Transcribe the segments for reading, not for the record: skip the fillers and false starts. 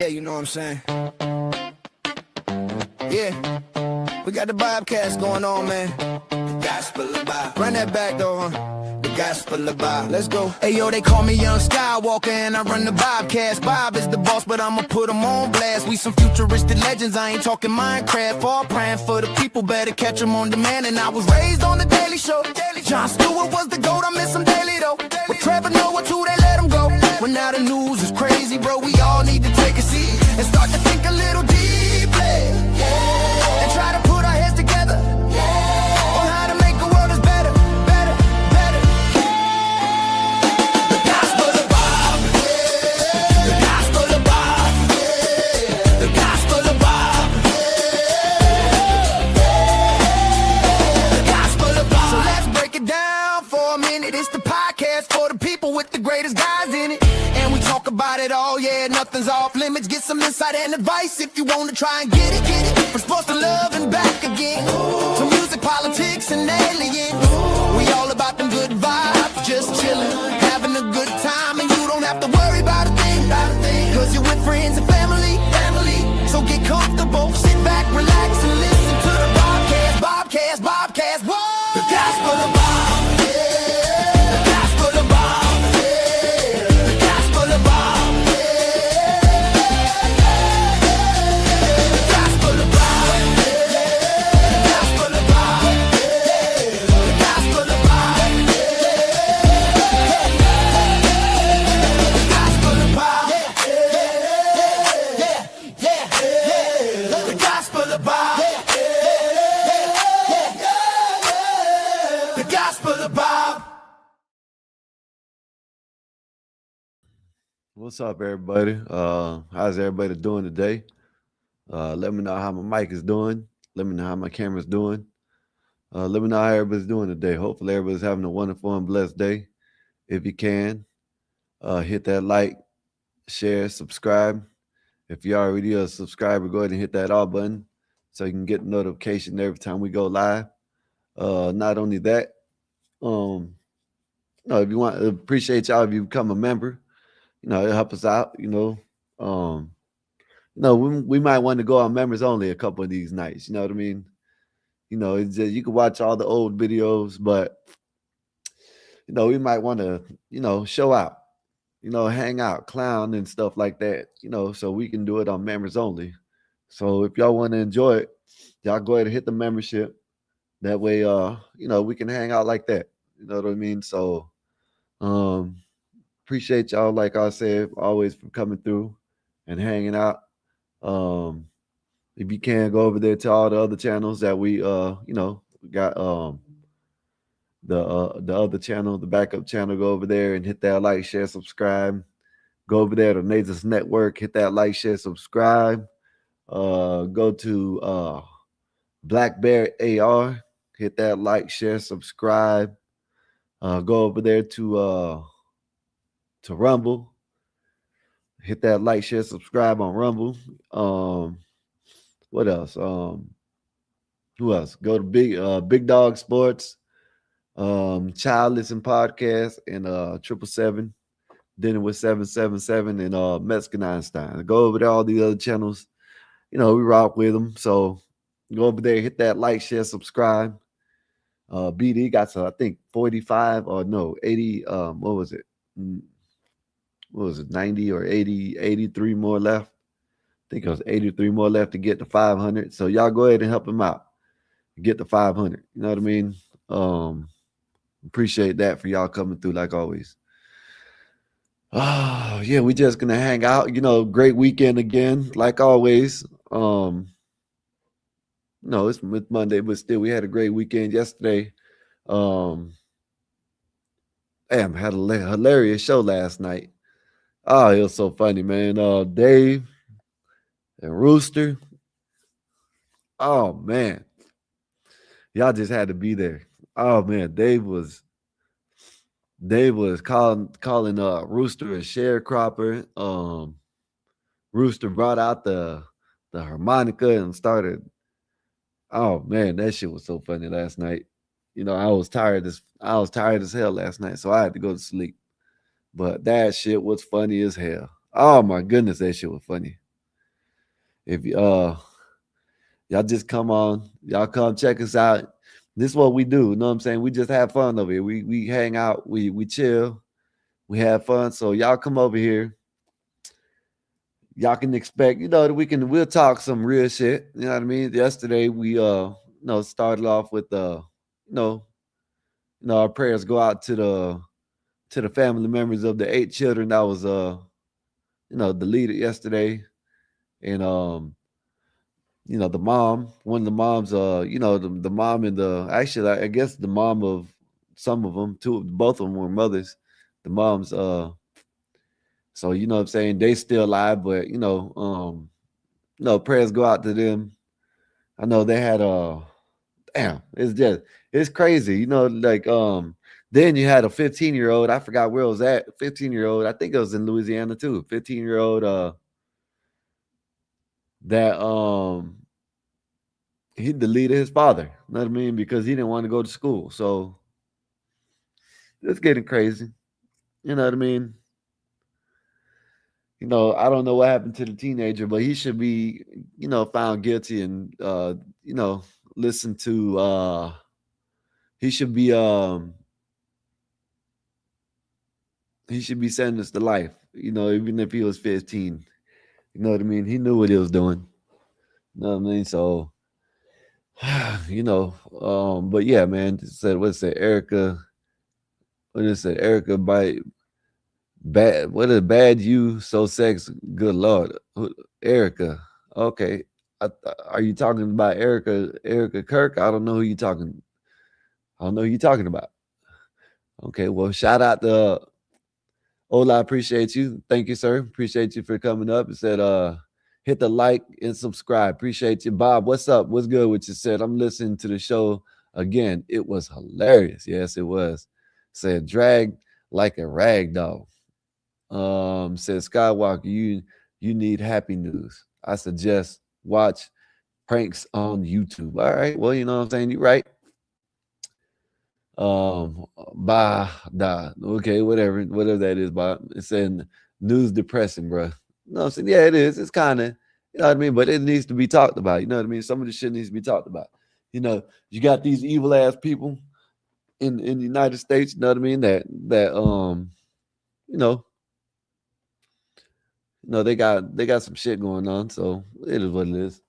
Yeah, you know what I'm saying? Yeah, we got the Bobcast going on, man. The gospel of Bob. Run that back, though, huh? The gospel of Bob. Let's go. Hey, yo, they call me Young Skywalker, and I run the Bobcast. Bob is the boss, but I'ma put him on blast. We some futuristic legends, I ain't talking Minecraft. All praying for the people, better catch them on demand. And I was raised on the Daily Show. Jon Stewart was the GOAT, I miss him daily, though. With Trevor Noah, too, they let him go. Well, now the news is crazy, bro. We all need to take a seat and start to think a little deeply. And try to put our heads together on how to make a world that's better, better, better. The gospel of Bob. The gospel of Bob. The gospel of Bob. The gospel of Bob. So let's break it down for a minute. It's the podcast for the people with the greatest guys in it. And we talk about it all, yeah, nothing's off limits. Get some insight and advice if you want to try and get it, get it. From sports to love and back again. To music, politics, and aliens. We all about them good vibes, just chilling, having a good time. And you don't have to worry about a thing, cause you're with friends and family. So get comfortable, sit back, relax, and listen to the Bobcast, whoa! The gospel of Bob, yeah. The gospel of Bob, yeah. The gospel of Bob, yeah. The gospel of Bob, yeah. The gospel of Bob, yeah. The gospel of Bob, yeah. The gospel of Bob, yeah. The gospel of Bob, yeah. The gospel of Bob. What's up, everybody? How's everybody doing today? Let me know how my mic is doing. Let me know how my camera's doing. Let me know how everybody's doing today. Hopefully, everybody's having a wonderful and blessed day. If you can, hit that like, share, subscribe. If you're already a subscriber, go ahead and hit that all button so you can get notification every time we go live. Not only that, if you want, appreciate y'all if you become a member. It help us out. We might want to go on members only a couple of these nights. You know what I mean? It's just, you can watch all the old videos, but we might want to, show out, hang out, clown and stuff like that. So we can do it on members only. So if y'all want to enjoy it, y'all go ahead and hit the membership. That way, we can hang out like that. You know what I mean? So, appreciate y'all, like I said, always for coming through and hanging out. If you can, go over there to all the other channels that we got the other channel, the backup channel. Go over there and hit that like, share, subscribe. Go over there to Nathan's Network, hit that like, share, subscribe. Go to Black Bear AR, hit that like, share, subscribe. Go over there to Rumble. Hit that like, share, subscribe on Rumble. What else? Who else? Go to Big Dog Sports, Child Listen Podcast, and 777 Dinner with 777 and Mexican Einstein. Go over there, all these other channels. We rock with them. So go over there, hit that like, share, subscribe. BD got I think 45 or no 80. What was it? 90 or 80, 83 more left. I think it was 83 more left to get to 500. So y'all go ahead and help him out. Get to 500. You know what I mean? Appreciate that for y'all coming through like always. Oh, yeah, we just gonna hang out. Great weekend again, like always. No, it's Monday, but still we had a great weekend yesterday. Damn, had a hilarious show last night. Oh, it was so funny, man. Dave and Rooster. Oh man. Y'all just had to be there. Oh man, Dave was calling Rooster a sharecropper. Rooster brought out the harmonica and started. Oh man, that shit was so funny last night. I was tired as hell last night, so I had to go to sleep. But that shit was funny as hell. Oh my goodness, that shit was funny. If y'all just come on, y'all come check us out. This is what we do. You know what I'm saying? We just have fun over here. We hang out, we chill, we have fun. So y'all come over here. Y'all can expect, that we'll talk some real shit. You know what I mean? Yesterday we started off with you know, our prayers go out to the family members of the 8 children that was deleted yesterday. And the mom, one of the moms, the mom and actually I guess the mom of some of them, both of them were mothers. The moms, so you know what I'm saying, they still alive, but prayers go out to them. I know they had damn, it's crazy, like then you had a 15-year-old, I forgot where it was at, 15-year-old, I think it was in Louisiana too, 15-year-old that he deleted his father. You know what I mean? Because he didn't want to go to school. So it's getting crazy. You know what I mean? I don't know what happened to the teenager, but he should be, found guilty and listen to he should be sentenced to life, even if he was 15. You know what I mean? He knew what he was doing. You know what I mean? So but yeah, man, what's it, Erica? What is it, Erica by bad? What is bad? You so sex? Good lord, Erica. Okay, are you talking about Erica? Erica Kirk? I don't know who you talking. I don't know who you talking about. Okay, well, shout out to Ola. I appreciate you. Thank you, sir. Appreciate you for coming up. It said, hit the like and subscribe. Appreciate you, Bob. What's up? What's good? What you said? I'm listening to the show again. It was hilarious. Yes, it was. Said drag like a rag doll. Said Skywalker, you need happy news. I suggest watch pranks on YouTube. All right. Well, you know what I'm saying? You're right. Bah da. Okay, whatever that is, Bob. It's saying news depressing, bro. No, I'm saying, yeah, it is. It's kind of, you know what I mean, but it needs to be talked about. You know what I mean? Some of the shit needs to be talked about. You got these evil ass people in the United States. You know what I mean? That you know, they got some shit going on. So it is what it is.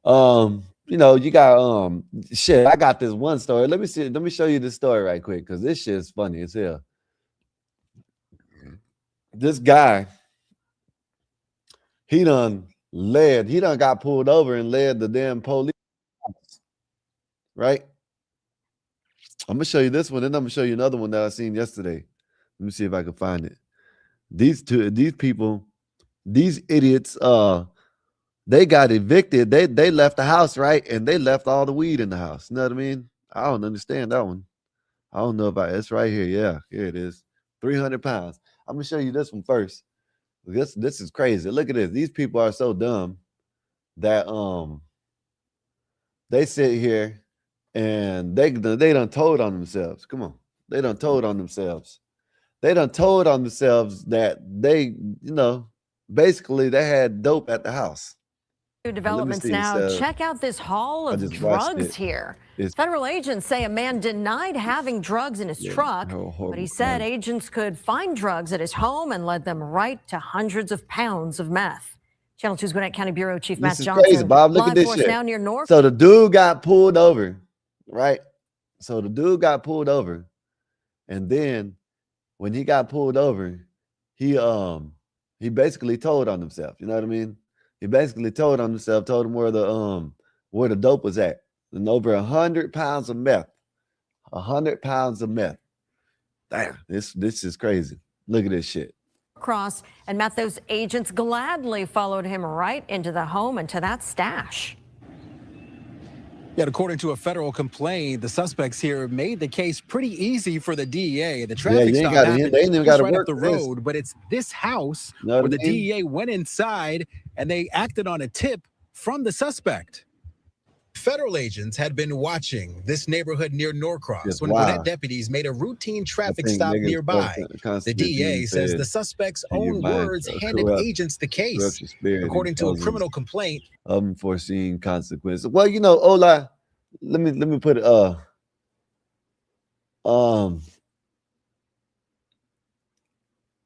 You got shit. I got this one story. Let me see. Let me show you this story right quick because this shit is funny as hell. This guy, he done got pulled over and led the damn police, right? I'm gonna show you this one, and I'm gonna show you another one that I seen yesterday. Let me see if I can find it. These people, these idiots, they got evicted. They left the house, right? And they left all the weed in the house. You know what I mean? I don't understand that one. I don't know about it's right here. Yeah, here it is. 300 pounds. I'm gonna show you this one first. This is crazy. Look at this. These people are so dumb that they sit here and they done told on themselves. Come on. They done told on themselves. They done told on themselves that they, basically they had dope at the house. New developments now. Check out this haul of drugs here. Federal agents say a man denied having drugs in his truck, but he said agents could find drugs at his home and led them right to hundreds of pounds of meth. Channel 2's Gwinnett County Bureau Chief Matt Johnson. Crazy, Bob. Look at this shit. Now near Norfolk. So the dude got pulled over, right? So the dude got pulled over, and then when he got pulled over, he basically told on himself. You know what I mean? He basically told on himself, told him where the dope was at. And over 100 pounds of meth. 100 pounds of meth. Damn, this is crazy. Look at this shit. Cross, and Matt, those agents gladly followed him right into the home and to that stash. Yet, according to a federal complaint, the suspects here made the case pretty easy for the DEA. The traffic stop happened just right up the road, but it's this house where the DEA went inside and they acted on a tip from the suspect. Federal agents had been watching this neighborhood near Norcross when Gwinnett deputies made a routine traffic stop nearby. The DA says the suspect's own words handed agents the case. According to a criminal complaint, unforeseen consequences. Well, you know, Ola, let me put it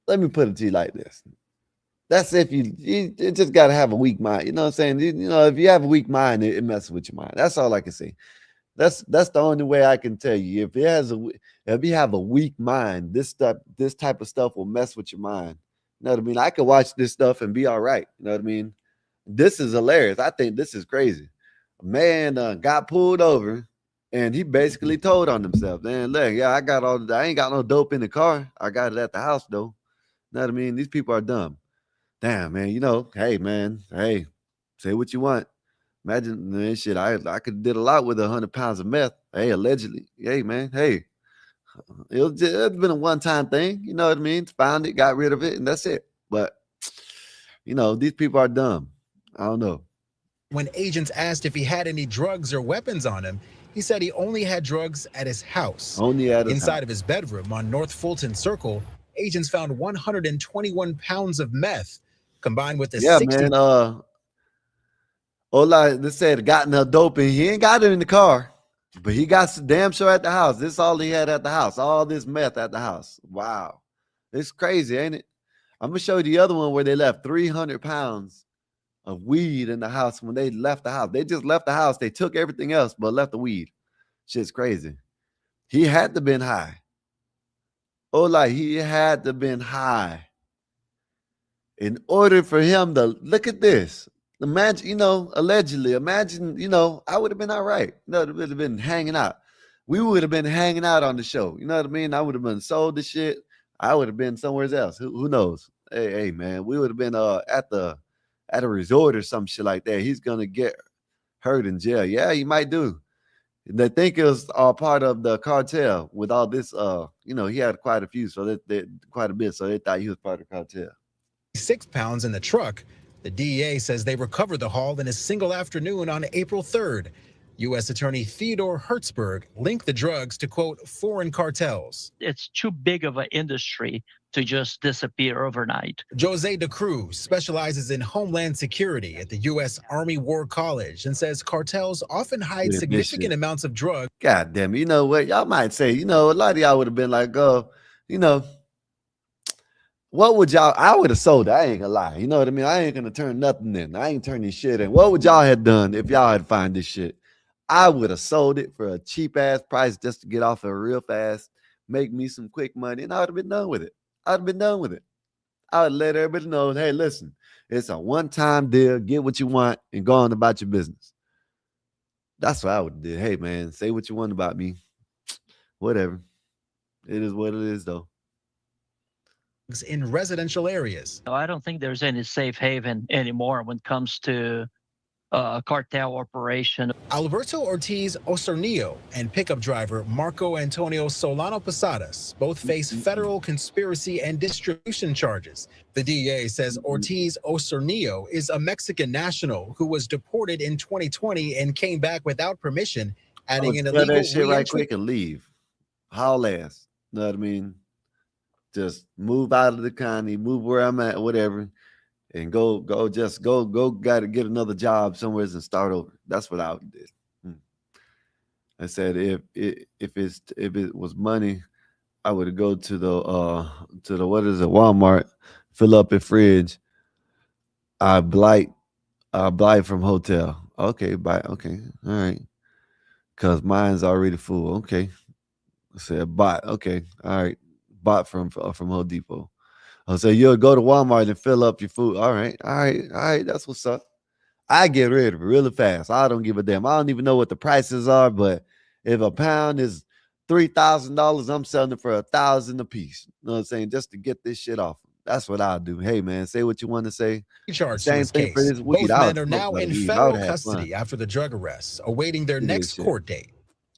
let me put it to you like this. That's if you just got to have a weak mind. You know what I'm saying? You know, if you have a weak mind, it messes with your mind. That's all I can say. That's the only way I can tell you. If you have a weak mind, this type of stuff will mess with your mind. You know what I mean? I could watch this stuff and be all right. You know what I mean? This is hilarious. I think this is crazy. A man got pulled over, and he basically told on himself, man, look, yeah, I ain't got no dope in the car. I got it at the house, though. You know what I mean? These people are dumb. Damn, man, you know, hey, man, hey, say what you want. Imagine, man, shit, I could did a lot with 100 pounds of meth. Hey, allegedly. Hey, man, hey. It's been a one-time thing, you know what I mean? Found it, got rid of it, and that's it. But, you know, these people are dumb. I don't know. When agents asked if he had any drugs or weapons on him, he said he only had drugs at his house. Only at his Inside house. Of his bedroom on North Fulton Circle, agents found 121 pounds of meth combined with the 60. Man, Ola, they said gotten her dope and he ain't got it in the car, but he got damn sure at the house. This is all he had at the house. All this meth at the house. Wow. It's crazy, ain't it? I'm going to show you the other one where they left 300 pounds of weed in the house when they left the house. They just left the house. They took everything else, but left the weed. Shit's crazy. He had to been high. Ola, he had to been high. In order for him to look at this, imagine, you know, allegedly, imagine, you know, I would have been all right. You know, it would have been hanging out. We would have been hanging out on the show. You know what I mean? I would have been sold the shit. I would have been somewhere else. Who knows? Hey, man, we would have been at a resort or some shit like that. He's gonna get hurt in jail. Yeah, he might do. They think it was all part of the cartel with all this. You know, he had quite a few, so they quite a bit. So they thought he was part of the cartel. 6 pounds in the truck. The DEA says they recovered the haul in a single afternoon on April 3rd. U.S. Attorney Theodore Hertzberg linked the drugs to, quote, foreign cartels. It's too big of an industry to just disappear overnight. Jose De Cruz specializes in homeland security at the U.S. Army War College and says cartels often hide significant amounts of drugs. God damn it. You know what? Y'all might say, you know, a lot of y'all would have been like, oh, you know, what would y'all, I would have sold it. I ain't gonna lie. You know what I mean? I ain't gonna turn nothing in. I ain't turning shit in. What would y'all have done if y'all had found this shit? I would have sold it for a cheap ass price just to get off it real fast, make me some quick money, and I would have been done with it. I would have been done with it. I would let everybody know, hey, listen, it's a one-time deal. Get what you want and go on about your business. That's what I would have did. Hey, man, say what you want about me. Whatever. It is what it is, though. In residential areas. I don't think there's any safe haven anymore when it comes to cartel operation. Alberto Ortiz Osornillo and pickup driver Marco Antonio Solano Posadas both face federal conspiracy and distribution charges. The DEA says Ortiz Osornillo is a Mexican national who was deported in 2020 and came back without permission, adding an illegal that shit right quick and leave. Haul ass. You know what I mean? Just move out of the county, move where I'm at, whatever, and go, got to get another job somewhere and start over. That's what I did. I said if it was money, I would go to the what is it, Walmart, fill up a fridge. I blight from hotel. Okay, bye. Okay, all right, because mine's already full. Okay, I said bought. Okay, all right. Bought from Home Depot. I'll say you'll go to Walmart and fill up your food. All right. That's what's up. I get rid of it really fast. I don't give a damn. I don't even know what the prices are, but if a pound is $3,000, I'm selling it for $1,000 a piece. You know what I'm saying? Just to get this shit off. That's what I'll do. Hey man, say what you want to say. Same thing for this weed. Both men are now in federal custody after the drug arrests, awaiting their next court date.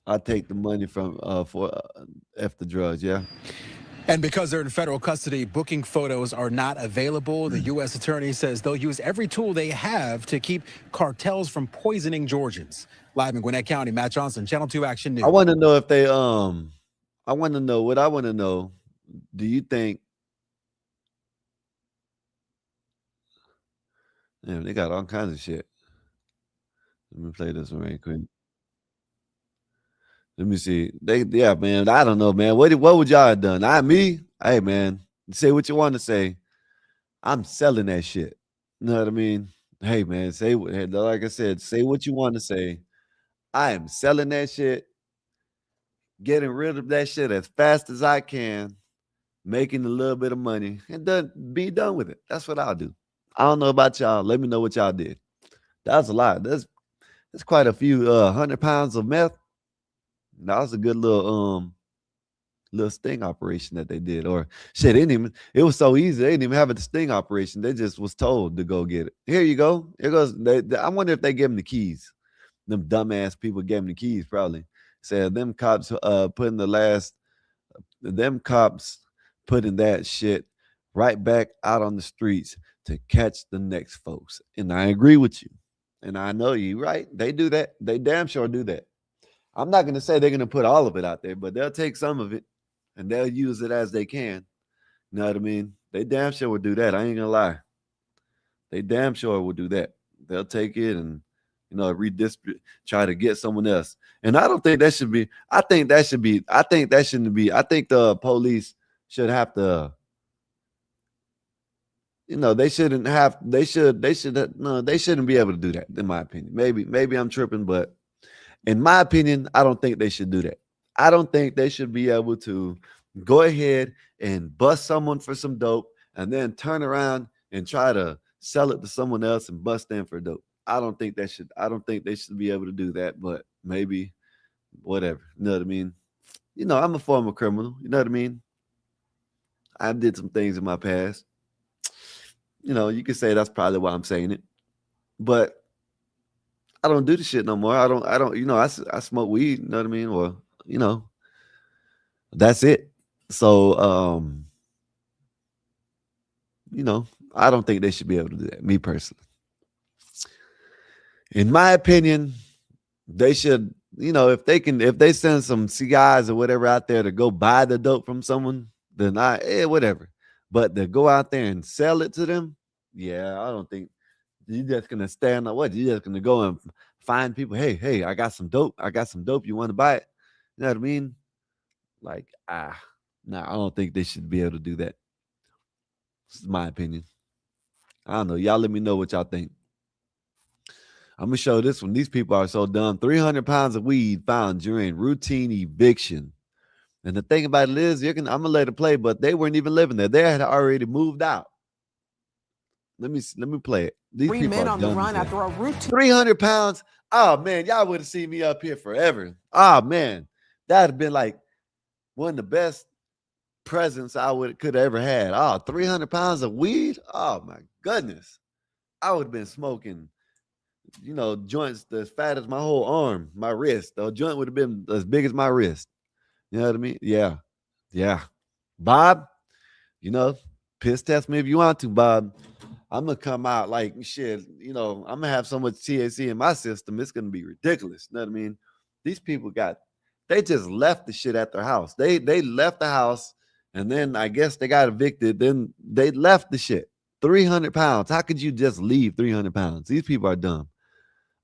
I take the money from for F the drugs, yeah. And because they're in federal custody, booking photos are not available. The U.S. attorney says they'll use every tool they have to keep cartels from poisoning Georgians. Live in Gwinnett County, Matt Johnson, Channel 2 Action News. I want to know if they I want to know. Do you think? Damn, they got all kinds of shit. Let me play this one right quick. Let me see. Yeah, man. I don't know, man. What would y'all have done? Me? Hey, man. Say what you want to say. I'm selling that shit. You know what I mean? Hey, man. Like I said, say what you want to say. I am selling that shit, getting rid of that shit as fast as I can, making a little bit of money, and be done with it. That's what I'll do. I don't know about y'all. Let me know what y'all did. That's a lot. That's quite a few 100 pounds of meth. That was a good little sting operation that they did. Or shit, it was so easy. They didn't even have a sting operation. They just was told to go get it. Here you go. Here goes. I wonder if they gave them the keys. Them dumbass people gave them the keys, probably. Said them cops putting that shit right back out on the streets to catch the next folks. And I agree with you. And I know you, right? They do that. They damn sure do that. I'm not going to say they're going to put all of it out there, but they'll take some of it and they'll use it as they can. You know what I mean? They damn sure will do that. I ain't going to lie. They damn sure will do that. They'll take it and, redistribute, try to get someone else. And I don't think that should be, I think that shouldn't be, I think the police should have to, they shouldn't be able to do that, in my opinion. Maybe I'm tripping, but in my opinion, I don't think they should do that. I don't think they should be able to go ahead and bust someone for some dope and then turn around and try to sell it to someone else and bust them for dope. I don't think they should be able to do that, but maybe whatever. You know what I mean? I'm a former criminal. You know what I mean? I did some things in my past. You could say that's probably why I'm saying it. But I don't do the shit no more. I don't, I smoke weed, you know what I mean? Or, that's it. So, I don't think they should be able to do that, me personally. In my opinion, they should, if they send some CIs or whatever out there to go buy the dope from someone, then whatever. But to go out there and sell it to them, yeah, I don't think you're just gonna stand up. What? You're just gonna go and find people. Hey, I got some dope. You want to buy it? You know what I mean? Like, I don't think they should be able to do that. This is my opinion. I don't know. Y'all let me know what y'all think. I'm gonna show this one. These people are so dumb. 300 pounds of weed found during routine eviction. And the thing about it is, I'm gonna let it play, but they weren't even living there. They had already moved out. Let me play it. These Three people men are on the dumb run after a routine. 300 pounds. Oh man, y'all would have seen me up here forever. Oh man, that'd have been like one of the best presents I could have ever had. Oh, 300 pounds of weed. Oh my goodness, I would have been smoking, joints as fat as my whole arm, my wrist. The joint would have been as big as my wrist. You know what I mean? Yeah. Bob, piss test me if you want to, Bob. I'm gonna come out like shit. I'm gonna have so much THC in my system, it's gonna be ridiculous. You know what I mean? These people they just left the shit at their house. They left the house, and then I guess they got evicted. Then they left the shit. 300 pounds. How could you just leave 300 pounds? These people are dumb.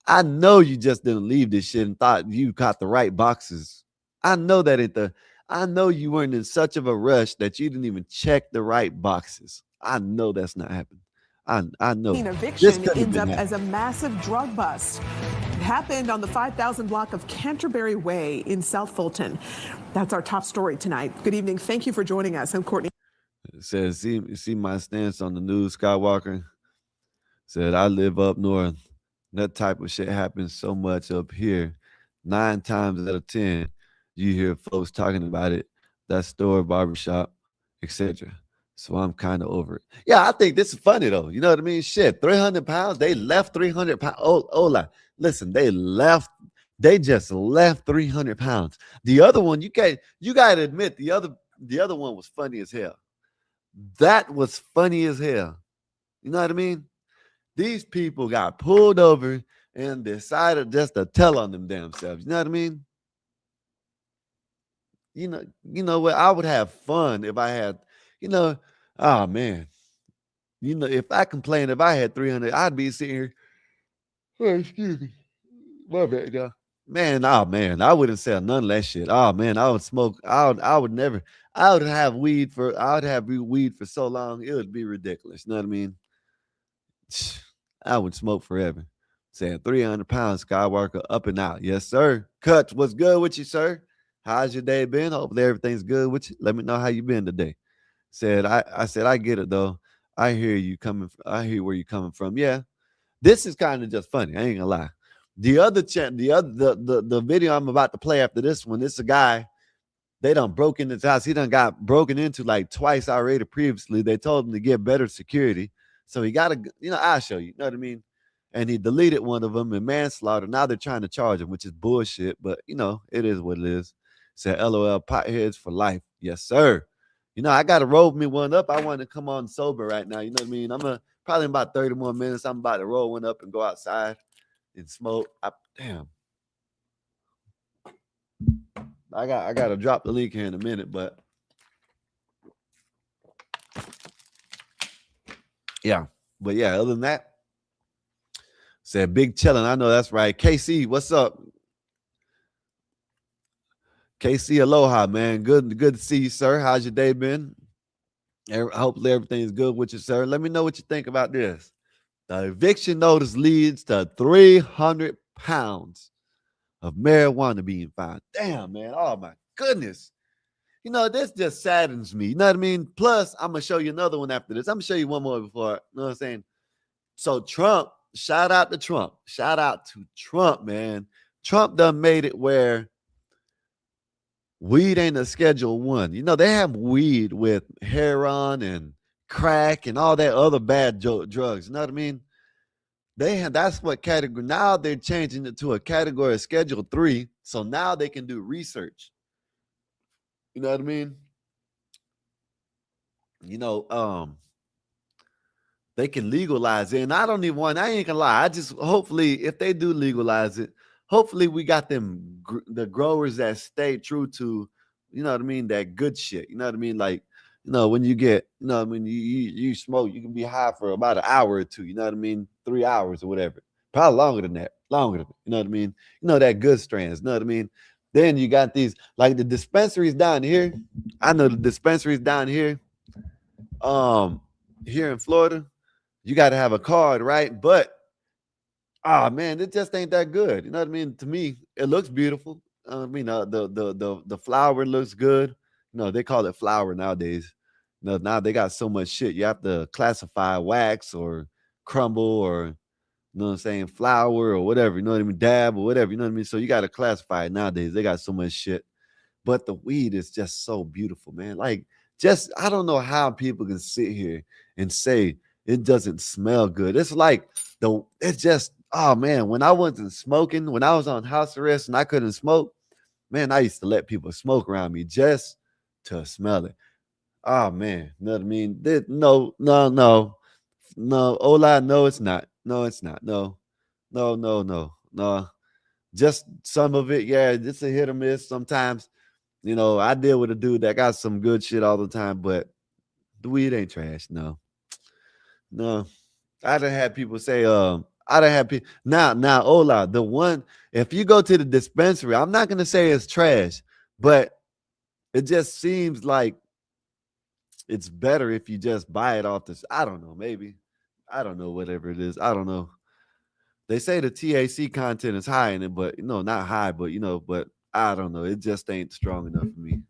I know you just didn't leave this shit and thought you caught the right boxes. I know that I know you weren't in such of a rush that you didn't even check the right boxes. I know that's not happening. I know. Eviction ends up as a massive drug bust. It happened on the 5,000 block of Canterbury Way in South Fulton. That's our top story tonight. Good evening. Thank you for joining us. I'm Courtney. It says, see my stance on the news, Skywalker. Said, I live up north. That type of shit happens so much up here. 9 times out of 10, you hear folks talking about it. That store, barbershop, etc. So I'm kind of over it. Yeah, I think this is funny though. You know what I mean? Shit, 300 pounds. They left 300 pounds. Ola, listen, they just left 300 pounds. The other one, you got to admit, the other the other one was funny as hell. That was funny as hell. You know what I mean? These people got pulled over and decided just to tell on them damn selves. You know what I mean? You know what? I would have fun if I had, oh man. If I complained if I had 300, I'd be sitting here. Oh, excuse me. My bad, y'all. Man, oh man, I wouldn't sell none of that shit. Oh man, I would smoke. I would never. I would have weed for so long, it would be ridiculous. You know what I mean? I would smoke forever. Saying 300 pounds, Skywalker, up and out. Yes, sir. Cut. What's good with you, sir? How's your day been? Hopefully everything's good with you. Let me know how you been today. I said, I get it though. I hear you coming. I hear where you're coming from. Yeah, this is kind of just funny. I ain't gonna lie. The video I'm about to play after this one, this is a guy, they done broke into his house. He done got broken into like twice already previously. They told him to get better security. So he got to, I'll show you. You know what I mean? And he deleted one of them in manslaughter. Now they're trying to charge him, which is bullshit. But, it is what it is. Said, LOL, potheads for life. Yes, sir. I got to roll me one up. I want to come on sober right now. You know what I mean? Probably in about 30 more minutes, I'm about to roll one up and go outside and smoke. Damn. I got to drop the link here in a minute, but yeah. But yeah, other than that, said big chillin'. I know that's right. KC, what's up? KC, aloha, man. Good to see you, sir. How's your day been? Hopefully everything's good with you, sir. Let me know what you think about this. The eviction notice leads to 300 pounds of marijuana being found. Damn, man. Oh, my goodness. This just saddens me. You know what I mean? Plus, I'm going to show you another one after this. I'm going to show you one more before. You know what I'm saying? So Trump, shout out to Trump. Shout out to Trump, man. Trump done made it where weed ain't a Schedule 1. They have weed with heroin and crack and all that other bad drugs. You know what I mean? That's what category. Now they're changing it to a category of Schedule 3. So now they can do research. You know what I mean? They can legalize it. And I ain't gonna lie. Hopefully, if they do legalize it, hopefully we got the growers that stay true to, you know what I mean, that good shit. You know what I mean? Like, when you get, when you smoke, you can be high for about an hour or two, you know what I mean? 3 hours or whatever. Probably longer than that. You know what I mean? That good strands, you know what I mean? Then you got these, like the dispensaries down here. I know the dispensaries down here, here in Florida, you got to have a card, right? But, man, it just ain't that good. You know what I mean? To me, it looks beautiful. The flower looks good. They call it flower nowadays. Now they got so much shit. You have to classify wax or crumble or, you know what I'm saying, flour or whatever, you know what I mean, dab or whatever, you know what I mean? So you got to classify it nowadays. They got so much shit. But the weed is just so beautiful, man. Like, I don't know how people can sit here and say it doesn't smell good. It's like, it's just, oh man, when I wasn't smoking, when I was on house arrest and I couldn't smoke, man, I used to let people smoke around me just to smell it. Oh man, you know what I mean? No. Ola, no, it's not. No, it's not. No. Just some of it, yeah, it's a hit or miss sometimes. I deal with a dude that got some good shit all the time, but the weed ain't trash. No. I done had people say, now, Ola, the one, if you go to the dispensary, I'm not gonna say it's trash, but it just seems like it's better if you just buy it off this. I don't know, maybe. I don't know, whatever it is. I don't know. They say the THC content is high in it, but not high, but but I don't know. It just ain't strong enough for me.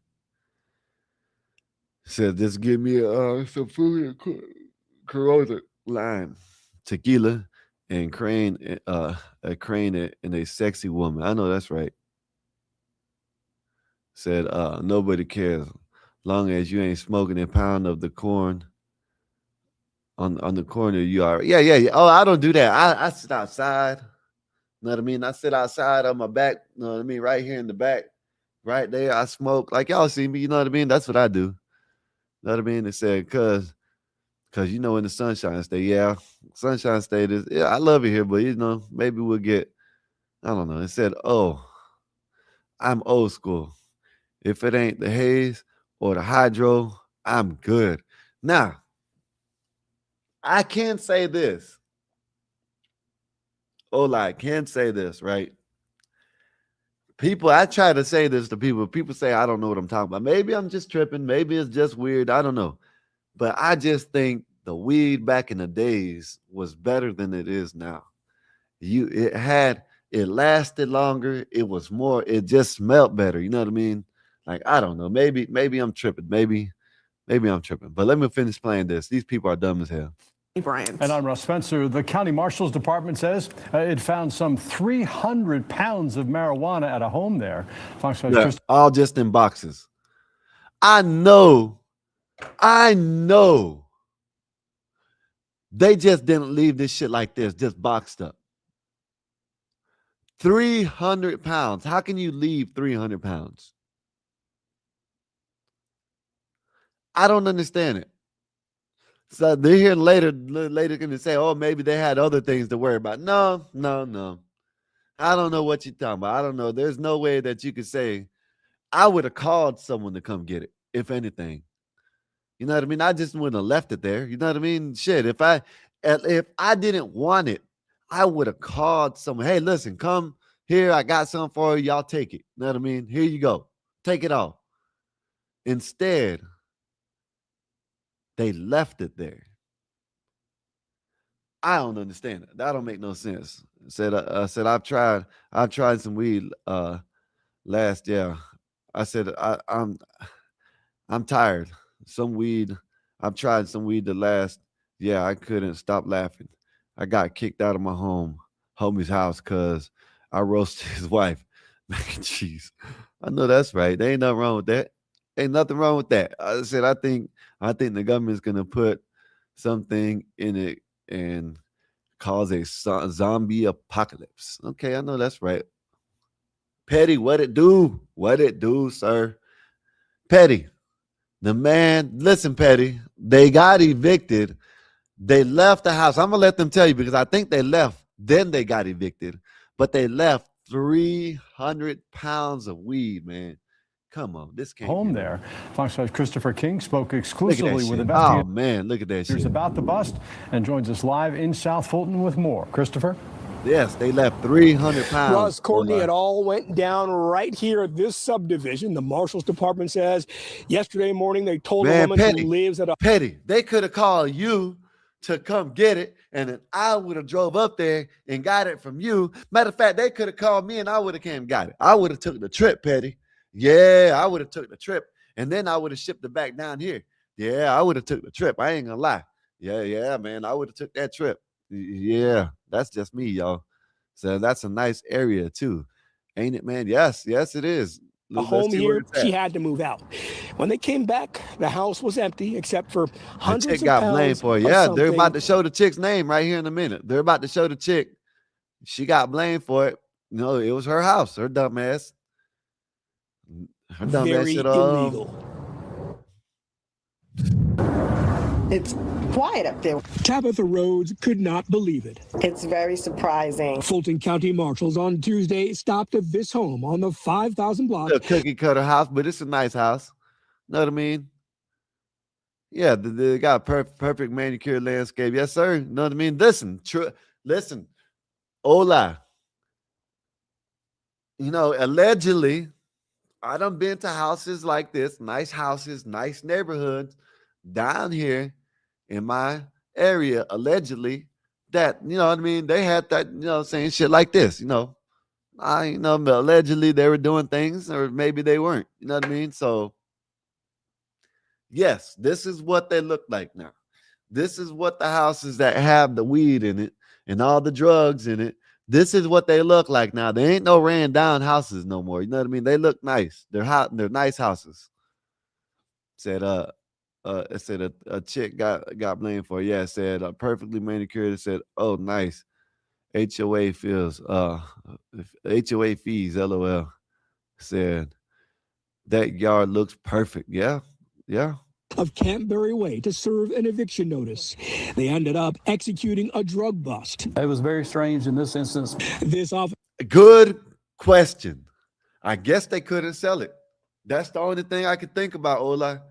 Said just give me some food and Corona lime, tequila, and a crane and a sexy woman. I know that's right. Said nobody cares, long as you ain't smoking a pound of the corn on the corner. You are, yeah. Oh, I don't do that. I sit outside. You know what I mean? I sit outside on my back. You know what I mean? Right here in the back. right there. I smoke like y'all see me. You know what I mean? That's what I do. You know what I mean? It said, cause you know in the Sunshine State, yeah, Sunshine State is. Yeah, I love it here, but you know maybe we'll get. I don't know. It said, oh, I'm old school. If it ain't the haze or the hydro, I'm good. Now, I can say this. I can say this, right? People, I try to say this to people. People say, I don't know what I'm talking about. Maybe I'm just tripping. Maybe it's just weird. I don't know. But I just think the weed back in the days was better than it is now. It lasted longer. It was more, it just smelled better. You know what I mean? Like, I don't know. Maybe I'm tripping. Maybe I'm tripping. But let me finish playing this. These people are dumb as hell. Bryant. And I'm Russ Spencer. The county marshal's department says it found some 300 pounds of marijuana at a home there. Fox all just in boxes. I know. They just didn't leave this shit like this, just boxed up. 300 pounds. How can you leave 300 pounds? I don't understand it. So they're here later going to say, oh, maybe they had other things to worry about. No. I don't know what you're talking about. I don't know. There's no way that you could say, I would have called someone to come get it, if anything. You know what I mean? I just wouldn't have left it there. You know what I mean? Shit, if I didn't want it, I would have called someone. Hey, listen, come here. I got something for you. Y'all take it. You know what I mean? Here you go. Take it all. Instead, they left it there. I don't understand it. That don't make no sense. I said I've tried some weed last year. I said I'm tired. I've tried some weed the last. Yeah, I couldn't stop laughing. I got kicked out of my homie's house because I roasted his wife. Mac and cheese. I know that's right. There ain't nothing wrong with that. Ain't nothing wrong with that. I said I think the government's gonna put something in it and cause a zombie apocalypse. Okay, I know that's right. Petty, what it do? What it do, sir? Petty, the man, listen, Petty, they got evicted. They left the house. I'm going to let them tell you because I think they left. Then they got evicted. But they left 300 pounds of weed, man. Come on, this can't home there. Fox 5's Christopher King spoke exclusively with investigators. Oh, man, look at that shit. About the bust and joins us live in South Fulton with more. Christopher? Yes, they left 300 pounds. Russ, Courtney, it all went down right here at this subdivision. The Marshal's Department says yesterday morning they told a woman who lives at a... Petty, they could have called you to come get it, and then I would have drove up there and got it from you. Matter of fact, they could have called me, and I would have came and got it. I would have took the trip, Petty. Yeah, I would have took the trip, and then I would have shipped it back down here. Yeah, I would have took the trip. I ain't gonna lie. Yeah, man, I would have took that trip. Yeah, that's just me, y'all. So that's a nice area too, ain't it, man? Yes, it is. A home here, she had to move out. When they came back, the house was empty except for hundreds of pounds. The chick got blamed for it. Yeah, they're about to show the chick's name right here in a minute. They're about to show the chick. She got blamed for it. No, it was her house. Her dumb ass. Very illegal. It's quiet up there. Tabitha Rhodes could not believe it. It's very surprising. Fulton County Marshals on Tuesday stopped at this home on the 5,000 block. A cookie cutter house, but it's a nice house. Know what I mean? Yeah, they got perfect manicured landscape. Yes, sir. Know what I mean? Listen. Hola. You know, allegedly, I done been to houses like this, nice houses, nice neighborhoods down here in my area, allegedly, that, you know what I mean, they had that, you know, saying shit like this, allegedly they were doing things, or maybe they weren't, you know what I mean? So, yes, this is what they look like now. This is what the houses that have the weed in it and all the drugs in it, this is what they look like now. They ain't no ran down houses no more, you know what I mean? They look nice. They're hot, they're nice houses. It said a chick got blamed for it. Yeah, it said perfectly manicured. It said, oh, nice. HOA fees, LOL. Said That yard looks perfect. Yeah. Yeah. Of Canterbury Way to serve an eviction notice. They ended up executing a drug bust. It was very strange in this instance. This off. Good question. I guess they couldn't sell it. That's the only thing I could think about, Ola.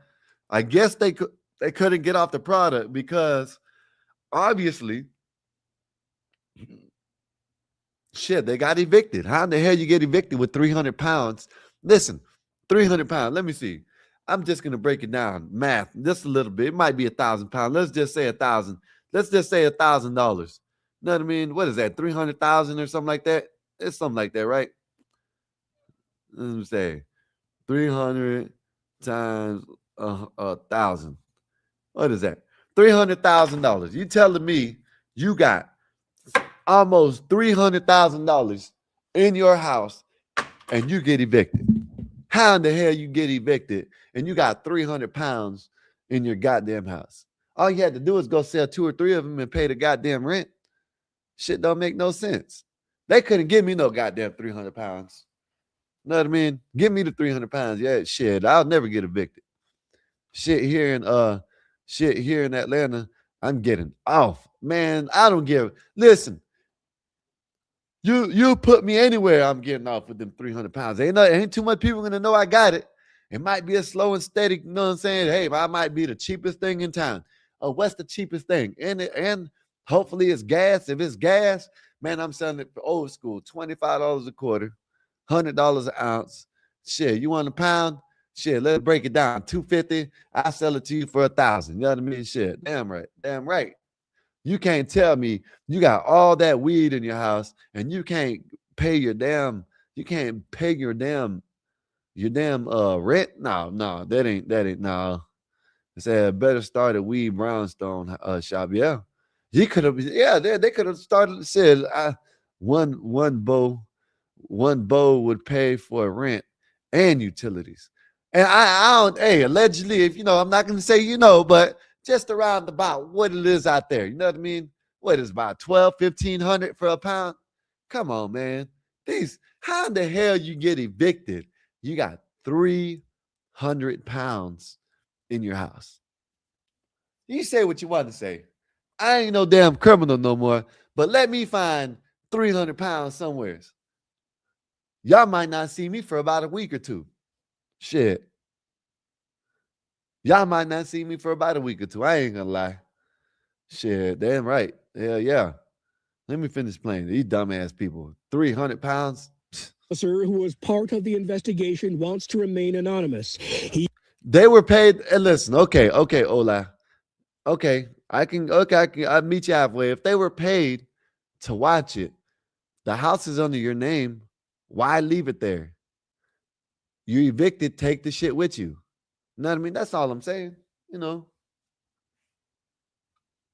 I guess they couldn't get off the product because obviously, shit, they got evicted. How in the hell you get evicted with 300 pounds? Listen, 300 pounds. Let me see. I'm just going to break it down. Math, just a little bit. It might be 1,000 pounds. Let's just say 1,000. Let's just say $1,000. You know what I mean? What is that? 300,000 or something like that? It's something like that, right? Let me say 300 times 1,000. What is that? $300,000. You telling me you got almost $300,000 in your house and you get evicted? How in the hell you get evicted and you got 300 pounds in your goddamn house? All you had to do is go sell 2 or 3 of them and pay the goddamn rent. Shit don't make no sense. They couldn't give me no goddamn 300 pounds. You know what I mean? Give me the 300 pounds. Yeah, shit, I'll never get evicted. Shit here in Atlanta, I'm getting off. Man, I don't give. Listen, you put me anywhere, I'm getting off with them 300 pounds. Ain't too much people gonna know I got it. It might be a slow and steady, you know what I'm saying? Hey, I might be the cheapest thing in town. What's the cheapest thing? And hopefully it's gas. If it's gas, man, I'm selling it for old school, $25 a quarter, $100 an ounce. Shit, you want a pound? Shit, let's break it down. $250. I sell it to you for $1,000. You know what I mean? Shit, damn right, damn right. You can't tell me you got all that weed in your house and you can't pay your damn rent. No, that ain't no. I said better start a weed brownstone shop. Yeah, he could have. Yeah, they could have started. Said one bow would pay for rent and utilities. And I don't. Hey, allegedly, if I'm not going to say but just around about what it is out there. You know what I mean? What is about $1,200-1,500 for a pound? Come on, man. How in the hell you get evicted? You got 300 pounds in your house. You say what you want to say. I ain't no damn criminal no more, but let me find 300 pounds somewhere. Y'all might not see me for about a week or two. Shit. Y'all might not see me for about a week or two. I ain't gonna lie. Shit, damn right. Hell yeah. Let me finish playing. These dumbass people. 300 pounds. Officer who was part of the investigation wants to remain anonymous. They were paid. And listen, okay, Ola. Okay, I'll meet you halfway. If they were paid to watch it, the house is under your name. Why leave it there? You evicted, take the shit with you. You know what I mean? That's all I'm saying,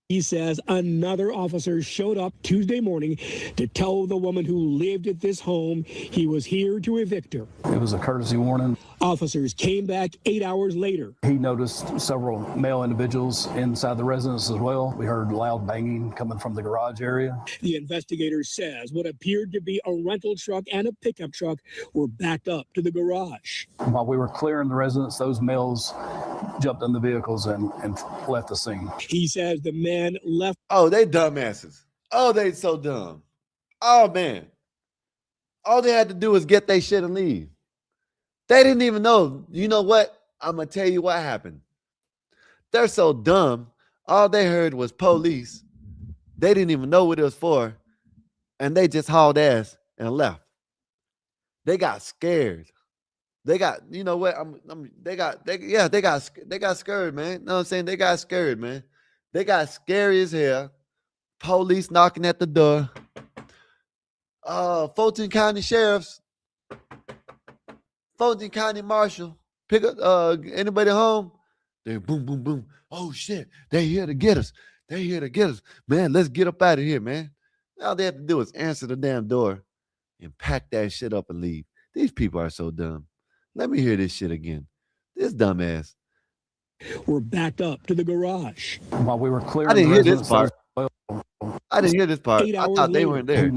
He says another officer showed up Tuesday morning to tell the woman who lived at this home he was here to evict her. It was a courtesy warning. Officers came back 8 hours later. He noticed several male individuals inside the residence as well. We heard loud banging coming from the garage area. The investigator says what appeared to be a rental truck and a pickup truck were backed up to the garage. While we were clearing the residence, those males jumped in the vehicles and left the scene. He says the man left. Oh, they dumbasses. Oh, they so dumb. Oh, man. All they had to do was get their shit and leave. They didn't even know. You know what? I'm going to tell you what happened. They're so dumb. All they heard was police. They didn't even know what it was for. And they just hauled ass and left. They got scared. They got, you know what? They got scared, man. You know what I'm saying? They got scared, man. They got scary as hell. Police knocking at the door. Fulton County Sheriff's. Fulton County Marshal. Pick up anybody home? They boom, boom, boom. Oh shit. They here to get us. They here to get us. Man, let's get up out of here, man. All they have to do is answer the damn door and pack that shit up and leave. These people are so dumb. Let me hear this shit again. This dumbass. Were backed up to the garage. While we were clearing, I didn't hear this part. I thought they weren't there.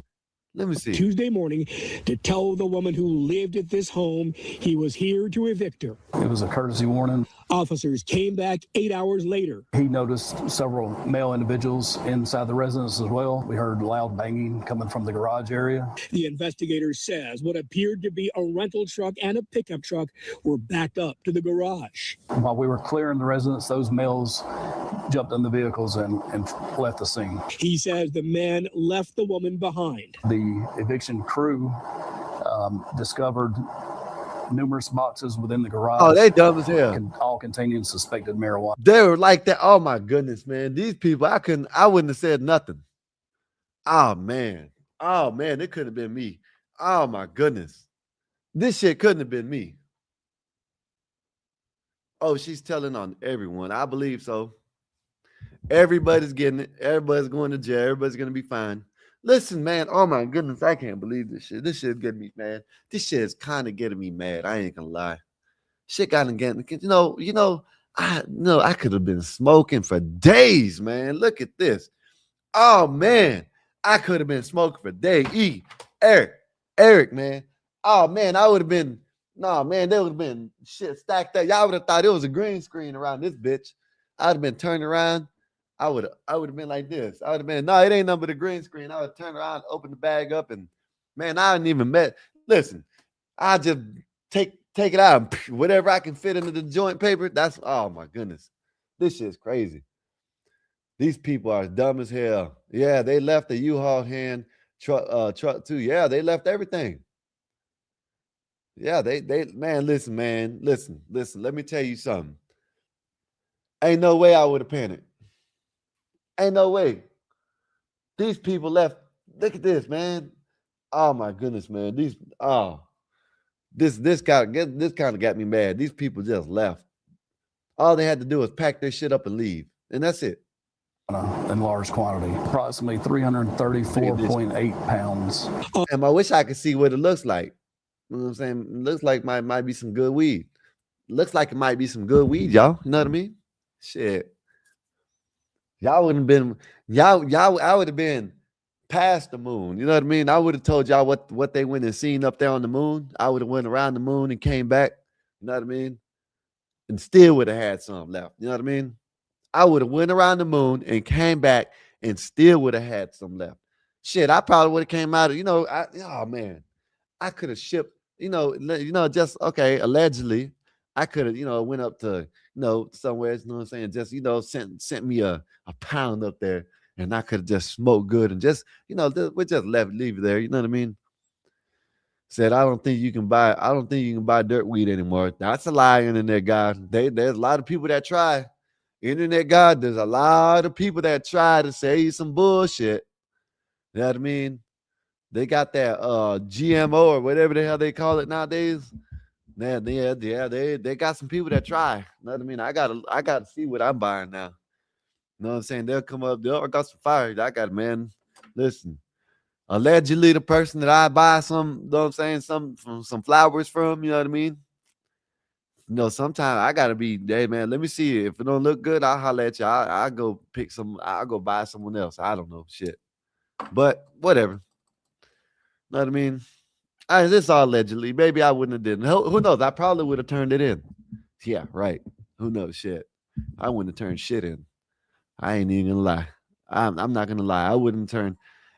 Let me see. Tuesday morning to tell the woman who lived at this home he was here to evict her. It was a courtesy warning. Officers came back 8 hours later. He noticed several male individuals inside the residence as well. We heard loud banging coming from the garage area. The investigator says what appeared to be a rental truck and a pickup truck were backed up to the garage. While we were clearing the residence, those males jumped in the vehicles and left the scene. He says the man left the woman behind. The eviction crew discovered numerous boxes within the garage. Oh, they dumb as hell. All containing suspected marijuana. They were like that. Oh my goodness, man. These people, I wouldn't have said nothing. Oh man. It couldn't have been me. Oh my goodness. This shit couldn't have been me. Oh, she's telling on everyone. I believe so. Everybody's getting it. Everybody's going to jail. Everybody's going to be fine. Listen, man. Oh, my goodness. I can't believe this shit. This shit getting me mad. This shit is kind of getting me mad. I ain't going to lie. Shit got to get, I could have been smoking for days, man. Look at this. Oh, man. I could have been smoking for days. Eric, man. Oh, man. I would have been, there would have been shit stacked up. Y'all would have thought it was a green screen around this bitch. I would have been turned around. I would have been like this. I would have been, no, it ain't nothing but a green screen. I would turn around, open the bag up, and man, I hadn't even met. Listen, I just take it out. Whatever I can fit into the joint paper. That's, oh my goodness. This shit's crazy. These people are dumb as hell. Yeah, they left the U-Haul hand truck too. Yeah, they left everything. Yeah, man, listen. Let me tell you something. Ain't no way I would have panicked. Ain't no way. These people left. Look at this, man. Oh my goodness, man. This kind of got me mad. These people just left. All they had to do was pack their shit up and leave, and that's it. In large quantity, approximately 334.8 pounds. And I wish I could see what it looks like. You know what I'm saying? It looks like might be some good weed. Looks like it might be some good weed, y'all. You know what I mean? Shit. Y'all wouldn't have been, I would have been past the moon. You know what I mean? I would have told y'all what they went and seen up there on the moon. I would have went around the moon and came back. You know what I mean? And still would have had some left. You know what I mean? I would have went around the moon and came back and still would have had some left. Shit, I probably would have came out of, I could have shipped, just, okay, allegedly, I could have, went up to, somewhere, you know what I'm saying? Just, sent me a pound up there and I could have just smoked good and just, we just leave it there. You know what I mean? Said, I don't think you can buy dirt weed anymore. That's a lie, internet God. There's a lot of people that try. Internet God, there's a lot of people that try to say some bullshit. You know what I mean? They got that GMO or whatever the hell they call it nowadays. Yeah, they got some people that try. You know what I mean? I gotta see what I'm buying now. You know what I'm saying? They'll come up, I got some fire. I got, man. Listen, allegedly the person that I buy some, you know what I'm saying, some flowers from, you know what I mean? Sometimes I gotta be, hey man, let me see. If it don't look good, I'll holler at you. I'll go pick some, I'll go buy someone else. I don't know. Shit. But whatever. Know what I mean? This all allegedly. Maybe I wouldn't have did. Who knows? I probably would have turned it in. Yeah, right. Who knows? Shit. I wouldn't have turned shit in. I ain't even gonna lie. I'm not gonna lie. I wouldn't turn.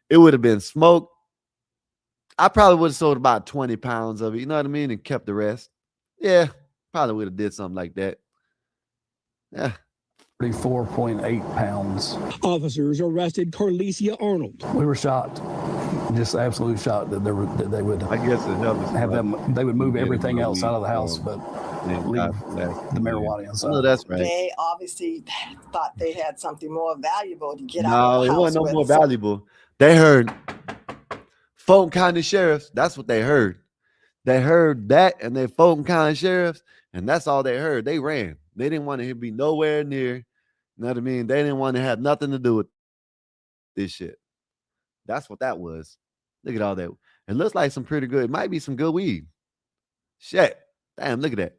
It would have been smoke. I probably would have sold about 20 pounds of it. You know what I mean? And kept the rest. Yeah, probably would have did something like that. Yeah. 34.8 pounds. Officers arrested Carlesia Arnold. We were shocked, just absolutely shocked that they would. I guess it helped have them. They would move everything else out of the house, but leave the marijuana inside. No, that's right. They obviously thought they had something more valuable to get out No, of the it house. wasn't no more valuable. They heard Fulton County sheriffs. That's what they heard. They heard that, and they Fulton County sheriffs, and that's all they heard. They ran. They didn't want to be nowhere near. You know what I mean? They didn't want to have nothing to do with this shit. That's what that was. Look at all that. It looks like some pretty good. It might be some good weed. Shit. Damn, look at that.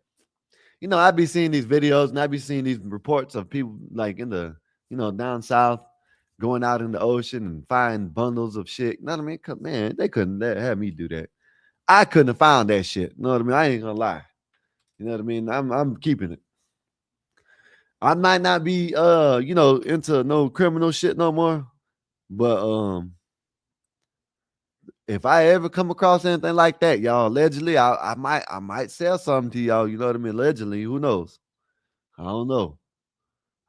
I'd be seeing these videos and I'd be seeing these reports of people like in the, down south, going out in the ocean and find bundles of shit. You know what I mean? Man, they couldn't have me do that. I couldn't have found that shit. You know what I mean? I ain't gonna lie. You know what I mean? I'm keeping it. I might not be into no criminal shit no more, but if I ever come across anything like that, y'all, allegedly, I might sell something to y'all. You know what I mean? Allegedly, who knows? I don't know.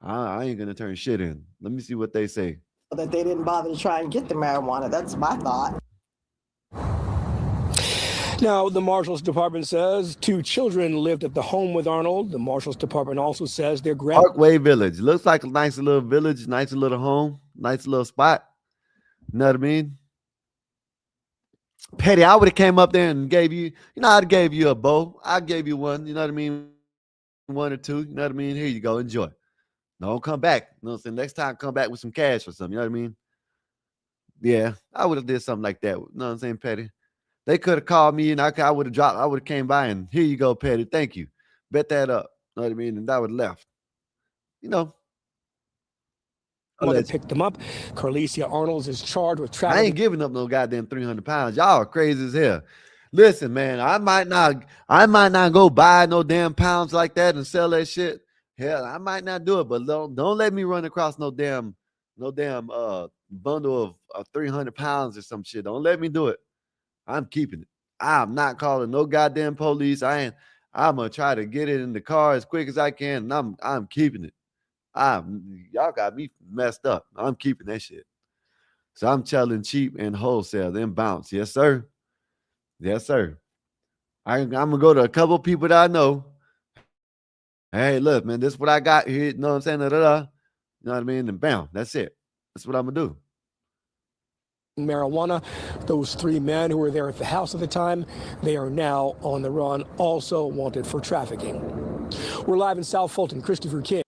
I ain't gonna turn shit in. Let me see what they say. That they didn't bother to try and get the marijuana. That's my thought. Now, the Marshals Department says 2 children lived at the home with Arnold. The Marshals Department also says their Parkway Village. Looks like a nice little village, nice little home, nice little spot. You know what I mean? Petty, I would have came up there and gave you, I'd gave you a bow. I gave you one, you know what I mean? 1 or 2, you know what I mean? Here you go, enjoy. Don't come back. You know what I'm saying? Next time, come back with some cash or something, you know what I mean? Yeah, I would have did something like that. You know what I'm saying, Petty? They could have called me and I would have came by and here you go, Petty. Thank you. Bet that up. You know what I mean? And I would have left. Mother picked them up. Carlicia Arnold is charged with trafficking. I ain't giving up no goddamn 300 pounds. Y'all are crazy as hell. Listen, man, I might not go buy no damn pounds like that and sell that shit. Hell, I might not do it, but don't let me run across no damn bundle of 300 pounds or some shit. Don't let me do it. I'm keeping it. I'm not calling no goddamn police. I'm gonna try to get it in the car as quick as I can, and I'm keeping it. Y'all got me messed up. I'm keeping that shit. So I'm selling cheap and wholesale, then bounce. Yes, sir. Yes, sir. I'm gonna go to a couple people that I know. Hey, look, man, this is what I got here. You know what I'm saying? Da-da-da. You know what I mean? And bam, that's it. That's what I'm gonna do. Marijuana. Those 3 men who were there at the house at the time, they are now on the run, also wanted for trafficking. We're live in South Fulton. Christopher King.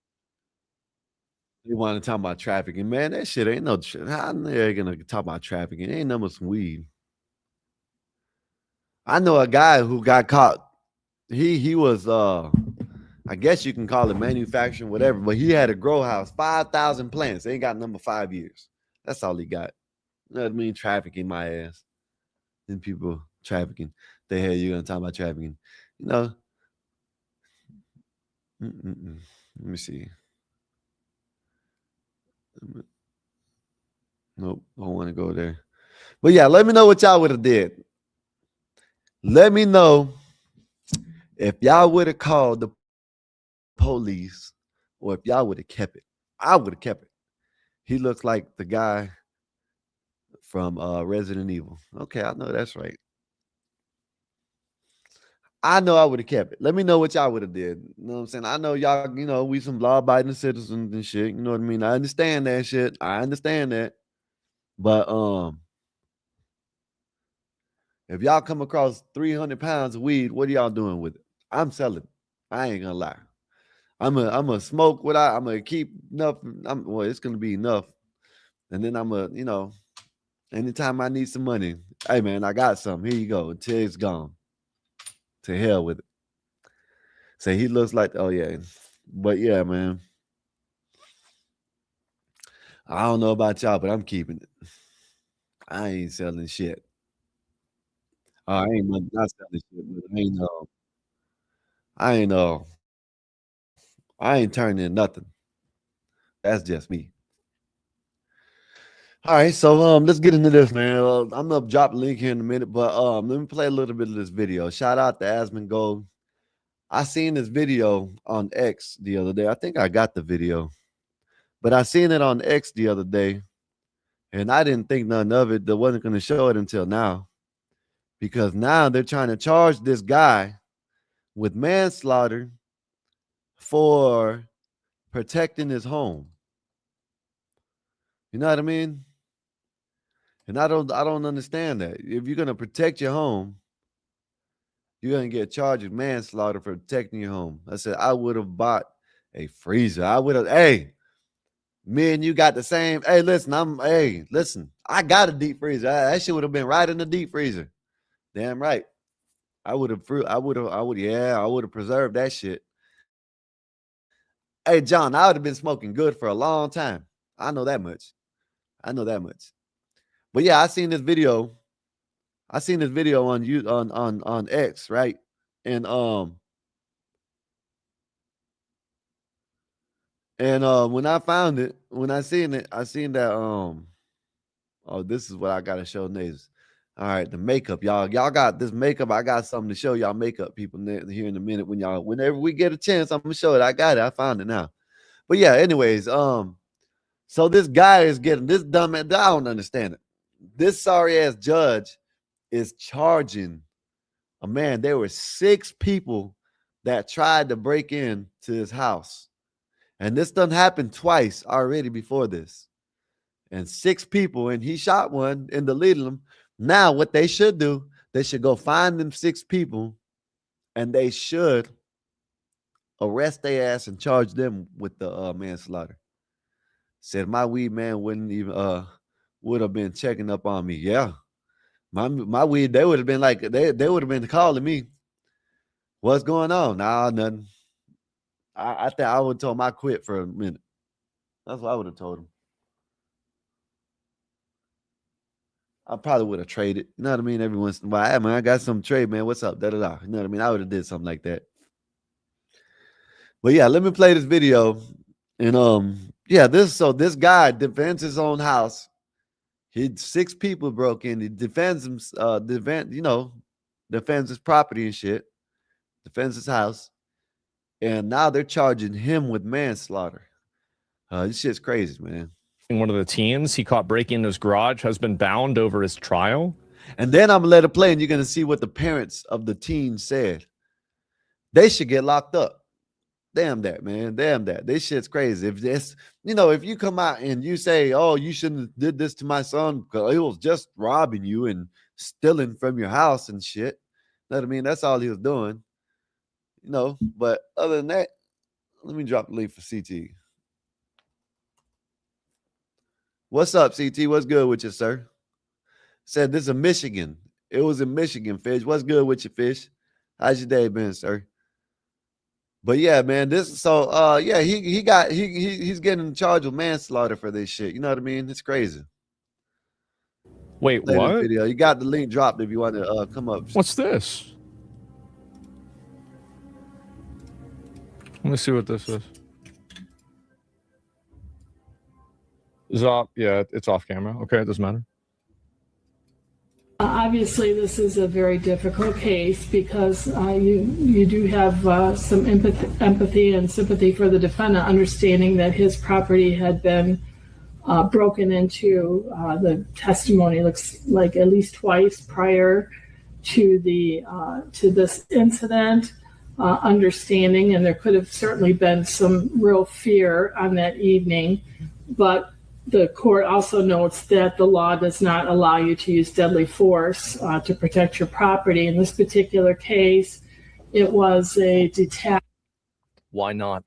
You want to talk about trafficking, man? That shit ain't no shit. How they gonna talk about trafficking? Ain't nothing but some weed. I know a guy who got caught. He was I guess you can call it manufacturing, whatever, but he had a grow house, 5,000 plants. They ain't got number 5 years. That's all he got. You know what I mean? Trafficking my ass. Then people trafficking. The hell you gonna talk about trafficking? Let me see. Nope, I don't want to go there. But yeah, let me know what y'all would have did. Let me know if y'all would have called the police or if y'all would have kept it. I would have kept it. He looks like the guy from Resident Evil. Okay, I know that's right. I know I would have kept it. Let me know what y'all would have did. You know what I'm saying? I know y'all, we some law-abiding citizens and shit. You know what I mean? I understand that shit. I understand that. But if y'all come across 300 pounds of weed, what are y'all doing with it? I'm selling. I ain't gonna lie. I'm gonna smoke what I'm gonna keep enough. It's gonna be enough. And then I'm gonna, anytime I need some money, hey man, I got some. Here you go. Until it's gone. To hell with it. Say he looks like, oh yeah. But yeah, man. I don't know about y'all, but I'm keeping it. I ain't selling shit. I ain't not selling shit, but I ain't turning in nothing. That's just me. All right, so let's get into this, man. I'm gonna drop a link here in a minute, but let me play a little bit of this video. Shout out to Asmongold. I seen this video on X the other day. I think I got the video, but I seen it on X the other day, and I didn't think none of it. They wasn't gonna show it until now, because now they're trying to charge this guy with manslaughter for protecting his home. You know what I mean? And I don't understand that. If you're gonna protect your home, you're gonna get charged with manslaughter for protecting your home. I said I would have bought a freezer. I would have. Hey, me and you got the same. Hey, listen. I got a deep freezer. That shit would have been right in the deep freezer. Damn right. I would have preserved that shit. Hey, John, I would have been smoking good for a long time. I know that much. I know that much. But yeah, I seen this video on you on X, right? And when I found it, when I seen it, I seen that oh, this is what I gotta show niggas. All right, the makeup, y'all got this makeup. I got something to show y'all makeup people here in a minute. Whenever we get a chance, I'm gonna show it. I got it. I found it now. But yeah, anyways, so this guy is getting this dumb. I don't understand it. This sorry ass judge is charging a man. There were 6 people that tried to break in to his house, and this done happened twice already before this. And 6 people, and he shot one and deleted them. Now, what they should do, they should go find them 6 people, and they should arrest their ass and charge them with the manslaughter. Said my weed man wouldn't even would have been checking up on me. Yeah, my weed, they would have been like they would have been calling me. What's going on? Nah, nothing. I think I would have told him I quit for a minute. That's what I would have told him. I probably would have traded. You know what I mean? Every once in a while, hey, man, I got some trade, man. What's up? Da da da. You know what I mean? I would have did something like that. But yeah, let me play this video. And yeah, this guy defends his own house. 6 people broke in. He defends him, defends his property and shit. Defends his house. And now they're charging him with manslaughter. This shit's crazy, man. One of the teens he caught breaking into his garage has been bound over his trial. And then I'm gonna let it play, and you're gonna see what the parents of the teen said. They should get locked up. Damn that, man. Damn that. This shit's crazy. If this, if you come out and you say, oh, you shouldn't have did this to my son because he was just robbing you and stealing from your house and shit. You know what I mean? That's all he was doing. But other than that, let me drop the link for CT. What's up, CT? What's good with you, sir? Said this is Michigan. It was in Michigan, Fish. What's good with you, Fish? How's your day been, sir? But yeah, man, he's getting charged with manslaughter for this shit. You know what I mean? It's crazy. Wait, what? Video. You got the link dropped if you want to come up. What's this? Let me see what this is. Yeah, it's off camera. Okay, it doesn't matter. Obviously, this is a very difficult case because you do have some empathy and sympathy for the defendant, understanding that his property had been broken into. The testimony looks like at least twice prior to this incident. Understanding, and there could have certainly been some real fear on that evening, but the court also notes that the law does not allow you to use deadly force to protect your property. In this particular case, it was a detached. Why not?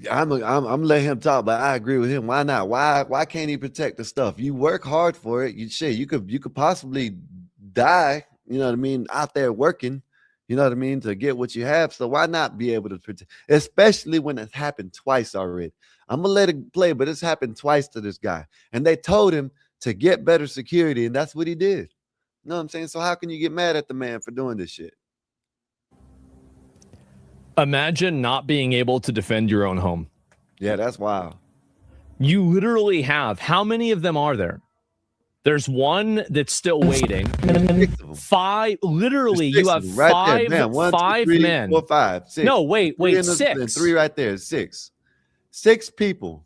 I'm letting him talk, but I agree with him. Why not? Why can't he protect the stuff? You work hard for it. You could possibly die. You know what I mean? Out there working. You know what I mean? To get what you have. So why not be able to protect, especially when it's happened twice already? I'm going to let it play, but it's happened twice to this guy. And they told him to get better security, and that's what he did. You know what I'm saying? So how can you get mad at the man for doing this shit? Imagine not being able to defend your own home. Yeah, that's wild. You literally have, how many of them are there? There's one that's still waiting. 5, literally, you have right 5, there, 1, 5 2, 3, men. 4, 5, 6. No, wait, 6. 3 right there, 6. 6 people.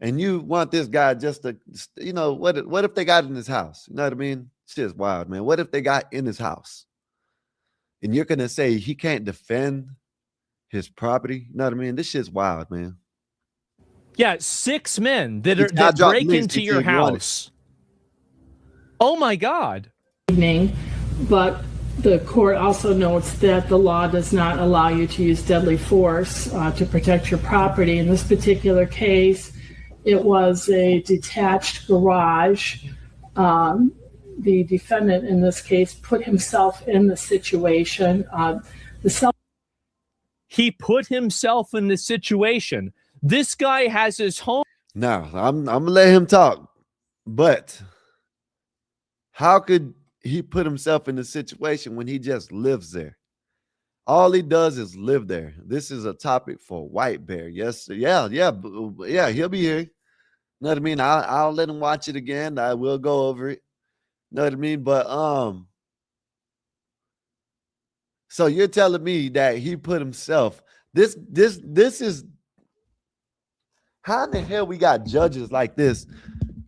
And you want this guy just to, what if they got in his house? You know what I mean? Shit's wild, man. What if they got in his house? And you're going to say he can't defend his property? You know what I mean? This shit's wild, man. Yeah, 6 men that break into your house. Oh my God. Evening, but the court also notes that the law does not allow you to use deadly force to protect your property. In this particular case, it was a detached garage. The defendant in this case put himself in the situation. He put himself in the situation. This guy has his home. Now, I'm gonna let him talk, but how could he put himself in the situation when he just lives there? All he does is live there. This is a topic for White Bear. Yes, yeah, he'll be here. Know what I mean? I'll let him watch it again. I will go over it. Know what I mean? But so you're telling me that he put himself. This is how in the hell we got judges like this?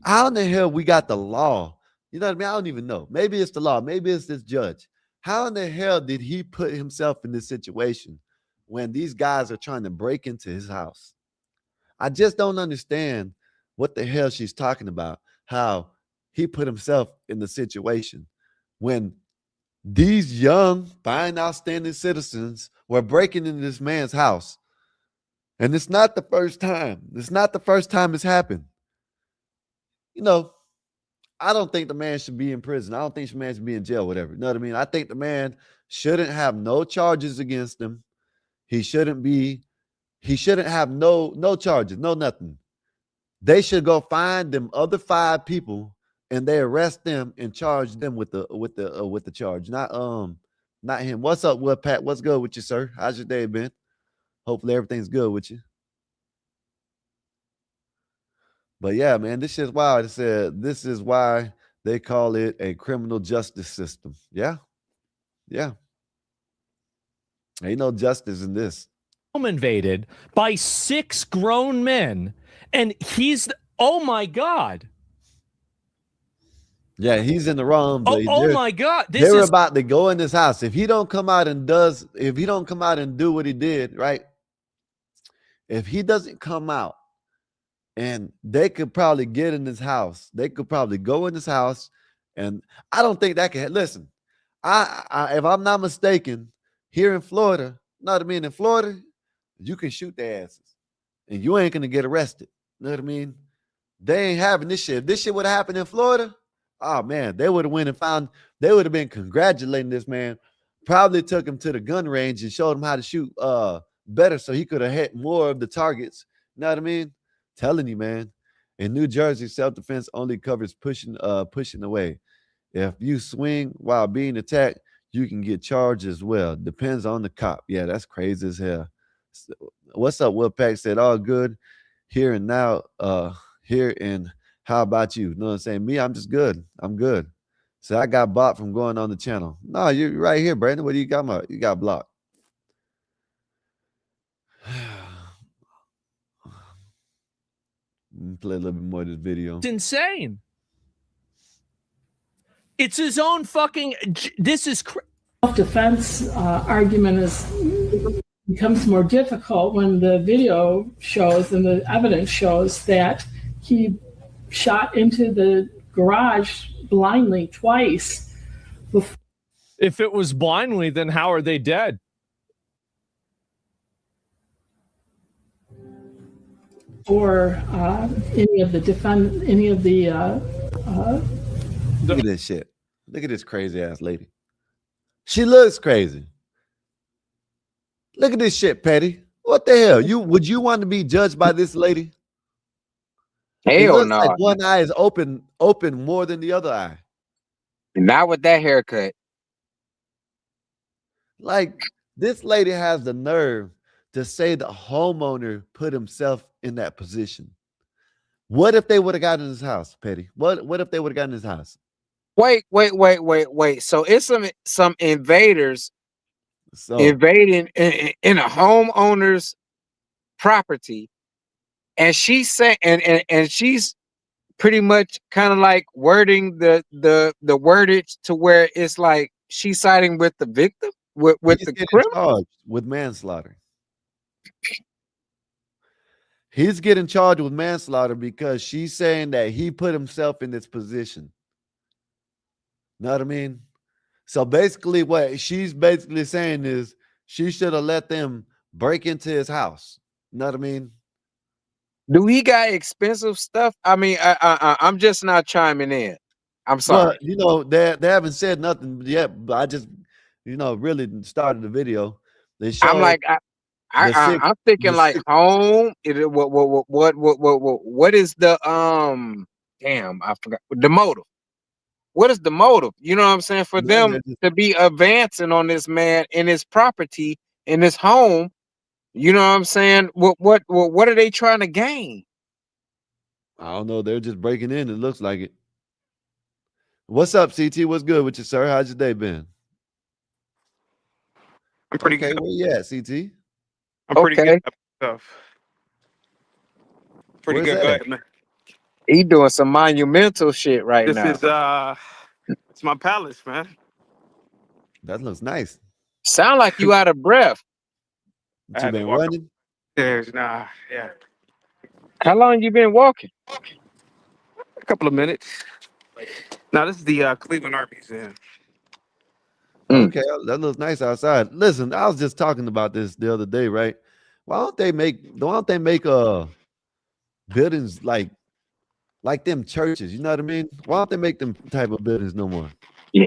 How in the hell we got the law? You know what I mean? I don't even know. Maybe it's the law. Maybe it's this judge. How in the hell did he put himself in this situation when these guys are trying to break into his house? I just don't understand what the hell she's talking about. How he put himself in the situation when these young, fine, outstanding citizens were breaking into this man's house. And it's not the first time. It's not the first time it's happened. You know, I don't think the man should be in prison. I don't think the man should be in jail, whatever. You know what I mean? I think the man shouldn't have no charges against him. He shouldn't have no charges, no nothing. They should go find them other 5 people and they arrest them and charge them with the charge. Not him. What's up, Will Pat? What's good with you, sir? How's your day been? Hopefully everything's good with you. But yeah, man, this shit's wild. It said this is why they call it a criminal justice system. Yeah. Yeah. Ain't no justice in this. Home invaded by 6 grown men, and oh my God. Yeah, he's in the wrong. But oh my God. They're about to go in this house. If he don't come out and do what he did, right? If he doesn't come out, and they could probably get in his house. They could probably go in his house, and I don't think that can listen. If I'm not mistaken, here in Florida, know what I mean? In Florida, you can shoot their asses, and you ain't gonna get arrested. Know what I mean? They ain't having this shit. If this shit would have happened in Florida, oh man, they would have went and found. They would have been congratulating this man. Probably took him to the gun range and showed him how to shoot better, so he could have hit more of the targets. You know what I mean? Telling you, man. In New Jersey, self-defense only covers pushing away. If you swing while being attacked, you can get charged as well. Depends on the cop. Yeah, that's crazy as hell. So, what's up, Will Pack? Said all good here and now. Here and how about you? You know what I'm saying? Me, I'm just good. I'm good. So I got blocked from going on the channel. No, you're right here, Brandon. What do you got? You got blocked. Play a little bit more of this video. It's insane. It's his own fucking. This is self-defense argument becomes more difficult when the video shows and the evidence shows that he shot into the garage blindly twice. If it was blindly, then how are they dead? Or any of the look at this shit. Look at this crazy ass lady. She looks crazy. Look at this shit, Petty. What the hell? Would you want to be judged by this lady? Hell no. Like one eye is open more than the other eye. Not with that haircut. Like this lady has the nerve to say the homeowner put himself in that position. What if they would have gotten in his house, Petty? What if they would have gotten in his house? Wait. So it's some invaders invading in a homeowner's property, and she's saying, and she's pretty much kind of like wording the wordage to where it's like she's siding with the victim, with the criminal, with manslaughter. He's getting charged with manslaughter because she's saying that he put himself in this position. Know what I mean? So basically what she's basically saying is she should have let them break into his house. Know what I mean? Do he got expensive stuff? I mean, I'm just not chiming in. I'm sorry. Well, they haven't said nothing yet, but I just, really started the video. They showed, I'm thinking like home. What is the Damn, I forgot the motive. What is the motive? You know what I'm saying? For them to be advancing on this man in his property, in his home. You know what I'm saying? What are they trying to gain? I don't know. They're just breaking in. It looks like it. What's up, CT? What's good with you, sir? How's your day been? I'm pretty good. Where you at, CT? I'm pretty good at stuff. Pretty good. Go ahead, man. He doing some monumental shit right now. This is it's my palace, man. That looks nice. Sound like you out of breath. You been running? Nah, yeah. How long you been walking? A couple of minutes. Now this is the Cleveland Art Museum. Okay, that looks nice outside. Listen, I was just talking about this the other day, right? Why don't they make buildings like them churches? You know what I mean? Why don't they make them type of buildings no more? Yeah.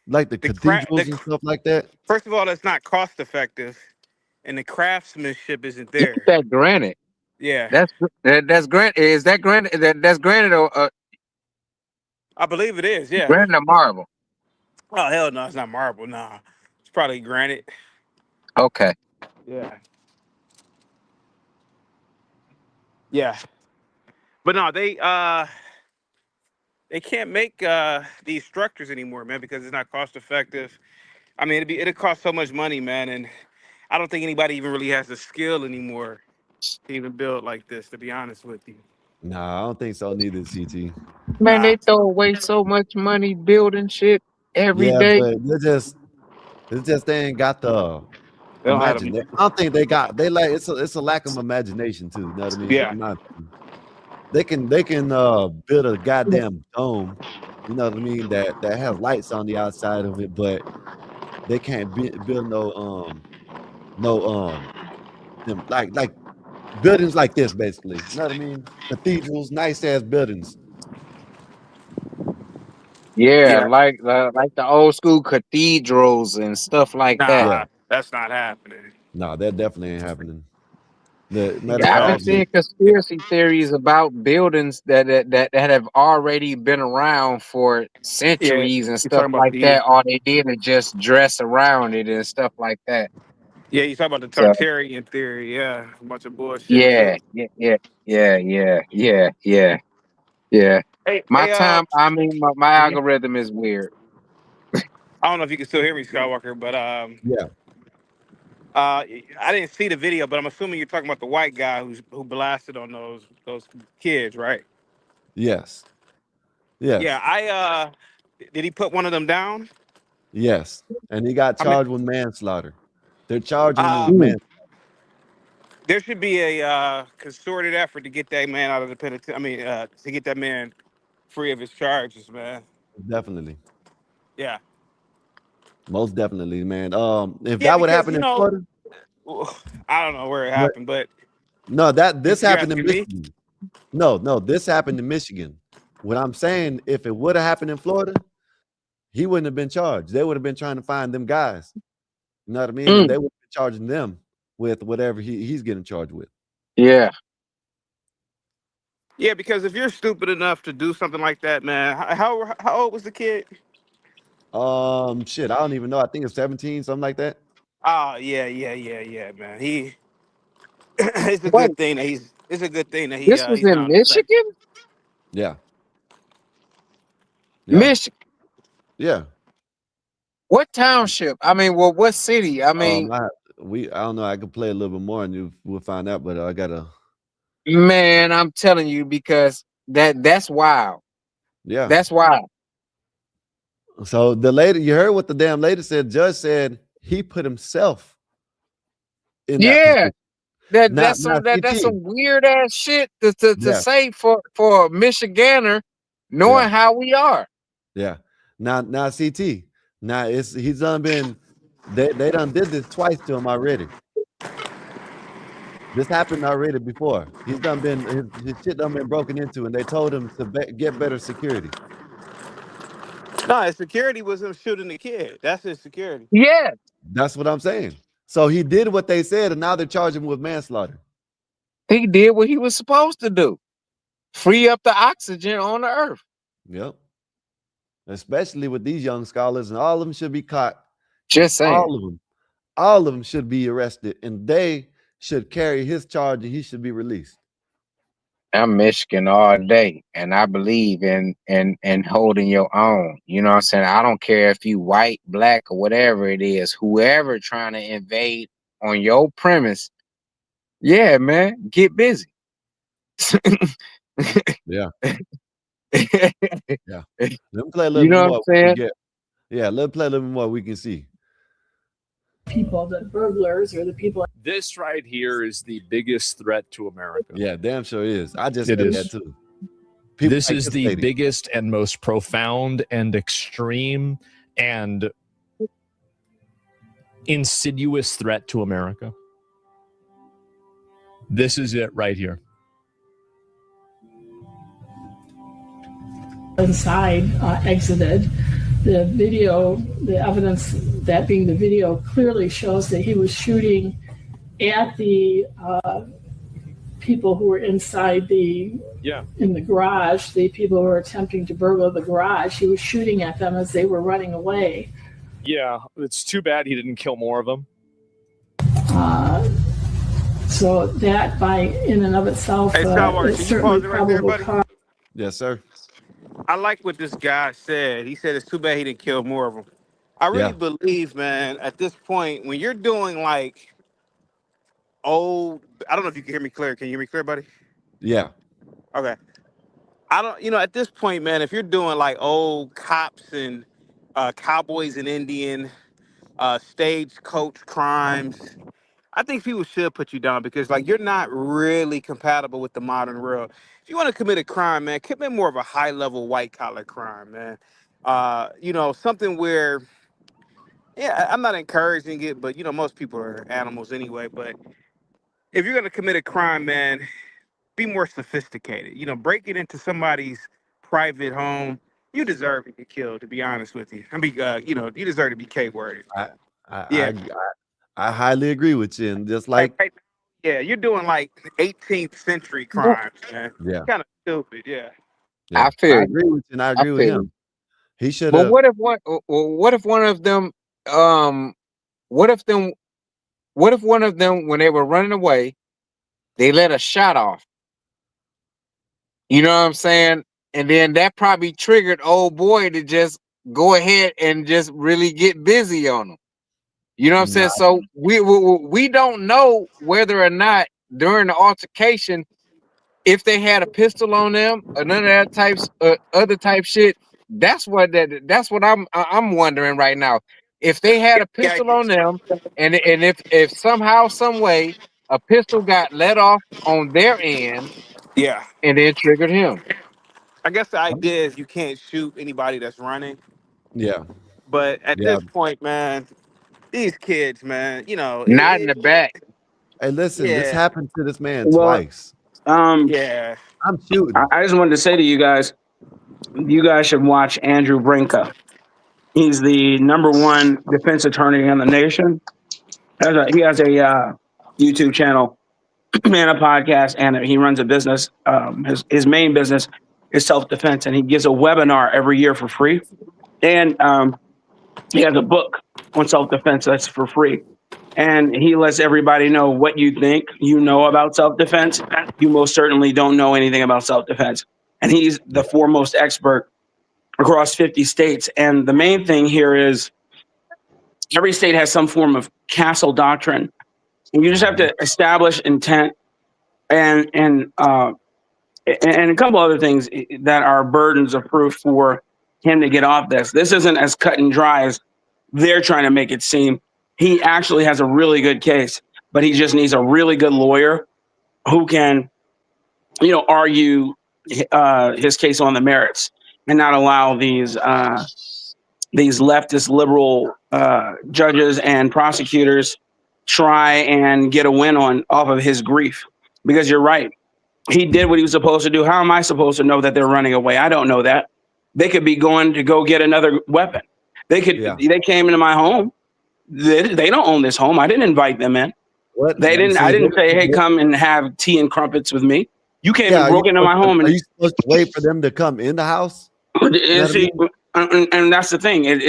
Like the cathedrals and stuff like that. First of all, that's not cost effective, and the craftsmanship isn't there. That granite. Yeah. That's granite. Is that granite? That's granite or I believe it is, yeah. Granite or marble? Oh hell no, it's not marble. Nah. It's probably granite. Okay. Yeah. Yeah. But no, they can't make these structures anymore, man, because it's not cost effective. I mean, it'd cost so much money, man, and I don't think anybody even really has the skill anymore to even build like this, to be honest with you. Nah, I don't think so neither, CT. Man, they throw away so much money building shit every day. But they ain't got the imagination. I don't think they like it's a lack of imagination too. You know what I mean? Yeah. They can build a goddamn dome, you know what I mean, that has lights on the outside of it, but they can't build like buildings like this, basically. You know what I mean? Cathedrals, nice ass buildings. Yeah, like the old school cathedrals and stuff like that. Nah, that's not happening. No, that definitely ain't happening. I've been seeing conspiracy theories about buildings that have already been around for centuries and stuff like that. All they did is just dress around it and stuff like that. Yeah, you talk about the Tartarian theory. Yeah, a bunch of bullshit. Yeah. Hey, my algorithm is weird. I don't know if you can still hear me, Skywalker, but I didn't see the video, but I'm assuming you're talking about the white guy who blasted on those kids, right? Yes. Yeah, did he put one of them down? Yes, and he got charged with manslaughter. They're charging him with manslaughter. There should be a concerted effort to get that man out of the penitentiary. I mean, to get that man free of his charges, man. Definitely. Yeah. Most definitely, man. If that would happen in Florida, I don't know where it happened, but no, this happened in Michigan. No, this happened in Michigan. What I'm saying, if it would have happened in Florida, he wouldn't have been charged. They would have been trying to find them guys. You know what I mean? And they would be charging them with whatever he's getting charged with. Yeah. Yeah, because if you're stupid enough to do something like that, man, how old was the kid? Shit, I don't even know. I think it's 17, something like that. Oh, yeah, man. It's a good thing that it's a good thing that This was in Michigan? Yeah. Michigan. Yeah. What township? I mean, well, what city? I mean, I don't know. I could play a little bit more and we'll find out, but I gotta. Man, I'm telling you, because that's wild. Yeah, that's wild. So the lady, you heard what the damn lady said. Judge said he put himself in that position. That's some weird ass shit to say for a Michigander, knowing how we are. Yeah. Now CT. Now he's done been. They done did this twice to him already. This happened already before. He's done been his shit done been broken into, and they told him to get better security. No, his security was him shooting the kid. That's his security. Yeah, that's what I'm saying. So he did what they said, and now they're charging him with manslaughter. He did what he was supposed to do. Free up the oxygen on the earth. Yep. Especially with these young scholars, and all of them should be caught. Just saying. All of them should be arrested, and they should carry his charge, and he should be released. I'm Michigan all day, and I believe in holding your own. You know what I'm saying? I don't care if you white, black, or whatever it is. Whoever trying to invade on your premise, yeah, man, get busy. Yeah. Yeah. Let me play a little you know bit what I'm saying? Yeah, let's play a little bit more. We can see. People, the burglars or the people. This right here is the biggest threat to America. Yeah, damn sure is. I just said that too. This is the biggest and most profound and extreme and insidious threat to America. This is it right here. Inside exited. The video, the evidence, that being the video, clearly shows that he was shooting at the people who were inside in the garage, the people who were attempting to burgle the garage. He was shooting at them as they were running away. Yeah, it's too bad he didn't kill more of them. So that in and of itself Hey, is certainly probable cause. Yes, sir. I like what this guy said. He said it's too bad he didn't kill more of them. I really believe, man, at this point, when you're doing like old, I don't know if you can hear me clear. Can you hear me clear, buddy? Yeah. Okay. I don't, at this point, man, if you're doing like old cops and cowboys and Indian stagecoach crimes, I think people should put you down because like you're not really compatible with the modern world. If you want to commit a crime, man, commit more of a high level white collar crime, man. Something where, I'm not encouraging it, but most people are animals anyway. But if you're gonna commit a crime, man, be more sophisticated. Breaking into somebody's private home, you deserve to get killed. To be honest with you, you deserve to be K-worded. I highly agree with you, and just like you're doing like 18th century crimes, man. Yeah, kind of stupid. Yeah. I agree with you, and I agree with him. He should. But what if one of them? What if one of them, when they were running away, they let a shot off? You know what I'm saying? And then that probably triggered old boy to just go ahead and just really get busy on them. You know what I'm saying? So we don't know whether or not during the altercation, if they had a pistol on them or none of that other type shit. That's what I'm wondering right now. If they had a pistol on them, and if somehow, some way, a pistol got let off on their end, and then triggered him. I guess the idea is you can't shoot anybody that's running. Yeah. But at this point, man, these kids, man, not in the back. Hey, listen, this happened to this man twice. I'm shooting. I just wanted to say to you guys should watch Andrew Brinka. He's the #1 defense attorney in the nation. He has a YouTube channel and a podcast, and he runs a business. His main business is self-defense, and he gives a webinar every year for free. And he has a book on self-defense that's for free. And he lets everybody know what you think you know about self-defense. You most certainly don't know anything about self-defense. And he's the foremost expert across 50 states. And the main thing here is every state has some form of castle doctrine. And you just have to establish intent and a couple other things that are burdens of proof for him to get off this. This isn't as cut and dry as they're trying to make it seem. He actually has a really good case, but he just needs a really good lawyer who can, argue his case on the merits and not allow these leftist liberal judges and prosecutors try and get a win off of his grief. Because you're right. He did what he was supposed to do. How am I supposed to know that they're running away? I don't know that. They could be going to go get another weapon. They came into my home. They don't own this home. I didn't invite them in. What? They didn't. I didn't say, hey, come and have tea and crumpets with me. You came and broke into my home. Are you supposed to wait for them to come in the house? See, and that's the thing. It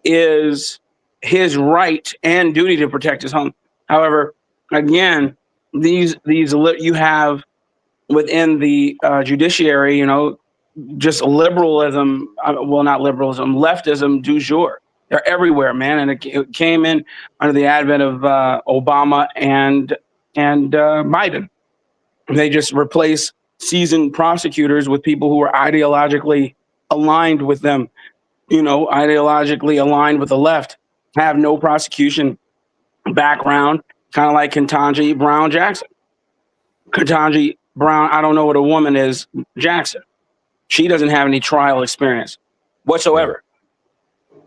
is his right and duty to protect his home. However, again, these you have within the judiciary, just liberalism. Well, not liberalism, leftism du jour. They're everywhere, man, and it came in under the advent of Obama and Biden. They just replace seasoned prosecutors with people who are ideologically aligned with them, ideologically aligned with the left, have no prosecution background, kind of like Ketanji Brown Jackson. Ketanji Brown, I don't know what a woman is, Jackson. She doesn't have any trial experience whatsoever.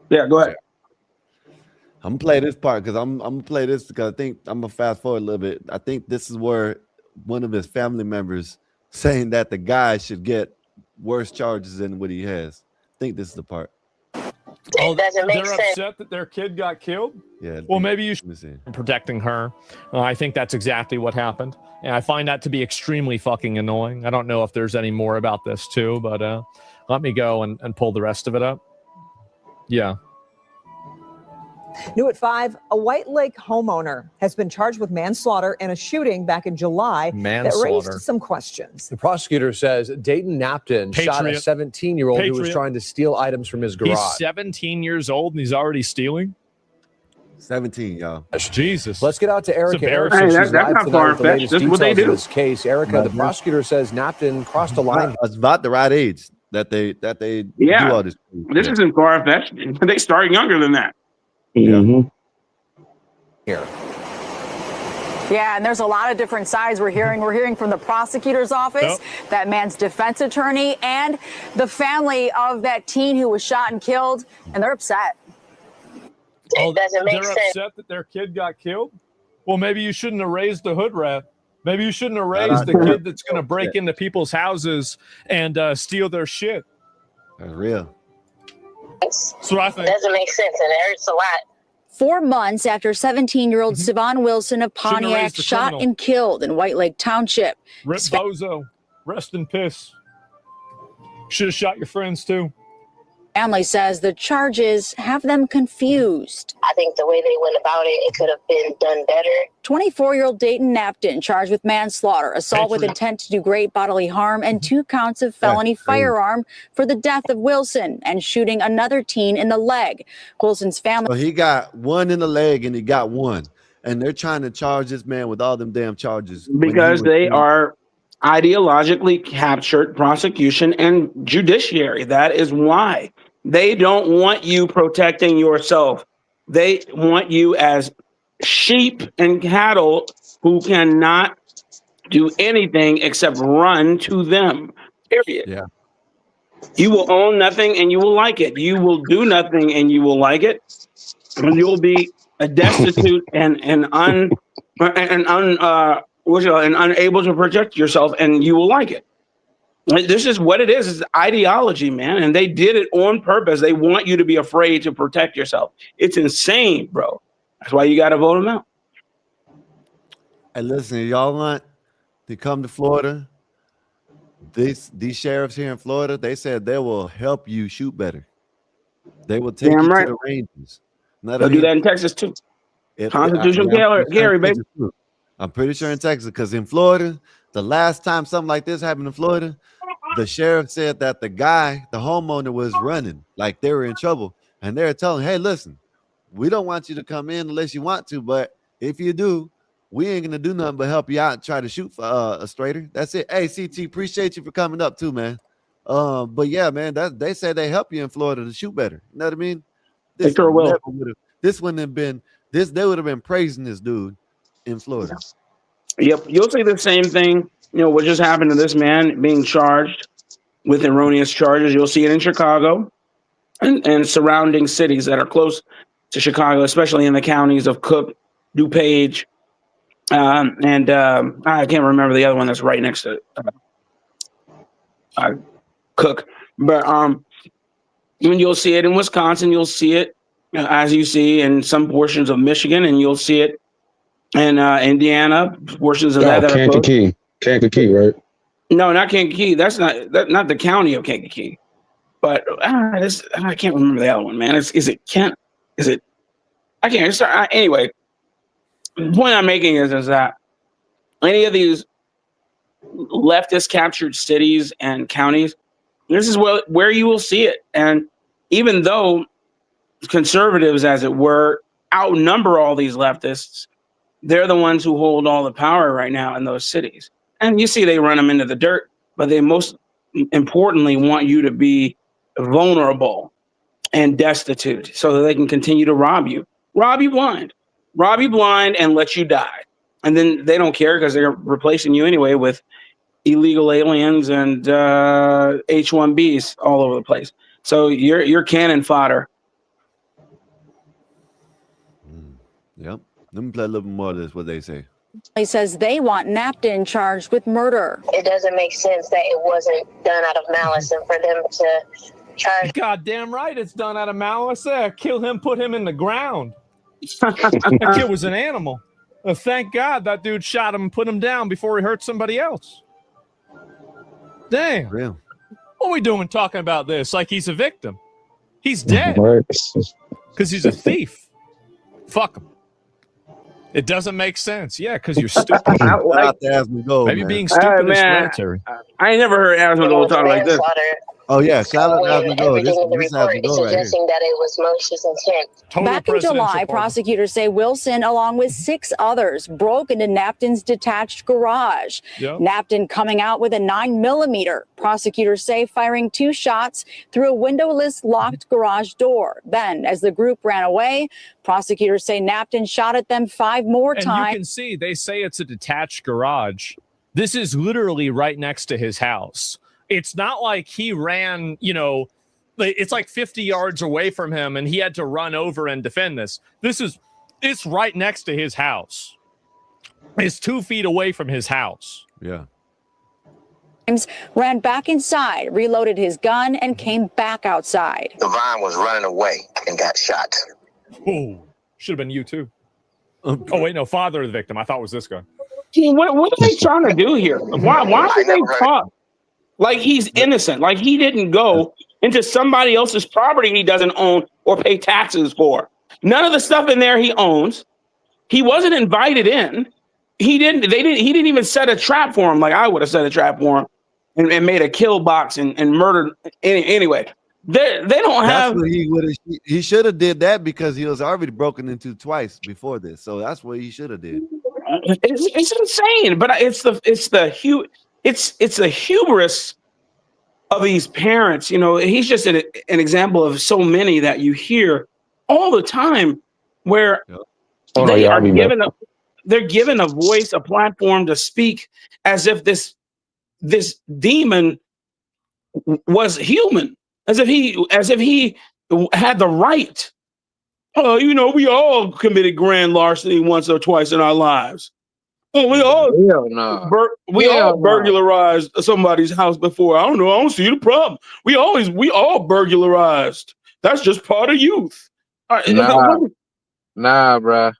Yeah, go ahead. I'm gonna play this part because I'm gonna play this because I think I'm gonna fast forward a little bit. I think this is where one of his family members saying that the guy should get worse charges than what he has. I think this is the part. It doesn't make they're sense. upset that their kid got killed. Yeah. Well, maybe you should be protecting her. I think that's exactly what happened, and I find that to be extremely fucking annoying. I don't know if there's any more about this too, but let me go and pull the rest of it up. Yeah. New at 5, a White Lake homeowner has been charged with manslaughter in a shooting back in July that raised some questions. The prosecutor says Dayton Napton shot a 17-year-old who was trying to steal items from his garage. He's 17 years old and he's already stealing? 17, y'all. Jesus. Let's get out to Erica. Hey, that's not far-fetched. That's what they do. This case, Erica, the prosecutor says Napton crossed a line. It's about the right age that they do all this. This isn't far-fetched. They start younger than that. Mm-hmm. Here. Yeah, and there's a lot of different sides we're hearing. We're hearing from the prosecutor's office, that man's defense attorney, and the family of that teen who was shot and killed, and they're upset. It doesn't make they're sense. upset that their kid got killed? Well, maybe you shouldn't have raised the hood rat. Maybe you shouldn't have raised the kid that's going to break into people's houses and steal their shit. That's real. That's what I think. It doesn't make sense, and it hurts a lot. 4 months after 17-year-old Savon Wilson of Pontiac shot and killed in White Lake Township. Rip Bozo, rest in piss. Should have shot your friends too. Family says the charges have them confused. I think the way they went about it, it could have been done better. 24-year-old Dayton Napton charged with manslaughter, assault with intent to do great bodily harm, and 2 counts of felony firearm for the death of Wilson and shooting another teen in the leg. Wilson's family. So he got 1 in the leg and he got 1. And they're trying to charge this man with all them damn charges. Because they are ideologically captured prosecution and judiciary. That is why. They don't want you protecting yourself. They want you as sheep and cattle who cannot do anything except run to them. Period. Yeah. You will own nothing and you will like it. You will do nothing and you will like it. And you'll be destitute and unable to protect yourself, and you will like it. This is what it is. It's ideology, man. And they did it on purpose. They want you to be afraid to protect yourself. It's insane, bro. That's why you got to vote them out. Hey, listen, y'all want to come to Florida? These sheriffs here in Florida, they said they will help you shoot better. They will take you to the ranges. They'll do that in Texas, too. Constitutional carry, baby. I'm pretty sure in Texas, because in Florida, the last time something like this happened in Florida, the sheriff said that the homeowner was running, like they were in trouble. And they're telling, hey, listen, we don't want you to come in unless you want to. But if you do, we ain't going to do nothing but help you out and try to shoot for a straighter. That's it. Hey, CT, appreciate you for coming up too, man. But yeah, man, they say they help you in Florida to shoot better. You know what I mean? This wouldn't have been this. They would have been praising this dude in Florida. Yep, you'll see the same thing. What just happened to this man being charged with erroneous charges. You'll see it in Chicago and surrounding cities that are close to Chicago, especially in the counties of Cook, DuPage, and I can't remember the other one that's right next to Cook. But you'll see it in Wisconsin. You'll see it as you see in some portions of Michigan, and you'll see it in Indiana, portions of that are closed. Kankakee, right? No, not Kankakee. That's not the county of Kankakee. But I can't remember the other one, man. Is it Kent? Is it? I can't. Anyway, the point I'm making is that any of these leftist captured cities and counties, this is where you will see it. And even though conservatives, as it were, outnumber all these leftists, they're the ones who hold all the power right now in those cities. And you see they run them into the dirt, but they most importantly want you to be vulnerable and destitute so that they can continue to rob you blind, and let you die. And then they don't care because they're replacing you anyway with illegal aliens and H-1Bs all over the place. So you're cannon fodder. Yep. Let me play a little bit more of this, what they say. He says they want Napton charged with murder. It doesn't make sense that it wasn't done out of malice, and for them to charge. Goddamn right, it's done out of malice. Kill him, put him in the ground. That kid was an animal. Thank God that dude shot him and put him down before he hurt somebody else. Damn. Real. What are we doing talking about this like he's a victim? He's dead because he's a thief. Fuck him. It doesn't make sense. Yeah, because you're stupid. Maybe being stupid is hereditary. I ain't never heard Asmongold talk like this. Oh yeah, shout out to Asmongold. This Asmongold right here. Suggesting that it was malicious intent. Back in July, prosecutors say Wilson, along with 6 others, broke into Napton's detached garage. Yep. Napton coming out with a 9mm. Prosecutors say firing 2 shots through a windowless, locked garage door. Then, as the group ran away, prosecutors say Napton shot at them 5 more times. You can see they say it's a detached garage. This is literally right next to his house. It's not like he ran, it's like 50 yards away from him and he had to run over and defend this. It's right next to his house. It's 2 feet away from his house. Yeah. Ran back inside, reloaded his gun, and came back outside. Devon was running away and got shot. Oh, should have been you too. Oh, wait, no, father of the victim. I thought it was this guy. What are they trying to do here? Why did they talk? Like he's innocent. Like he didn't go into somebody else's property he doesn't own or pay taxes for. None of the stuff in there he owns. He wasn't invited in. He didn't even set a trap for him like I would have set a trap for him and made a kill box and murdered. Anyway, they don't have. He should have did that because he was already broken into twice before this. So that's what he should have did. It's insane, but it's the hubris of these parents. He's just an example of so many that you hear all the time where they're given a voice, a platform to speak as if this demon was human, as if he had the right. We all committed grand larceny once or twice in our lives. Oh, we all burglarized somebody's house before. I don't see the problem. We all burglarized. That's just part of youth. Nah, bruh.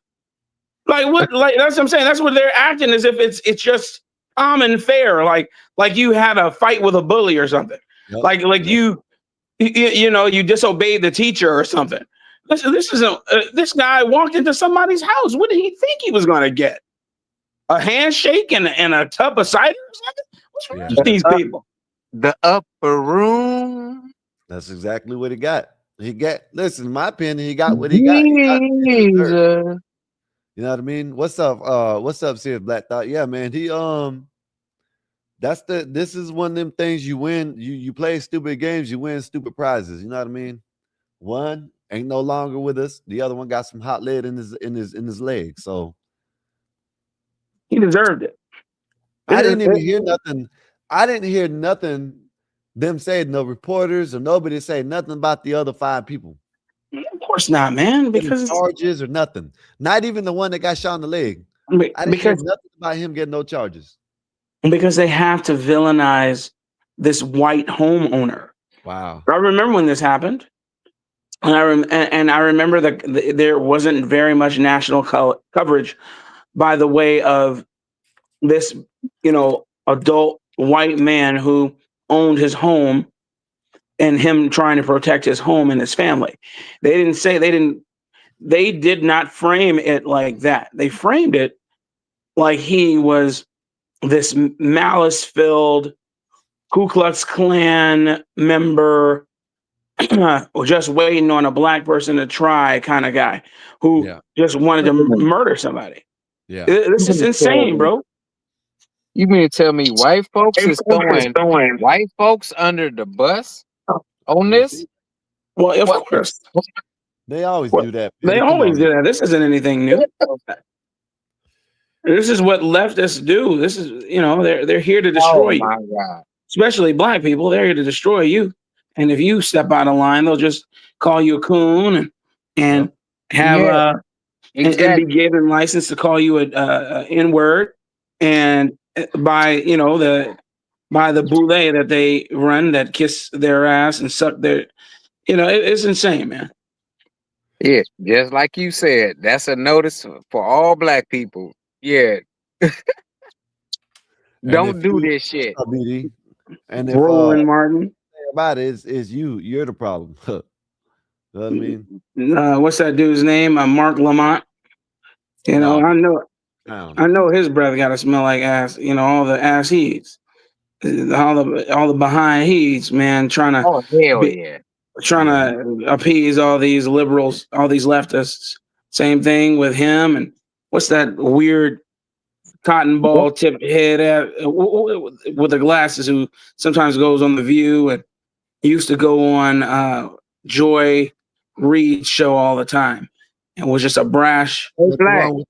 Like what? Like that's what I'm saying. That's what they're acting as if it's just common fare. Like you had a fight with a bully or something. Yep. Like you disobeyed the teacher or something. This guy walked into somebody's house. What did he think he was going to get? A handshake and a tub of cider or something? What's wrong with these people? The upper room. That's exactly what he got. Listen, in my opinion, he got what he got. You know what I mean? What's up, Sid Black Thought? Yeah, man. This is one of them things you win. You play stupid games, you win stupid prizes. You know what I mean? One ain't no longer with us. The other one got some hot lead in his leg. So he deserved it. I didn't even hear nothing. I didn't hear nothing them say, no reporters or nobody say nothing about the other 5 people. Of course not, man. Because charges or nothing. Not even the one that got shot in the leg. I didn't hear nothing about him getting no charges. Because they have to villainize this white homeowner. Wow. I remember when this happened. And I remember that there wasn't very much national coverage by the way of this, adult white man who owned his home and him trying to protect his home and his family. They did not frame it like that. They framed it like he was this malice-filled Ku Klux Klan member just waiting on a black person to try kind of guy who just wanted to murder somebody. Yeah. This is insane, bro. You mean to tell me white folks is throwing white folks under the bus on this? Well, of course. They always do that. They always do that. This isn't anything new. This is what leftists do. This is, they're here to destroy you. My God. Especially black people. They're here to destroy you. And if you step out of line, they'll just call you a coon and have and be given license to call you a N-word. And by the boule that they run that kiss their ass and suck their, it's insane, man. Yeah, just like you said, that's a notice for all black people. Yeah. Don't do this shit. And if Roland Martin about it is you're the problem. You know what I mean? What's that dude's name? Mark Lamont. I know his breath got to smell like ass. All the ass he eats, all the behind he eats, man. Trying to appease all these liberals, all these leftists. Same thing with him. And what's that weird cotton ball tipped head with the glasses who sometimes goes on The View and used to go on Joy Reid's show all the time and was just a brash. Hey,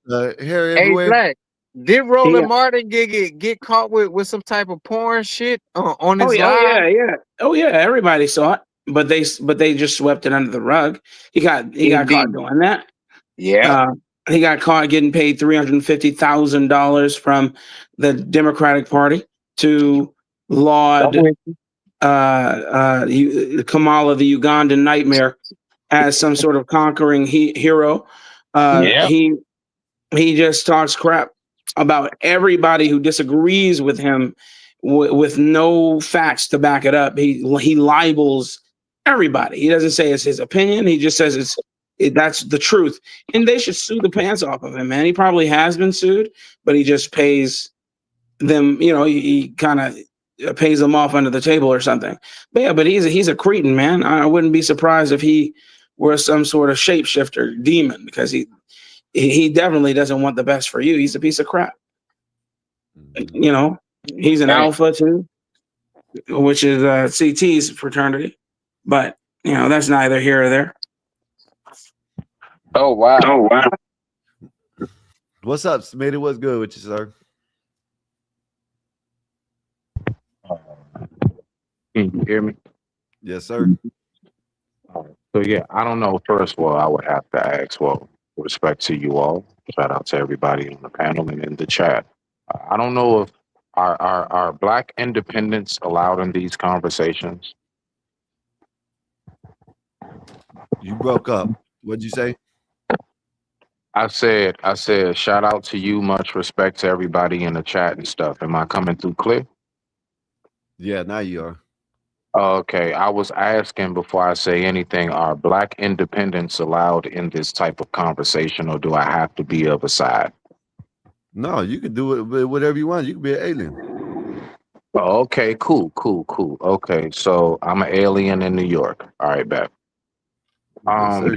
Black. Did Roland Martin get caught with some type of porn shit on his live? Oh yeah, everybody saw it, but they just swept it under the rug. He got caught doing that. Yeah. He got caught getting paid $350,000 from the Democratic Party to laud Kamala, the Ugandan nightmare, as some sort of conquering hero. He just talks crap about everybody who disagrees with him with no facts to back it up. He libels everybody. He doesn't say it's his opinion. He just says that's the truth. And they should sue the pants off of him, man. He probably has been sued, but he just pays them, he kind of pays them off under the table or something. But he's a cretin, man. I wouldn't be surprised if he were some sort of shapeshifter demon, because he definitely doesn't want the best for you. He's a piece of crap. He's an alpha too, which is CT's fraternity. But that's neither here or there. Oh wow. What's up, Smitty? What's good with you, sir? Can you hear me? Yes, sir. So yeah, I don't know. First of all, I would have to ask, well, with respect to you all, shout out to everybody on the panel and in the chat. I don't know if are Black independents allowed in these conversations? You broke up. What'd you say? I said, shout out to you, much respect to everybody in the chat and stuff. Am I coming through clear? Yeah, now you are. Okay, I was asking before I say anything, are Black independents allowed in this type of conversation, or do I have to be of a side? No, you can do it whatever you want. You can be an alien. Okay, cool. Okay, so I'm an alien in New York. All right, bet. Yes, sir.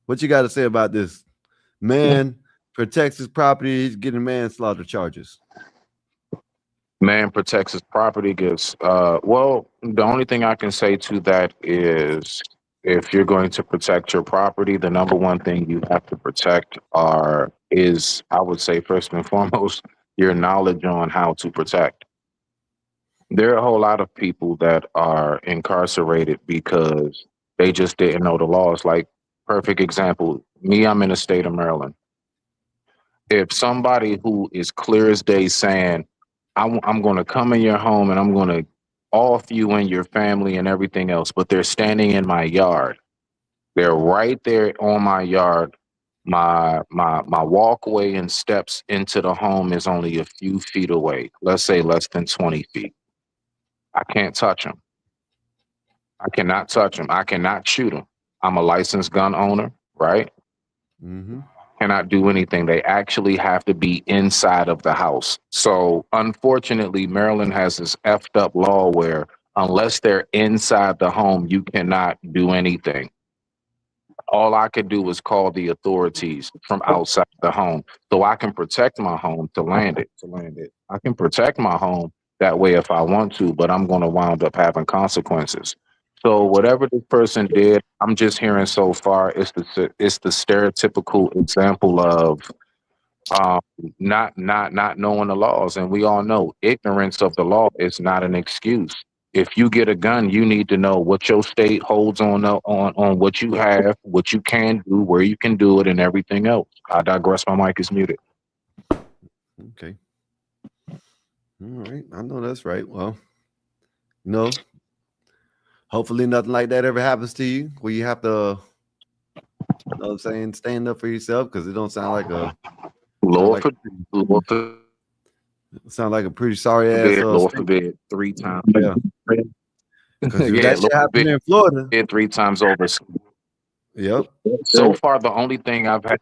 What you got to say about this? Man protects his property. He's getting manslaughter charges. Man protects his property, gets well, the only thing I can say to that is, if you're going to protect your property, the number one thing you have to protect is, I would say, first and foremost, your knowledge on how to protect. There are a whole lot of people that are incarcerated because they just didn't know the laws. Like, perfect example, me, I'm in the state of Maryland. If somebody who is clear as day saying, I'm going to come in your home and I'm going to off you and your family and everything else, but they're standing in my yard, They're right there on my yard. My walkway and steps into the home is only a few feet away. Let's say less than 20 feet. I can't touch them. I cannot touch them. I cannot shoot them. I'm a licensed gun owner, right? Mm-hmm. Cannot do anything. They actually have to be inside of the house. So unfortunately, Maryland has this effed up law where unless they're inside the home, you cannot do anything. All I could do was call the authorities from outside the home so I can protect my home to land it. I can protect my home that way if I want to, but I'm going to wind up having consequences. So whatever this person did, I'm just hearing so far, it's the stereotypical example of not knowing the laws. And we all know ignorance of the law is not an excuse. If you get a gun, you need to know what your state holds on what you have, what you can do, where you can do it, and everything else. I digress. My mic is muted. Okay. All right. I know that's right. Well, no. Hopefully nothing like that ever happens to you where you have to, you know what I'm saying, stand up for yourself, because it don't sound like a sound like a pretty sorry ass Lord forbid 3 times. Yeah. Because that shit happened in Florida 3 times over. Yep. So far, the only thing I've had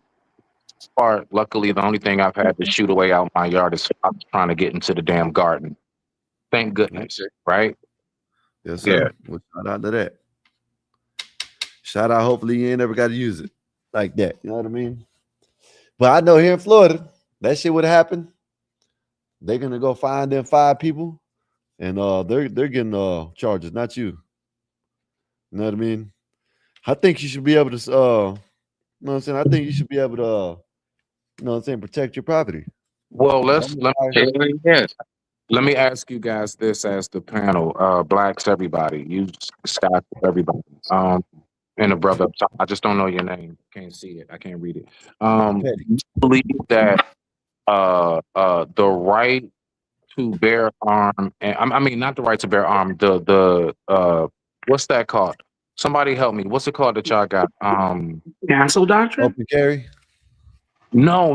luckily the only thing I've had to shoot away out my yard is I was trying to get into the damn garden. Thank goodness, right? Yes, sir. Yeah. Well, shout out to that. Shout out. Hopefully you ain't never got to use it like that. You know what I mean? But I know here in Florida, that shit would happen. They're gonna go find them 5 people, and they're getting charges, not you. You know what I mean? I think you should be able to you know what I'm saying? I think you should be able to you know what I'm saying, protect your property. Well, let me ask you guys this as the panel, blacks, everybody, you Scott, everybody, and a brother up top. I just don't know your name. Can't see it. I can't read it. You believe that the right to bear arm, and I mean not the right to bear arm, the what's that called? Somebody help me. What's it called that y'all got? Cancel doctrine? Open carry? No.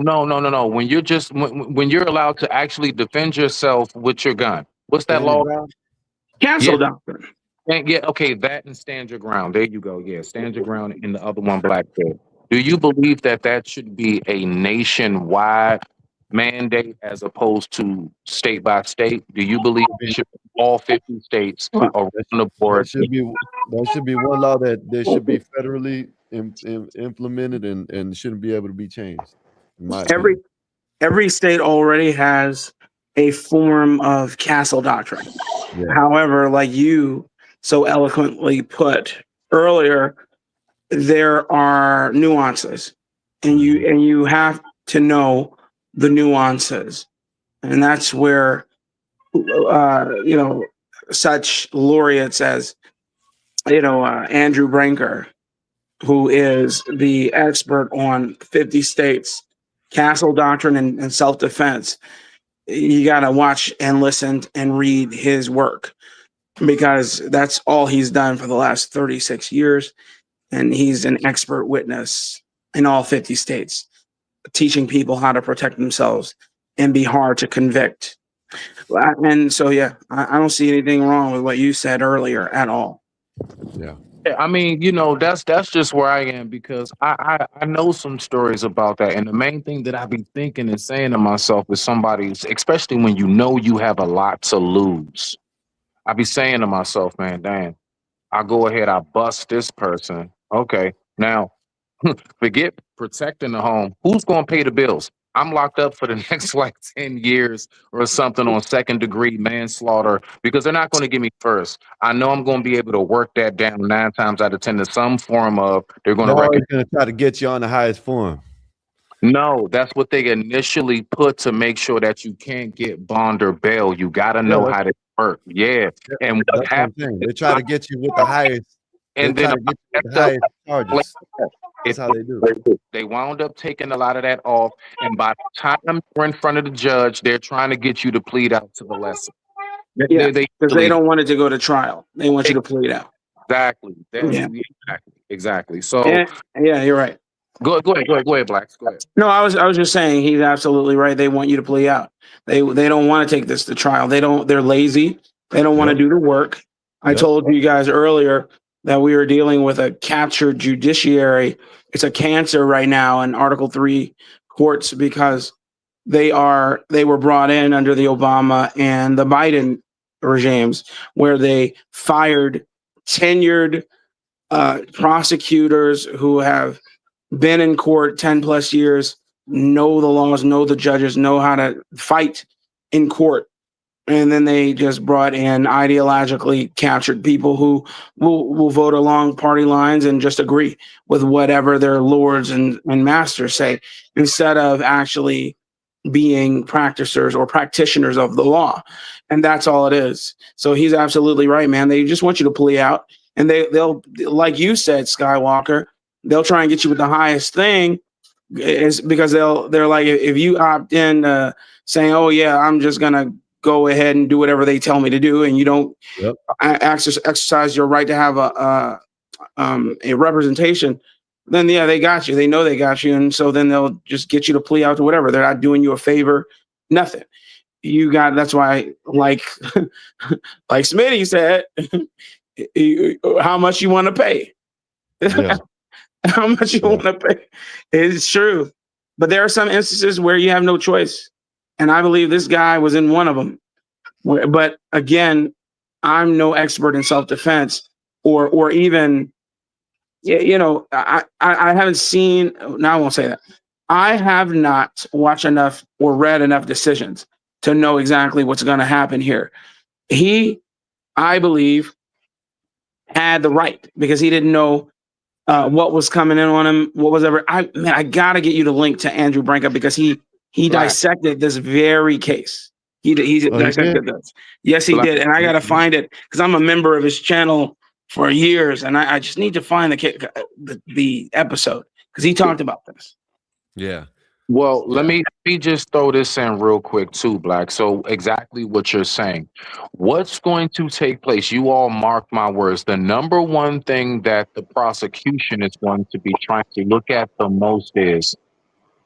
When you're just when you're allowed to actually defend yourself with your gun. What's that law? Cancel doctrine. Okay, that and stand your ground. There you go. Yeah, stand your ground, and the other one, black belt. Do you believe that should be a nationwide mandate as opposed to state by state? Do you believe it should be all 50 states around the board? That should be one law that should be federally implemented and shouldn't be able to be changed. Every state already has a form of castle doctrine. Yeah. However, like you so eloquently put earlier, there are nuances, and you have to know the nuances, and that's where such laureates as Andrew Brinker, who is the expert on 50 states, castle doctrine and self-defense. You got to watch and listen and read his work, because that's all he's done for the last 36 years. And he's an expert witness in all 50 states, teaching people how to protect themselves and be hard to convict. And so, yeah, I don't see anything wrong with what you said earlier at all. Yeah. I mean, that's just where I am, because I know some stories about that. And the main thing that I be thinking and saying to myself is especially when you have a lot to lose. I be saying to myself, man, damn, I go ahead, I bust this person. Okay, now forget protecting the home. Who's going to pay the bills? I'm locked up for the next 10 years or something on 2nd-degree manslaughter, because they're not going to give me first. I know I'm going to be able to work that down 9 times out of 10 to some form of they're going to try to get you on the highest form. No, that's what they initially put to make sure that you can't get bond or bail. You got to know how to work. Yeah. And what happens? They try to get you with the highest. And then the highest charges. That's how they do. They wound up taking a lot of that off, and by the time you're in front of the judge, they're trying to get you to plead out to the lesser. Yeah, because they don't want it to go to trial. They want you to plead out. Exactly. Yeah. Exactly. Exactly. So yeah, you're right. Go ahead, Blacks. Go ahead. No, I was just saying he's absolutely right. They want you to plea out. They don't want to take this to trial. They're lazy. They don't want to do the work. I told you guys earlier that we were dealing with a captured judiciary. It's a cancer right now in Article 3 courts because they were brought in under the Obama and the Biden regimes where they fired tenured prosecutors who have been in court 10 plus years, know the laws, know the judges, know how to fight in court. And then they just brought in ideologically captured people who will vote along party lines and just agree with whatever their lords and masters say, instead of actually being practicers or practitioners of the law. And that's all it is. So he's absolutely right, man. They just want you to plea out. And they'll, like you said, Skywalker, they'll try and get you with the highest thing, is because they're like, if you opt in saying, oh yeah, I'm just gonna go ahead and do whatever they tell me to do, and you don't exercise your right to have a representation, then yeah, they got you. They know they got you, and so then they'll just get you to plea out to whatever. They're not doing you a favor, nothing. You got. That's why, like Smitty said, how much you want to pay. Yeah. How much you want to pay. It's true. But there are some instances where you have no choice. And I believe this guy was in one of them. But again, I'm no expert in self-defense or even, I haven't seen, no, I won't say that. I have not watched enough or read enough decisions to know exactly what's going to happen here. He, I believe, had the right because he didn't know what was coming in on him, what was ever. I gotta get you the link to Andrew Branca because he dissected this very case. He dissected this. Yes, he did, and I gotta find it because I'm a member of his channel for years, and I just need to find the episode because he talked about this. Yeah. Well, let me just throw this in real quick too, Black. So exactly what you're saying. What's going to take place? You all mark my words. The number one thing that the prosecution is going to be trying to look at the most is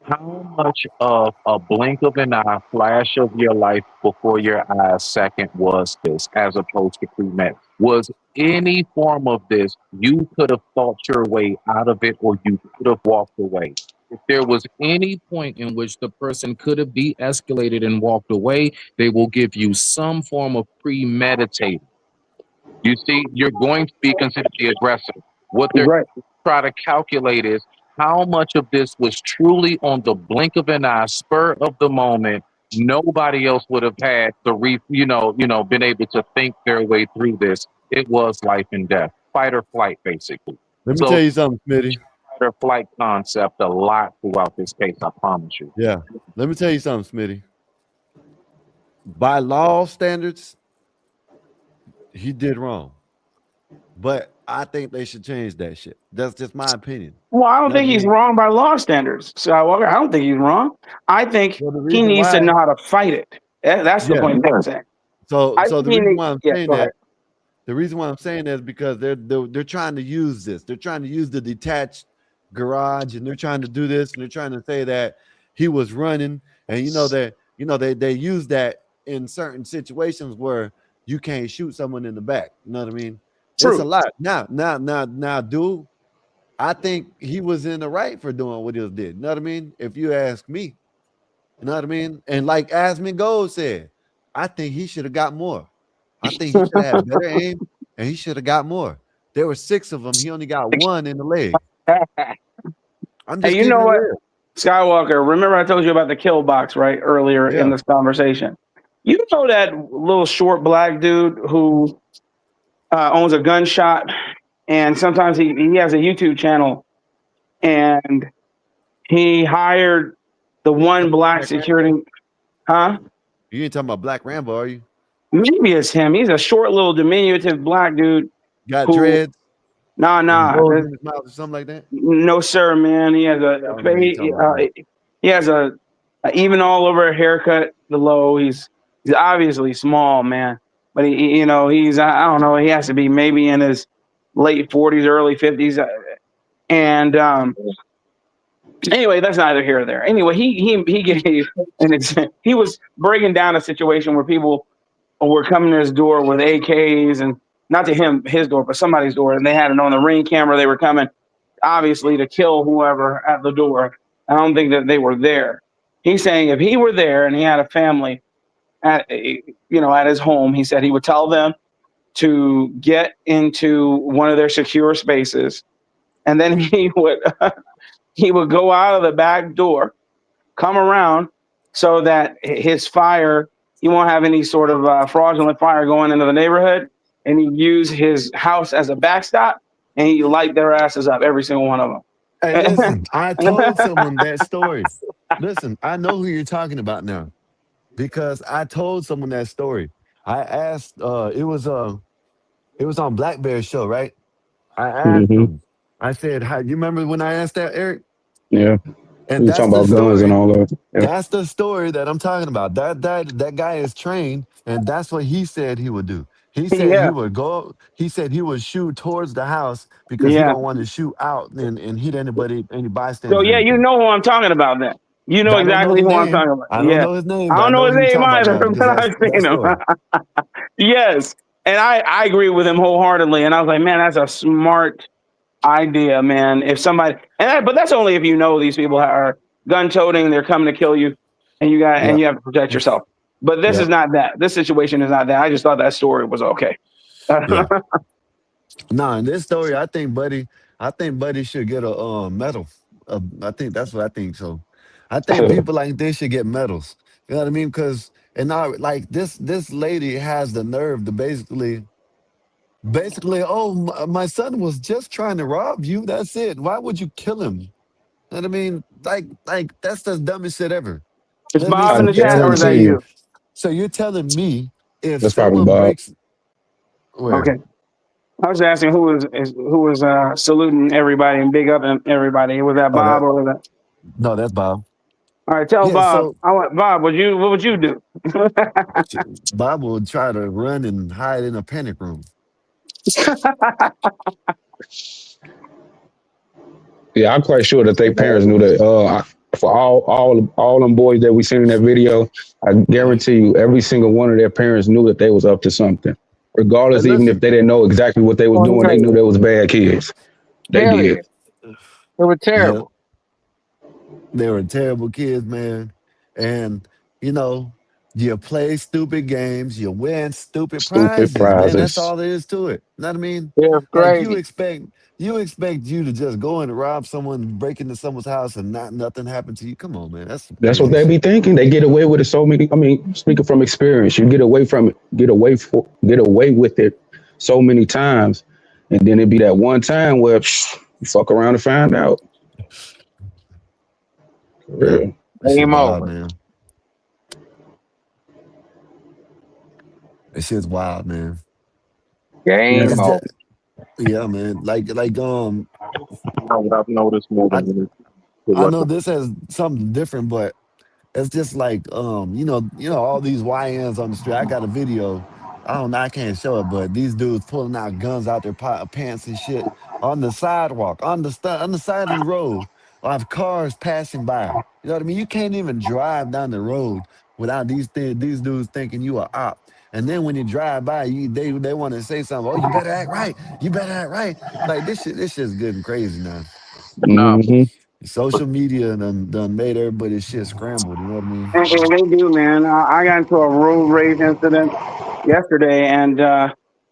how much of a blink of an eye, flash of your life before your eyes second was this, as opposed to pre-med? Was any form of this, you could have thought your way out of it or you could have walked away? If there was any point in which the person could have de-escalated and walked away, they will give you some form of premeditated. You see, you're going to be considered the aggressor. What they're trying to calculate is how much of this was truly on the blink of an eye, spur of the moment. Nobody else would have had the been able to think their way through this. It was life and death, fight or flight, basically. Let me tell you something, Smitty. Fight or flight concept a lot throughout this case, I promise you. Yeah. Let me tell you something, Smitty. By law standards, he did wrong. But I think they should change that shit. That's just my opinion. Well, I don't think he's wrong by law standards. So I don't think he's wrong. I think he needs to know how to fight it. That's the point I'm saying. So the reason why I'm saying that, the reason why I'm saying that is because they're trying to use this. They're trying to use the detached garage, and they're trying to do this, and they're trying to say that he was running, and they use that in certain situations where you can't shoot someone in the back. You know what I mean? True. It's a lot. Now, dude, I think he was in the right for doing what he did. You know what I mean? If you ask me, you know what I mean? And like Asmin Gold said, I think he should have got more. I think he should have had better aim, and he should have got more. There were 6 of them. He only got 1 in the leg. Hey, you know what, Skywalker? Remember I told you about the kill box earlier in this conversation. You know that little short black dude who owns a gun shop, and sometimes he has a YouTube channel, and he hired the one black security. Huh? You ain't talking about Black Rambo, are you? Maybe it's him. He's a short, little, diminutive black dude. Got dreads? Nah. Something like that? No, sir, man. He has he has a even all over haircut below. He's obviously small, man. But he's I don't know. He has to be maybe in his late 40s, early 50s. And anyway, that's neither here or there. Anyway, he gave he was breaking down a situation where people were coming to his door with AKs, and not to him, his door, but somebody's door, and they had it on the Ring camera. They were coming, obviously, to kill whoever at the door. I don't think that they were there. He's saying if he were there and he had a family at his home, he said he would tell them to get into one of their secure spaces, and then he would go out of the back door, come around, so that his fire, he won't have any sort of fraudulent fire going into the neighborhood, and he use his house as a backstop, and he light their asses up, every single one of them. Hey, listen, I told someone that story. Listen, I know who you're talking about now, because I told someone that story. I asked, it was on Blackberry show, right? I asked him. I said, "How you remember when I asked that, Eric?" Yeah. And that's talking about guns and all that. Yeah. That's the story that I'm talking about. That guy is trained, and that's what he said he would do. He said he would go. He said he would shoot towards the house because he don't want to shoot out and hit any bystanders. So yeah, you know who I'm talking about then. You know exactly who I'm talking about. I don't know his name. I don't know his name either, but I've seen him. Story. Yes. And I agree with him wholeheartedly. And I was like, man, that's a smart idea, man. If somebody, but that's only if you know these people are gun toting, they're coming to kill you, and you have to protect yourself. But this is not that. This situation is not that. I just thought that story was okay. No, in this story, I think Buddy should get a medal. I think that's what I think. So, I think people like this should get medals. You know what I mean? Because like this lady has the nerve to basically, oh, my son was just trying to rob you. That's it. Why would you kill him? You know what I mean? Like that's the dumbest shit ever. Is Bob in the chat, or is that you? So you're telling me if That's someone breaks? Where? Okay. I was asking who was saluting everybody and big up everybody. Was that Bob or was that? No, that's Bob. All right, tell Bob. Bob, what would you do? Bob would try to run and hide in a panic room. Yeah, I'm quite sure that their parents knew that. For all them boys that we seen in that video, I guarantee you, every single one of their parents knew that they was up to something. Regardless, even if they didn't know exactly what they was doing, they knew they was bad kids. They did. They were terrible. Yeah. They were terrible kids, man. And you play stupid games, you win stupid prizes, man. That's all there is to it. You know what I mean? Yeah, like you expect you to just go and rob someone, break into someo's house, and nothing happened to you. Come on, man. That's what they be thinking. They get away with it so many. I mean, speaking from experience, you get away with it so many times, and then it'd be that one time where you fuck around and find out. Real. Game over, man. This shit's wild, man. Game over. Yeah, man. Like what I've noticed more than I know this has something different, but it's just like all these YNs on the street. I got a video. I don't know, I can't show it, but these dudes pulling out guns out their pants and shit on the sidewalk, on the side of the road, of cars passing by. You know what I mean? You can't even drive down the road without these dudes thinking you are op. And then when you drive by, they want to say something. Oh, you better act right. You better act right. Like this shit's getting crazy now. Social media done made everybody's shit scrambled. You know what I mean? And they do, man. I got into a road rage incident yesterday, and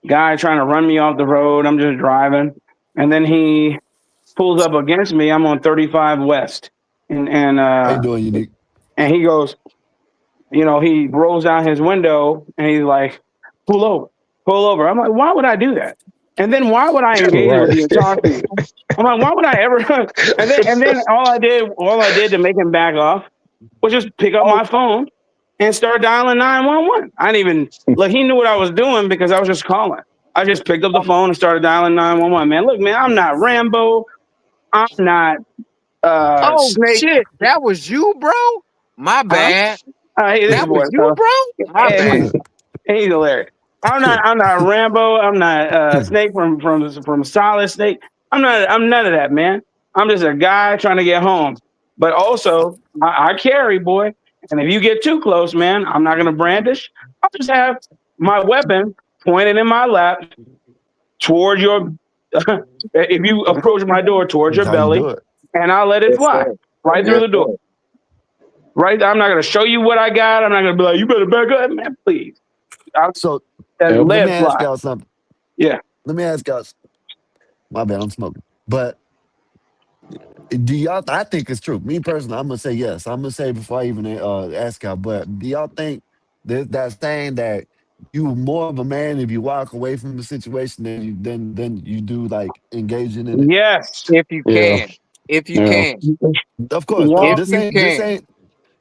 guy trying to run me off the road. I'm just driving, and then he pulls up against me. I'm on 35 West, and how you doing, Unique? And he goes, he rolls down his window and he's like, pull over. I'm like, why would I do that? And then why would I engage with you and talk to you? I'm like, why would I ever? And then all I did to make him back off was just pick up my phone and start dialing 911. I didn't even look. He knew what I was doing because I was just calling. I just picked up the phone and started dialing 911. Man, look, man, I'm not Rambo. I'm not. Snake. Shit, that was you, bro. My bad. That was you, bro. My bad. He's hilarious. I'm not Rambo. I'm not Snake from Solid Snake. I'm none of that, man. I'm just a guy trying to get home. But also, I carry, boy. And if you get too close, man, I'm not gonna brandish. I'll just have my weapon pointed in my lap toward your. If you approach my door towards your That's how you belly, do it. and I'll let it fly right through the door. Right, I'm not gonna show you what I got. I'm not gonna be like, you better back up, man, please. So let let me it ask fly. y'all something. Yeah. Let me ask y'all. My bad, I'm smoking. But do y'all? I think it's true. Me personally, I'm gonna say yes. I'm gonna say before I even ask y'all. But do y'all think that saying that you more of a man if you walk away from the situation than you do like engaging in it? Yes, if you can, if you can, Of course, but if Walk. this you ain't this can. ain't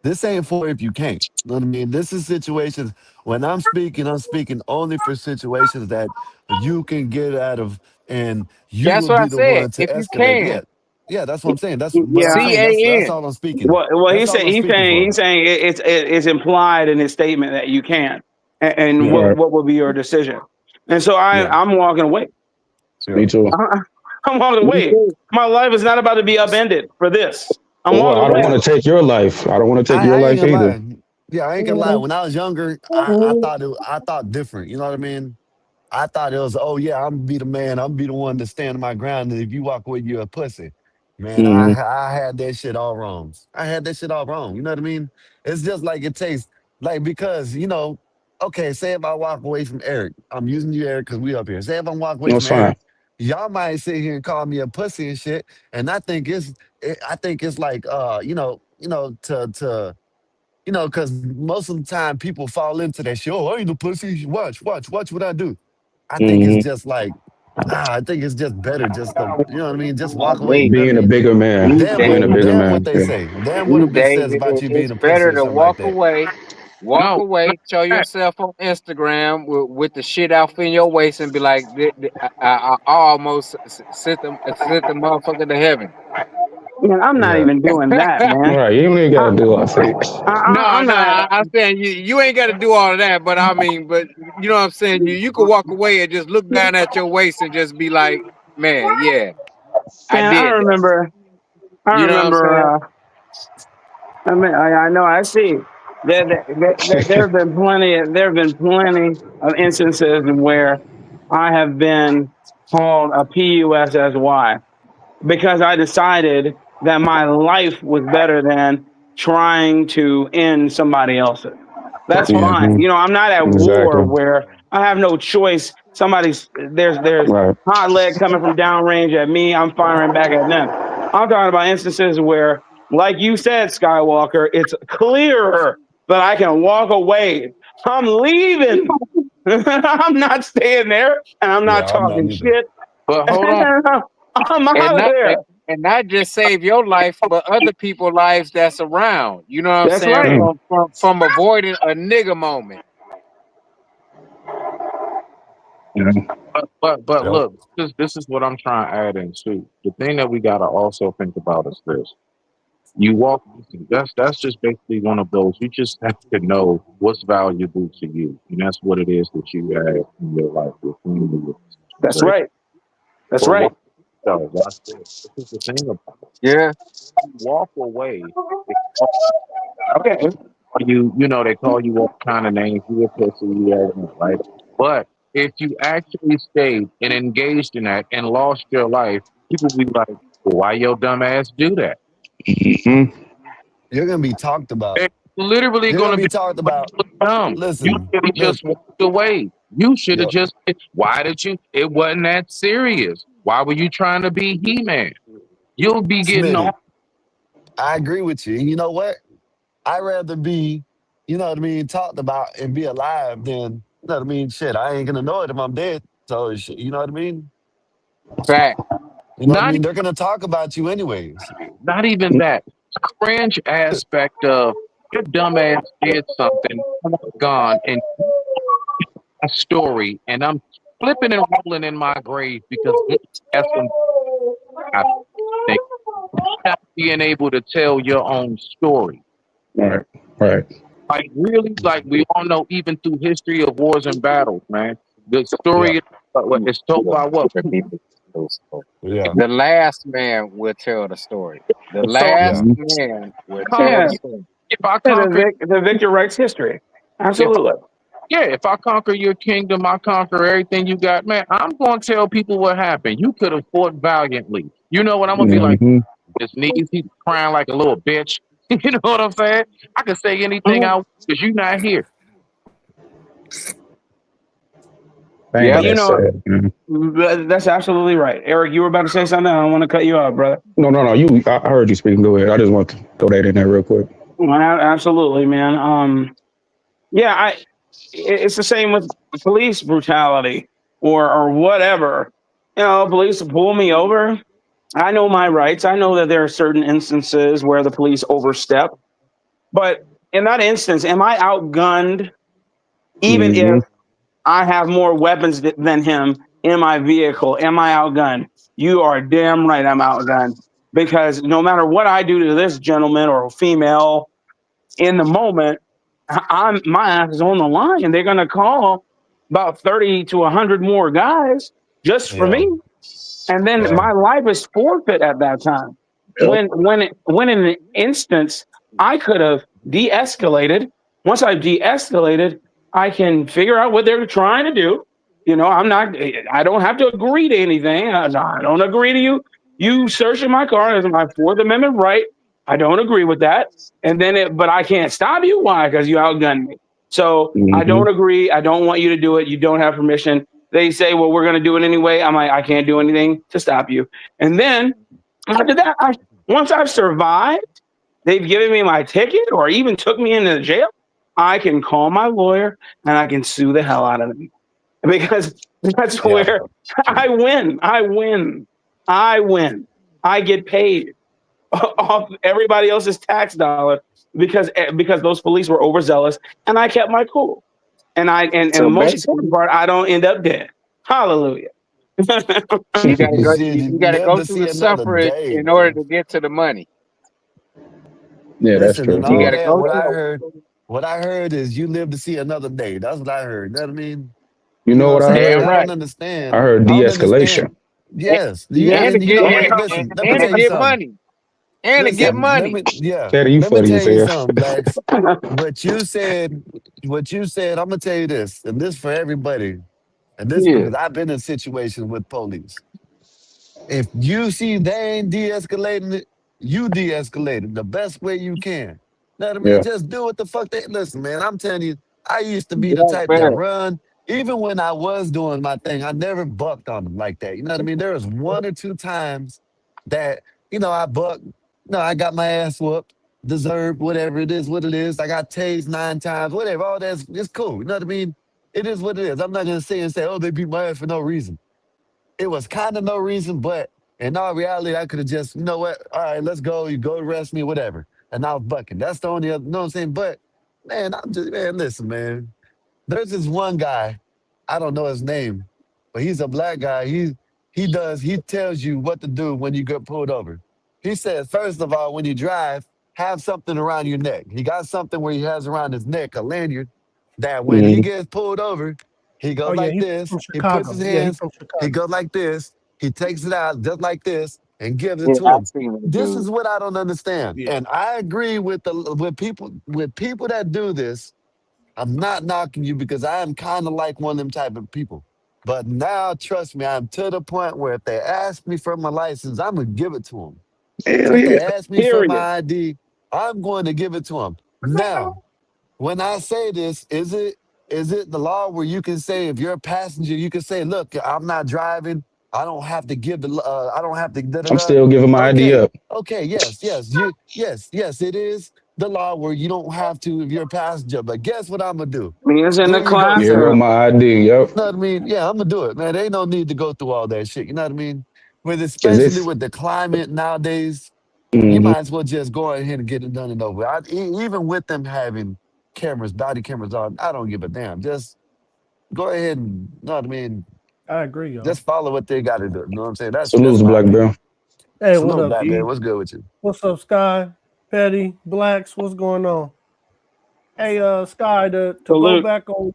this ain't for if you can't. You know what I mean? This is situations when I'm speaking only for situations that you can get out of and you That's will what I be the said. one to If you escalate. can, Yeah. Yeah, that's what I'm saying. I'm Yeah. saying that's CAN. all I'm speaking. Well, That's all I'm speaking he's for. saying it's implied in his statement that you can, and Yeah. what will be your decision? And so Yeah. I'm walking away. Yeah. Me too. I'm walking away. My life is not about to be upended for this. I'm Well, walking I don't away. want to take your life. I don't want to take your I ain't life gonna either. lie. Yeah, I ain't gonna lie. When I was younger, I thought different. You know what I mean? I thought it was, oh yeah, I'm gonna be the man. I'm gonna be the one to stand my ground. And if you walk away, you're a pussy. Man, Mm-hmm. I had that shit all wrong. I had that shit all wrong. You know what I mean? It's just like it takes, like because okay, say if I walk away from Eric, I'm using you Eric because we up here. Say if I walk away That's from fine. Eric, y'all might sit here and call me a pussy and shit. And I think it's like because most of the time people fall into that shit. Oh, I ain't no pussy. Watch what I do. I think it's Mm-hmm. just like, I think it's just better just to, you know what I mean? Just walk away. You know what I Being a mean? bigger man. Being a bigger Damn what man. they Yeah. say. Damn what a bitch says David, about you being it's a pussy better or to something like walk that. away. Walk No, away, show yourself on Instagram with the shit out in your waist and be like, I almost sent the motherfucker to heaven. Man, I'm not Yeah. even doing that, man. Right. You don't even got I, to do all that. I'm No, not. I'm saying you ain't got to do all of that, but I mean, but you know what I'm saying? You could walk away and just look down at your waist and just be like, man, yeah, I Man, I did that. remember. I You know what I'm saying? remember. I mean, I know. I see. There have been plenty of instances where I have been called a PUSSY because I decided that my life was better than trying to end somebody else's. That's fine. Mm-hmm. I'm not at war Exactly. where I have no choice. There's Right. hot lead coming from downrange at me. I'm firing back at them. I'm talking about instances where, like you said, Skywalker, it's clearer that I can walk away. I'm leaving. I'm not staying there, and I'm not Yeah, I'm not talking either. shit. but hold on. I'm And out of not and, there. and not just save your life, but other people's lives that's around. You know what I'm That's saying? right. Mm. From avoiding a nigga moment. Yeah. But Yep. look, this is what I'm trying to add in too. The thing that we gotta also think about is this. You walk that's just basically one of those. You just have to know what's valuable to you. And that's what it is that you have in your life, your family, your That's situation. right. That's But right. what watch this is the thing about it. Yeah. You walk away, Okay. they call you all kind of names, you a pussy, right? But if you actually stayed and engaged in that and lost your life, people be like, well, why your dumb ass do that? Mm-hmm. You're gonna be talked about. It's literally You're going gonna to be be talked about. dumb. You Listen, should have look, just walked away. You should have yo, just, why did you? It wasn't that serious. Why were you trying to be He-Man? You'll be getting on. Smitty, I agree with you. And you know what? I'd rather be, you know what I mean, talked about and be alive than, you know what I mean, shit. I ain't gonna know it if I'm dead. So, you know what I mean? Fact. You know what I Not, mean? They're gonna talk about you anyways. not even that. Cringe aspect of your dumb ass did something, gone, and a story, and I'm flipping and rolling in my grave because that's some I think not being able to tell your own story. Right. Right. Like really, like we all know, even through history of wars and battles, man, the Yeah. story is told by what people? The last man will tell the story. The last man will tell the story. If I conquer, the victor writes history. Absolutely. If I conquer your kingdom, I conquer everything you got, man. I'm going to tell people what happened. You could have fought valiantly. You know what? I'm going to be like, his knees, he's crying like a little bitch. You know what I'm saying? I can say anything I want because you're not here. Yeah, that's absolutely right. Eric, you were about to say something. I don't want to cut you off, brother. No. I heard you speaking. Go ahead. I just want to throw that in there real quick. Well, absolutely, man. Yeah, it's the same with police brutality or whatever. You know, police pull me over. I know my rights. I know that there are certain instances where the police overstep. But in that instance, am I outgunned even if I have more weapons than him in my vehicle? Am I outgunned? You are damn right I'm outgunned. Because no matter what I do to this gentleman or female in the moment, my ass is on the line, and they're gonna call about 30 to 100 more guys just for me, and then my life is forfeit at that time. When in an instance I could have de-escalated. Once I've de-escalated, I can figure out what they're trying to do. You know, I don't have to agree to anything. I don't agree to you searching my car. It's my Fourth Amendment right. I don't agree with that. And then but I can't stop you. Why? Because you outgunned me. So I don't agree. I don't want you to do it. You don't have permission. They say, well, we're going to do it anyway. I'm like, I can't do anything to stop you. And then after that, once I've survived, they've given me my ticket or even took me into jail, I can call my lawyer and I can sue the hell out of them. Because that's where I win. I get paid off everybody else's tax dollar because those police were overzealous and I kept my cool. And the most important part, I don't end up dead. Hallelujah. You gotta go through the suffering in order to get to the money. Yeah, that's true. And all that, what I heard is you live to see another day. That's what I heard. You know what I mean? You know what I heard? I don't understand. I heard de-escalation. Yes. And to get money. And to get money. Let me tell you something, Blacks. What you said, I'm gonna tell you this, and this for everybody. And this because I've been in situations with police. If you see they ain't de-escalating it, you de-escalate it the best way you can. Know what I mean? Just do what the fuck they listen, man. I'm telling you, I used to be the type that run. Even when I was doing my thing, I never bucked on them like that. You know what I mean? There was one or two times that, I bucked. No, I got my ass whooped, deserved whatever it is, what it is. I got tased 9 times, whatever. All that's it's cool. You know what I mean? It is what it is. I'm not gonna say, oh, they beat my ass for no reason. It was kind of no reason, but in all reality, I could have just, you know what? All right, let's go. You go arrest me, whatever. And I was bucking. That's the only other, you know what I'm saying? But man, listen, man. There's this one guy, I don't know his name, but he's a black guy. He tells you what to do when you get pulled over. He says, first of all, when you drive, have something around your neck. He got something where he has around his neck, a lanyard, that when he gets pulled over, he goes this. He puts his hands, he goes like this. He takes it out just like this and gives it to him. This is what I don't understand. Yeah. And I agree with people that do this. I'm not knocking you because I am kind of like one of them type of people. But now, trust me, I'm to the point where if they ask me for my license, I'm going to give it to them. If they ask me for my ID, I'm going to give it to them. Now, when I say this, is it the law where you can say if you're a passenger, you can say, look, I'm not driving. I don't have to give I don't have to. I'm still giving my ID up. Okay, yes, it is the law where you don't have to if you're a passenger. But guess what I'm gonna do? It's in the class. Give up my ID. Yep. You know what I mean? Yeah, I'm gonna do it, man. There ain't no need to go through all that shit. You know what I mean? Especially with the climate nowadays, you might as well just go ahead and get it done and over. Even with them having body cameras on, I don't give a damn. Just go ahead and, you know what I mean? I agree, y'all. Just follow what they got to do. You know what I'm saying? That's Black Bear. Hey, Salute, what up, Black Bear? What's good with you? What's up, Sky? Petty, Blacks, what's going on? Hey, Sky, to go back on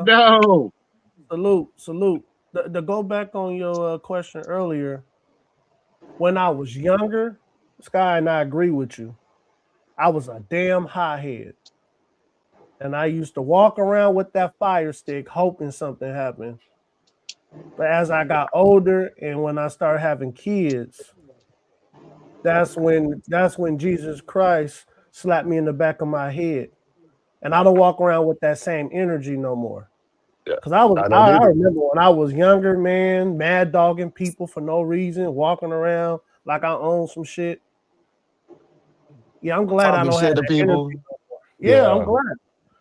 no. Salute. To go back on your question earlier, when I was younger, Sky, and I agree with you, I was a damn hothead. And I used to walk around with that fire stick hoping something happened. But as I got older and when I started having kids, that's when Jesus Christ slapped me in the back of my head. And I don't walk around with that same energy no more. Because I remember when I was younger, man, mad dogging people for no reason, walking around like I own some shit. Yeah, I'm glad I don't have that energy no more. Yeah, I'm glad.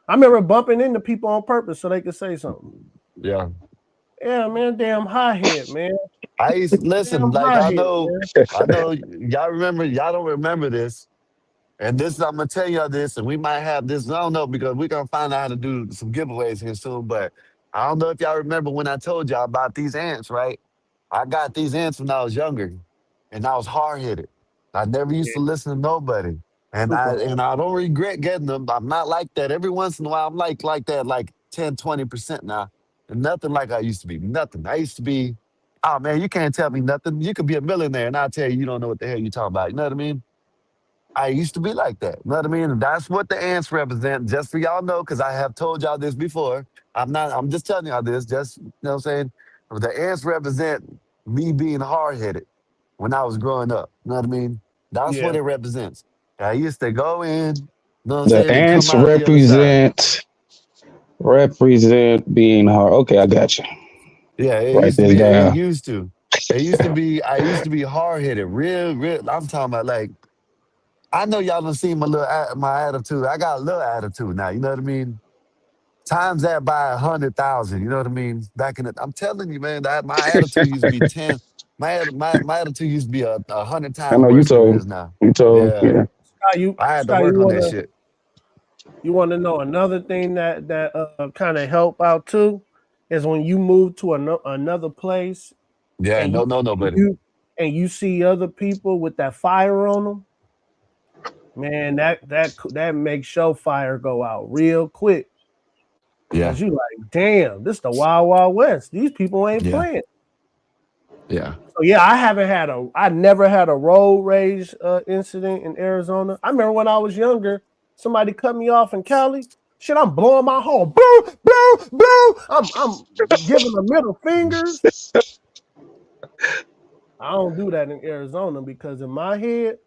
I remember bumping into people on purpose so they could say something. Yeah. Yeah, man, damn hothead, man. I used to listen, Damn like hothead, I know y'all don't remember this. And this, I'm gonna tell y'all this, and we might have this. I don't know because we're gonna find out how to do some giveaways here soon. But I don't know if y'all remember when I told y'all about these ants, right? I got these ants when I was younger, and I was hard headed. I never used to listen to nobody, and I don't regret getting them. I'm not like that. Every once in a while, I'm like that, like 10, 20% now, and nothing like I used to be. Nothing. I used to be, oh man, you can't tell me nothing. You could be a millionaire, and I'll tell you, you don't know what the hell you're talking about. You know what I mean? I used to be like that. You know what I mean? And that's what the ants represent, just for y'all know, because I have told y'all this before. I'm just telling y'all this, just, you know what I'm saying? The ants represent me being hard-headed when I was growing up. You know what I mean? That's what it represents. I used to go in, you know what I'm The saying, and come ants out the other side. represent being hard. Okay, I got you. Yeah, Write this down. it used to be, I used to be hard-headed, real, I'm talking about like, I know y'all done seen my attitude. I got a little attitude now. You know what I mean? Times that by 100,000. You know what I mean? Back in I'm telling you, man, that my attitude used to be 10. My attitude used to be 100 I times know worse than it is now. Yeah, yeah. I had to work on that shit. You want to know another thing that kind of help out too is when you move to another place. Yeah, and nobody. And you see other people with that fire on them. Man, that makes your fire go out real quick. Yeah. Cause you like, damn, this the Wild Wild West. These people ain't playing. Yeah. So yeah, I never had a road rage incident in Arizona. I remember when I was younger, somebody cut me off in Cali. Shit, I'm blowing my horn. Boo, boo, boo. I'm giving the middle fingers. I don't do that in Arizona because in my head,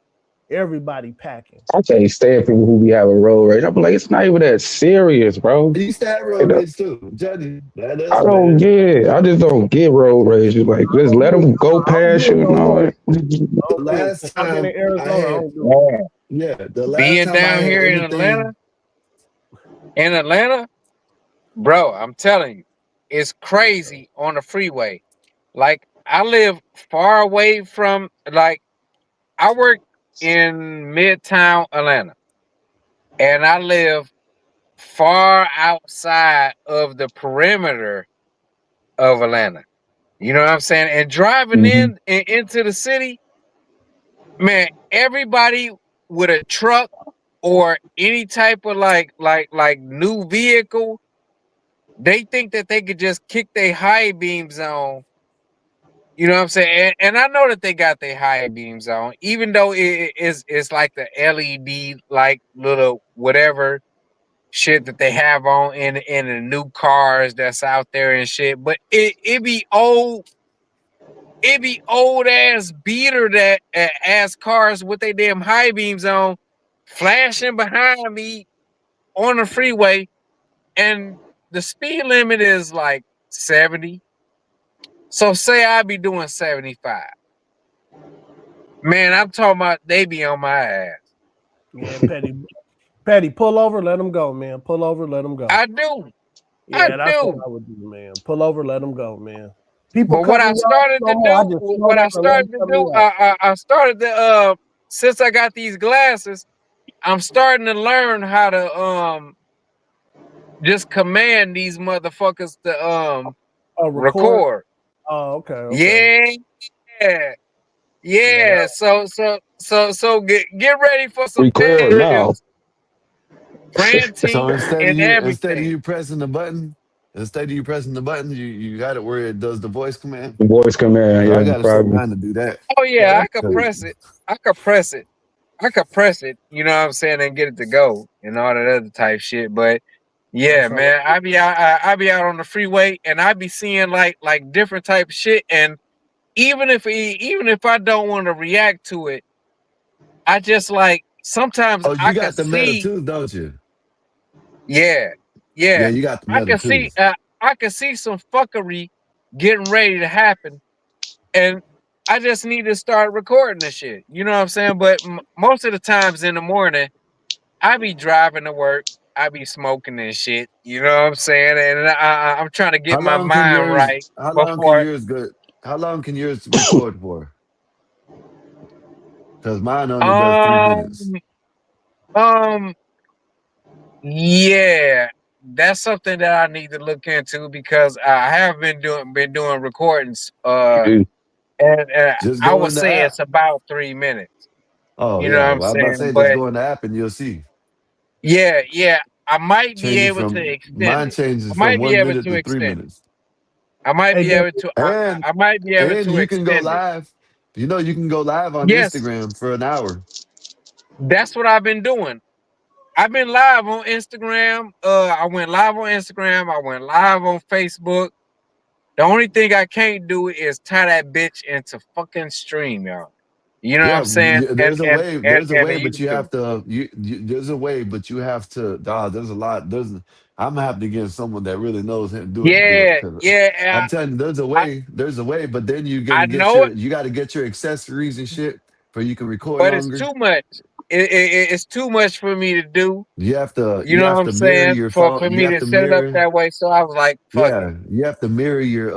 everybody packing. I can't stand people who be having road rage. I'm like, it's not even that serious, bro. You used to have road rage too, Judge. I don't get. I just don't get road rage. It's like, just let them go past you and all that. The last time I had, the last being time I down had here anything. in Atlanta, bro, I'm telling you, it's crazy on the freeway. Like I live far away from, like I work in Midtown Atlanta, and I live far outside of the perimeter of Atlanta. You know what I'm saying? And driving into the city, man, everybody with a truck or any type of like new vehicle, they think that they could just kick their high beams on. You know what I'm saying? And I know that they got their high beams on, even though it's like the LED like little whatever shit that they have on in the new cars that's out there and shit. But it be old ass beater that ass cars with their damn high beams on, flashing behind me on the freeway, and the speed limit is like 70. So say I be doing 75. Man, I'm talking about they be on my ass. Yeah, Petty, pull over, let them go, man. Pull over, let them go. I do. Yeah, that's what I would do, man. Pull over, let them go, man. People But what I started to since I got these glasses, I'm starting to learn how to just command these motherfuckers to record. Oh, okay. Yeah. So get ready for some Record now. ranting So instead and of everything. you pressing the button, Instead of you pressing the button, you got it where it does the voice command. The voice command, I yeah, gotta set probably. mine to do that. Oh yeah, I could 'Cause- press it. I could press it. I could press it, you know what I'm saying, and get it to go and all that other type shit. But yeah, man, I be out on the freeway and I be seeing like different type of shit. And even if I don't want to react to it, I just like sometimes Oh, I you can got the Meta see. too, don't you? Yeah, Yeah, yeah, you got the I Meta can too. see. I can see some fuckery getting ready to happen, and I just need to start recording this shit. You know what I'm saying? But most of the times in the morning, I be driving to work. I be smoking and shit. You know what I'm saying? And I'm trying to get How my long can mind yours? right How long can before. yours go? How long can yours record for? Because mine only does 3 minutes. Um, um, yeah, that's something that I need to look into because I have been doing recordings. And Just I go would in the say app. it's about 3 minutes. Oh You know what yeah, I'm well, I'm about to saying? say just But go in the app and you'll see. yeah, I might be Changes able to from extend mine it. changes I from might be one able minute to to three extend it. minutes. I might Hey, be Dave, able to. And I might be able to you can go extend it. live. You know you can go live on Yes, Instagram for an hour. that's what I've been doing. I've been live on Instagram. I went live on Instagram. I went live on Facebook. The only thing I can't do is tie that bitch into fucking stream, y'all. You know what I'm Yeah, saying? there's a way. There's a And way, but you YouTube. have to. There's a way, but you have to. There's a lot. I'm gonna have to get someone that really knows how to do it to do it. Yeah, Because yeah. I'm telling you, there's a I way. There's a way, but then you're I gonna get know your. it, You got to get your accessories and shit, so you can record but it's longer. too much. It's too much for me to do. You have to. You You know what have I'm to mirror saying? your For phone. You me have to to set it up mirror. that way. So I was like, fuck it. Yeah, you have to mirror your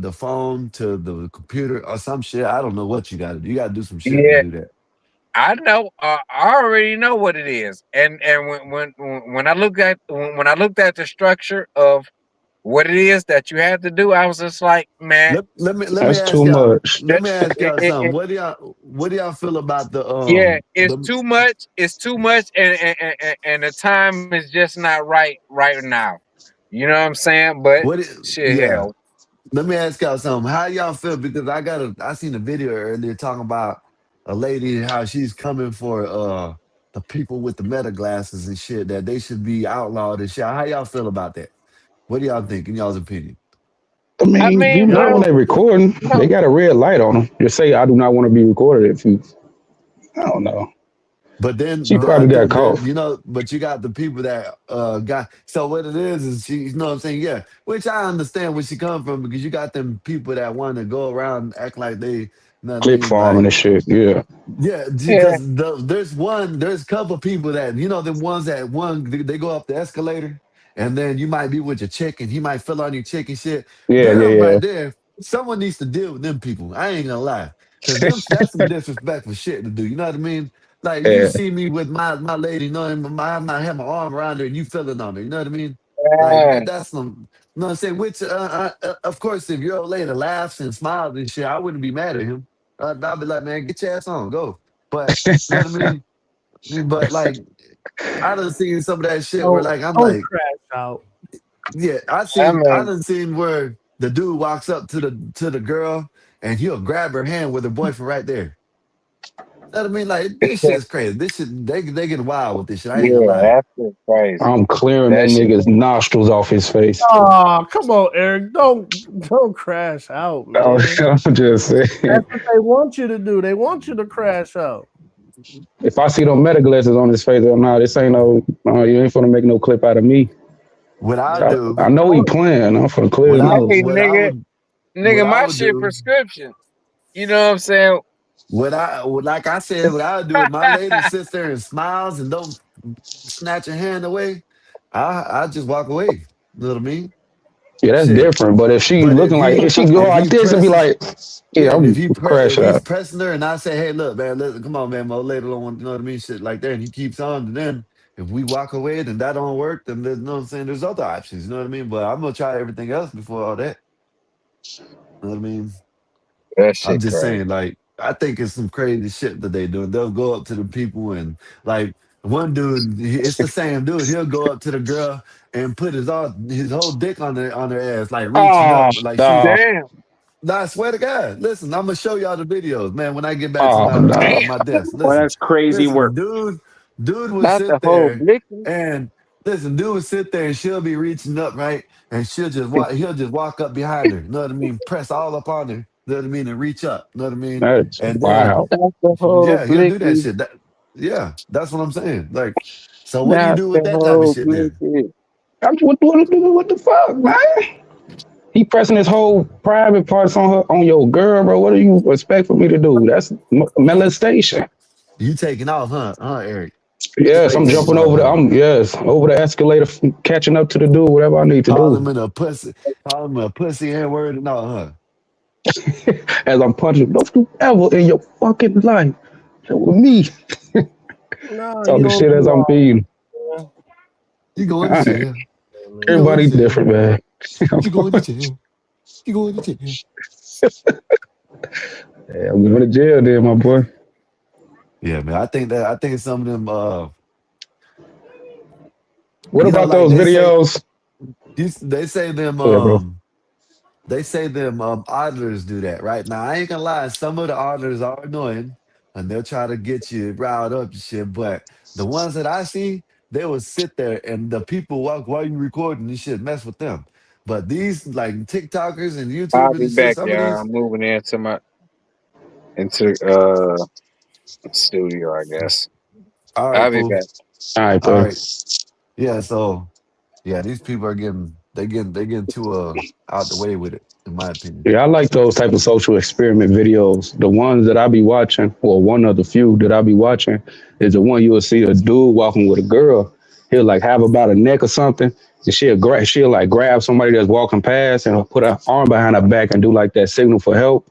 the phone to the computer or some shit. I don't know what you got to do. You got to do some shit to Yeah, do that. I know. I already know what it is. And when I looked at when I looked at the structure of what it is that you have to do, I was just like, man, Let me That's ask too y'all. much. Let me ask y'all something. it, What do y'all feel about yeah, it's the too much. It's too much, and the time is just not right now. You know what I'm saying? But what? shit, Yeah. hell, Let me ask y'all something. How y'all feel? Because I seen a video earlier talking about a lady how she's coming for the people with the meta glasses and shit that they should be outlawed and shit. How y'all feel about that? What do y'all think in y'all's opinion? I I mean, you mean, know when y'all, they recording, they got a red light on them. Just say, "I do not want to be recorded." If you, I don't know. But She then I probably got think caught. that but you got the people that got. So what it is she, you know what I'm saying? Yeah, which I understand where she come from because you got them people that want to go around and act like they, you know what I Click mean? farming Like and shit. Yeah. yeah, yeah, because there's a couple people that the ones that they go up the escalator and then you might be with your chick and he might fill on your chick and shit. Yeah, Them yeah, right there, someone needs to deal with them people. I ain't gonna lie, because yeah. that's some disrespectful shit to do. You know what I mean? Like you Yeah. see me with my lady, you know, and I might have my arm around her and you feeling on her. You know what I mean? Like yeah. that's some. You know what I'm saying? Which, of course, if your old lady laughs and smiles and shit, I wouldn't be mad at him. I'd be like, man, get your ass on, go. But you know what I mean? But like, I done seen some of that shit where like I'm don't like, crash out. yeah, I I mean, done seen where the dude walks up to the girl and he'll grab her hand with her boyfriend right there. You know what I mean? Like this shit's crazy. This shit they get wild with this shit. I ain't gonna yeah, lie. that's just crazy. I'm clearing that That shit. nigga's nostrils off his face. Oh, come on, Eric. Don't crash out, Oh, man. I'm just saying. That's what they want you to do. They want you to crash out. If I see them meta glasses on his face, I'm not. This ain't no. You ain't finna make no clip out of me. What I That's do, I know he important. playing. I'm finna clear his nose. Hey, nigga, what I my would shit do. prescription. You know what I'm saying? Like I said, what I would do if my lady sits there and smiles and don't snatch her hand away, I just walk away. You know what I mean? Yeah, that's Shit. different. But But if she go if like he this and be presses, like, yeah, yeah, I'm crash if he's out. pressing her and I say, hey, look, man, come on, man, my old lady don't want, you know what I mean, shit like that, and he keeps on, and then if we walk away and that don't work, then there's, you know what I'm saying, there's other options, you know what I mean? But I'm gonna try everything else before all that. You know what I mean? That I'm shit just crazy. saying, like, I think it's some crazy shit that they do. They'll go up to the people and like One dude, it's the same dude. He'll go up to the girl and put his whole dick on her ass, like reaching Oh, up, like she. no. Damn. Nah, I swear to God. Listen, I'm gonna show y'all the videos, man. When I get back to Oh, my no. my desk, Well, that's crazy work. dude would Not the sit whole there blicky. and listen. Dude would sit there and she'll be reaching up, right, and she'll just walk. He'll just walk up behind her. You know what I mean? Press all up on her. You know what I mean? And reach up. You know what I mean? That's And then wow. That's the whole yeah, he'll do that blicky. shit. Yeah, that's what I'm saying. Like, so what do you That's do with the that type of whole shit then? blicky. What the fuck, man? He pressing his whole private parts on your girl, bro. What do you expect for me to do? That's molestation. You taking off, huh, Eric? Yes, Straight I'm taking jumping off, over huh? over the escalator, catching up to the dude, whatever I need to Call do. him in a pussy. Call him a pussy and word and all, huh? As I'm punching, don't you ever in your fucking life with me No, you talking don't shit do as I'm all beating. that. You going to All right. jail. You going to Everybody jail. different, man. You going to jail. You going to jail. Yeah, I'm going to jail then, my boy. Yeah, man. I think some of them What about like those videos? they say them Yeah, bro. auditors do that, right? Now I ain't gonna lie, some of the auditors are annoying and they'll try to get you riled up and shit. But the ones that I see, they will sit there and the people walk while you recording and shit, mess with them. But these like TikTokers and I'll YouTubers be and shit, back, some of y'all. these, I'm moving into my studio, I guess. all right, I'll be fool. back. All right, All bro. right. Yeah, so yeah, these people are getting too out the way with it, in my opinion. Yeah, I like those type of social experiment videos. The ones that I be watching, or one of the few that I be watching, is the one you will see a dude walking with a girl. He'll like have about a neck or something, and she'll like grab somebody that's walking past and put her arm behind her back and do like that signal for help.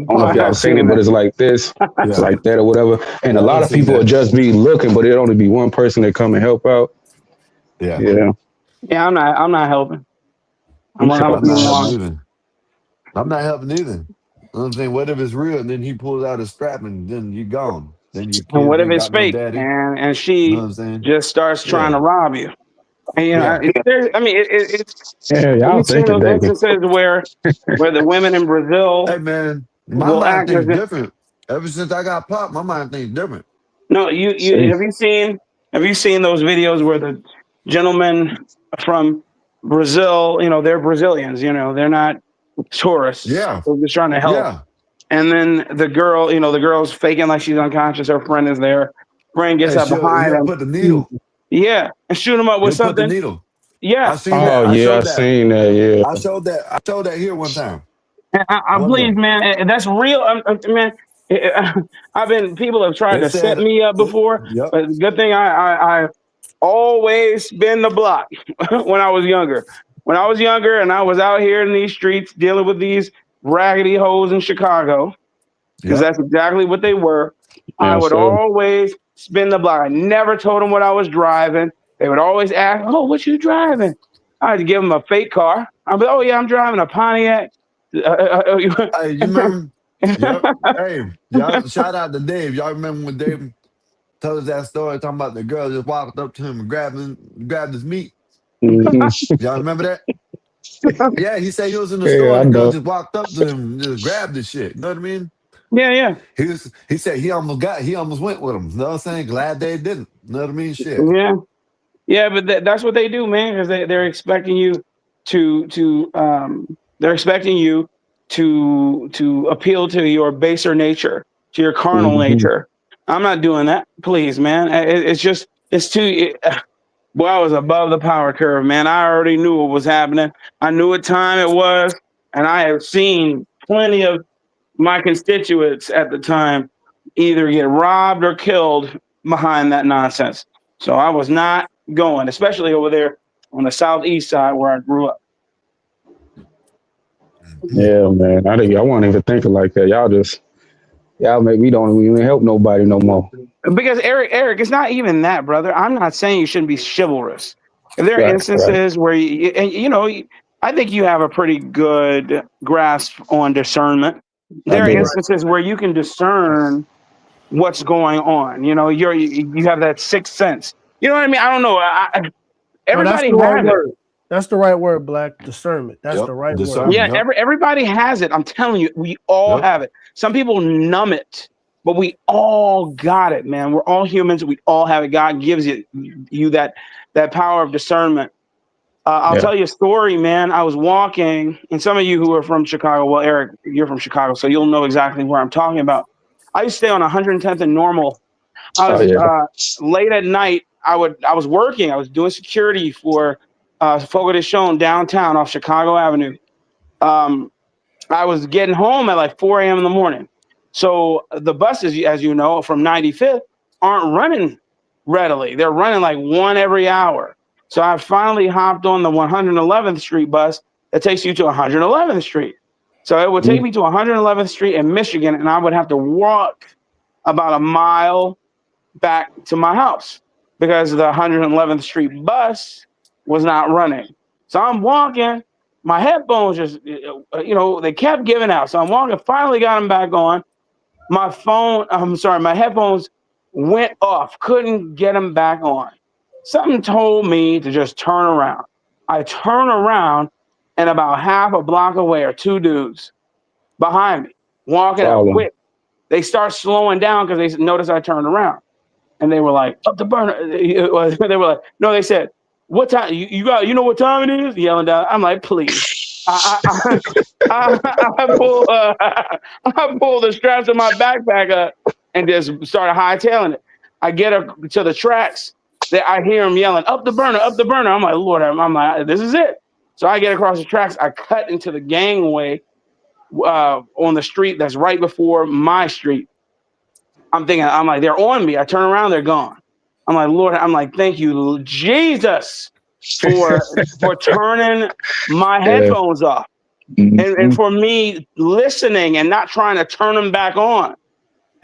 I don't know if y'all I've seen seen it, but that. it's like this, Yeah. like that, or whatever. And a Yeah, I lot done of seen people will that. just be looking, but it'll only be one person that come and help out. Yeah. Yeah. Yeah, I'm not helping. I'm Appreciate gonna I'm keep not them helping on. either. I'm not helping either. You know what I'm saying? What if it's real and then he pulls out a strap and then you gone? Then your And kids what if ain't it's got no fake daddy. and You know what she I'm saying? just starts trying Yeah. to rob you? And, you know, Yeah. I mean, it's. Yeah, Have y'all you seen thinking, those David. instances where the women in Brazil Hey man, my will mind act as thinks if different. Ever since I got popped, my mind thinks different. no, you See? have you seen those videos where the gentlemen from Brazil, you know, they're Brazilians, you know, they're not tourists. Yeah. They're just trying to help. Yeah. And then the girl, you know, the girl's faking like she's unconscious. Her friend is there. Friend gets Hey, up behind he'll him. put the needle. Yeah, and shoot him up with He'll put the something. needle. I Yes. seen Oh that. I yeah, I showed that. seen that. Yeah. I showed that here one time. I'm One pleased, day. man. That's real. Man, I've been. People have tried They to set said, me up before, yep. but good thing I always been the block when I was younger. When I was younger, and I was out here in these streets dealing with these raggedy hoes in Chicago, because Yep. that's exactly what they were. I Yeah, would sir. always spin the block. I never told them what I was driving. They would always ask, "Oh, what you driving?" I'd give them a fake car. I'd be, "Oh yeah, I'm driving a Pontiac." Hey, you remember? Yep. Hey, y'all shout out to Dave. Y'all remember when Dave told us that story talking about the girl just walked up to him and grabbed his meat? Hmm. Y'all remember that? Yeah, he said he was in the store Yeah, I and the girl know. just walked up to him and just grabbed the shit. You know what I mean? Yeah, yeah, He said he almost went with him. You know what I'm saying? Glad they didn't. You know what I mean? Shit. yeah, yeah. But that's what they do, man, because they're expecting you they're expecting you to appeal to your baser nature, to your carnal Hmm. nature. I'm not doing that, please, man. It's just it's too. Boy, I was above the power curve, man. I already knew what was happening. I knew what time it was, and I have seen plenty of my constituents at the time either get robbed or killed behind that nonsense. So I was not going, especially over there on the southeast side where I grew up. Yeah, man. I wasn't even thinking like that. Y'all make me don't even help nobody no more. Because Eric, it's not even that, brother. I'm not saying you shouldn't be chivalrous. If there are Right, right. instances where I think you have a pretty good grasp on discernment. I There are do. instances where you can discern what's going on. You know, you have that sixth sense. You know what I mean? I don't know. Everybody that's the right has it. word. That's the right word, Black. Discernment. That's the right word. Yeah, everybody has it. I'm telling you, we all have it. Some people numb it, but we all got it, man. We're all humans. We all have it. God gives you that power of discernment. I'll tell you a story, man. I was walking, and some of you who are from Chicago, well, Eric, you're from Chicago, so you'll know exactly where I'm talking about. I used to stay on 110th and Normal. I was late at night. I was working. I was doing security for Fogo de Chão downtown off Chicago Avenue. I was getting home at like 4 a.m. in the morning. So the buses, as you know, from 95th aren't running readily. They're running like one every hour. So I finally hopped on the 111th Street bus that takes you to 111th Street. So it would take me to 111th Street in Michigan, and I would have to walk about a mile back to my house because the 111th Street bus was not running. So I'm walking. My headphones just, they kept giving out. So I'm walking, finally got them back on. My headphones went off. Couldn't get them back on. Something told me to just turn around. I turn around, and about half a block away are two dudes behind me, walking out quick. They start slowing down because they noticed I turned around. And they were like, up the burner. They were like, no, they said, what time? You know what time it is? Yelling down. I'm like, please. I pull the straps of my backpack up and just started hightailing it. I get up to the tracks. I hear them yelling, up the burner, up the burner. I'm like, Lord, I'm like, this is it. So I get across the tracks. I cut into the gangway on the street that's right before my street. I'm like, they're on me. I turn around, they're gone. I'm like, Lord, thank you, Jesus, for turning my headphones off. And for me listening and not trying to turn them back on.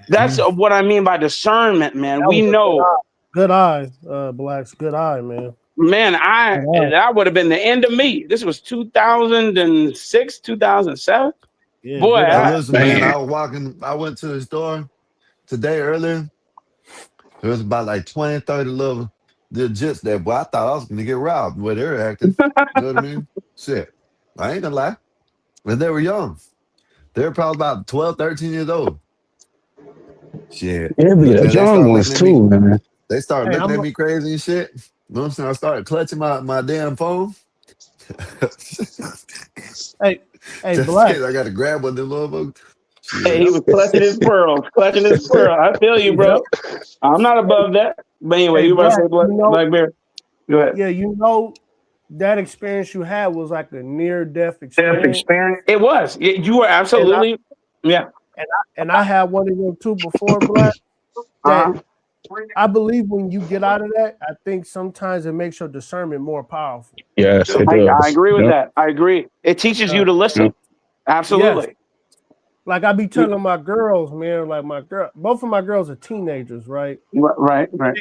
That's what I mean by discernment, man. We know. Good eye, Blacks. Good eye, man. Man, that would have been the end of me. This was 2006, 2007. Yeah, boy, listen, man. I went to the store today earlier. There was about like 20, 30 little legits there, boy. I thought I was going to get robbed the way they were acting. You know what I mean? Shit. I ain't going to lie. And they were young. They were probably about 12, 13 years old. Shit. Yeah, the young ones too, man. They started looking at me crazy and shit. You know what I'm saying? I started clutching my damn phone. Hey, Black. I got to grab one of them little. Hey, he was clutching his pearls. I feel you, bro. I'm not above that. But anyway, you about to say Blackberry? Go ahead. Yeah, that experience you had was like a near-death experience. It was. You were absolutely, And I had one of them too before, Black. I believe when you get out of that, I think sometimes it makes your discernment more powerful. Yes, it does. I agree with that. I agree. It teaches you to listen. Absolutely. Yes. Like I be telling my girls, man, like both of my girls are teenagers, right? Right. And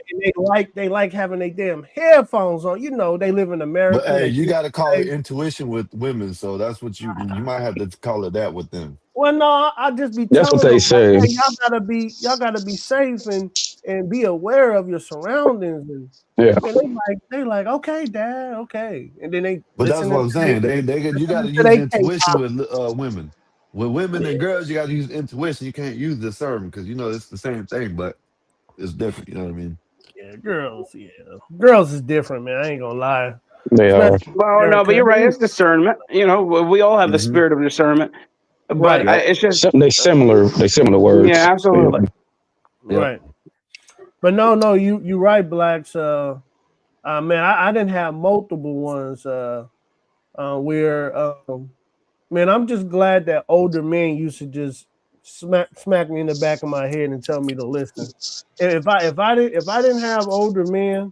they like having their damn headphones on. You know, they live in America. But hey, you got to call it intuition with women, so that's what you might have to call it that with them. Well, no, I just be. That's what they say. Hey, y'all gotta be safe and be aware of your surroundings. And they like, okay, Dad, okay, and then they. But that's what I'm saying. You got to use intuition with women. With women and girls, you got to use intuition. You can't use discernment because it's the same thing, but it's different. You know what I mean? Yeah, girls is different, man. I ain't gonna lie. They are. Well, no, but you're right. It's discernment. You know, we all have the spirit of discernment, but it's just they similar words. Yeah, absolutely. Right. But no, you right, Blacks. Man, I didn't have multiple ones. Where man, I'm just glad that older men used to just smack me in the back of my head and tell me to listen. If I didn't have older men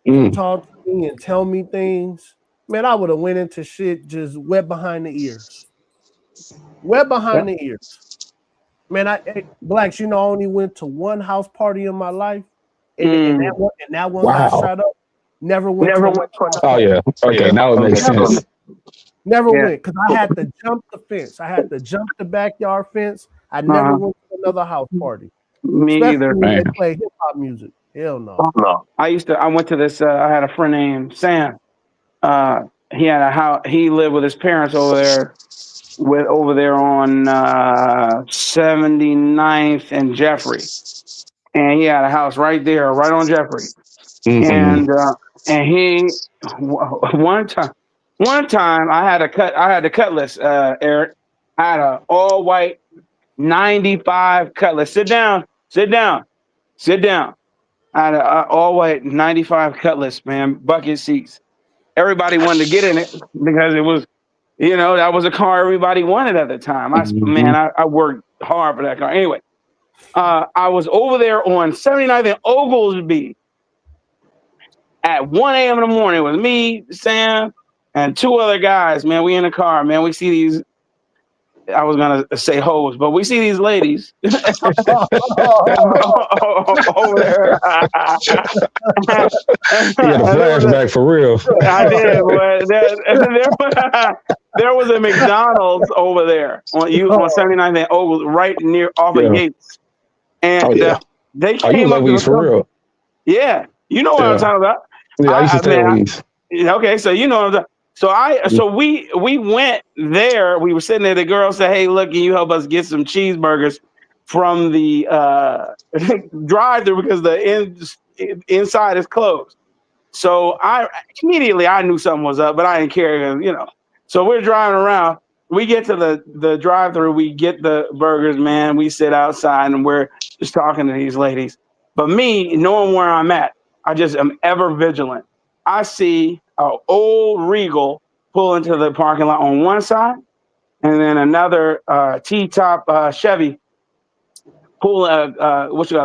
to talk to me and tell me things, man, I would have went into shit just wet behind the ears. Wet behind the ears. Man, Blacks, I only went to one house party in my life, and that one got shot up. Never went. Oh yeah. Okay, now it makes sense. Never went because I had to jump the fence. I had to jump the backyard fence. I never went to another house party. Me Especially either. when they play hip hop music. Hell no. I went to this. I had a friend named Sam. He had a house. He lived with his parents over there, on 79th and Jeffrey, and he had a house right there, right on Jeffrey. And he one time I had the Cutlass, Eric. I had a all white 95 Cutlass. Sit down. I had a all white 95 Cutlass, man, bucket seats. Everybody wanted to get in it because it was, that was a car everybody wanted at the time. I worked hard for that car. Anyway, I was over there on 79th and Oglesby at 1 a.m. in the morning with me, Sam, and two other guys. Man, we in the car. Man, we see these. I was gonna say hoes, but we see these ladies over there. You had a flashback for real. I did, boy. There was a McDonald's over there on 79th and Ogle, right near off of Yates, and they came up to for real. Yeah, you know what I'm talking about. Yeah, I used to stay at East. Okay, so you know what I'm talking. So we went there. We were sitting there. The girl said, "Hey, look, can you help us get some cheeseburgers from the drive-thru because the inside is closed?" So I immediately knew something was up, but I didn't care, So we're driving around. We get to the drive-thru. We get the burgers, man. We sit outside and we're just talking to these ladies. But me, knowing where I'm at, I just am ever vigilant. I see an old Regal pull into the parking lot on one side, and then another T-top Chevy pull,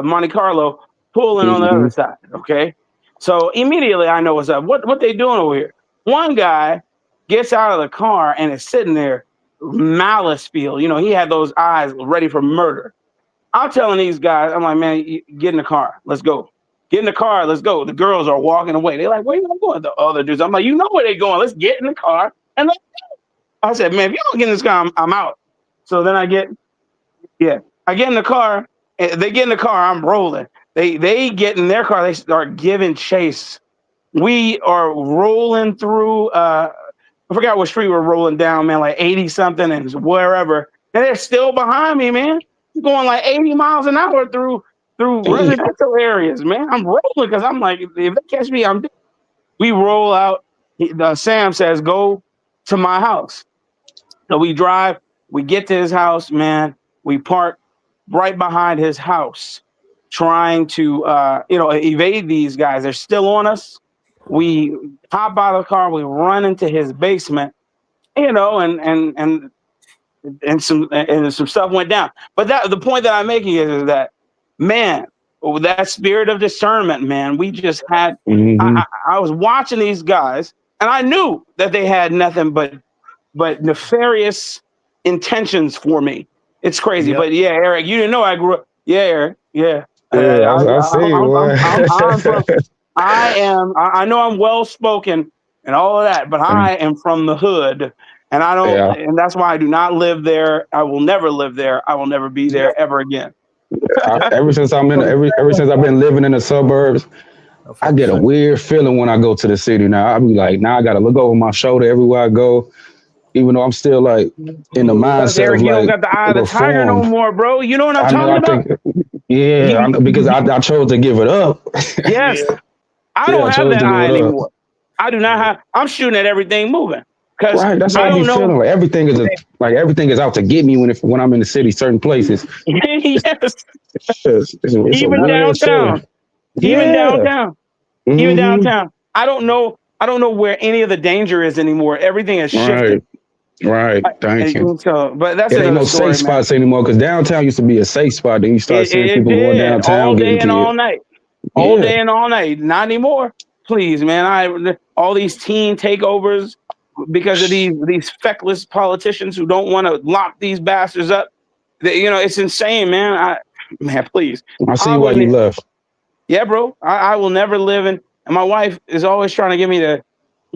Monte Carlo pulling on the other side. Okay, so immediately I know what's up. What they doing over here? One guy gets out of the car and is sitting there, malice feel. He had those eyes ready for murder. I'm telling these guys, I'm like, man, get in the car. Let's go. Get in the car. Let's go. The girls are walking away. They're like, where are you going? The other dudes. I'm like, you know where they're going. Let's get in the car. And let's go. I said, man, if you don't get in this car, I'm out. So then I get in the car. They get in the car. I'm rolling. They get in their car. They start giving chase. We are rolling through, I forgot what street we're rolling down, man, like 80 something and wherever. And they're still behind me, man. Going like 80 miles an hour through residential areas, man. I'm rolling because I'm like, if they catch me, I'm dead. We roll out. Sam says, go to my house. So we drive. We get to his house, man. We park right behind his house, trying to, evade these guys. They're still on us. We hop out of the car. We run into his basement, and some stuff went down. But the point that I'm making is that, man, that spirit of discernment, man, we just had. I was watching these guys, and I knew that they had nothing but nefarious intentions for me. It's crazy, but yeah, Eric, you didn't know I grew up. Yeah, Eric, yeah. I see. I know I'm well spoken and all of that, but I am from the hood. And I don't, and that's why I do not live there. I will never live there. I will never be there ever again. Ever since I've been living in the suburbs, I get a weird feeling when I go to the city. Now I be like, now I gotta look over my shoulder everywhere I go, even though I'm still like in the mindset Eric, of you like don't got the eye of the tiger no more, bro. You know what I'm talking about? Because I chose to give it up. Yes, I don't have that eye anymore. I do not have. I'm shooting at everything moving. Right, that's how I be feeling. Like everything is out to get me when I'm in the city, certain places. Yes. It's Even downtown. Even downtown. Even downtown. I don't know where any of the danger is anymore. Everything has shifted. Right. Thank you. So, but that's it ain't no safe spots anymore because downtown used to be a safe spot. Then you start seeing people going downtown all day getting and all night. All day and all night. Not anymore. Please, man. All these teen takeovers because of these feckless politicians who don't want to lock these bastards up. It's insane, man. Man, please. I see why you left. Yeah, bro. I will never live in. And my wife is always trying to get me to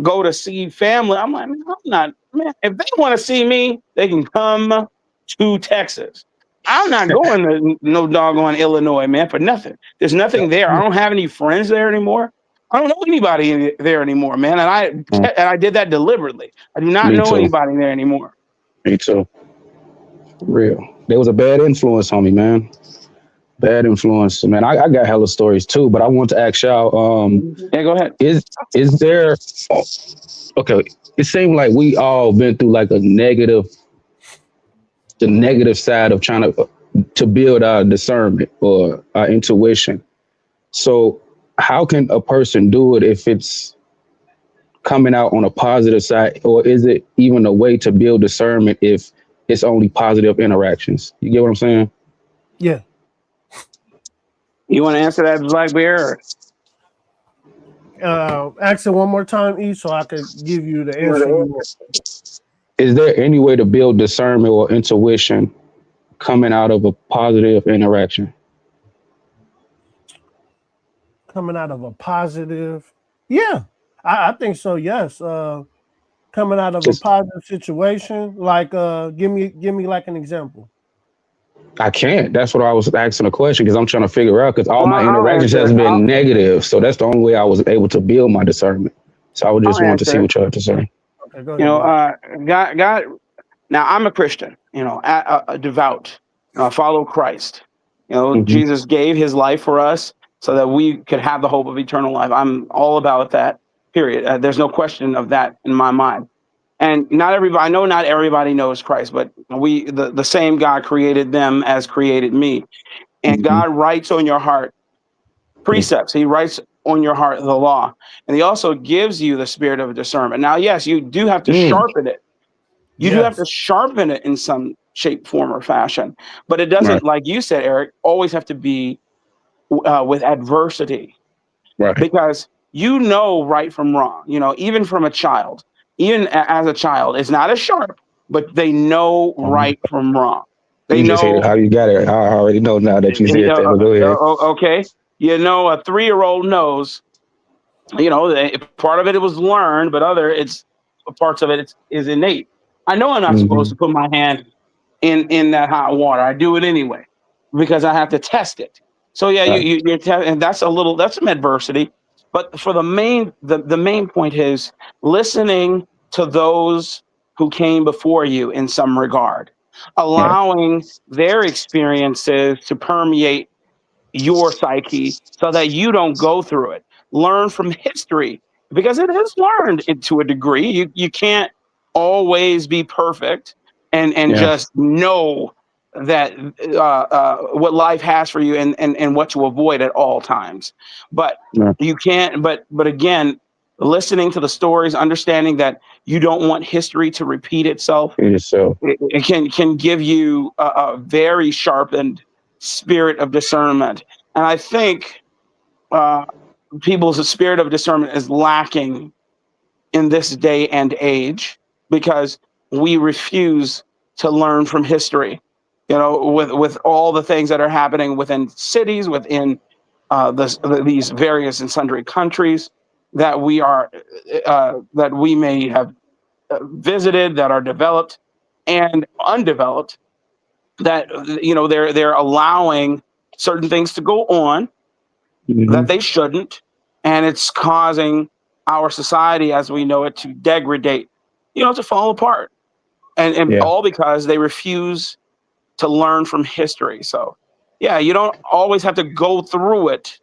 go to see family. I'm like, man, I'm not. Man, if they want to see me, they can come to Texas. I'm not going to no doggone Illinois, man, for nothing. There's nothing there. I don't have any friends there anymore. I don't know anybody there anymore, man. And I did that deliberately. I do not know anybody there anymore. Me too. Real. There was a bad influence on me, man. Bad influence, man. I got hella stories too, but I want to ask y'all. Yeah, go ahead. Is there? Okay, it seemed like we all been through like the negative side of trying to build our discernment or our intuition. So, how can a person do it if it's coming out on a positive side, or is it even a way to build discernment if it's only positive interactions? You get what I'm saying? Yeah. You want to answer that, Black Bear? Ask it one more time, E, so I could give you the answer you want. Is there any way to build discernment or intuition coming out of a positive interaction? Coming out of a positive, yeah, I think so. Yes, coming out of a positive situation, like give me like an example. I can't. That's what I was asking a question because I'm trying to figure out because all my interactions has been negative. So that's the only way I was able to build my discernment. So I would just want to see what you have to say. Okay, go ahead. You know, God. Now I'm a Christian. You know, a devout. Follow Christ. You know, Jesus gave His life for us so that we could have the hope of eternal life. I'm all about that. Period. There's no question of that in my mind. And I know not everybody knows Christ, but the same God created them as created me. And God writes on your heart precepts. He writes on your heart the law. And He also gives you the spirit of discernment. Now, yes, you do have to sharpen it. You do have to sharpen it in some shape, form, or fashion. But it doesn't, like you said, Eric, always have to be with adversity. Right. Because you know right from wrong, you know, even from a child. Even as a child, it's not as sharp, but they know right from wrong. They you just hit it how you got it. I already know now that you said that. But go ahead. Okay, you know, a 3-year-old knows. You know, part of it was learned, but parts of it is innate. I know I'm not supposed to put my hand in that hot water. I do it anyway because I have to test it. So yeah, and that's some adversity. But for the main point is listening to those who came before you in some regard, allowing their experiences to permeate your psyche so that you don't go through it. Learn from history because it is learned to a degree. You can't always be perfect and just know that what life has for you and what to avoid at all times. But you can't. But again, listening to the stories, understanding that you don't want history to repeat itself. It can give you a very sharpened spirit of discernment. And I think people's spirit of discernment is lacking in this day and age because we refuse to learn from history. You know, with all the things that are happening within cities, within these various and sundry countries that we may have visited, that are developed and undeveloped, that you know they're allowing certain things to go on that they shouldn't, and it's causing our society as we know it to degrade, you know, to fall apart, and all because they refuse to learn from history. So yeah, you don't always have to go through it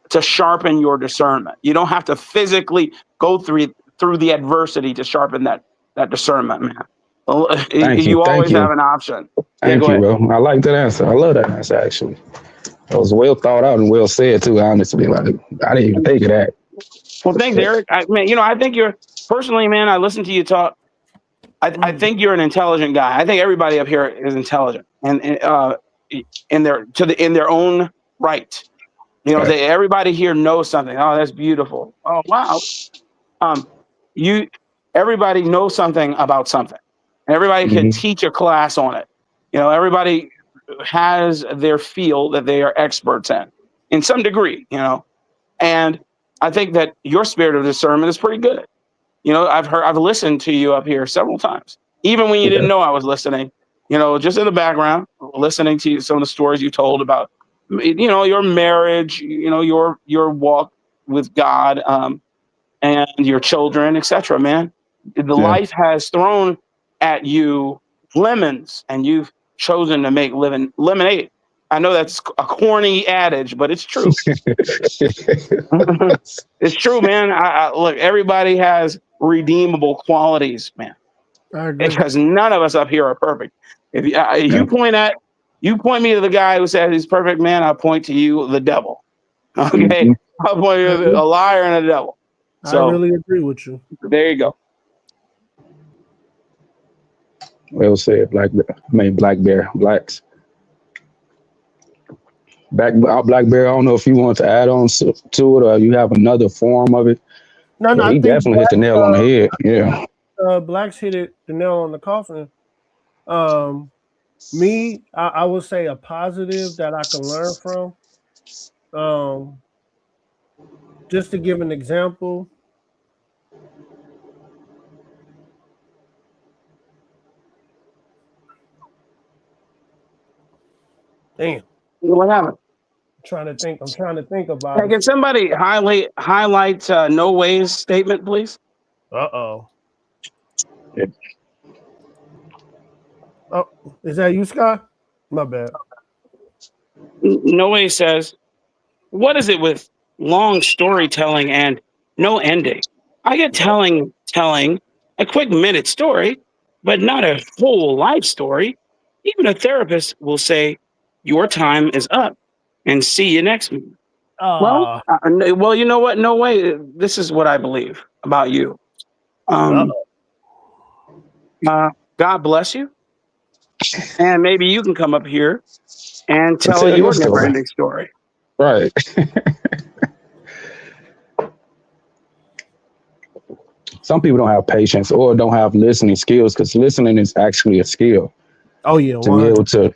to sharpen your discernment. You don't have to physically go through the adversity to sharpen that discernment, man. You always have an option. Thank you, bro. I like that answer. I love that answer, actually. It was well thought out and well said, too, honestly. Like, I didn't even think of that. Well, thanks, Eric. I think you're, personally, man, I listen to you talk. I think you're an intelligent guy. I think everybody up here is intelligent and in their own right. You know, everybody here knows something. Oh, that's beautiful. Oh, wow. Everybody knows something about something. Everybody could teach a class on it. You know, everybody has their field that they are experts in some degree, you know. And I think that your spirit of discernment is pretty good. You know, I've listened to you up here several times, even when you didn't know I was listening. just in the background, listening to some of the stories you told about, your marriage, your walk with God, and your children, etc. Man, the life has thrown at you lemons, and you've chosen to make lemonade. I know that's a corny adage, but it's true. It's true, man. Look, everybody has redeemable qualities, man. I agree. Because none of us up here are perfect. If you point me to the guy who says he's perfect, man, I'll point to you, the devil. Okay, I'll point you to a liar and a devil. So I really agree with you. There you go. Well said, Black Bear, Blacks. Black Bear, I don't know if you want to add on to it or you have another form of it. No, he definitely hit the nail on the head. Yeah. Blacks hit the nail on the coffin. Me, I would say a positive that I can learn from. Just to give an example. Damn. What happened? I'm trying to think about Hey, it. can somebody highlight No Way's statement, please? Oh, is that you, Scott? My bad. No Way says, "What is it with long storytelling and no ending? I get telling a quick minute story, but not a whole life story. Even a therapist will say, your time is up and see you next week." Well, you know what? No Way. This is what I believe about you. God bless you. And maybe you can come up here and tell your never-ending story. Right. Some people don't have patience or don't have listening skills, because listening is actually a skill. Oh yeah, to be able to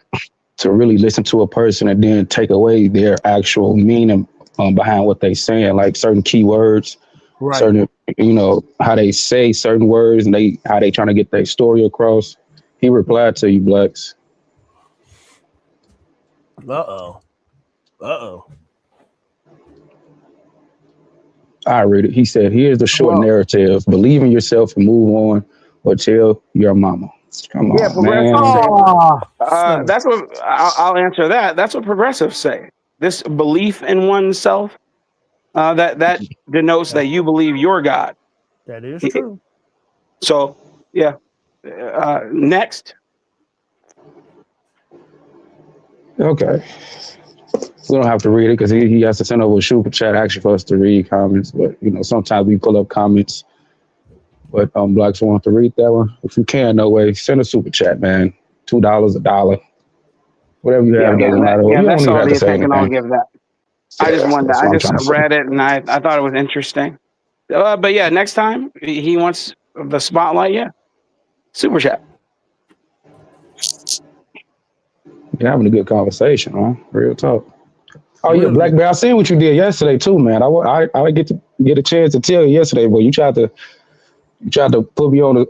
really listen to a person and then take away their actual meaning behind what they saying, like certain keywords, certain how they say certain words and how they trying to get their story across. He replied to you, Blacks. I read it. He said, "Here's the short narrative. Believe in yourself and move on, or tell your mama." Come on, man. That's what I'll answer that. That's what progressives say. This belief in oneself, that denotes that you believe you're God. That is true. So, yeah. Next. Okay. We don't have to read it because he has to send over a super chat actually for us to read comments. But sometimes we pull up comments. But Blacks want to read that one. If you can, No Way, send a super chat, man. $2, $1. Whatever you have doesn't matter. Yeah, You that's don't even all have the to say attention I'll anything. give that. I just wanted I just read it and I thought it was interesting. But yeah, next time he wants the spotlight, yeah. Super chat. You're having a good conversation, man. Real talk. Oh yeah, Black Bear, I seen what you did yesterday too, man. I get a chance to tell you yesterday, but you tried to put me on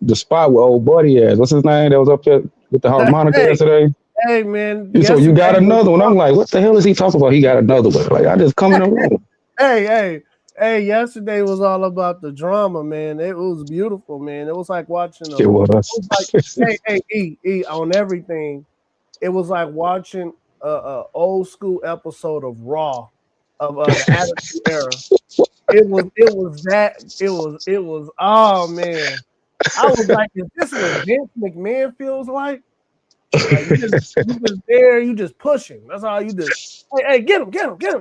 the spot with old buddy ass. What's his name that was up there with the harmonica yesterday? Hey man, so you got another one. I'm like, what the hell is he talking about? He got another one. Like, I just come in the room. Hey, yesterday was all about the drama, man. It was beautiful, man. It was like watching It was like, hey, on everything. It was like watching a old school episode of Raw of the Attitude Era. It was oh man. I was like, is this what Vince McMahon feels like? Like you just there, you just pushing. That's all you do. Hey, get him.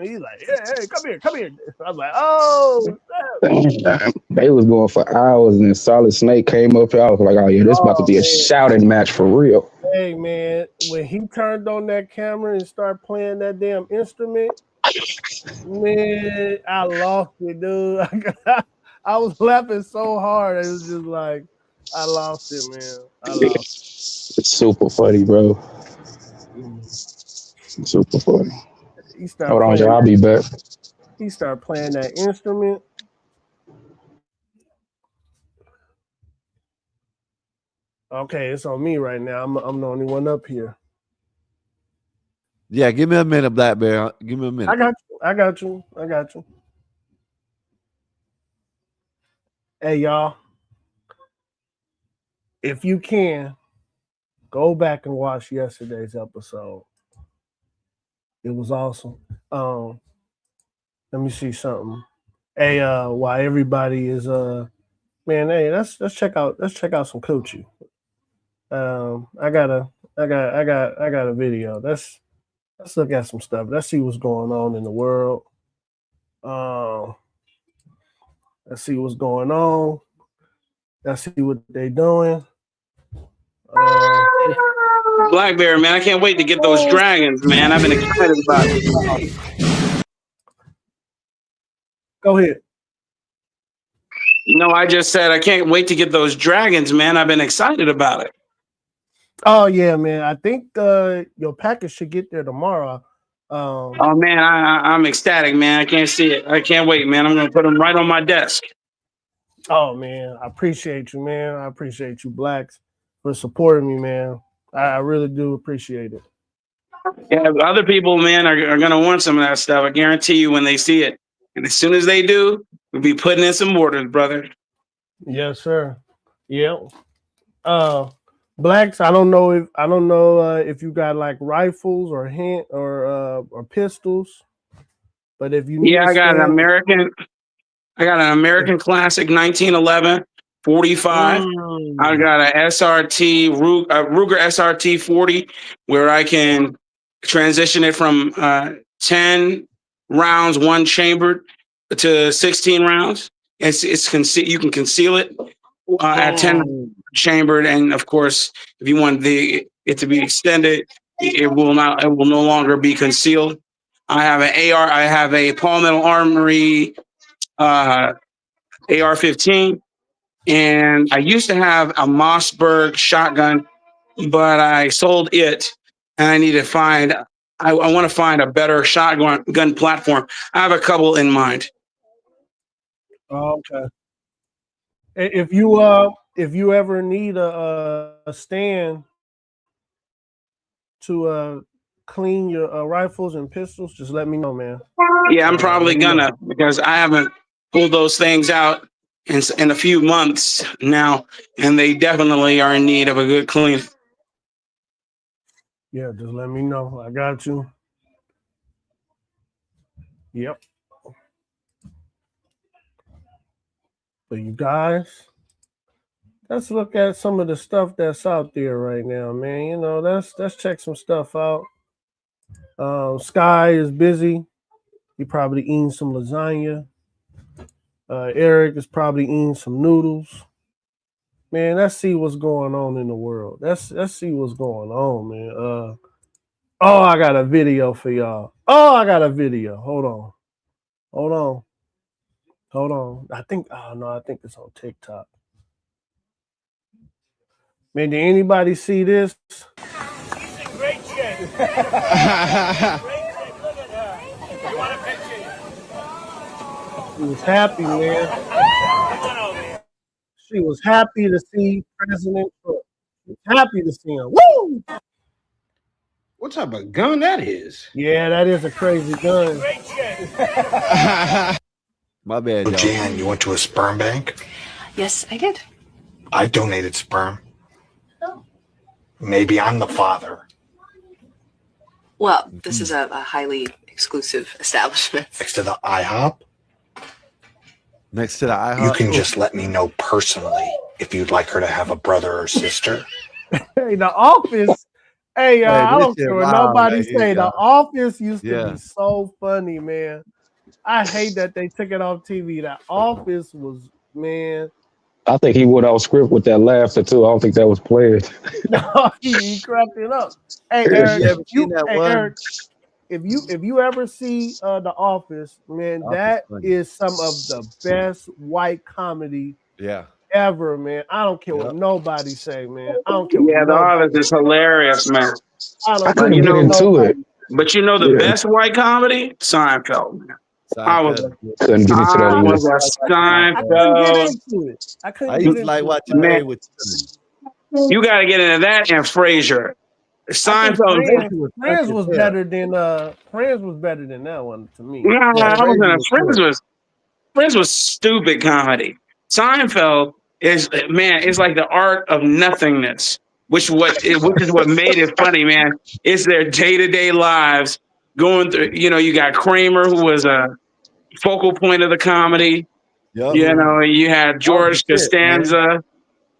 He's like, hey, come here. I was like, oh, they was going for hours, and then Solid Snake came up here. I was like, oh yeah, this about to be a shouting match for real. Hey man, when he turned on that camera and started playing that damn instrument, man, I lost it, dude. I was laughing so hard. It was just like, I lost it, man. It's super funny, bro. Super funny. Hold on, y'all. I'll be back. He started playing that instrument. Okay, it's on me right now. I'm the only one up here. Yeah, give me a minute, Black Bear. Give me a minute. I got you. Hey, y'all. If you can, go back and watch yesterday's episode. It was awesome. Let me see something. Hey, while everybody is man, hey, let's check out some coochie. I got a video. Let's look at some stuff. Let's see what's going on in the world. Let's see what's going on. Let's see what they doing. Blackberry, man, I can't wait to get those dragons, man. I've been excited about it. Go ahead. No, I just said I can't wait to get those dragons, man. I've been excited about it. Oh yeah, man. I think your package should get there tomorrow. Oh man, I'm ecstatic, man. I can't see it. I can't wait, man. I'm gonna put them right on my desk. Oh man, I appreciate you, man. I appreciate you, Blacks, for supporting me, man. I really do appreciate it. Yeah, other people, man, are gonna want some of that stuff. I guarantee you when they see it. And as soon as they do, we'll be putting in some orders, brother. Yes, sir. Yeah. Blacks, I don't know if you got like rifles or or pistols, but if you need I got an American Classic 1911 45. I got a SRT Ruger SRT 40 where I can transition it from 10 rounds, one chambered, to 16 rounds. You can conceal it at 10 chambered, and of course, if you want it to be extended, it will no longer be concealed. I have an AR. I have a Palmetto Armory AR-15, and I used to have a Mossberg shotgun, but I sold it, and I need to find. I want to find a better shotgun platform. I have a couple in mind. Okay. If you ever need a stand to clean your rifles and pistols, just let me know, man. Yeah, I'm probably gonna, because I haven't pulled those things out in a few months now, and they definitely are in need of a good clean. Yeah, just let me know. I got you. Yep. But you guys, let's look at some of the stuff that's out there right now, man. You know, let's check some stuff out. Sky is busy. He probably eating some lasagna. Eric is probably eating some noodles. Man, let's see what's going on in the world. Let's see what's going on, man. Oh, I got a video for y'all. Oh, I got a video. Hold on. I think it's on TikTok. Man, did anybody see this? She's in great shape. Look at her. You want a picture? She was happy, man. She was happy to see President Trump. She was happy to see him. Woo! What type of gun that is? Yeah, that is a crazy gun. My bad, y'all. Jan, you went to a sperm bank? Yes, I did. I donated sperm. Maybe I'm the father. Well, this is a highly exclusive establishment. Next to the IHOP? Next to the IHOP? You can just let me know personally if you'd like her to have a brother or sister. Hey, The Office. Hey, I don't care what nobody say. The Office used to be so funny, man. I hate that they took it off TV. The Office was, man. I think he went off script with that laughter too. I don't think that was played. No, he cracked it up. Hey, Eric, Eric, if you ever see The Office, man, that is some of the best white comedy ever, man. I don't care what nobody say, man. I don't care. Yeah, The Office is hilarious, man. I couldn't get into it. But you know the best white comedy? Seinfeld, man. I was couldn't get into that a either. Seinfeld. I couldn't get into it. I used to like watching Married with Children. You got to get into that and Frasier. Seinfeld. Friends was better than that one to me. Nah, I was in a Friends was stupid comedy. Seinfeld is it's like the art of nothingness, which is what made it funny, man. It's their day-to-day lives going through. You got Kramer, who was a focal point of the comedy. Yep. You had George Costanza.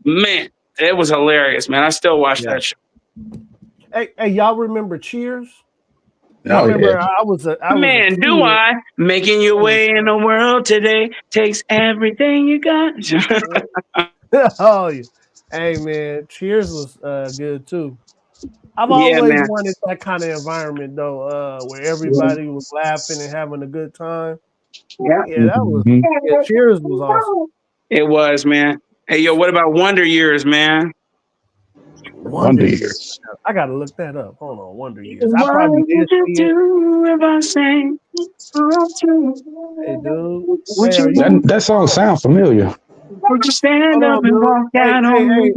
Man, it was hilarious, man. I still watch that show. Hey, y'all remember Cheers? I remember I was a do I? Making your way in the world today takes everything you got. Oh, yeah. Hey, man, Cheers was good too. I've always wanted that kind of environment though, where everybody was laughing and having a good time. Yeah, that was. Yeah, Cheers was awesome. It was, man. Hey, yo, what about Wonder Years, man? Wonder Years. I gotta look that up. Hold on, Wonder Years. I probably did see it. Hey, dude. That song sounds familiar. Would you stand up and walk out hey,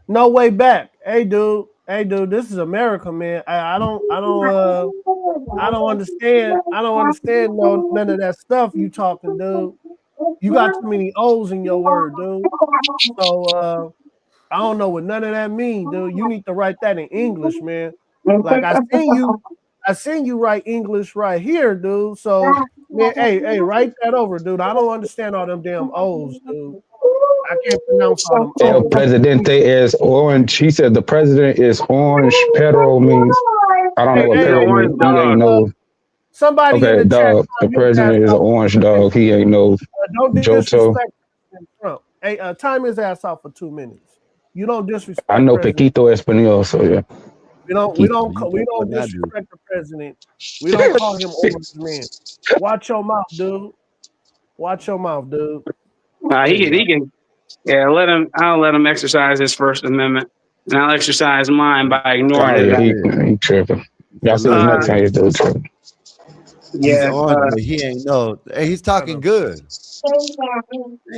No Way Back. Hey, dude. This is America, man. I don't understand. I don't understand none of that stuff you talking, dude. You got too many O's in your word, dude. So I don't know what none of that means, dude. You need to write that in English, man. Like I seen you write English right here, dude. So man, hey, write that over, dude. I don't understand all them damn O's, dude. I can't pronounce all them O's. El Presidente is orange. He said the president is orange. Perro means I don't know what perro means. He ain't no. Somebody in the dog. chat. The president is an orange dog. He ain't no don't Joto. disrespect Trump. Hey, time his ass out for 2 minutes. You don't disrespect. I know Pequito Espanol, so yeah. We don't disrespect the president. We don't call him orange man. Watch your mouth, dude. Watch your mouth, dude. He can. Yeah, I'll let him exercise his First Amendment, and I'll exercise mine by ignoring it. He tripping. Y'all see his next time he's doing tripping. He's orange, but he ain't no. Hey, he's talking good. Ain't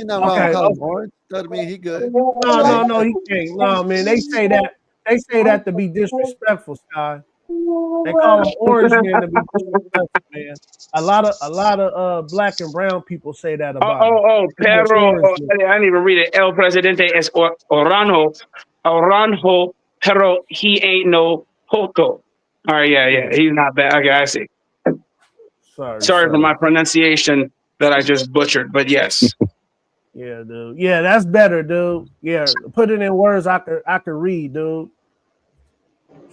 nothing wrong with calling him orange. Doesn't mean he good. No, he can't. No, man, they say that to be disrespectful, Sky. They call him orange man to be disrespectful, man. A lot of black and brown people say that about him. Pero, I didn't even read it. El Presidente es Oranjo, pero he ain't no Joto. All right, yeah, he's not bad. Okay, I see. Sorry for my pronunciation that I just butchered, but yes. Yeah, dude. Yeah, that's better, dude. Yeah, put it in words I could read, dude.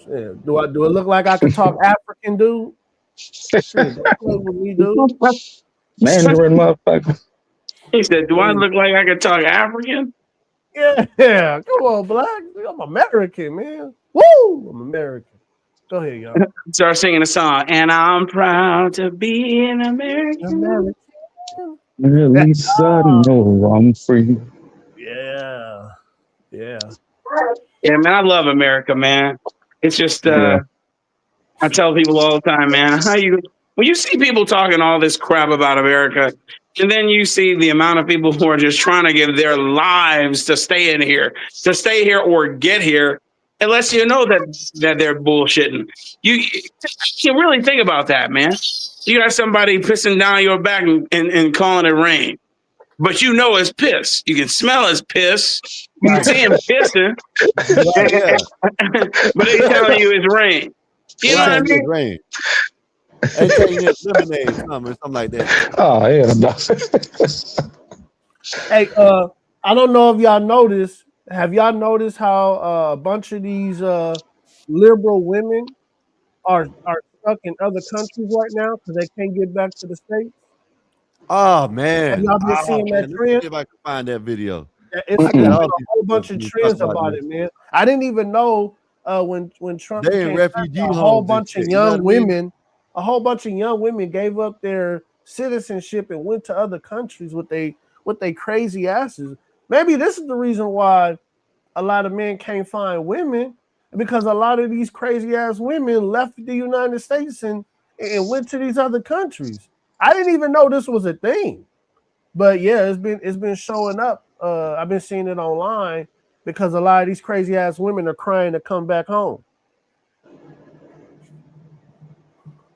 Yeah. Do it look like I can talk African, dude? Shit, don't play with me, dude. Mandarin motherfucker. He said, "Do I look like I can talk African?" Yeah. Come on, black. I'm American, man. Woo! I'm American. Go ahead, y'all. Start singing a song, and I'm proud to be an American. At least I know I'm free. Yeah. Yeah, man, I love America, man. It's just I tell people all the time, man, when you see people talking all this crap about America, and then you see the amount of people who are just trying to give their lives to stay here or get here, it lets you know that they're bullshitting. You really think about that, man. You got somebody pissing down your back and calling it rain. But you know it's piss. You can smell his piss. You can see him pissing. But they telling you it's rain. You know what I mean? Rain. They tell you it's lemonade, something like that. Oh, yeah. Hey, I don't know if y'all noticed. Have y'all noticed how a bunch of these liberal women are stuck in other countries right now because they can't get back to the States? Oh man! Have y'all been seeing that trend? Let's see if I can find that video. It's been a whole bunch of trends about it, man. I didn't even know when Trump became refugee a whole bunch of young women, a whole bunch of young women gave up their citizenship and went to other countries with they crazy asses. Maybe this is the reason why a lot of men can't find women, because a lot of these crazy ass women left the United States and went to these other countries. I didn't even know this was a thing, but yeah, it's been showing up. I've been seeing it online because a lot of these crazy ass women are crying to come back home.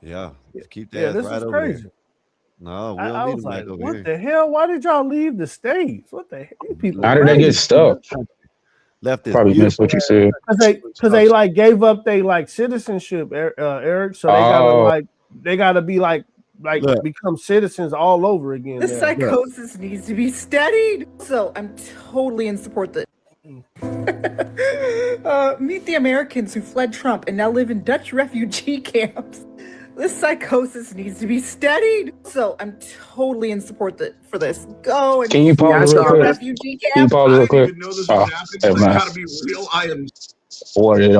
Yeah, keep that Yeah, ass this right is over crazy. there. No, we don't I need was them like, back over what here. the hell? Why did y'all leave the States? What the hell? These people How did they crazy. get stuck? Left this Probably missed beautiful what you said. Because they like gave up they like citizenship, Eric. So they gotta be like Look. become citizens all over again. The now. psychosis needs to be studied. So I'm totally in support that. Meet the Americans who fled Trump and now live in Dutch refugee camps. This psychosis needs to be studied. So I'm totally in support for this. Go and Can you pause it real quick? refugee Can you camp. pause it real quick? Oh, never mind. Gotta be real. I am. I wanted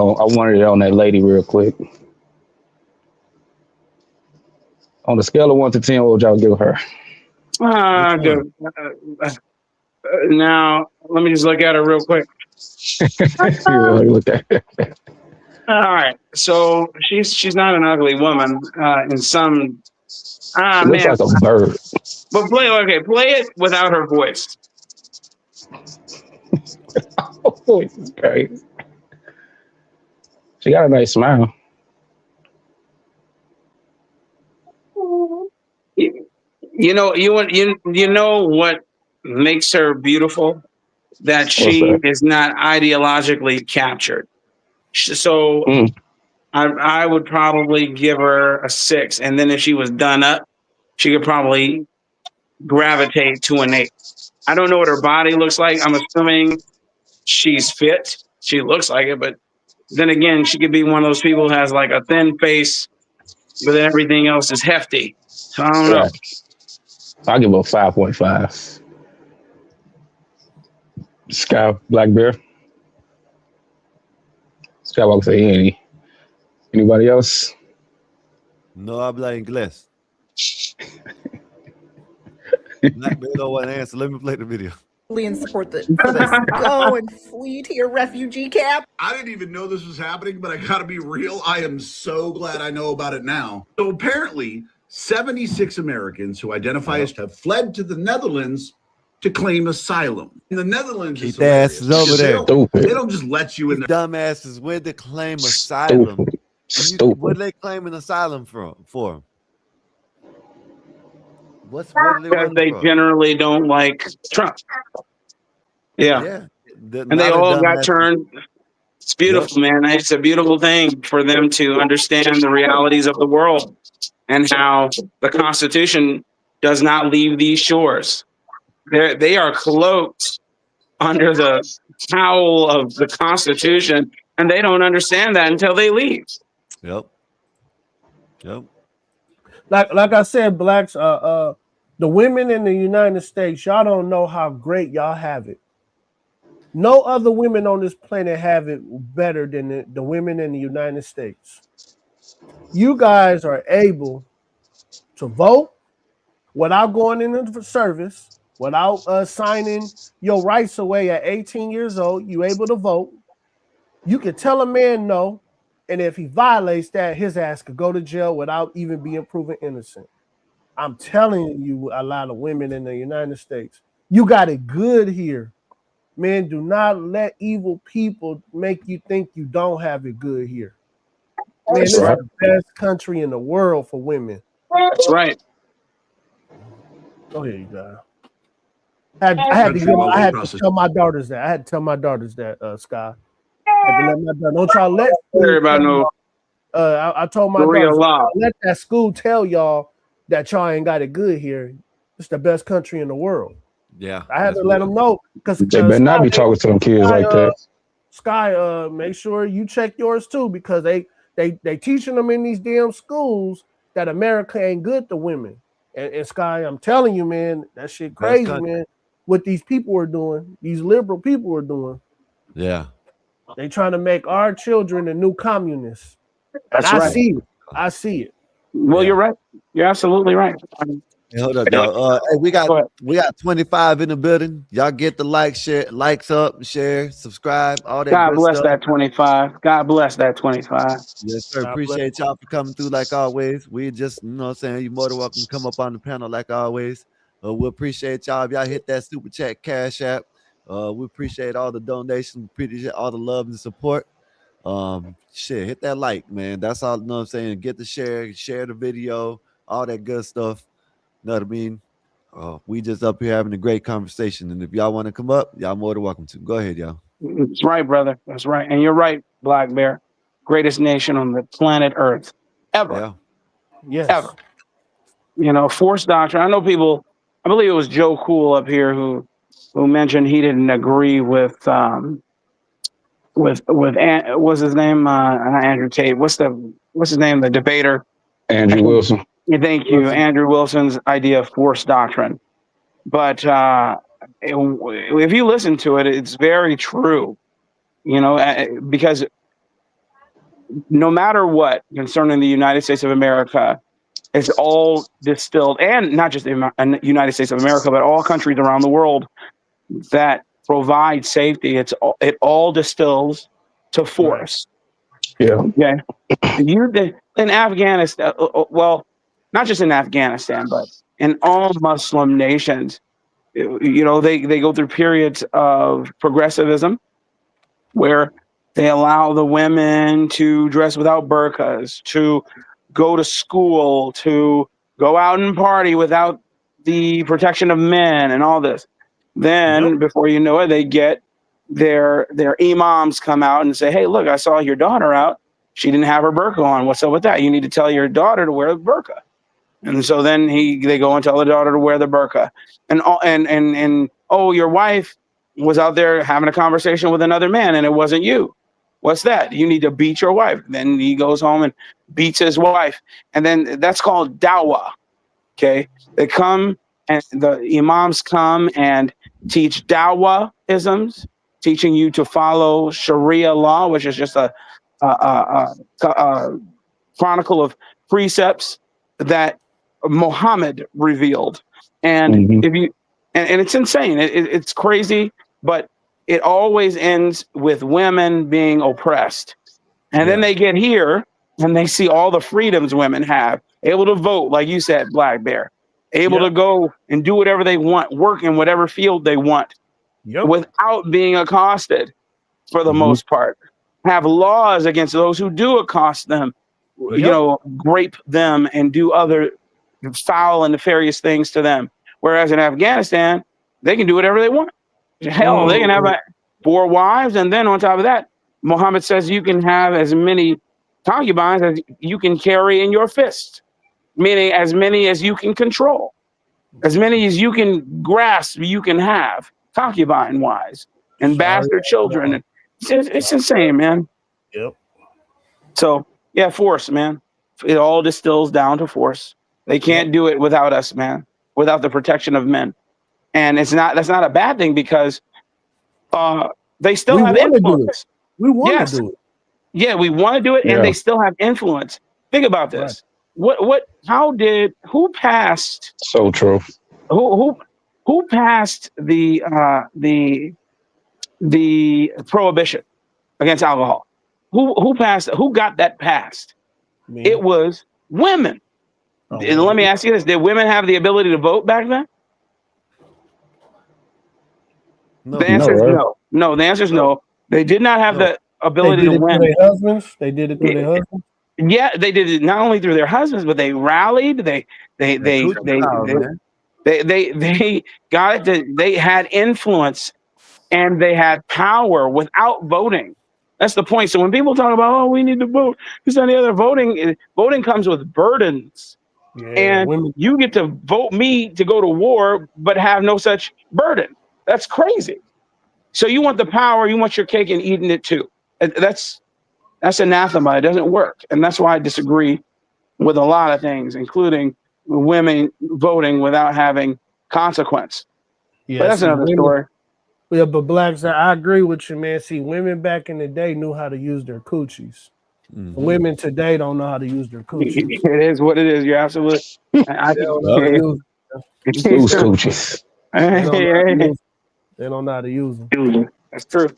it on that lady real quick. On the scale of 1 to 10, what would y'all give her? Good. Now, let me just look at her real quick. Look at it. All right. So she's not an ugly woman in some. She looks like a bird. But play it without her voice. Voice is crazy. She got a nice smile. You know what makes her beautiful? That she that? is not ideologically captured. So I would probably give her a 6, and then if she was done up, she could probably gravitate to an 8. I don't know what her body looks like. I'm assuming she's fit. She looks like it, but then again, she could be one of those people who has like a thin face, but everything else is hefty. So I don't know. Right. I'll give her a 5.5. Sky Black Bear. Skywalker say any. Anybody else? No habla inglés. Black Bear don't want to answer. Let me play the video. In support for this. Go and flee to your refugee camp. I didn't even know this was happening, but I gotta be real. I am so glad I know about it now. So apparently, 76 Americans who identify as have fled to the Netherlands to claim asylum. In the Netherlands, keep their asses over there. They don't just let you in. Dumbasses went to claim asylum. Stupid. What are they claiming asylum for? What are they Because running they from? generally don't like Trump. Yeah. And they all got turned. It's beautiful, man. It's a beautiful thing for them to understand the realities of the world and how the Constitution does not leave these shores. They are cloaked under the cowl of the Constitution, and they don't understand that until they leave. Yep. Like I said, blacks, the women in the United States, y'all don't know how great y'all have it. No other women on this planet have it better than the women in the United States. You guys are able to vote without going into the service, without signing your rights away at 18 years old. You able to vote. You can tell a man no, and if he violates that, his ass could go to jail without even being proven innocent. I'm telling you, a lot of women in the United States, you got it good here. Man, do not let evil people make you think you don't have it good here. Man, this is the best country in the world for women. That's right. Go ahead, you guys. I had to tell my daughters that. I had to tell my daughters that, Sky. I had to let my daughter, don't y'all let I told my daughters, let that school tell y'all that y'all ain't got it good here. It's the best country in the world. Yeah. I had to let them know because they better not be talking to them kids like that. Sky, make sure you check yours too, because they teaching them in these damn schools that America ain't good to women. And Sky, I'm telling you, man, that shit crazy, man. What these people are doing, these liberal people are doing. Yeah. They trying to make our children the new communists. That's and right. I see it. Well, you're right. You're absolutely right. Hey, hold up, y'all. Hey, we got 25 in the building. Y'all get the likes up, share, subscribe, all that. God bless stuff. that 25. God bless that 25. Yes, sir. Appreciate y'all for coming through like always. We just, you know what I'm saying, you're more than welcome to come up on the panel like always. We appreciate y'all. If y'all hit that super chat cash app, We appreciate all the donations, appreciate all the love and support. Shit, hit that like, man. That's all. You know what I'm saying? Get the share the video, all that good stuff. You know what I mean? We just up here having a great conversation, and if y'all want to come up, y'all more than welcome to. Go ahead, y'all. That's right, brother. That's right. And you're right, Black Bear. Greatest nation on the planet Earth. Ever. Yeah. Yes. Ever. You know, force doctrine. I know people, I believe it was Joe Cool up here who mentioned he didn't agree with what's his name? Not Andrew Tate. What's his name? The debater. Andrew Wilson. Thank you. Andrew Wilson's idea of force doctrine. But if you listen to it, it's very true. You know, because no matter what concerning the United States of America, it's all distilled, and not just the United States of America, but all countries around the world that provide safety. It all distills to force. Yeah. Okay. In Afghanistan, well, not just in Afghanistan, but in all Muslim nations, you know, they go through periods of progressivism where they allow the women to dress without burqas, to go to school, to go out and party without the protection of men and all this. Then before you know it, they get their imams come out and say, hey, look, I saw your daughter out. She didn't have her burqa on. What's up with that? You need to tell your daughter to wear the burqa. And so then they go and tell the daughter to wear the burqa. And oh, your wife was out there having a conversation with another man and it wasn't you. What's that? You need to beat your wife. Then he goes home and beats his wife. And then that's called dawah. Okay. They come and the imams come and teach dawah-isms, teaching you to follow Sharia law, which is just a chronicle of precepts that Muhammad revealed. And if you and it's insane. It's crazy, but it always ends with women being oppressed. And then they get here and they see all the freedoms women have, able to vote, like you said, Black Bear, able to go and do whatever they want, work in whatever field they want without being accosted for the most part, have laws against those who do accost them, you know, rape them and do other foul and nefarious things to them. Whereas in Afghanistan, they can do whatever they want. Hell, they can have 4 wives, and then on top of that, Muhammad says you can have as many concubines as you can carry in your fist, meaning as many as you can control, as many as you can grasp, you can have concubine-wise, and bastard children. It's insane, man. Yep. So yeah, force, man. It all distills down to force. They can't do it without us, man. Without the protection of men, and that's not a bad thing because they still have influence. We want to do it. Yeah, we want to do it, and they still have influence. Think about this. Who passed? So true. Who passed the prohibition against alcohol? Who passed? Who got that passed? It was women. And let me ask you this: did women have the ability to vote back then? No. The answer is no. No, the answer is no. They did not have the ability to win. They did it through their husbands. They did it through their husbands. Yeah, they did it not only through their husbands, but they rallied. They got it. They had influence and they had power without voting. That's the point. So when people talk about, oh, we need to vote, because any other voting comes with burdens. And you get to vote me to go to war, but have no such burden. That's crazy. So you want the power, you want your cake and eating it too. That's anathema. It doesn't work. And that's why I disagree with a lot of things, including women voting without having consequence. Yeah, but that's another story. Yeah, but blacks, I agree with you, man. See, women back in the day knew how to use their coochies. Women today don't know how to use their coochies. It is what it is. You're absolutely. Loose coochies. They don't know how to use them. That's true.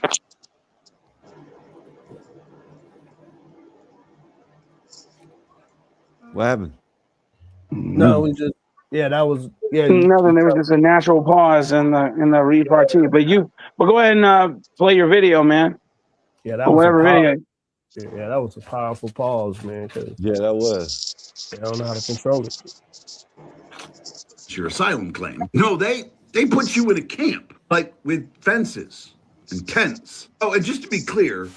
What happened? No, we just that was Yeah, Nothing. There was just a natural pause in the repartee. But go ahead and play your video, man. yeah, that Or was a whatever video. yeah, that was a powerful pause, man. Because Yeah, that was. they don't know how to control it. Your asylum claim. No, they put you in a camp, like with fences and tents. Oh, and just to be clear,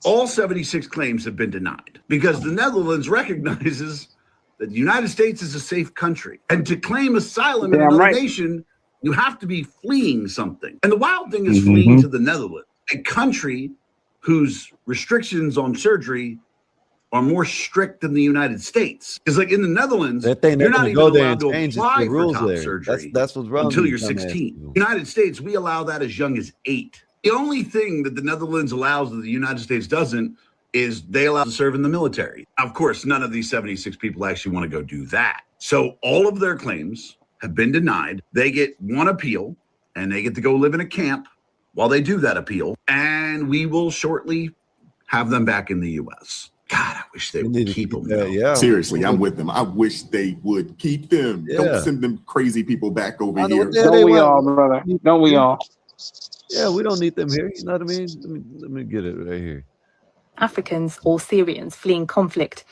all 76 claims have been denied because the Netherlands recognizes that the United States is a safe country. And to claim asylum in Damn another right. nation, you have to be fleeing something. And the wild thing is fleeing to the Netherlands, a country whose restrictions on surgery are more strict than the United States. Because like in the Netherlands, That thing, they're you're not gonna even go there allowed and to change apply the for rules top there. surgery That's what's wrong until with you're these dumbass 16. people. United States, we allow that as young as 8. The only thing that the Netherlands allows that the United States doesn't is they allow to serve in the military. Of course, none of these 76 people actually want to go do that. So all of their claims have been denied. They get one appeal and they get to go live in a camp while they do that appeal. And we will shortly have them back in the U.S. God, I wish they would keep them. Yeah. Seriously, I'm with them. I wish they would keep them. Yeah. Don't send them crazy people back over I know here. what the hell Don't they we want. all, brother? Don't we all? Yeah, we don't need them here. You know what I mean? Let me get it right here. Africans or Syrians fleeing conflict.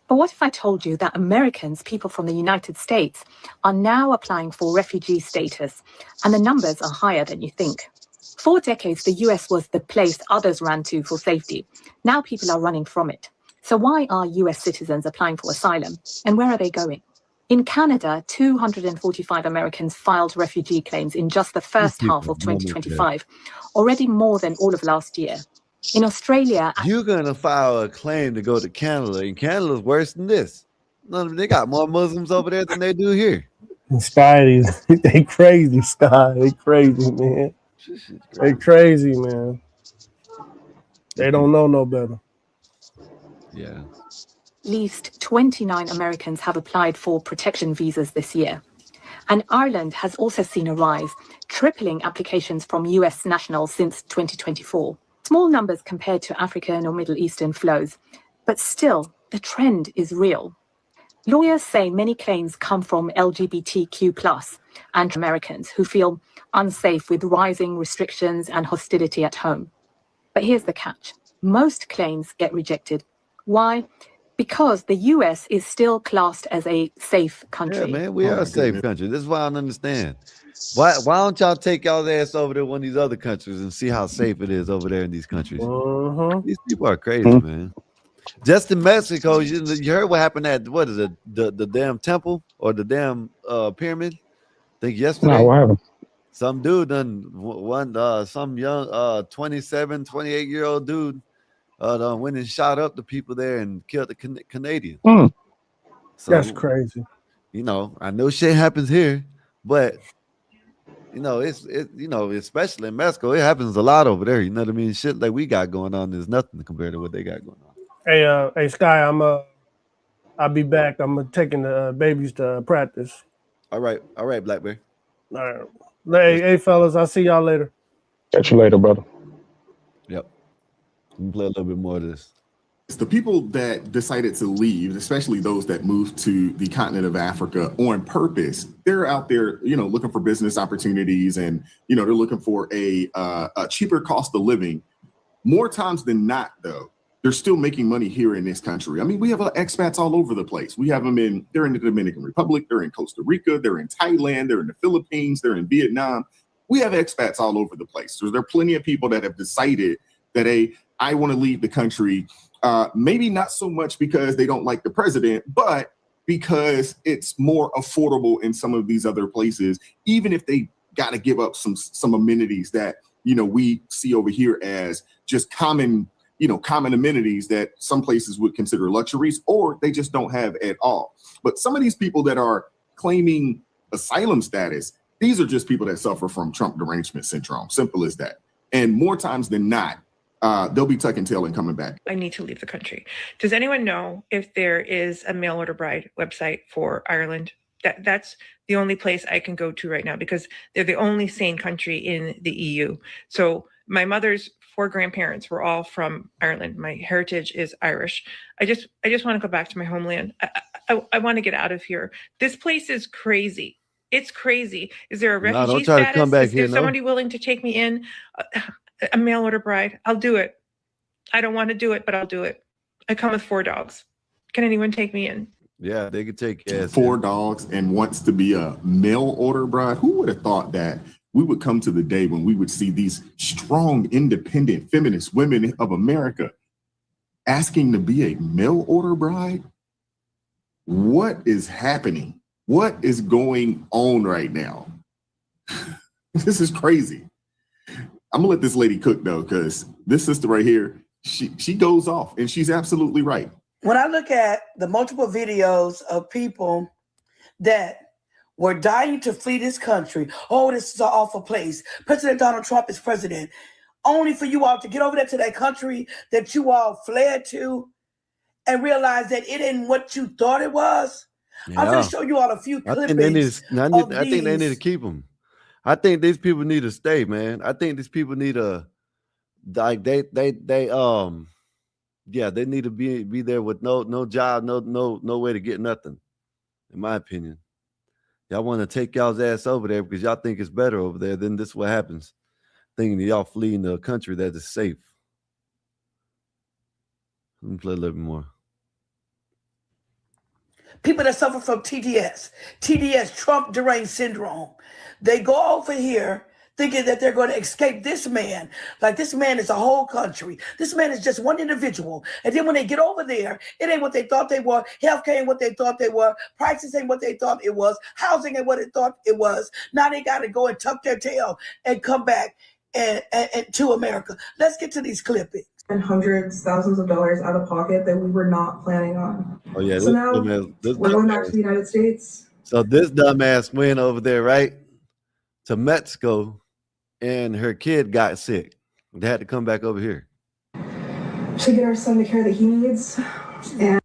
But what if I told you that Americans, people from the United States, are now applying for refugee status, and the numbers are higher than you think? For decades, the US was the place others ran to for safety. Now people are running from it. So why are US citizens applying for asylum, and where are they going? In Canada, 245 Americans filed refugee claims in just the first half of 2025, already more than all of last year. In Australia, You're gonna file a claim to go to Canada, and Canada's worse than this. They got more Muslims over there than they do here. Sky, they crazy, Sky. They crazy, man. They crazy, man. They don't know no better. Yeah. at least 29 Americans have applied for protection visas this year. And Ireland has also seen a rise, tripling applications from US nationals since 2024. Small numbers compared to African or Middle Eastern flows, but still, the trend is real. Lawyers say many claims come from LGBTQ+ and Americans who feel unsafe with rising restrictions and hostility at home. But here's the catch. Most claims get rejected. Why? Because the US is still classed as a safe country. Yeah, man, we are a safe country. This is why I don't understand. Why don't y'all take y'all ass over to one of these other countries and see how safe it is over there in these countries? These people are crazy, man. Just in Mexico, you heard what happened at what is it, the damn temple or the damn pyramid? I think yesterday. No, what happened? Some dude some young 27, 28-year-old dude went and shot up the people there and killed the Canadian. So, that's crazy. You know, I know shit happens here, but you know, especially in Mexico, it happens a lot over there. You know what I mean? Shit like we got going on is nothing compared to what they got going on. Hey, Sky, I'll be back. I'm taking the babies to practice. All right, Blackberry. All right. Hey, fellas, I'll see y'all later. Catch you later, brother. Yep. We can play a little bit more of this. It's the people that decided to leave, especially those that moved to the continent of Africa on purpose. They're out there, you know, looking for business opportunities, and you know, they're looking for a cheaper cost of living. More times than not, though, they're still making money here in this country. I mean, we have expats all over the place. We have them they're in the Dominican Republic, they're in Costa Rica, they're in Thailand, they're in the Philippines, they're in Vietnam. We have expats all over the place. So there are plenty of people that have decided that, hey, I want to leave the country. Maybe not so much because they don't like the president, but because it's more affordable in some of these other places, even if they got to give up some amenities that, you know, we see over here as just common amenities that some places would consider luxuries, or they just don't have at all. But some of these people that are claiming asylum status, these are just people that suffer from Trump derangement syndrome. Simple as that. And more times than not, they'll be tucking tail and coming back. I need to leave the country. Does anyone know if there is a mail order bride website for Ireland? That's the only place I can go to right now because they're the only sane country in the EU. So my mother's 4 grandparents were all from Ireland. My heritage is Irish. I just want to go back to my homeland. I want to get out of here. This place is crazy. It's crazy. Is there a No, refugee don't try to come status? back here, Is no. somebody willing to take me in? A mail order bride. I'll do it. I don't want to do it, but I'll do it. I come with 4 dogs. Can anyone take me in? Yeah, they could take care of 4 dogs and wants to be a mail order bride. Who would have thought that we would come to the day when we would see these strong, independent, feminist women of America asking to be a mail order bride? What is happening? What is going on right now? This is crazy. I'm gonna let this lady cook though, because this sister right here, she goes off and she's absolutely right. When I look at the multiple videos of people that were dying to flee this country, oh, this is an awful place. President Donald Trump is president. Only for you all to get over there to that country that you all fled to and realize that it ain't what you thought it was. Yeah. I'm going to show you all a few I clippings. think they need to keep them. I think these people need to stay, man. I think these people need to, like, they need to be there with no job, no way to get nothing. In my opinion, y'all want to take y'all's ass over there because y'all think it's better over there. Then this is what happens, thinking y'all fleeing to a country that is safe. Let me play a little bit more. People that suffer from TDS, Trump deranged syndrome. They go over here thinking that they're going to escape this man. Like this man is a whole country. This man is just one individual. And then when they get over there, it ain't what they thought they were. Healthcare ain't what they thought they were. Prices ain't what they thought it was. Housing ain't what they thought it was. Now they got to go and tuck their tail and come back and to America. Let's get to these clippings. And hundreds, thousands of dollars out of pocket that we were not planning on. Oh yeah, so now we're going back to the United States. So this dumbass went over there, right, to Mexico, and her kid got sick. They had to come back over here to get our son the care that he needs. And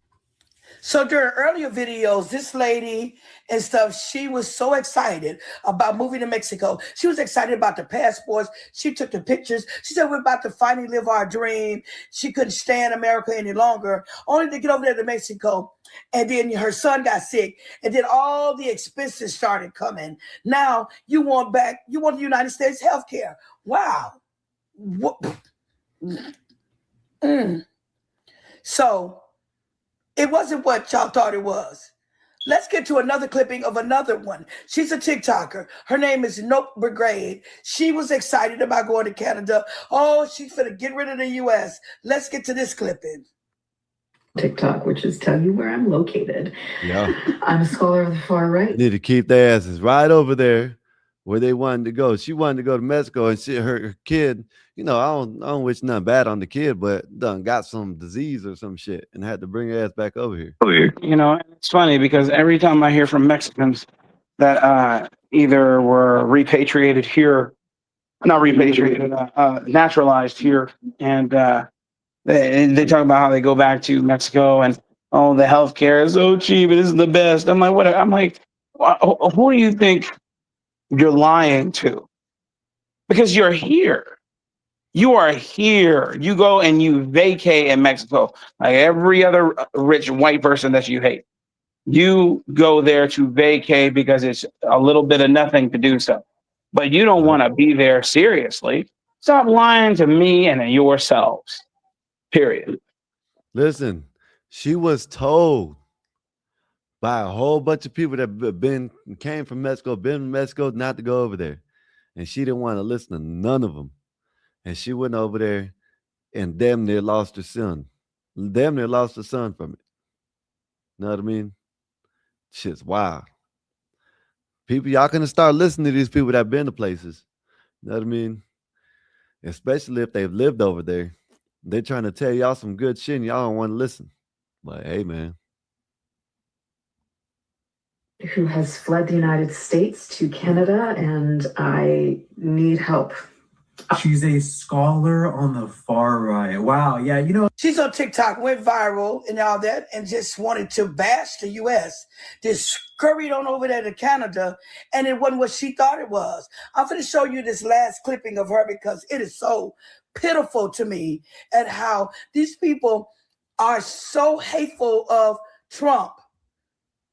so during earlier videos, this lady and stuff, she was so excited about moving to Mexico. She was excited about the passports. She took the pictures. She said, we're about to finally live our dream. She couldn't stand America any longer, only to get over there to Mexico. And then her son got sick. And then all the expenses started coming. Now you want the United States health care. Wow. So it wasn't what y'all thought it was. Let's get to another clipping of another one. She's a TikToker. Her name is Nope Brigade. She was excited about going to Canada. Oh, she's finna get rid of the U.S. Let's get to this clipping. TikTok, which is tell you where I'm located. Yeah. I'm a scholar of the far right. Need to keep their asses right over there where they wanted to go. She wanted to go to Mexico, and her kid, I don't wish nothing bad on the kid, but done got some disease or some shit and had to bring her ass back over here. It's funny because every time I hear from Mexicans that either were repatriated here, not repatriated, naturalized here, and they talk about how they go back to Mexico and the healthcare is so cheap, it isn't the best. I'm like, what? I'm like, who do you think you're lying to? Because you're here. You are here. You go and you vacay in Mexico like every other rich white person that you hate. You go there to vacay because it's a little bit of nothing to do so. But you don't want to be there seriously. Stop lying to me and yourselves. Period. Listen, she was told by a whole bunch of people that came from Mexico, been in Mexico, not to go over there. And she didn't want to listen to none of them. And she went over there and damn near lost her son. Damn near lost her son from it. Know what I mean? Shit's wild. People, y'all gonna start listening to these people that been to places. Know what I mean? Especially if they've lived over there. They're trying to tell y'all some good shit and y'all don't want to listen. But hey, man. Who has fled the United States to Canada, and I need help. She's a scholar on the far right. Wow. Yeah, she's on TikTok, went viral and all that, and just wanted to bash the U.S. Just scurried on over there to Canada, and it wasn't what she thought it was. I'm going to show you this last clipping of her because it is so pitiful to me at how these people are so hateful of Trump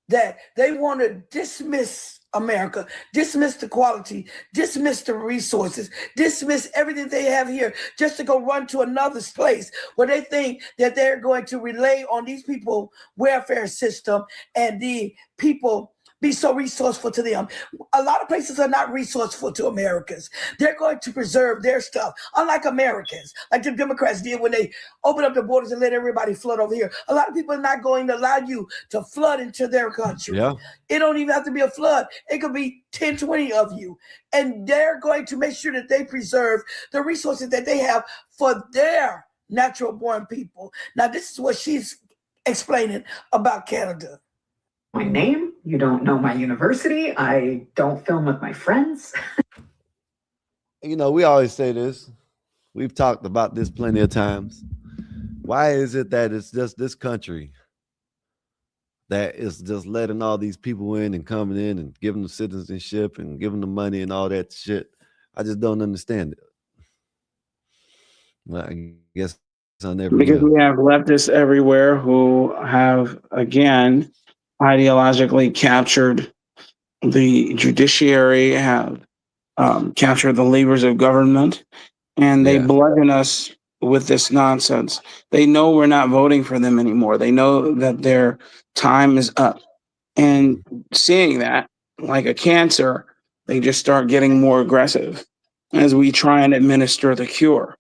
that they want to dismiss America, dismiss the quality, dismiss the resources, dismiss everything they have here just to go run to another place where they think that they're going to relay on these people welfare system and the people be so resourceful to them. A lot of places are not resourceful to Americans. They're going to preserve their stuff, unlike Americans, like the Democrats did when they opened up the borders and let everybody flood over here. A lot of people are not going to allow you to flood into their country. Yeah. It don't even have to be a flood. It could be 10, 20 of you. And they're going to make sure that they preserve the resources that they have for their natural born people. Now, this is what she's explaining about Canada. My name, you don't know my university, I don't film with my friends. You know, we always say this. We've talked about this plenty of times. Why is it that it's just this country that is just letting all these people in and coming in and giving them citizenship and giving them money and all that shit? I just don't understand it. Well, I guess I never Because will. we have leftists everywhere who have, again, ideologically captured the judiciary, have captured the levers of government, and they bludgeon us with this nonsense. They know we're not voting for them anymore. They know that their time is up. And seeing that, like a cancer, they just start getting more aggressive as we try and administer the cure.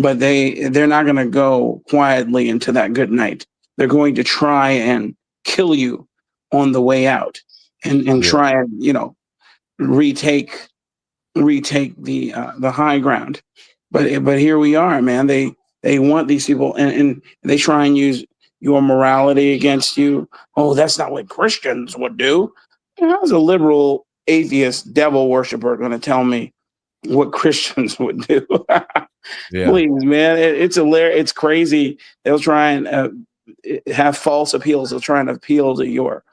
But they're not going to go quietly into that good night. They're going to try and kill you on the way out, and try and retake the high ground. But here we are, man. They want these people, and they try and use your morality against you. Oh, that's not what Christians would do. How's a liberal atheist devil worshiper going to tell me what Christians would do? Please, man, it's hilarious. It's crazy. They'll try and have false appeals. They'll try and appeal to your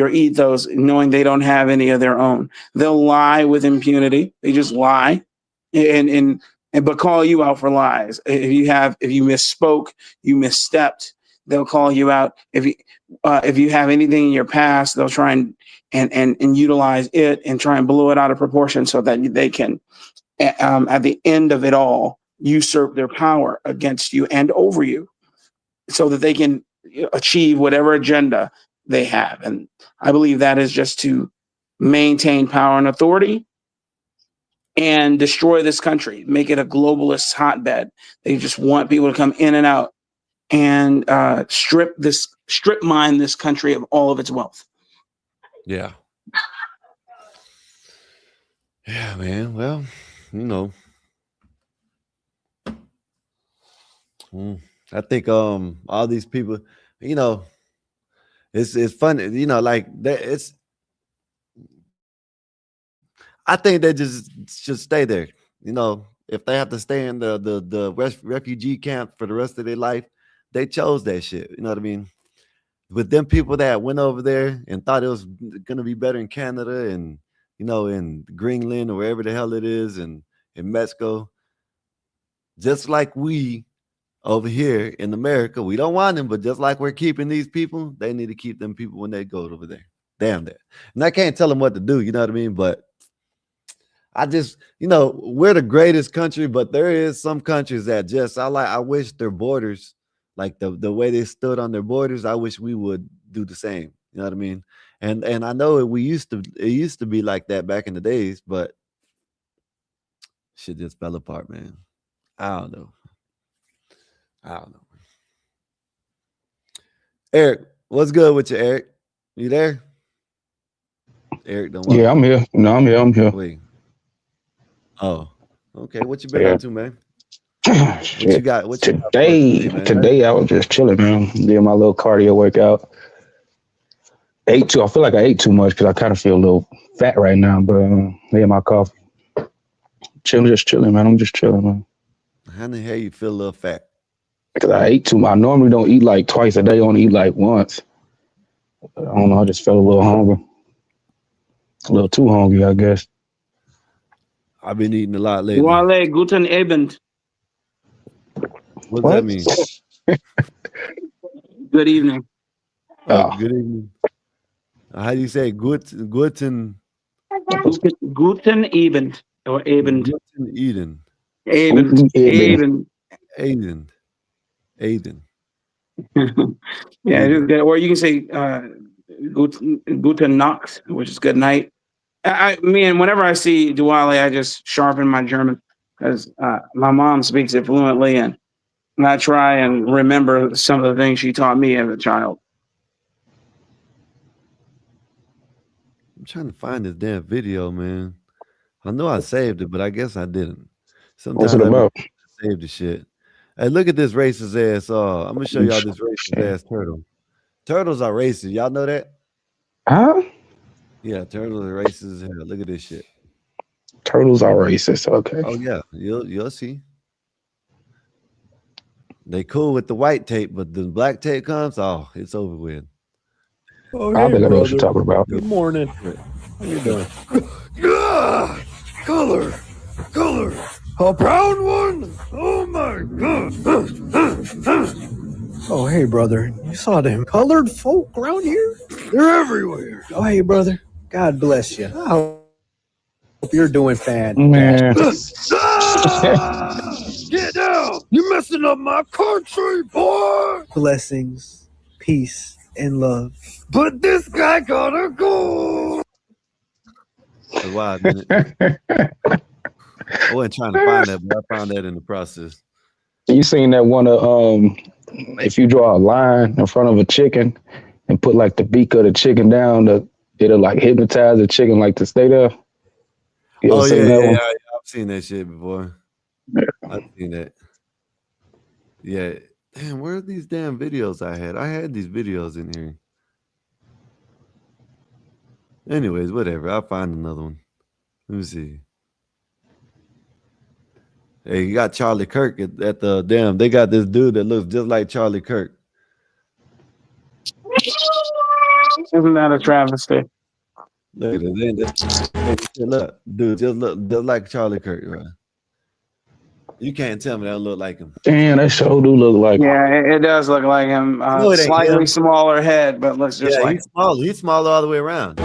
ethos, knowing they don't have any of their own. They'll lie with impunity. They just lie, but call you out for lies. If you misspoke, you misstepped, they'll call you out. If you have anything in your past, they'll try and utilize it and try and blow it out of proportion so that they can, at the end of it all, usurp their power against you and over you, so that they can achieve whatever agenda they have. And I believe that is just to maintain power and authority and destroy this country, make it a globalist hotbed. They just want people to come in and out and strip mine this country of all of its wealth. Yeah. Yeah, man. Well, you know, I think all these people, you know, it's funny, you know, like that. I think they just should stay there. You know, if they have to stay in the refugee camp for the rest of their life, they chose that shit. You know what I mean? With them people that went over there and thought it was gonna be better in Canada and, you know, in Greenland or wherever the hell it is, and in Mexico, just like we over here in America, we don't want them, but just like we're keeping these people, they need to keep them people when they go over there. Damn that. And I can't tell them what to do, you know what I mean? But I just, you know, we're the greatest country, but there is some countries that just, I wish their borders, like the way they stood on their borders, I wish we would do the same. You know what I mean? And I know it used to be like that back in the days, but shit just fell apart, man. I don't know. Eric, what's good with you, Eric? You there? Eric, don't want. Yeah, I'm here. No, I'm here. Wait. Oh, okay. What you been up to, man? What you got? Today I was just chilling, man. Doing my little cardio workout. I feel like I ate too much because I kind of feel a little fat right now. But yeah, my coffee. Just chilling, man. I'm just chilling, man. How the hell you feel a little fat? Because I ate too much. I normally don't eat like twice a day. I only eat like once. I don't know. I just felt a little hungry. A little too hungry, I guess. I've been eating a lot lately. Wale, guten Abend. What does that mean? Good evening. Good evening. How do you say Guten Guten Abend or Abend. Guten Eden. Abend. Abend. Aiden. Yeah, or you can say Guten Nacht, which is good night. And whenever I see Diwali, I just sharpen my German because my mom speaks it fluently, and I try and remember some of the things she taught me as a child. I'm trying to find this damn video, man. I know I saved it, but I guess I didn't. What's Sometimes it about? I save the shit. Hey, look at this racist ass. I'm gonna show y'all this racist ass turtle. Turtles are racist. Y'all know that? Huh? Yeah, turtles are racist as hell. Look at this shit. Turtles are racist. Okay. Oh yeah, you'll see. They cool with the white tape, but the black tape comes, oh, it's over with. Oh, I hey, think I know what you're brother. talking about. Good morning. How you doing? Color. A brown one? Oh my god. Oh, hey, brother. You saw them colored folk around here? They're everywhere. Oh, hey, brother. God bless you. I hope you're doing Man. fantastic. Get down! You're messing up my country, boy! Blessings, peace, and love. But this guy gotta go! Wait, why a minute? I wasn't trying to find that, but I found that in the process. You seen that one if you draw a line in front of a chicken and put like the beak of the chicken down, it'll like hypnotize the chicken like to stay there? You ever seen that one? Yeah. I've seen that shit before. Yeah. I've seen that. Yeah. Damn, where are these damn videos I had? I had these videos in here. Anyways, whatever. I'll find another one. Let me see. Hey, you got Charlie Kirk at the damn. They got this dude that looks just like Charlie Kirk. Isn't that a travesty? Look at it. Look, dude, just like Charlie Kirk, right? You can't tell me that look like him. Damn, that sure do look like him. Yeah, it does look like him. Slightly smaller head, but looks just like he's smaller. He's smaller all the way around.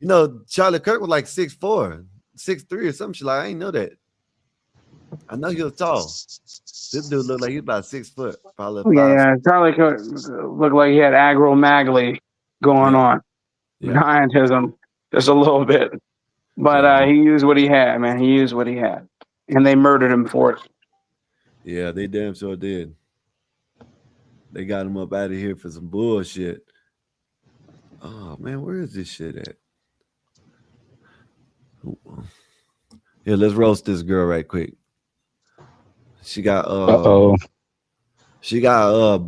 You know, Charlie Kirk was like 6'4", 6'3", or something shit. Like, I ain't know that. I know he was tall. This dude looked like he's about 6 foot. Probably 5. Yeah, Charlie Kirk looked like he had acromegaly going on. Giantism, just a little bit. But he used what he had, man. He used what he had. And they murdered him for it. Yeah, they damn sure did. They got him up out of here for some bullshit. Oh, man, where is this shit at? Here, let's roast this girl right quick. She got she got her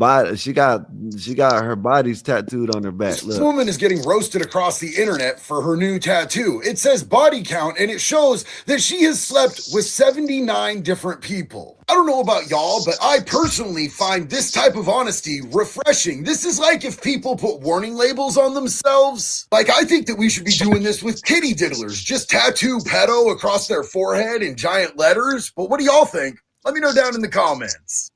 bodies tattooed on her back. Look. This woman is getting roasted across the internet for her new tattoo. It says body count, and it shows that she has slept with 79 different people. I don't know about y'all, but I personally find this type of honesty refreshing. This is like if people put warning labels on themselves. Like, I think that we should be doing this with kitty diddlers. Just tattoo pedo across their forehead in giant letters. But what do y'all think? Let me know down in the comments.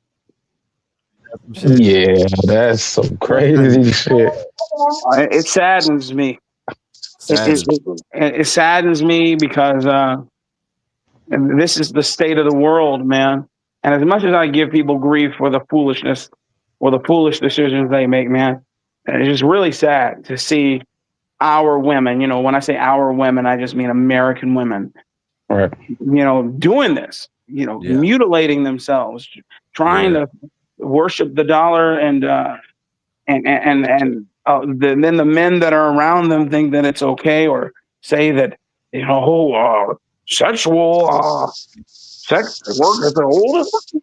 Yeah, that's some crazy shit. It saddens me. It saddens me because this is the state of the world, man. And as much as I give people grief for the foolishness or the foolish decisions they make, man, it's just really sad to see our women. You know, when I say our women, I just mean American women. Right. You know, doing this. You know, mutilating themselves, trying to worship the dollar, and then the men that are around them think that it's okay, or say that sexual sex work is the oldest.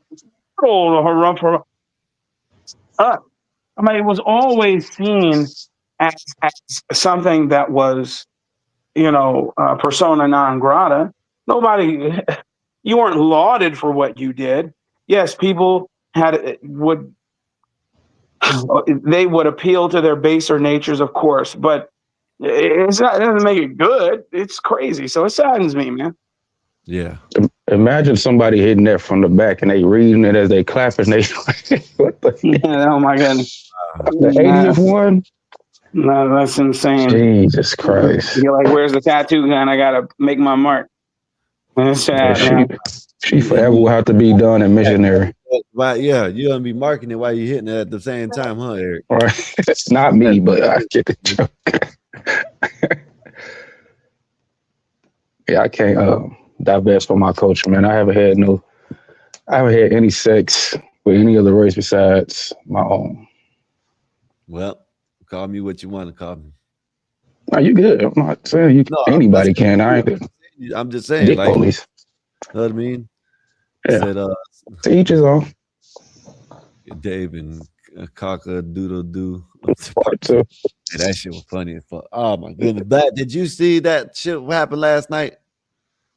I mean, it was always seen as something that was, persona non grata. Nobody. You weren't lauded for what you did. Yes, people would appeal to their baser natures, of course, but it doesn't make it good. It's crazy. So it saddens me, man. Yeah. Imagine somebody hitting that from the back and they reading it as they clapping. They what the oh my goodness. The 80th one? No, that's insane. Jesus Christ. You're like, where's the tattoo gun? I gotta make my mark. That's sad, man. She forever will have to be done in missionary. Right, yeah, you're gonna be marking it while you're hitting it at the same time, huh, Eric? Right. It's not me, but I get the joke. Yeah, I can't divest from my culture, man. I haven't had any sex with any other race besides my own. Well, call me what you want to call me. Are you good? I'm not saying you. No, anybody can. I'm just saying, dick like, police. You know what I mean? Yeah. Said, to each his own. Dave and Cocker Doodle Doo. Part two. Yeah, that shit was funny as fuck. Oh my goodness. Black, did you see that shit what happened last night?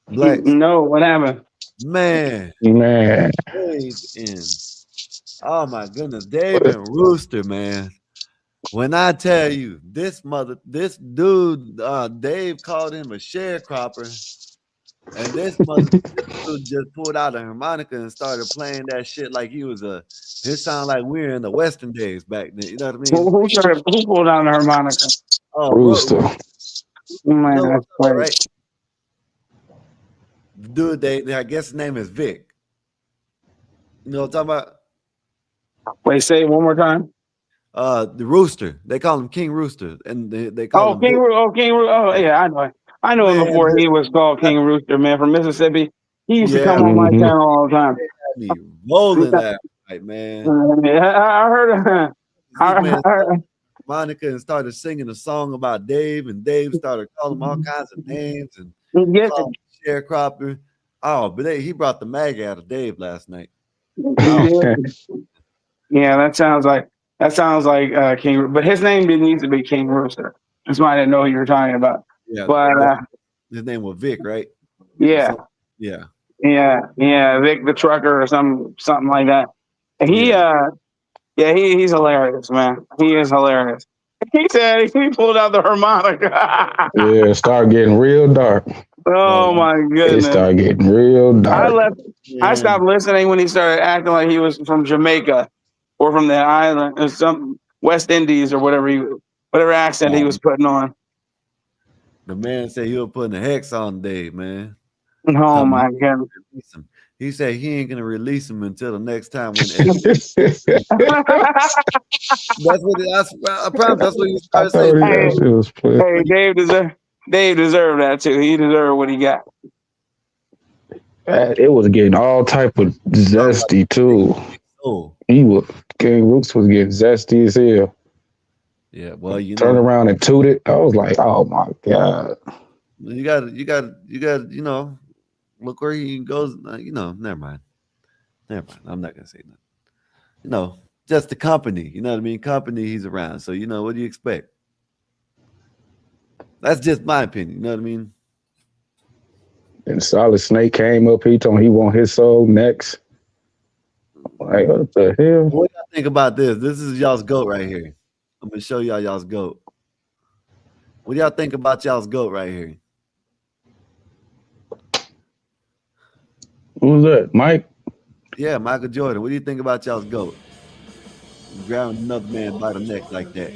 Black. No, what happened? Man. Dave and oh my goodness, Dave and Rooster, man. When I tell you this dude, Dave called him a sharecropper. And this dude just pulled out a harmonica and started playing that shit like he was it sounded like we were in the Western days back then. You know what I mean? Who pulled out a harmonica? Oh, Rooster. Man, no, that's crazy. right? The dude, I guess his name is Vic. You know what I'm talking about? Wait, say it one more time. The Rooster. They call him King Rooster, and they call him King Rooster. Oh, yeah, I know him before he was called King Rooster, man, from Mississippi. He used to come on my channel all the time. Me rolling that night, man. I heard Monica and started singing a song about Dave, and Dave started calling him all kinds of names and called him sharecropper. Oh, but he brought the mag out of Dave last night. Yeah, that sounds like King, but his name didn't used to be King Rooster. That's why I didn't know who you were talking about. Yeah, but his name was Vic, right? Yeah, yeah, Vic the trucker or something like that. And he's hilarious, man. He is hilarious. He said he pulled out the harmonica. Yeah, start getting real dark. Oh my goodness! It started getting real dark. I stopped listening when he started acting like he was from Jamaica or from the island or some West Indies or whatever accent he was putting on. The man said he was putting a hex on Dave, man. Oh my goodness! He said he ain't gonna release him until the next time. When I promise that's what he started saying. Hey, Dave deserved that too. He deserved what he got. It was getting all type of zesty too. King Rooks was getting zesty as hell. Yeah, well, turn around and toot it. I was like, oh my god. You got you know, look where he goes. Never mind. I'm not gonna say nothing. You know, just the company. You know what I mean? Company he's around. So what do you expect? That's just my opinion. You know what I mean? And Solid Snake came up. He told me he want his soul next. Like, what the hell? What do y'all think about this? This is y'all's GOAT right here. I'm gonna show y'all's GOAT. What do y'all think about y'all's GOAT right here? Who's that? Mike? Yeah, Michael Jordan. What do you think about y'all's GOAT? Grabbing another man by the neck like that.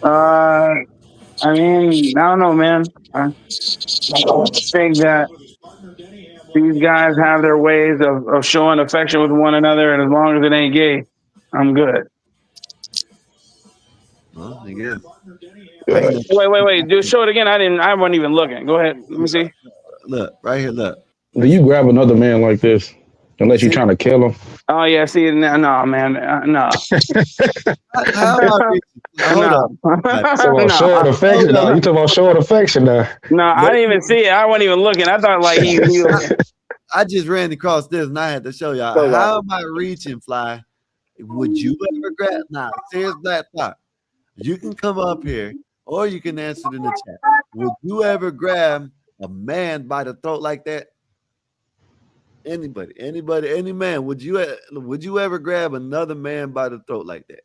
I mean, I don't know, man. I think that these guys have their ways of showing affection with one another, and as long as it ain't gay, I'm good. Well, I guess. Wait. Just show it again. I wasn't even looking. Go ahead. Let me see. Look, right here, look. Do you grab another man like this unless you're trying to kill him? Oh, yeah. See, no, man. No. Hold on. Short affection now. You talking about short affection now. No, I didn't even see it. I wasn't even looking. I thought like he was. I just ran across this and I had to show y'all. How am I reaching, Fly? Would you ever grab? Nah, serious Black Thought. You can come up here or you can answer it in the chat. Would you ever grab a man by the throat like that? Anybody, any man, would you ever grab another man by the throat like that?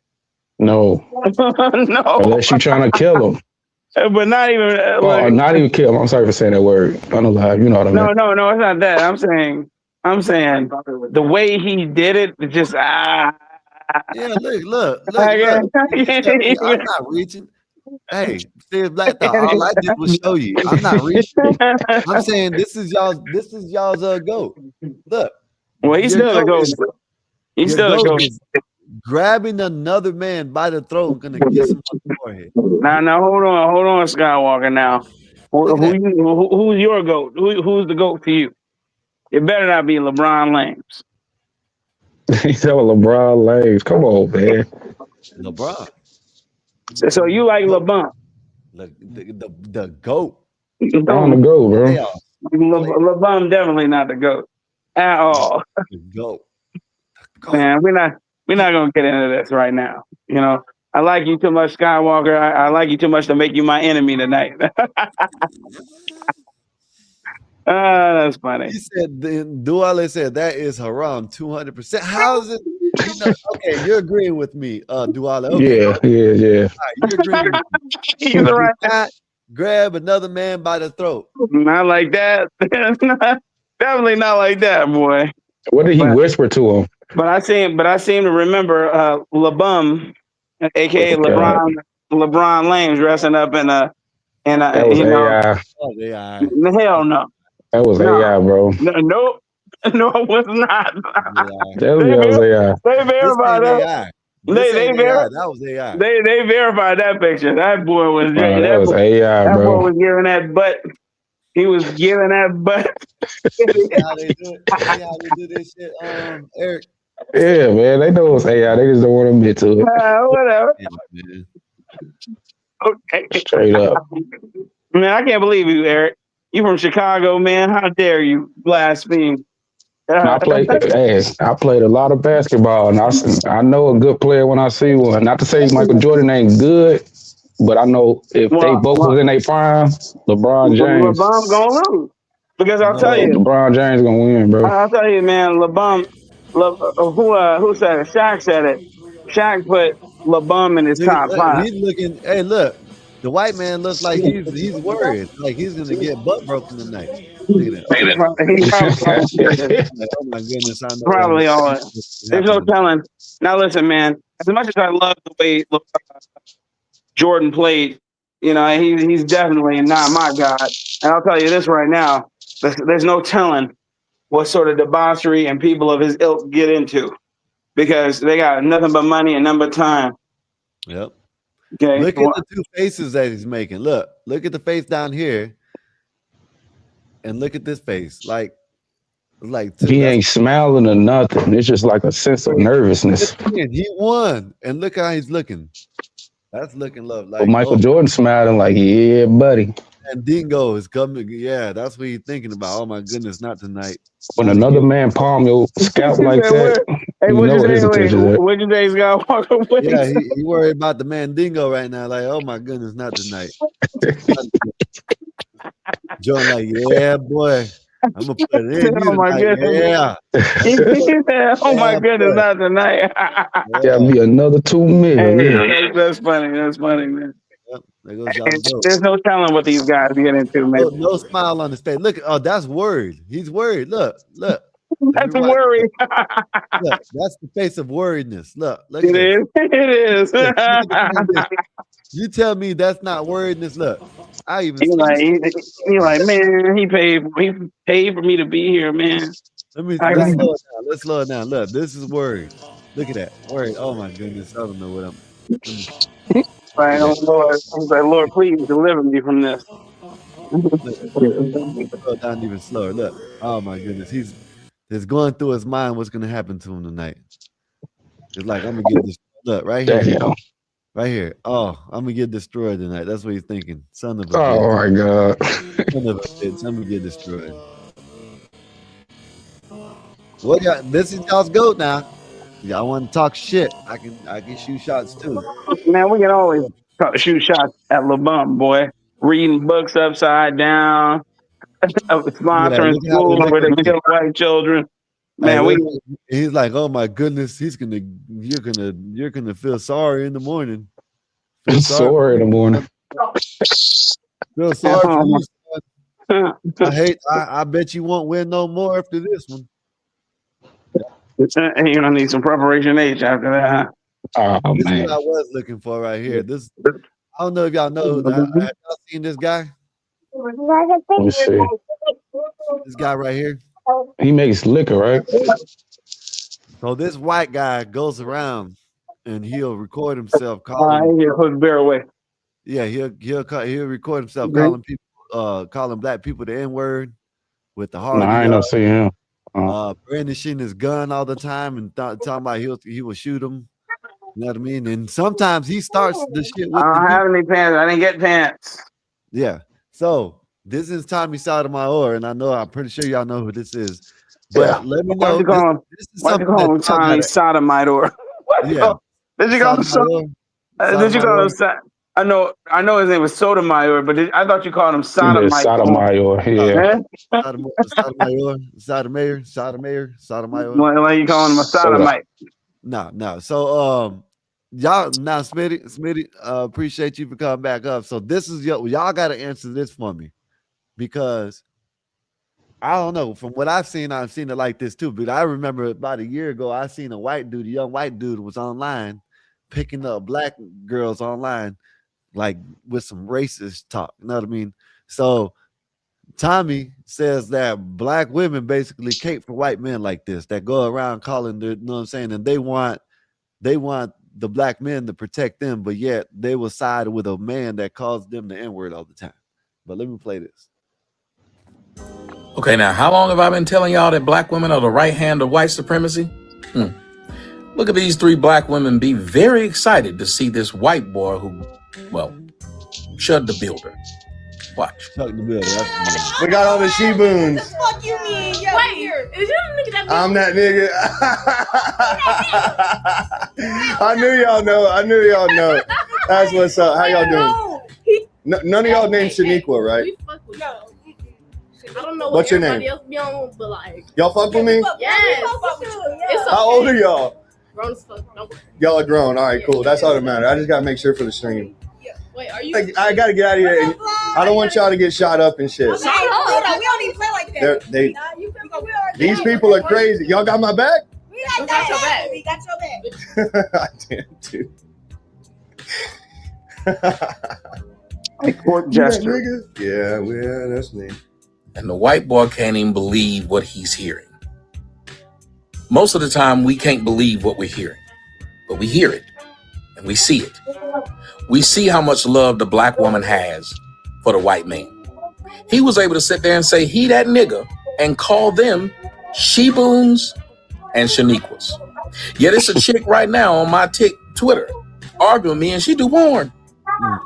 No. No. Unless you're trying to kill him. But not even not even kill him. I'm sorry for saying that word. I don't know. You know what I mean? No, it's not that. I'm saying the way he did it, just Yeah, look. You tell me I'm not reaching. Hey, Steve Black Thought, all I did was show you. I'm not reaching. I'm saying this is y'all's goat. Look, Well, he's your still the goat goat. is He's your still the goat goat. is grabbing another man by the throat and gonna kiss him on the forehead. Now, hold on, Skywalker. Now, who's your goat? Who's the goat to you? It better not be LeBron James. He's LeBron James. Come on, man. LeBron. So you like LeBron? Look, the goat. LeBron the goat, bro. LeBron definitely not the goat at all. The goat. Man, we're not gonna get into this right now. You know, I like you too much, Skywalker. I like you too much to make you my enemy tonight. That's funny. He said, Duale said that is haram 200%. How is it? Okay, you're agreeing with me, Duale. Okay. Yeah. All right, you're agreeing with me. He's right. Not grab another man by the throat. Not like that. Definitely not like that, boy. What did he whisper to him? But I seem to remember LeBum, aka LeBron James, dressing up in a that was AI. Hell no. That was AI, bro. Nope. No, it was not. That was AI. They verified that. That was AI. They verified that picture. That boy was that was AI, that bro. boy was giving that butt. He was giving that butt. How they do this shit, Eric? Yeah, man. They know it's AI. They just don't want to admit to it. Whatever. Yeah, Okay. Straight up. Man, I can't believe you, Eric. You from Chicago, man. How dare you blaspheme? I played a lot of basketball, and I know a good player when I see one. Not to say Michael Jordan ain't good, but I know if they both was in their prime, LeBron James. LeBron gonna lose because I'll tell you, LeBron James gonna win, bro. I'll tell you, man. LeBron, who said it? Shaq said it. Shaq put LeBron in his top five. He's looking. Hey, look. The white man looks like he's worried. Like he's gonna get butt broken tonight. Look at that. Oh my goodness, I know. Probably all. There's no telling. Now listen, man. As much as I love the way Jordan played, you know, he's definitely not my god. And I'll tell you this right now: there's no telling what sort of debauchery and people of his ilk get into, because they got nothing but money and nothing but time. Yep. Okay. Look at the two faces that he's making. Look at the face down here, and look at this face. Like he ain't smiling or nothing. It's just like a sense of nervousness. He won, and look how he's looking. That's looking love. Like but Michael Jordan smiling like, yeah, buddy. And Dingo is coming. Yeah, that's what he's thinking about. Oh my goodness, not tonight. When another man palm your scalp like that, hey, you know his intentions are. What'd you say, Skywalker? Yeah, he worried about the man Dingo right now. Like, oh my goodness, not tonight. John, like, yeah, boy, I'm gonna put it in. Oh my goodness. Yeah. Oh my goodness, not tonight. Gotta be another 2 million. Hey, that's funny. That's funny, man. Yep, there goes y'all. There's no telling what these guys get into, man. No smile on his face. Look, that's worried. He's worried. Look. That's a worry. Look, that's the face of worriedness. Look it is. It is. You tell me that's not worriedness. Look, I even. He like, man, he paid for me to be here, man. Let's slow it down. Look, this is worried. Look at that. Worried. Oh my goodness. I don't know what I'm. Right, oh Lord. I was like, Lord, please deliver me from this. Slow down even slower. Look. Oh my goodness. He's going through his mind what's gonna happen to him tonight. It's like, I'm gonna get this. Look, right here. Damn. Right here. Oh, I'm gonna get destroyed tonight. That's what he's thinking. Son of a bitch. Oh my God. Son of a bitch. I'm gonna get destroyed. What this is y'all's goat now. Y'all want to talk shit? I can shoot shots too. Man, we can always shoot shots at LeBum, boy. Reading books upside down, sponsoring schools where they kill white children. Man, he's like, oh my goodness, you're gonna feel sorry in the morning. Feel sorry in the morning. Feel sorry for you, son. I bet you won't win no more after this one. You're gonna need some preparation H after that. Oh This is man. what I was looking for right here. This I don't know if y'all know. Have y'all seen this guy? Let me see. This guy right here. He makes liquor, right? So this white guy goes around and he'll record himself calling. Bear away. Yeah, he'll record himself Agree. calling people, calling black people the N-word with the No, hard I ain't ER. no see him. Brandishing his gun all the time and talking about he will shoot him. You know what I mean? And sometimes he starts the shit with I the don't have any pants. I didn't get pants. Yeah. So this is Tommy Sotomayor, and I'm pretty sure y'all know who this is. But let me know. This is Why'd you something call that him Tommy Sotomayor? yeah. Did you call him Sotomayor? Did you call him? I know his name was Sotomayor, but I thought you called him Sotomite. Sotomayor, yeah. Sotomayor. Why you calling him a Sotomite? No. So y'all now Smitty, appreciate you for coming back up. So this is y'all gotta answer this for me because I don't know. From what I've seen it like this too. But I remember about a year ago, I seen a young white dude was online picking up black girls online, like with some racist talk. You know what I mean? So Tommy says that black women basically cape for white men like this, that go around calling you know what I'm saying, and they want the black men to protect them, but yet they will side with a man that calls them the N-word all the time. But let me play this. Okay, now how long have I been telling y'all that black women are the right hand of white supremacy? Look at these 3 black women be very excited to see this white boy who, well, Chud the Builder. Watch. Chud the Builder. We got all the she-boons. The fuck you mean? Yeah, wait, is you the nigga that I'm that nigga. I knew y'all know. That's what's up. How y'all doing? None of y'all named Shaniqua, right? No. I don't know What's your name? Else be on, but like y'all fuck with me? Yes. It's okay. How old are y'all? Grown as fuck. Don't worry. Y'all are grown. All right, cool. That's all that matters. I just gotta make sure for the stream. Wait, are you? I gotta get out of here. I don't want y'all to get shot up and shit. Hold on, we don't even play like that. These people are crazy. Y'all got my back? We got your back. We got your back. Damn, dude. A court jester. Yeah, that's me. And the white boy can't even believe what he's hearing. Most of the time, we can't believe what we're hearing, but we hear it and we see it. We see how much love the black woman has for the white man. He was able to sit there and say, he that nigga, and call them she-boons and Shaniquas. Yet it's a chick right now on my Twitter arguing me, and she do porn.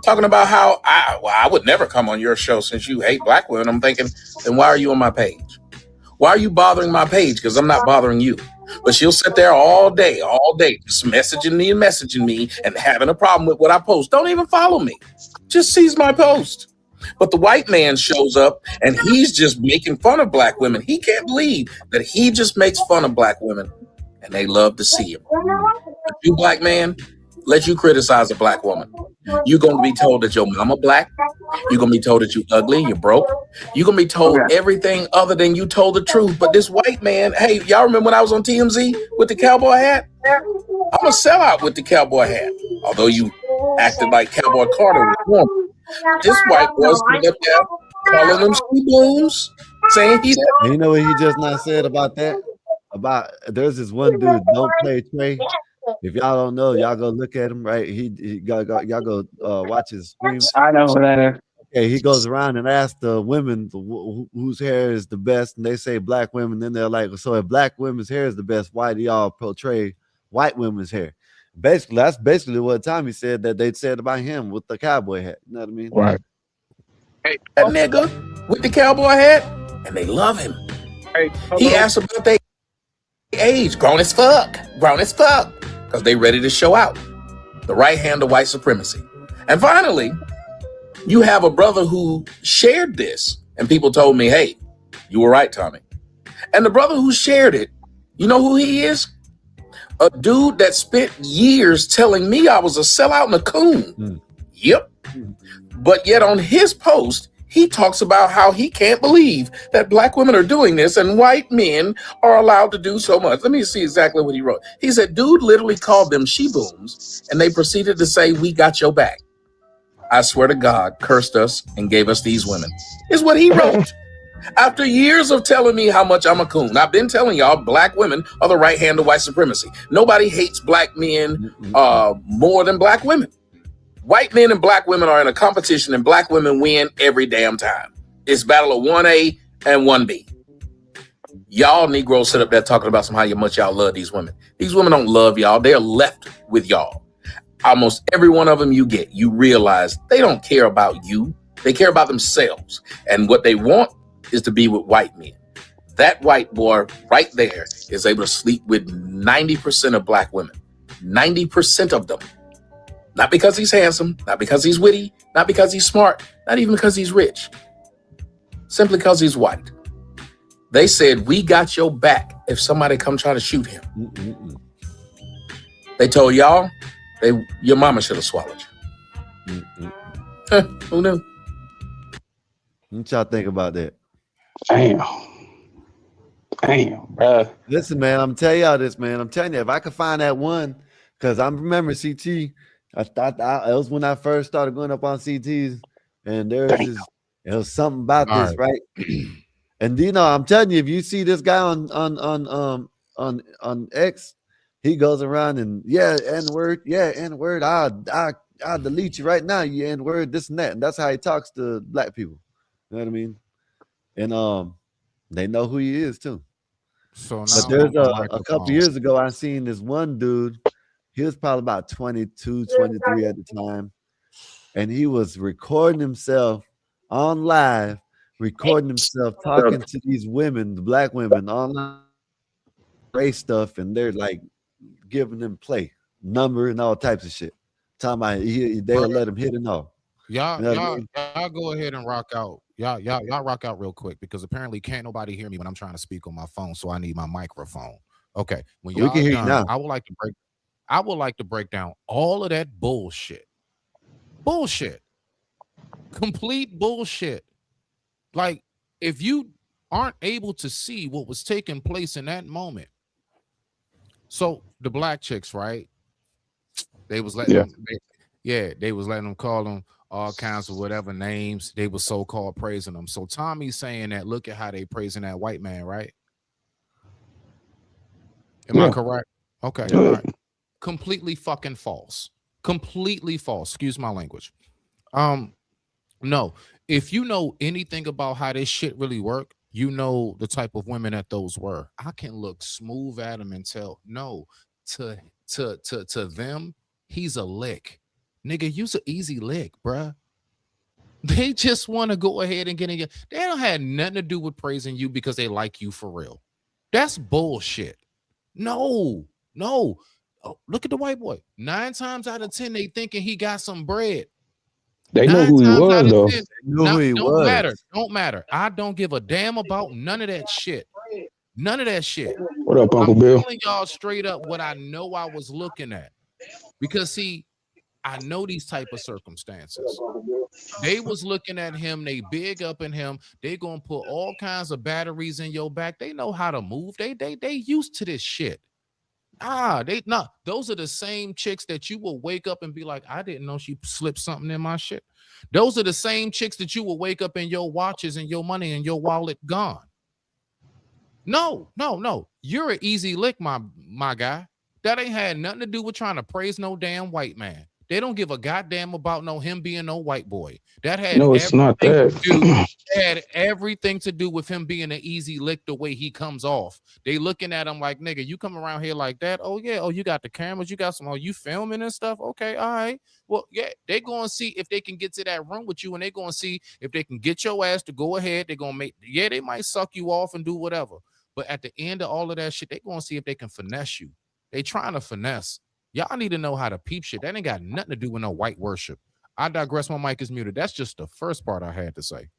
Talking about how I would never come on your show since you hate black women. I'm thinking, then why are you on my page? Why are you bothering my page? Because I'm not bothering you. But she'll sit there all day, just messaging me and having a problem with what I post. Don't even follow me. Just sees my post. But the white man shows up and he's just making fun of black women. He can't believe that he just makes fun of black women and they love to see him. But you black man, let you criticize a black woman. You're going to be told that your mama black. You're going to be told that you ugly, you're broke. You're going to be told everything other than you told the truth. But this white man, hey, y'all remember when I was on TMZ with the cowboy hat? I'm a sellout with the cowboy hat. Although you acted like Cowboy Carter was warm. This white boy stood up there calling them she-boons, saying he that. And you know what he just not said about that? There's this one dude, Don't Play Trey. If y'all don't know, y'all go look at him, right? Y'all go watch his streams. I know who that is. Okay, he goes around and asks the women whose hair is the best, and they say black women. Then they're like, so if black women's hair is the best, why do y'all portray white women's hair? Basically, that's basically what Tommy said that they said about him with the cowboy hat. You know what I mean? Right. Hey, that nigga with the cowboy hat, and they love him. He asked about their age, grown as fuck, because they ready to show out. The right hand of white supremacy. And finally, you have a brother who shared this, and people told me, hey, you were right, Tommy. And the brother who shared it, you know who he is? A dude that spent years telling me I was a sellout and a coon. Yep. But yet on his post, He talks about how he can't believe that black women are doing this and white men are allowed to do so much. Let me see exactly what he wrote. He said, dude literally called them she-booms, and they proceeded to say, we got your back. I swear to God, cursed us and gave us these women. Is what he wrote. After years of telling me how much I'm a coon, I've been telling y'all black women are the right hand of white supremacy. Nobody hates black men more than black women. White men and black women are in a competition and black women win every damn time. It's battle of 1A and 1B. Y'all Negroes sit up there talking about how much y'all love these women. These women don't love y'all. They're left with y'all. Almost every one of them you realize they don't care about you. They care about themselves. And what they want is to be with white men. That white boy right there is able to sleep with 90% of black women. 90% of them. Not because he's handsome, not because he's witty, not because he's smart, not even because he's rich. Simply because he's white. They said, we got your back if somebody come try to shoot him. They told y'all, your mama should have swallowed you. Who knew? What y'all think about that? Damn, bro. Listen, man, I'm telling y'all this, man. I'm telling you, if I could find that one, because I remember CT, I thought it was when I first started going up on CTs, and there was something about this, right? And I'm telling you, if you see this guy on X, he goes around and N-word, N-word, I'll delete you right now, you N-word, this and that. And that's how he talks to black people. You know what I mean? And they know who he is too. So but there's a couple years ago, I seen this one dude. He was probably about 22, 23 at the time. And he was recording himself on live, recording himself talking to these women, the black women, online race stuff, and they're like giving them play, number, and all types of shit. Talking about they'll let him hit and all. Y'all go ahead and rock out. Y'all rock out real quick because apparently can't nobody hear me when I'm trying to speak on my phone, so I need my microphone. Okay, when y'all we can hear done, you now. I would like to break down all of that bullshit. Complete bullshit. Like, if you aren't able to see what was taking place in that moment. So the black chicks, right? They was letting them, they was letting them call them all kinds of whatever names. They were so-called praising them. So Tommy's saying that, look at how they praising that white man, right? Am I correct? Okay. All right. Completely fucking false. Completely false. Excuse my language. No, if you know anything about how this shit really work, you know the type of women that those were. I can look smooth at them and tell, no, to them, he's a lick. Nigga, you's an easy lick, bruh. They just want to go ahead and get in. They don't have nothing to do with praising you because they like you for real. That's bullshit. No. Oh, look at the white boy. 9 times out of 10, they thinking he got some bread. They know who he was, though. Don't matter. I don't give a damn about none of that shit. None of that shit. What up, Uncle Bill? I'm telling y'all straight up what I know I was looking at. Because, see, I know these type of circumstances. They was looking at him. They big up in him. They gonna put all kinds of batteries in your back. They know how to move. They used to this shit. Those are the same chicks that you will wake up and be like, I didn't know she slipped something in my shit. Those are the same chicks that you will wake up and your watches and your money and your wallet gone. No. You're an easy lick, my guy. That ain't had nothing to do with trying to praise no damn white man. They don't give a goddamn about him being no white boy. That had it's not that. Had everything to do with him being an easy lick the way he comes off. They looking at him like, nigga, you come around here like that? Oh, yeah. Oh, you got the cameras. You got some, you filming and stuff? Okay, all right. Well, yeah, they going to see if they can get to that room with you, and they going to see if they can get your ass to go ahead. They're going to they might suck you off and do whatever. But at the end of all of that shit, they going to see if they can finesse you. They trying to finesse. Y'all need to know how to peep shit. That ain't got nothing to do with no white worship. I digress. My mic is muted. That's just the first part I had to say.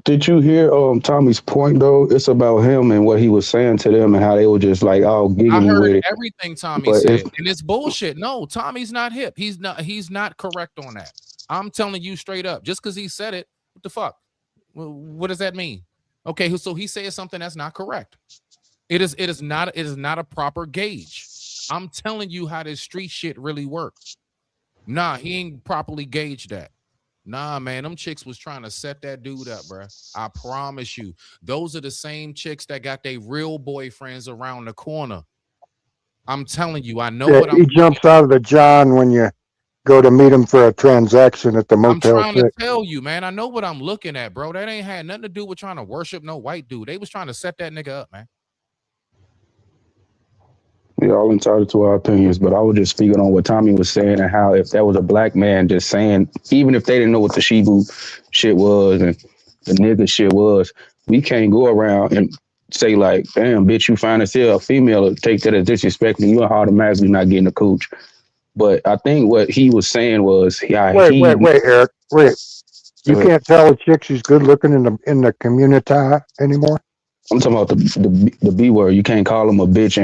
Did you hear Tommy's point though? It's about him and what he was saying to them and how they were just like, oh, giggity with it. Everything Tommy said, and it's bullshit. No, Tommy's not hip. He's not correct on that. I'm telling you straight up. Just because he said it, what the fuck? What does that mean? Okay, so he said something that's not correct. It is not a proper gauge. I'm telling you how this street shit really works. Nah, he ain't properly gauged that. Nah, man, them chicks was trying to set that dude up, bro. I promise you. Those are the same chicks that got their real boyfriends around the corner. I'm telling you, I know what He jumps out of the John when you go to meet him for a transaction at the I'm Motel trying 6. to tell you, man. I know what I'm looking at, bro. That ain't had nothing to do with trying to worship no white dude. They was trying to set that nigga up, man. We're all entitled to our opinions, but I was just speaking on what Tommy was saying and how if that was a black man just saying, even if they didn't know what the Shibu shit was and the nigga shit was, we can't go around and say like, damn, bitch, you fine as hell. A female will take that as disrespectful. You're automatically not getting a cooch. But I think what he was saying was, yeah, Wait, Eric, wait. You can't tell a chick she's good looking in the community anymore? I'm talking about the B word. You can't call them a bitch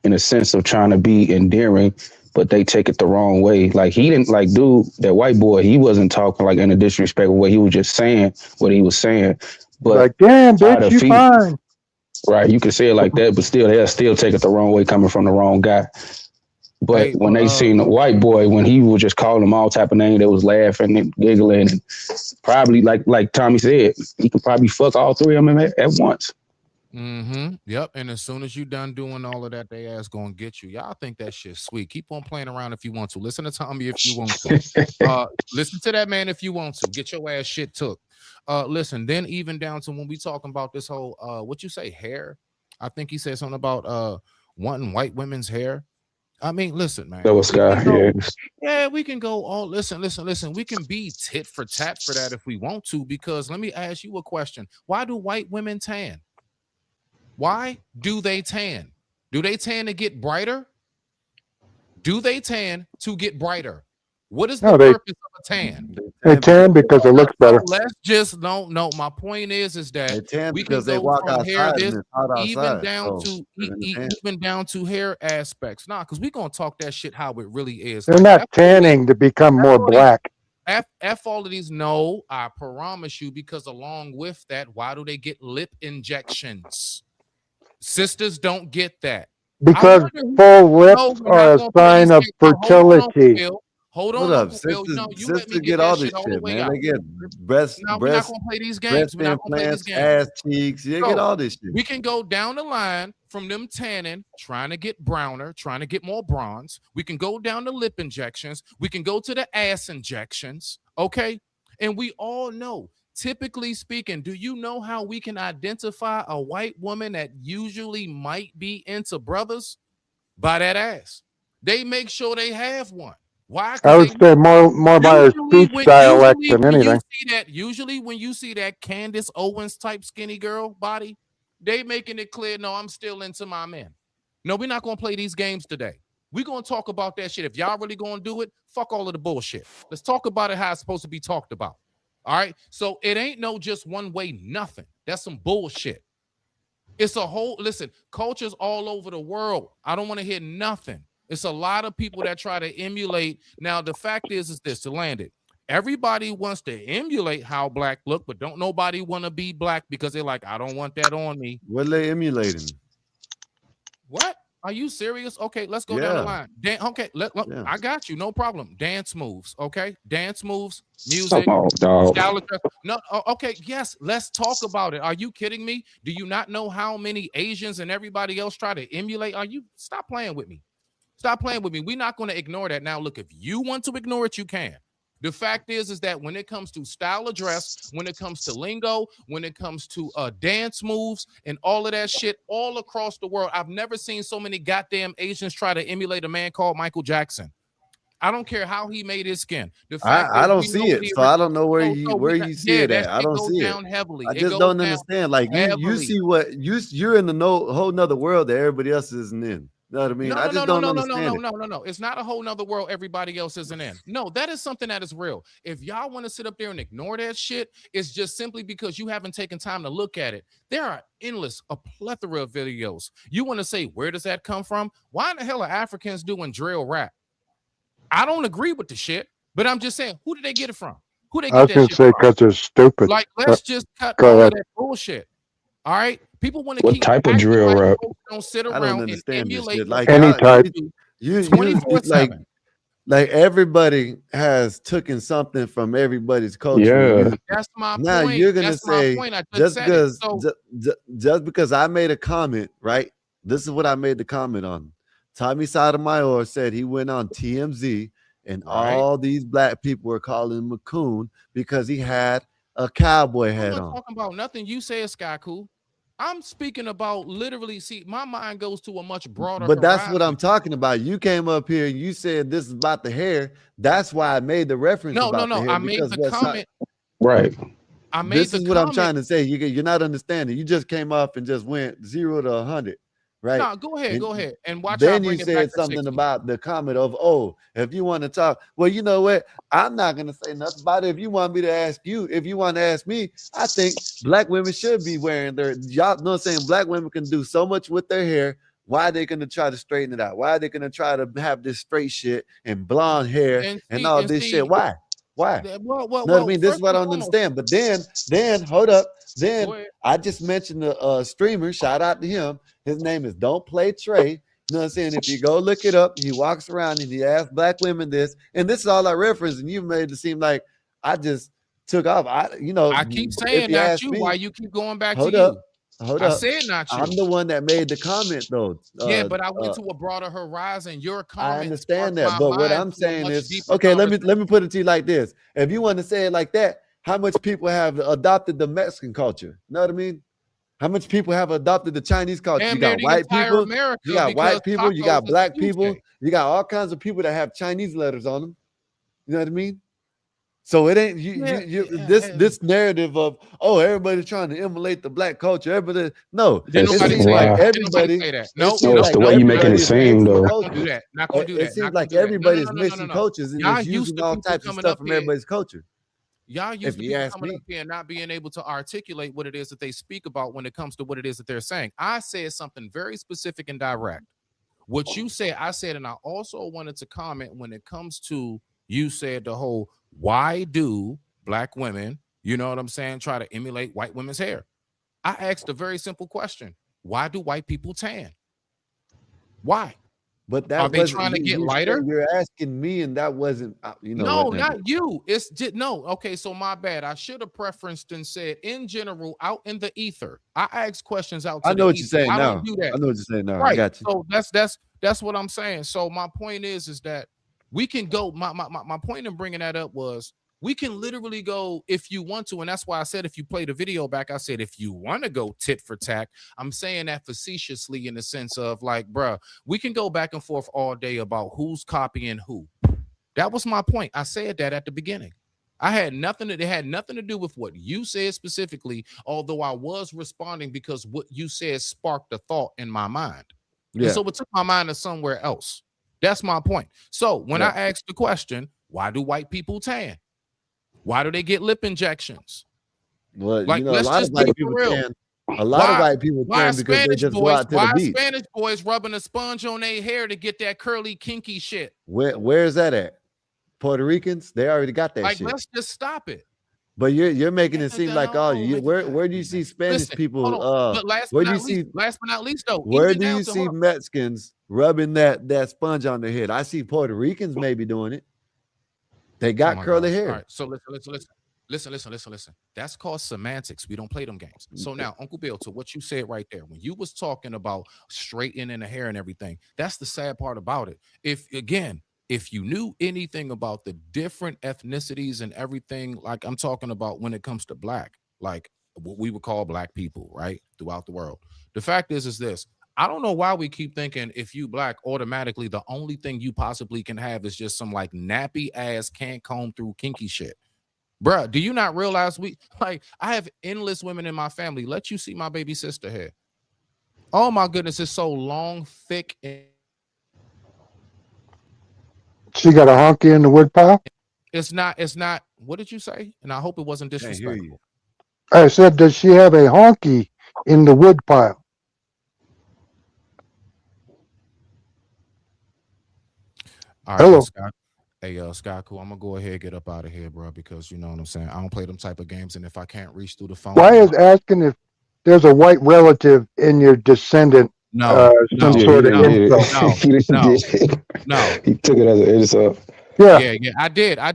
in a sense of trying to be endearing, but they take it the wrong way. Like he didn't like dude, that white boy, he wasn't talking like in a disrespectful way. He was just saying what he was saying. But like, damn, bitch, you fine. Right, you can say it like that, but still they'll still take it the wrong way coming from the wrong guy. But when they seen the white boy, when he was just calling them all type of names, they was laughing and giggling, and probably like Tommy said, he could probably fuck all three of them at once. Mm-hmm. Yep. And as soon as you done doing all of that, they ass gonna get you. Y'all think that shit's sweet. Keep on playing around if you want to. Listen to Tommy if you want to. Listen to that man if you want to. Get your ass shit took. Listen, then even down to when we talking about this whole what you say, hair. I think he said something about wanting white women's hair. I mean, listen, man. That was Scott. Yeah, we can go all listen. We can be tit for tat for that if we want to, because let me ask you a question. Why do white women tan? Why do they tan? Do they tan to get brighter? Do they tan to get brighter? What is the purpose of a tan? They tan because it looks better. Let's just no. My point is that we can they go walk from hair outside this and it's hot even outside. down So, to even down to hair aspects. Nah, because we're gonna talk that shit how it really is. They're not tanning to become more black. F all of these. No, I promise you, because along with that, why do they get lip injections? Sisters don't get that. Because full lips are a sign of fertility. Hold on, up, sisters, Bill. You sisters let me get get all that this shit all the shit, way man. out. They get breast We're not gonna play these games. breast We're not gonna play these implants, games. ass cheeks. They So, get all this shit. We can go down the line from them tanning, trying to get browner, trying to get more bronze. We can go down to lip injections. We can go to the ass injections. Okay. And we all know, typically speaking, do you know how we can identify a white woman that usually might be into brothers? By that ass. They make sure they have one. Why? I would say more by her speech dialect than anything. Usually when you see that Candace Owens type skinny girl body, they making it clear, no, I'm still into my men. No, we're not going to play these games today. We're going to talk about that shit. If y'all really going to do it, fuck all of the bullshit. Let's talk about it how it's supposed to be talked about. All right? So it ain't no just one way nothing. That's some bullshit. It's a whole, listen, cultures all over the world. I don't want to hear nothing. It's a lot of people that try to emulate. Now, the fact is this, to land it. Everybody wants to emulate how black look, but don't nobody want to be black because they're like, I don't want that on me. What are they emulating? What? Are you serious? Okay, let's go down the line. Okay, I got you. No problem. Dance moves. Okay, dance moves, music. Come on, dog. No, okay, yes. Let's talk about it. Are you kidding me? Do you not know how many Asians and everybody else try to emulate? Stop playing with me. Stop playing with me. We're not going to ignore that. Now, look, if you want to ignore it, you can. The fact is that when it comes to style of dress, when it comes to lingo, when it comes to dance moves and all of that shit all across the world, I've never seen so many goddamn Asians try to emulate a man called Michael Jackson. I don't care how he made his skin. The fact I don't see it, so I don't know where you see it at. I don't see it. Heavily. I just don't understand. Like you see what you're in the whole nother world that everybody else isn't in. You know what I mean? I just don't understand. No. It's not a whole nother world everybody else isn't in. No, that is something that is real. If y'all want to sit up there and ignore that shit, it's just simply because you haven't taken time to look at it. There are a plethora of videos. You want to say, where does that come from? Why in the hell are Africans doing drill rap? I don't agree with the shit, but I'm just saying, who did they get it from? Who they I get was that gonna shit say from? because they're stupid. Like, But let's just cut go all ahead. of that bullshit. All right, people want to What keep type of acting drill like rap? folks don't sit I don't around and understand this emulate shit. what Like black Any y'all, people type. do you 24/7. like everybody has taken something from everybody's culture. And Yeah. That's my now point. you're gonna That's my say point. I just just said it. because So just because I made a comment, right? This is what I made the comment on. Tommy Sotomayor said he went on TMZ and right. all these black people were calling him a coon because he had a cowboy I'm hat not on. talking about nothing you say is sky cool. I'm speaking about literally. See, my mind goes to a much broader But that's what I'm horizon. talking about. You came up here and you said this is about the hair. That's why I made the reference No, about the hair I made because the what's comment. Right. I made this the is what I'm comment. trying to say. You're not understanding. You just came off and just went 0 to 100, right? No, go ahead, And go ahead, and watch how I then you bring it back said to something 60. about the comment of, oh, if you want to talk, well, you know what? I'm not gonna say nothing about it. If you want me to ask you, if you want to ask me, I think black women should be wearing y'all know what I'm saying. Black women can do so much with their hair. Why are they gonna try to straighten it out? Why are they gonna try to have this straight shit and blonde hair and all this shit? Why? Why? Know what I mean? This is First what and I don't foremost, understand. But then hold up. Then go ahead. I just mentioned the streamer. Shout out to him. His name is Don't Play Trey. You know what I'm saying? If you go look it up, he walks around and he asks black women this, and this is all I reference, and you made it seem like I just took off. I keep If saying you not ask you. me, Why you keep going back to hold you? hold I up. said not you. I'm the one that made the comment though. Yeah, but I went to a broader horizon. Your I comment understand sparked that, my but what mind I'm to a saying much is, deeper okay, let conversation. me put it to you like this. If you want to say it like that, how much people have adopted the Mexican culture? You know what I mean? How much people have adopted the Chinese culture? Damn You near got the white entire people, America you got because white people, you tacos got is a black people, Tuesday. you got all kinds of people that have Chinese letters on them. You know what I mean? So it ain't you this narrative of, oh, everybody's trying to emulate the black culture. Everybody, no, Did it nobody seems say like that? Wow. Did nobody everybody, say that? it No, seems No, it's no, like the way no, you making no, it everybody is no, seem mixing though. not gonna do cultures. that. Not gonna do It that. seems Not gonna like do that. No, no, no, everybody's no, no, no, mixing no. cultures and Y'all is used using to all people types of coming up stuff from here. everybody's culture. Y'all used If to you people ask coming me. up here and not being able to articulate what it is that they speak about when it comes to what it is that they're saying. I said something very specific and direct. What you said, I said, and I also wanted to comment when it comes to you said the whole why do black women, you know what I'm saying, try to emulate white women's hair? I asked a very simple question. Why do white people tan? Why? But Are that they wasn't trying to get you lighter? you're asking me, and that wasn't you know No, what? Never. not you. It's just no. Okay, so my bad. I should have preferenced and said in general, out in the ether. I ask questions out I to know the what you're ether. saying I don't now. do that. I know what you're saying now. I Right. got you. So that's what I'm saying. So my point is that we can go. My point in bringing that up was we can literally go if you want to, and that's why I said if you play the video back, I said if you want to go tit for tat. I'm saying that facetiously in the sense of like, bruh, we can go back and forth all day about who's copying who. That was my point. I said that at the beginning. It had nothing to do with what you said specifically, although I was responding because what you said sparked a thought in my mind. And Yeah. so it took my mind to somewhere else. That's my point. So when I asked the question, why do white people tan? Why do they get lip injections? Well, Like, you know, a let's lot of just be white for people real. tan. A lot of white people Why tan because they just go out to the beach. Spanish boys rubbing a sponge on their hair to get that curly, kinky shit? Where is that at? Puerto Ricans, they already got that Like, shit. let's just stop it. But you're making it seem like, oh, where do you see Spanish Listen, people? hold on. But last but not least, though, Where even do down you to see Mexicans rubbing that sponge on their head? I see Puerto Ricans maybe doing it. They got curly hair. All right, so listen. That's called semantics. We don't play them games. So now, Uncle Bill, to what you said right there, when you was talking about straightening the hair and everything, that's the sad part about it. If you knew anything about the different ethnicities and everything, like I'm talking about when it comes to black, like what we would call black people, right, throughout the world. The fact is this. I don't know why we keep thinking if you black, automatically the only thing you possibly can have is just some like nappy ass can't comb through kinky shit. Bruh, do you not realize I have endless women in my family. Let you see my baby sister hair. Oh my goodness, it's so long, thick, and She got a honky in the woodpile? it's not. What did you say? And I hope it wasn't disrespectful. I said, does she have a honky in the woodpile? All right, Hello. Scott. Hey, Sky Cool, I'm gonna go ahead and get up out of here, bro, because you know what I'm saying. I don't play them type of games, and if I can't reach through the phone, Why is asking if there's a white relative in your descendant no, some no, sort of no, insult? no, He didn't no, get it. no. He took it as an insult. Yeah, Yeah, I did. I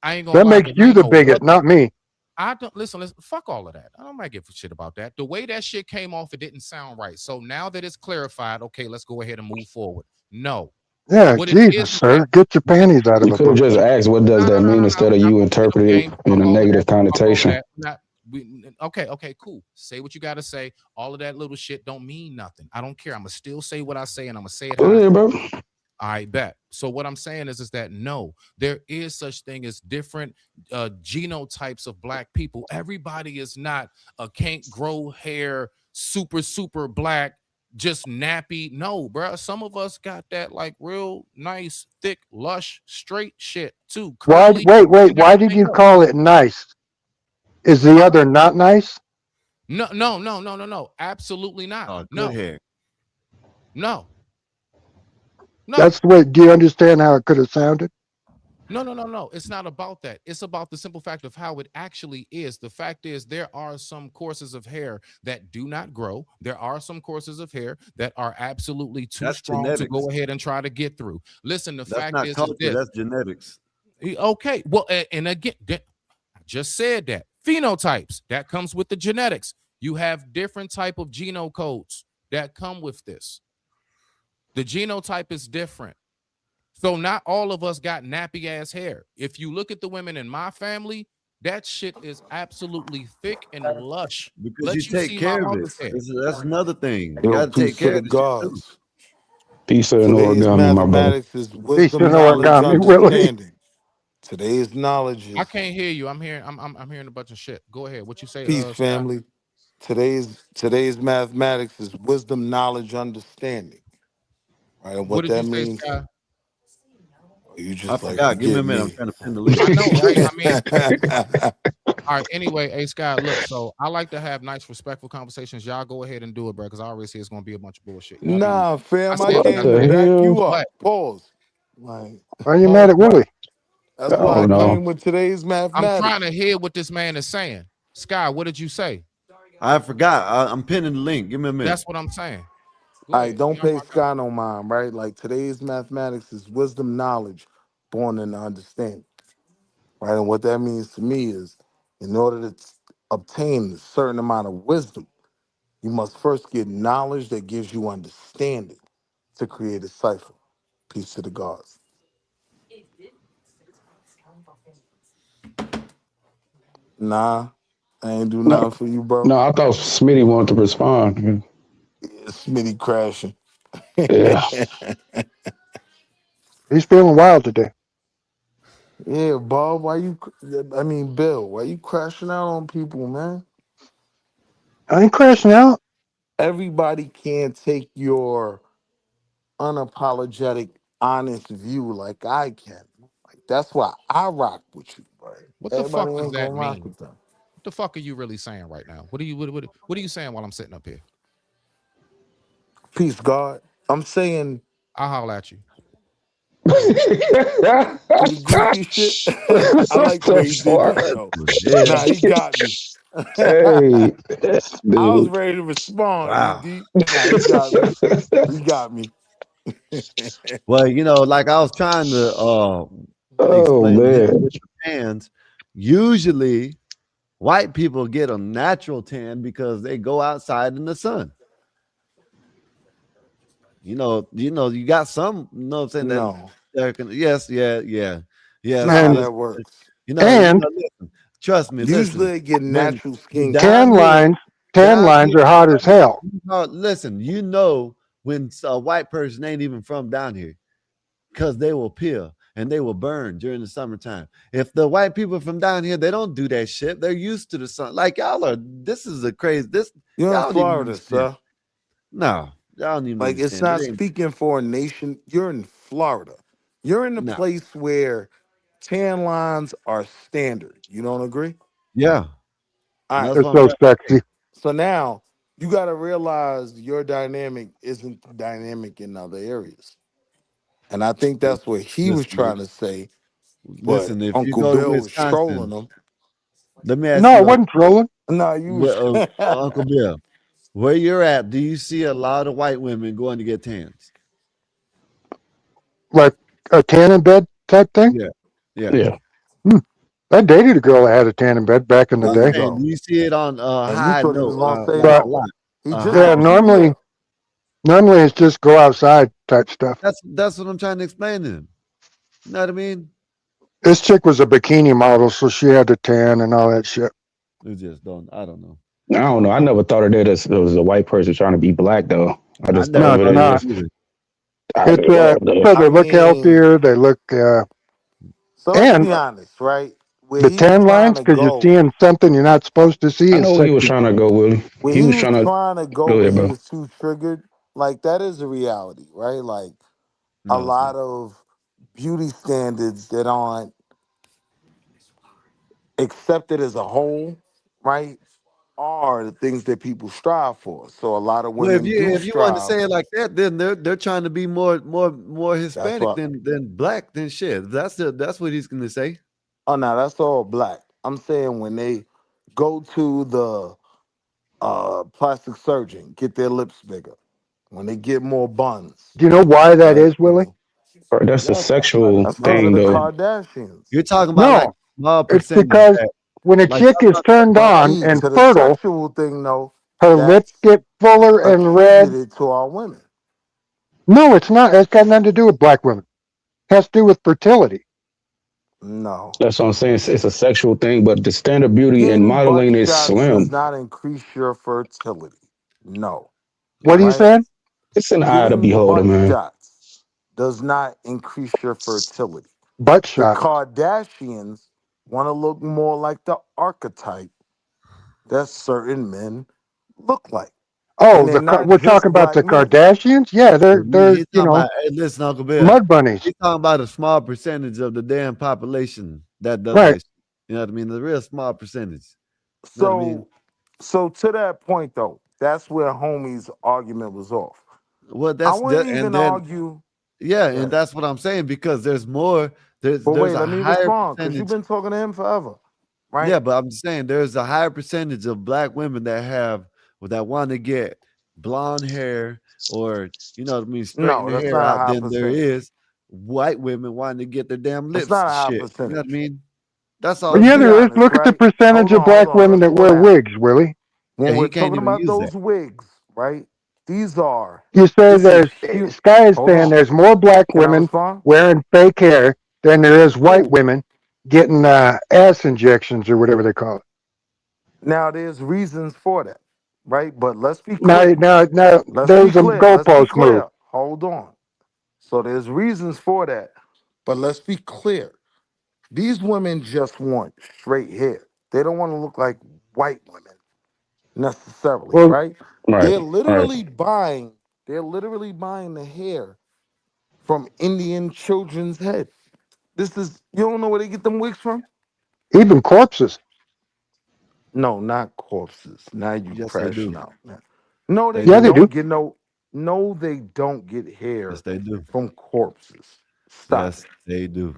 ain't gonna that lie, makes because I you ain't the know bigot, what not me. I don't listen. Fuck all of that. I don't might give a shit about that. The way that shit came off, it didn't sound right. So now that it's clarified, okay, let's go ahead and move forward. No, Yeah, what it Jesus, is that sir, get your what it, panties out of You a could have bunch. just asked, what does that mean, instead of we're not you gonna play no interpreting games. it in Fuck a all of negative that. Fuck all of connotation. that. Okay, cool. Say what you gotta say. All of that little shit don't mean nothing. I don't care. I'm gonna still say what I say, and I'm gonna say it Go how I ahead, say bro. it. I bet. So what I'm saying is that no, there is such thing as different genotypes of black people. Everybody is not a can't grow hair, super black, just nappy. No, bro. Some of us got that like real nice, thick, lush, straight shit too, Why? curly Wait. and Why did everything you else. call it nice? Is the Huh? other not nice? No. Absolutely not. Oh, good No, hair. no, no. That's the way. Do you understand how it could have sounded? No. It's not about that. It's about the simple fact of how it actually is. The fact is, there are some courses of hair that do not grow. There are some courses of hair that are absolutely too That's strong to genetics. go ahead and try to get through. Listen, the That's fact not is culture. this. That's genetics. Okay. Well, and again, I just said that phenotypes that comes with the genetics. You have different type of genocodes that come with this. The genotype is different. So not all of us got nappy ass hair. If you look at the women in my family, that shit is absolutely thick and lush. Because you Let you take see my care of it. mother's hair. That's another thing. You Yo, got to take peace to care the of the shit too. gods. Peace and Today's origami, my brother. mathematics is Peace wisdom, and knowledge, origami, Willie. understanding. Today's knowledge I is can't hear you. I'm hearing a bunch of shit. Go ahead. What you say, peace, Sky? family. Today's mathematics is wisdom, knowledge, understanding. Right, and What what did you that say, means, Sky? you I just like forgot. Give me a forget minute. I'm me. trying to pin the link. I know, right? I mean, all right. Anyway, hey Sky, look. So I like to have nice, respectful conversations. Y'all go ahead and do it, bro, because I already see it's gonna be a bunch of bullshit. Y'all do you. Nah, I fam, I said what What I came to the said. back hell? you up. What? Pause. Like, Why are you mad at What? Willie? that's I why I don't know. came with today's I'm trying to mathematics. hear what this man is saying. Sky, what did you say? I forgot. I'm pinning the link. Give me a minute. That's what I'm saying. Go All right, ahead. don't Y'all pay rock out. Sky no mind, right? Like today's mathematics is wisdom, knowledge, born in the understanding, right? And what that means to me is, in order to obtain a certain amount of wisdom, you must first get knowledge that gives you understanding to create a cipher. Peace to the gods. Nah, I ain't do No, nothing for you, bro. no, I thought Smitty wanted to respond. Yeah, Smitty crashing. Yeah. He's feeling wild today. Yeah, Bob, I mean, Bill, why you crashing out on people, man? I ain't crashing out. Everybody can't take your unapologetic, honest view like I can. Like that's why I rock with you, right? What the Everybody fuck does ain't gonna that rock mean? with them. What the fuck are you really saying right now? What are you saying while I'm sitting up here? Peace, God. I'm saying I'll holler at you. the goofy shit. I like the So way he did far. that though. Yeah. Nah, he got me. Hey, I was dude. ready to respond, you Wow. deep. Nah, he got me. He got me. Well, like I was trying to Oh, explain man. with the pans. Usually, white people get a natural tan because they go outside in the sun. You got some. You know what I'm saying? No, Yes, yeah. it's Yes. not how And that works. Listen, trust me. Usually Listen, they get when natural skin down tan cancer. here, lines, tan down lines here, are hot as hell. listen. When a white person ain't even from down here because they will peel and they will burn during the summertime. If the white people from down here, they don't do that shit. They're used to the sun. Like y'all are. This is a crazy. You're in Y'all don't even Florida, understand. sir. No, y'all don't even Like it's understand. not It ain't. speaking for a nation. You're in Florida. You're in a No. place where tan lines are standard. You don't agree? Yeah. All And right. that's They're what I'm so trying. sexy. So now you got to realize your dynamic isn't dynamic in other areas. And I think that's what he was Listen, trying to say. But listen. If you Uncle go to Bill was trolling Wisconsin, him. let me ask No, I you, wasn't trolling. No, you was Uncle Bill, where you're at, do you see a lot of white women going to get tans? Like a tanning bed type thing. Yeah, yeah. Yeah. I dated a girl that had a tanning bed back in the There I'm you day. saying, go. do you see it on And you high thought he was note, gonna say like a But no. lot, He a just high yeah, told note? you normally yeah. it's just go outside type stuff. That's what I'm trying to explain to him. You know what I mean? This chick was a bikini model, so she had the tan and all that shit. You just don't. I don't know. I don't know. I never thought of that as it was a white person trying to be black though. I I just thought never No, of it's it thought of not. that either. It's as so I they look mean, healthier. They look so let's and be honest, right? Where the he was tan trying lines to because you're go, seeing something you're not supposed to see I is know where he was sexy. trying to go, Willie. where He he was was trying to trying to go go, ahead, he bro. was too triggered. Like that is a reality, right? Like a No, it's lot not. of beauty standards that aren't accepted as a whole, right, are the things that people strive for. So a lot of Well, women do if you want to strive. say it like that, then they're trying to be more That's Hispanic what. than black than shit. That's what he's gonna say. Oh no, that's all black. I'm saying when they go to the plastic surgeon, get their lips bigger, when they get more buns, Do you know why that right? is, Willie? Bro, that's a Y'all talking about a sexual That's because small of thing the though. percentage. Kardashians. You're talking about like No, small it's percentage because that when a like chick y'all is talking about turned small on See, and to the fertile, sexual thing though, her lips that's get fuller and red. attributed to our women. No, it's not. It's got nothing to do with black women. It has to do with fertility. No. That's what I'm saying. It's a sexual thing, but the standard beauty and Getting butt modeling is shots does slim. not increase your fertility. No. What are you Right? saying? It's an eye of the Getting beholder, butt man. shots does not increase your fertility. Butt The shots. Kardashians want to look more like the archetype that certain men look like. And Oh, they're not we're just talking about black the men. Kardashians. Yeah, they're He's talking about. Hey, listen, Uncle Bill. mud bunnies. He's talking about a small percentage of the damn population that does Right. that. Shit. You know what I mean? The real small percentage. You know what I mean? So to that point though, that's where homie's argument was off. Well, I that's wouldn't that, and even then argue. yeah, Yeah. and that's what I'm saying because there's more. But There's wait, a let me higher respond because you've percentage. been talking to him forever, right? Yeah, but I'm just saying there's a higher percentage of black women that want to get blonde hair or you know what I mean, straighten No, their that's hair not a out high than there percentage. is white women wanting to get their damn That's lips not a high shit. You know what I percentage. mean? That's all Well, I'm Let's yeah, be saying. there is. honest, Look at the right? percentage of Hold black on, women let's that slow wear down. wigs, Willie. When Yeah, we're he can't talking even about use that. those wigs, right? These are You say this is Sky is hold saying on. there's more black Can I women respond? wearing fake hair than there is white Cool. women getting ass injections or whatever they call it. Now there's reasons for that, right? But let's be Now, clear. now, Let's be there's a clear. Let's be goalpost move. clear. Hold on. So there's reasons for that. But let's be clear. These women just want straight hair. They don't want to look like white women necessarily, Well, right? Right. They're Right. literally buying, they're literally buying the hair from Indian children's head. This is you don't know where they get them wigs from? even corpses. No, not corpses. Now you Yes, they crashing do. out. Man. No, They they Yeah, they do. do. don't get no, they don't get Yes, hair they do. from corpses. Stop Yes, it. they do.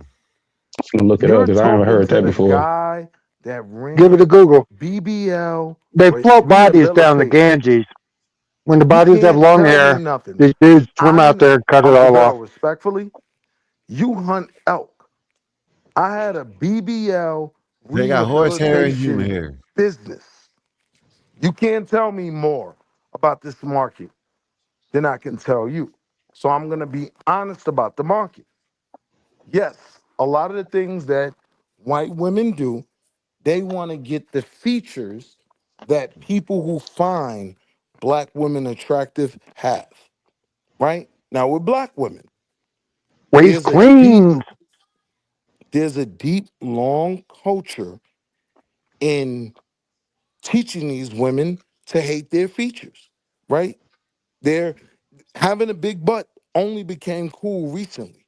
I'm gonna look it up You're because I haven't talking heard to that the before. guy that Give it a ran Google. BBL They float bodies down the rehabilitation. Ganges. When the You bodies have can't long tell me hair, nothing. these dudes swim I out didn't, there and cut it Uncle all Bill, off. respectfully, you hunt elk. I had a BBL They got horsehair and human rehabilitation hair. business. You can't tell me more about this market than I can tell you. So I'm going to be honest about the market. Yes, a lot of the things that white women do, they want to get the features that people who find black women attractive have. Right? Now with black women, Waste there's a deep queens. there's a deep long culture in teaching these women to hate their features, right? They're having a big butt only became cool recently,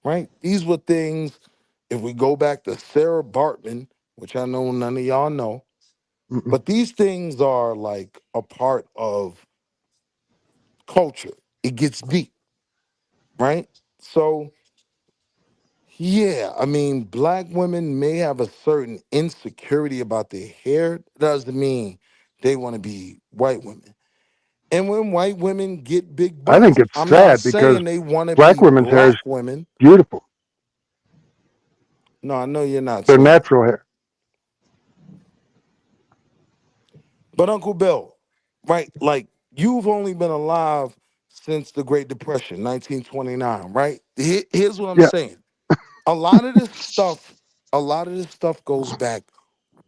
right? These were things, if we go back to Sarah Bartman, which I know none of y'all know, Mm-mm. but these things are like a part of culture. It gets deep, right? So yeah, I mean, black women may have a certain insecurity about their hair. Doesn't mean they want to be white women. And when white women get big I think butts, it's I'm not sad because saying they want to black be women's hair is black women. beautiful. No, I know you're not Their saying that. natural hair. But Uncle Bill, right? Like you've only been alive since the Great Depression, 1929, right? Here's what I'm Yeah. saying. A lot of this stuff goes back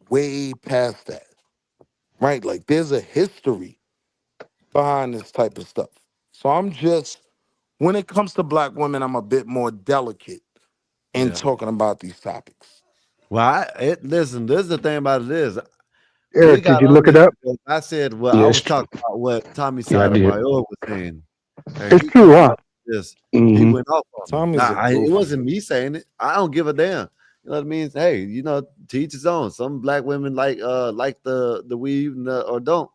way past that, right? Like there's a history behind this type of stuff. So I'm just, when it comes to black women, I'm a bit more delicate in Yeah. talking about these topics. Well, listen. This is the thing about it is we Eric, did got you on look it this up? because I said, well, I was Yes. talking about what Tommy Yeah, I did. Sotomayor was saying. And It's true, he huh? went this. He Hmm. went off on me. Tommy's a It goofy. wasn't me saying it. I don't give a damn. You know what I mean? Hey, teach his own. Some black women like the weave or don't.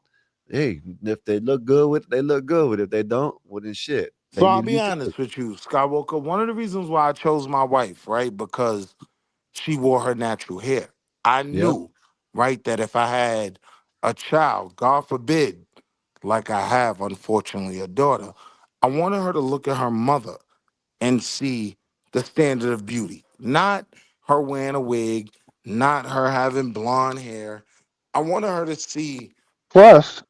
Hey, if they look good with it, they look good with it. If they don't, well then shit. So They need I'll to be be told. honest with you, Skywalker. One of the reasons why I chose my wife, right, because she wore her natural hair. I Yep. knew, right, that if I had a child, God forbid, like I have, unfortunately, a daughter, I wanted her to look at her mother and see the standard of beauty, not her wearing a wig, not her having blonde hair. I wanted her to see Plus,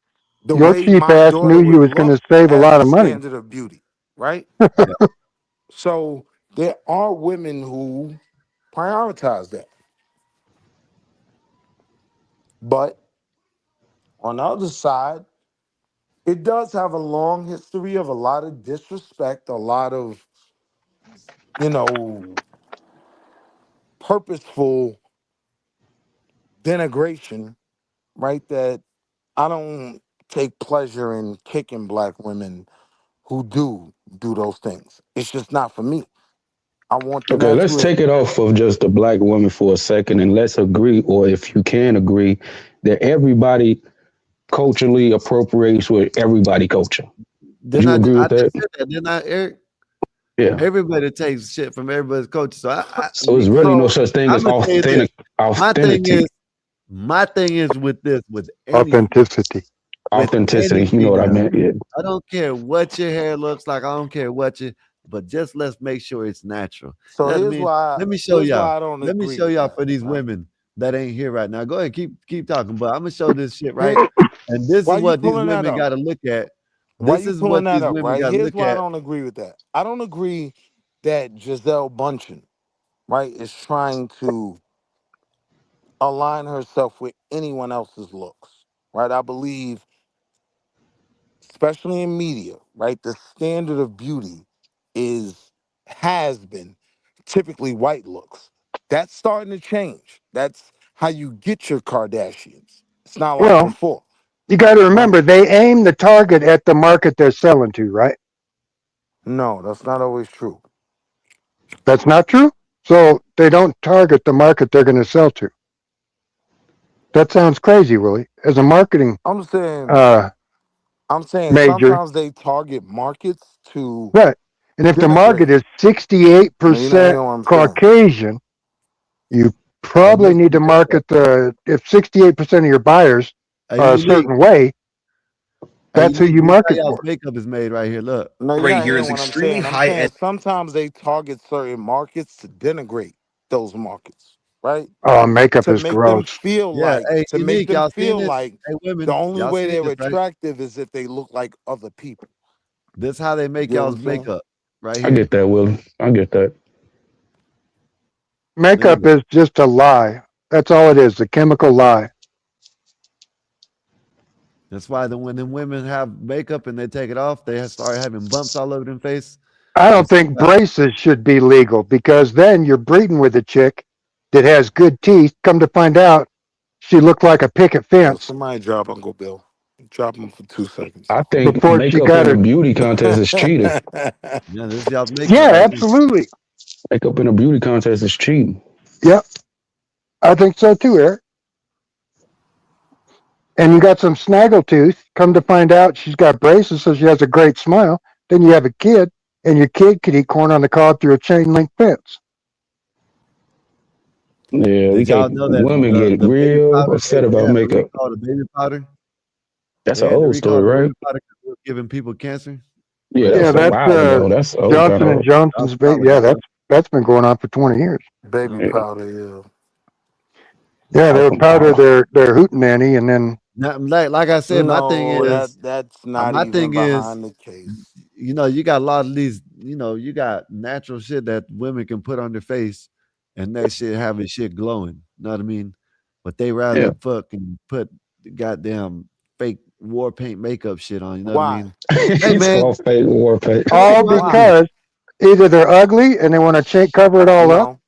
the your way cheap my ass daughter knew would you was going look to save a as lot the of money. standard of beauty, right? Yeah. So there are women who prioritize that. But on the other side, it does have a long history of a lot of disrespect, a lot of, you know, purposeful denigration, right? That I don't take pleasure in kicking black women who do those things. It's just not for me. I want the Okay, let's natural hair. take it off of just the black woman for a second and let's agree, or if you can agree, that everybody culturally appropriates with everybody culture. Would you agree I with that? just said that, didn't I, Eric? Yeah. Everybody takes shit from everybody's culture. So So it's really no such thing I'm as gonna tell you this. My thing authenticity. is, my thing is with this, with Authenticity. Authenticity. any You know what I female. meant? Yeah. I don't care what your hair looks like. I don't care but just let's make sure it's natural. So You know what I mean? Let me show y'all. I don't Let me agree show with y'all that. for these Right? women that ain't here right now. Go ahead, keep talking, but I'm gonna show this shit right. And this Why is you what these pulling that women up? got to look at. Why This you is pulling what that these up, women right? got to Here's look why I at. don't agree with that. I don't agree that Giselle Bundchen, right, is trying to align herself with anyone else's looks, right? I believe, especially in media, right, the standard of beauty has been typically white looks. That's starting to change. That's how you get your Kardashians. It's not like Well, before, you got to right? remember they aim the target at the market they're selling to, right? No, that's not always true. That's not true. So they don't target the market they're going to sell to. That sounds crazy, Willie. As a marketing I'm saying uh, major, sometimes they target markets to right? And if the market denigrate. is No, you're not 68% hearing what I'm saying. Caucasian, you Hey, probably need to market if 68% of your buyers are a Unique. certain way, Hey, that's who Unique. you This how market y'all's for. makeup is made right here. Look. No, you're Right not here hearing is what I'm extremely saying. I'm high saying end. sometimes they target certain markets to denigrate those markets, right? Oh, makeup To is make them gross. feel Yeah. like, Hey, to make Unique. them Y'all seen feel this? like Hey, the women. only Y'all way seen they're this, right? attractive is if they look like other people. This how they You make get what y'all's I'm saying? makeup right I here. get that, Will. I get that. There you Makeup go. is just a lie. That's all it is, a chemical lie. That's why when them women have makeup and they take it off, they start having bumps all over their face. I don't It's a think fact. braces should be legal because then you're breeding with a chick that has good teeth. Come to find out, she looked like a picket Yo, fence somebody drop Uncle Bill. Drop him for 2 seconds. I think before she makeup got in a her. beauty contest is cheating. Yeah, this is y'all's makeup Yeah, right here. absolutely. Makeup in a beauty contest is cheating. Yep, I think so too, Eric. And you got some snaggletooth. Come to find out, she's got braces, so she has a great smile. Then you have a kid, and your kid could eat corn on the cob through a chain link fence. Yeah, we Did y'all can't. know that Women get the baby real powder upset they about had to makeup. recall the baby powder? That's They an had to old recall story, the right? baby powder because it was giving people cancer. Yeah, That that's Yeah, was a that's while ago. That's old, kind Johnson and of. that was Johnson's a baby. while Yeah, ago. that's been going on for 20 years. Baby Yeah, powder, yeah. Yeah, they would talcum powder powder. their hootenanny, and then Now, like I said, No, that's not my even thing is, behind the case. you got a lot of these, you got natural shit that women can put on their face, and that shit having shit glowing. You know what I mean? But they rather Yeah. fucking put the goddamn fake war paint makeup shit on. You know what I Why? mean? Hey It's man, called fake war paint. tell me all one Why? thing. because either they're ugly and they want to cover it all up, No.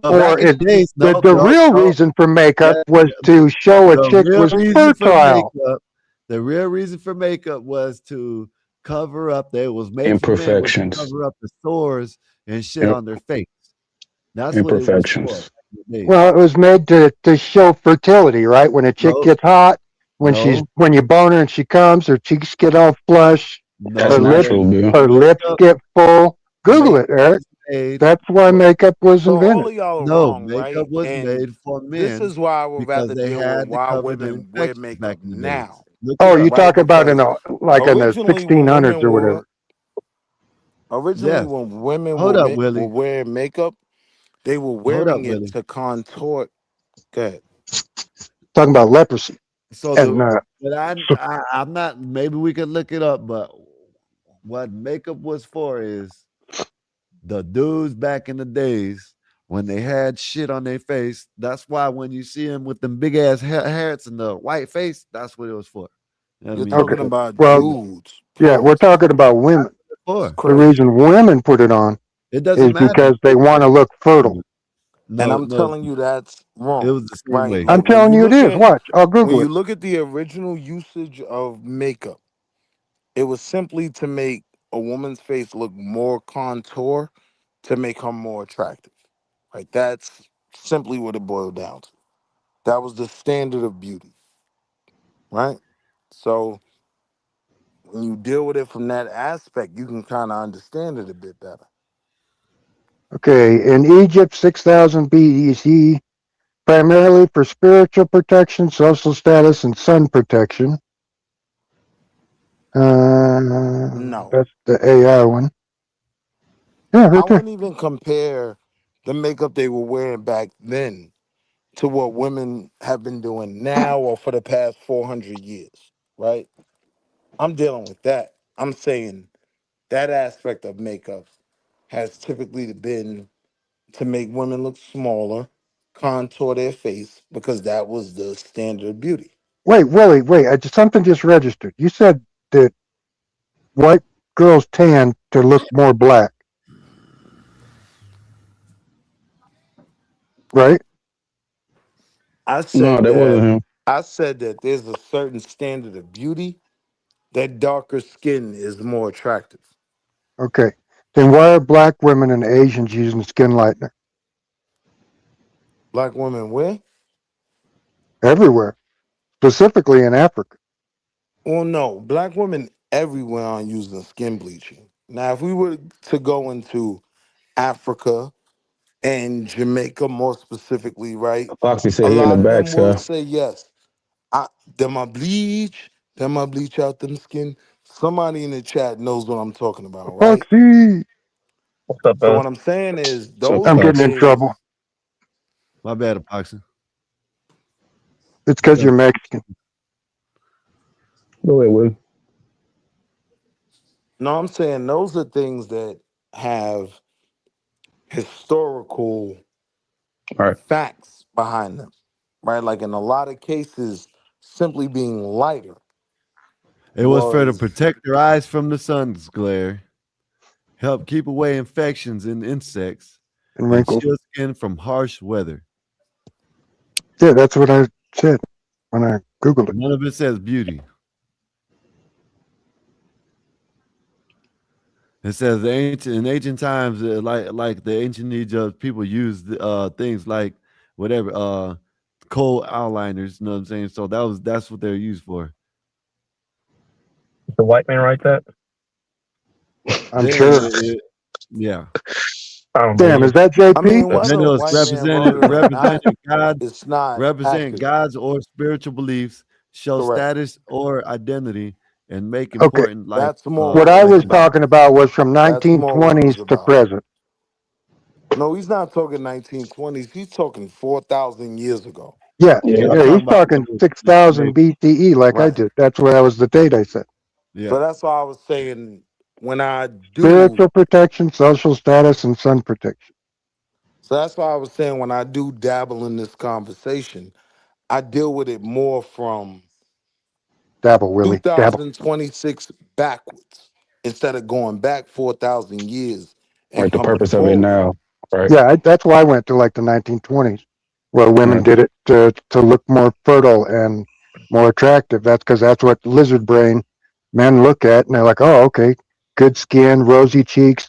No, or back in the days, no, the no, real no. reason for makeup That, was to show a the chick real was reason for fertile. makeup, was to cover up. That it was made for men was to Imperfections. cover up the sores and shit Yep. on their face. That's what it was for. Imperfections. Back in the days. Well, it was made to show fertility, right? When a chick No, gets hot, when no, you bone her and she comes, her cheeks get all flush, That's no, natural, Bill. her lips makeup, get full. Google makeup it, Eric. was made That's why for makeup was So all invented. of y'all are no wrong, right? makeup was And made for this men is why I would because rather they deal with had to why cover the women wear infections back makeup in the days. now, Look it Oh, up. you right? talk about in Because the originally when 1600s women or were whatever. originally Yes. when women Hold up, were Willie. wearing makeup, they were Hold up, wearing it Willie. to contort. Go ahead. Talking about leprosy. So And but I'm not. Maybe we could look it up. But what makeup was for is the dudes back in the days when they had shit on their face. That's why when you see them with them big ass hairs and the white face, that's what it was for. You know what I You're mean? talking okay, Because about well, dudes, yeah, we're plural. talking about women. It's for The crazy. reason women put it on it doesn't is matter. because they want to look fertile. And No, I'm no, telling you that's it wrong, was the same right? way. I'm Like telling you it is. Watch, I'll when Google you it. look at the original usage of makeup, it was simply to make a woman's face look more contour to make her more attractive. Right? That's simply what it boiled down to. That was the standard of beauty, right? So when you deal with it from that aspect, you can kind of understand it a bit better. Okay, in Egypt, 6000 BC, primarily for spiritual protection, social status, and sun protection. No. That's the AI one. Yeah, I right there. wouldn't even compare the makeup they were wearing back then to what women have been doing now or for the past 400 years, right? I'm dealing with that. I'm saying that aspect of makeup has typically been to make women look smaller, contour their face, because that was the standard of beauty. Wait, Willie, wait. Something just registered. You said that white girls tan to look more black, right? I No, said that wasn't that him. there's a certain standard of beauty that darker skin is more attractive. Okay. Then why are black women and Asians using skin lightener Black women where? everywhere, specifically in Africa? Well, no, black women everywhere aren't using skin bleaching. Now, if we were to go into Africa and Jamaica more specifically, right? Foxy A said he in the lot of back, them will Sky. say yes. Them I bleach, them I bleach out them skin. Somebody in the chat knows what I'm talking about, right? Foxy, What's up, So brother? what I'm saying is What's up, those I'm are getting Fox? in trouble. things. My bad, Epoxy. It's You because got you're Mexican. Go ahead, Will. No, I'm saying those are things that have historical All right. facts behind them, right? Like in a lot of cases, simply being lighter it was for to was protect your eyes from the sun's glare, help keep away infections and insects, And and wrinkles. shield skin from harsh weather. Yeah, that's what I said when I Googled it. None of it says beauty. It says in ancient times, like the ancient Egypt, people used things like whatever coal outliners. You know what I'm saying? So that's what they're used for. The white man write that? I'm Then sure. yeah. I don't Damn, is believe. that I mean, JP? whether Then a it was white man voted or not, it's not representing accurate. God's or spiritual beliefs, show Correct. status or identity, and make Okay. important life. That's more What what I it was was about. talking about was from That's more what it 1920s was to about. present. No, he's not talking 1920s. He's talking 4,000 years ago. Yeah, Yeah, I'm yeah, he's talking about talking when it was 6,000 created. BCE like I Right. did. That was the date I said. Yeah. So that's why I was saying when I do, Spiritual protection, social status, and sun protection. so that's why I was saying when I do dabble in this conversation, I deal with it more from Dabble, Willie. Dabble. 2026 backwards instead of going back 4,000 years and Like the coming purpose of it forward. now, right? Yeah, that's why I went to like the 1920s, where women Yeah. did it to look more fertile and more attractive. That's because that's what lizard brain men look at, and they're like, oh, okay, good skin, rosy cheeks,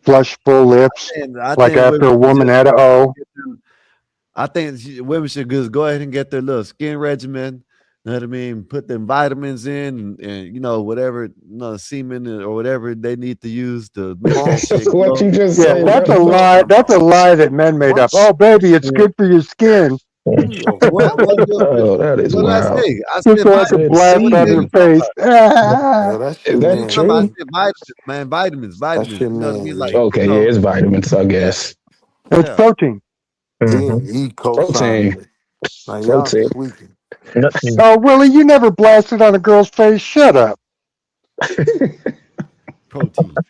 flush, full lips, And I like think after women a should woman just had a O. I think women should just go ahead and get their little skin regimen. You know what I mean? Put them vitamins in and you know, whatever, you know, semen or whatever they need to use to make that shit What glow. you just Yeah, said, that's What a are bro? you lie. talking That's a about? lie that men made up. What? Oh, baby, it's good for your skin. What the fuck? That is What did I wild. say? I Just said so I could vitamins. Said Man. blast What the on hell your you semen. talking face. about? Ah. Yo, that What shit the Is hell you that talking about? I true? manly. said vitamins, man. That Vitamins. shit You know what I mean? Like, manly. you Okay, yeah, know, it's vitamins, I yeah, guess. It's yeah. protein. Hmm. He co-signing Protein. it. Now y'all Protein. tweaking. Oh, Willie, you never blasted on a girl's face. Shut up. Protein.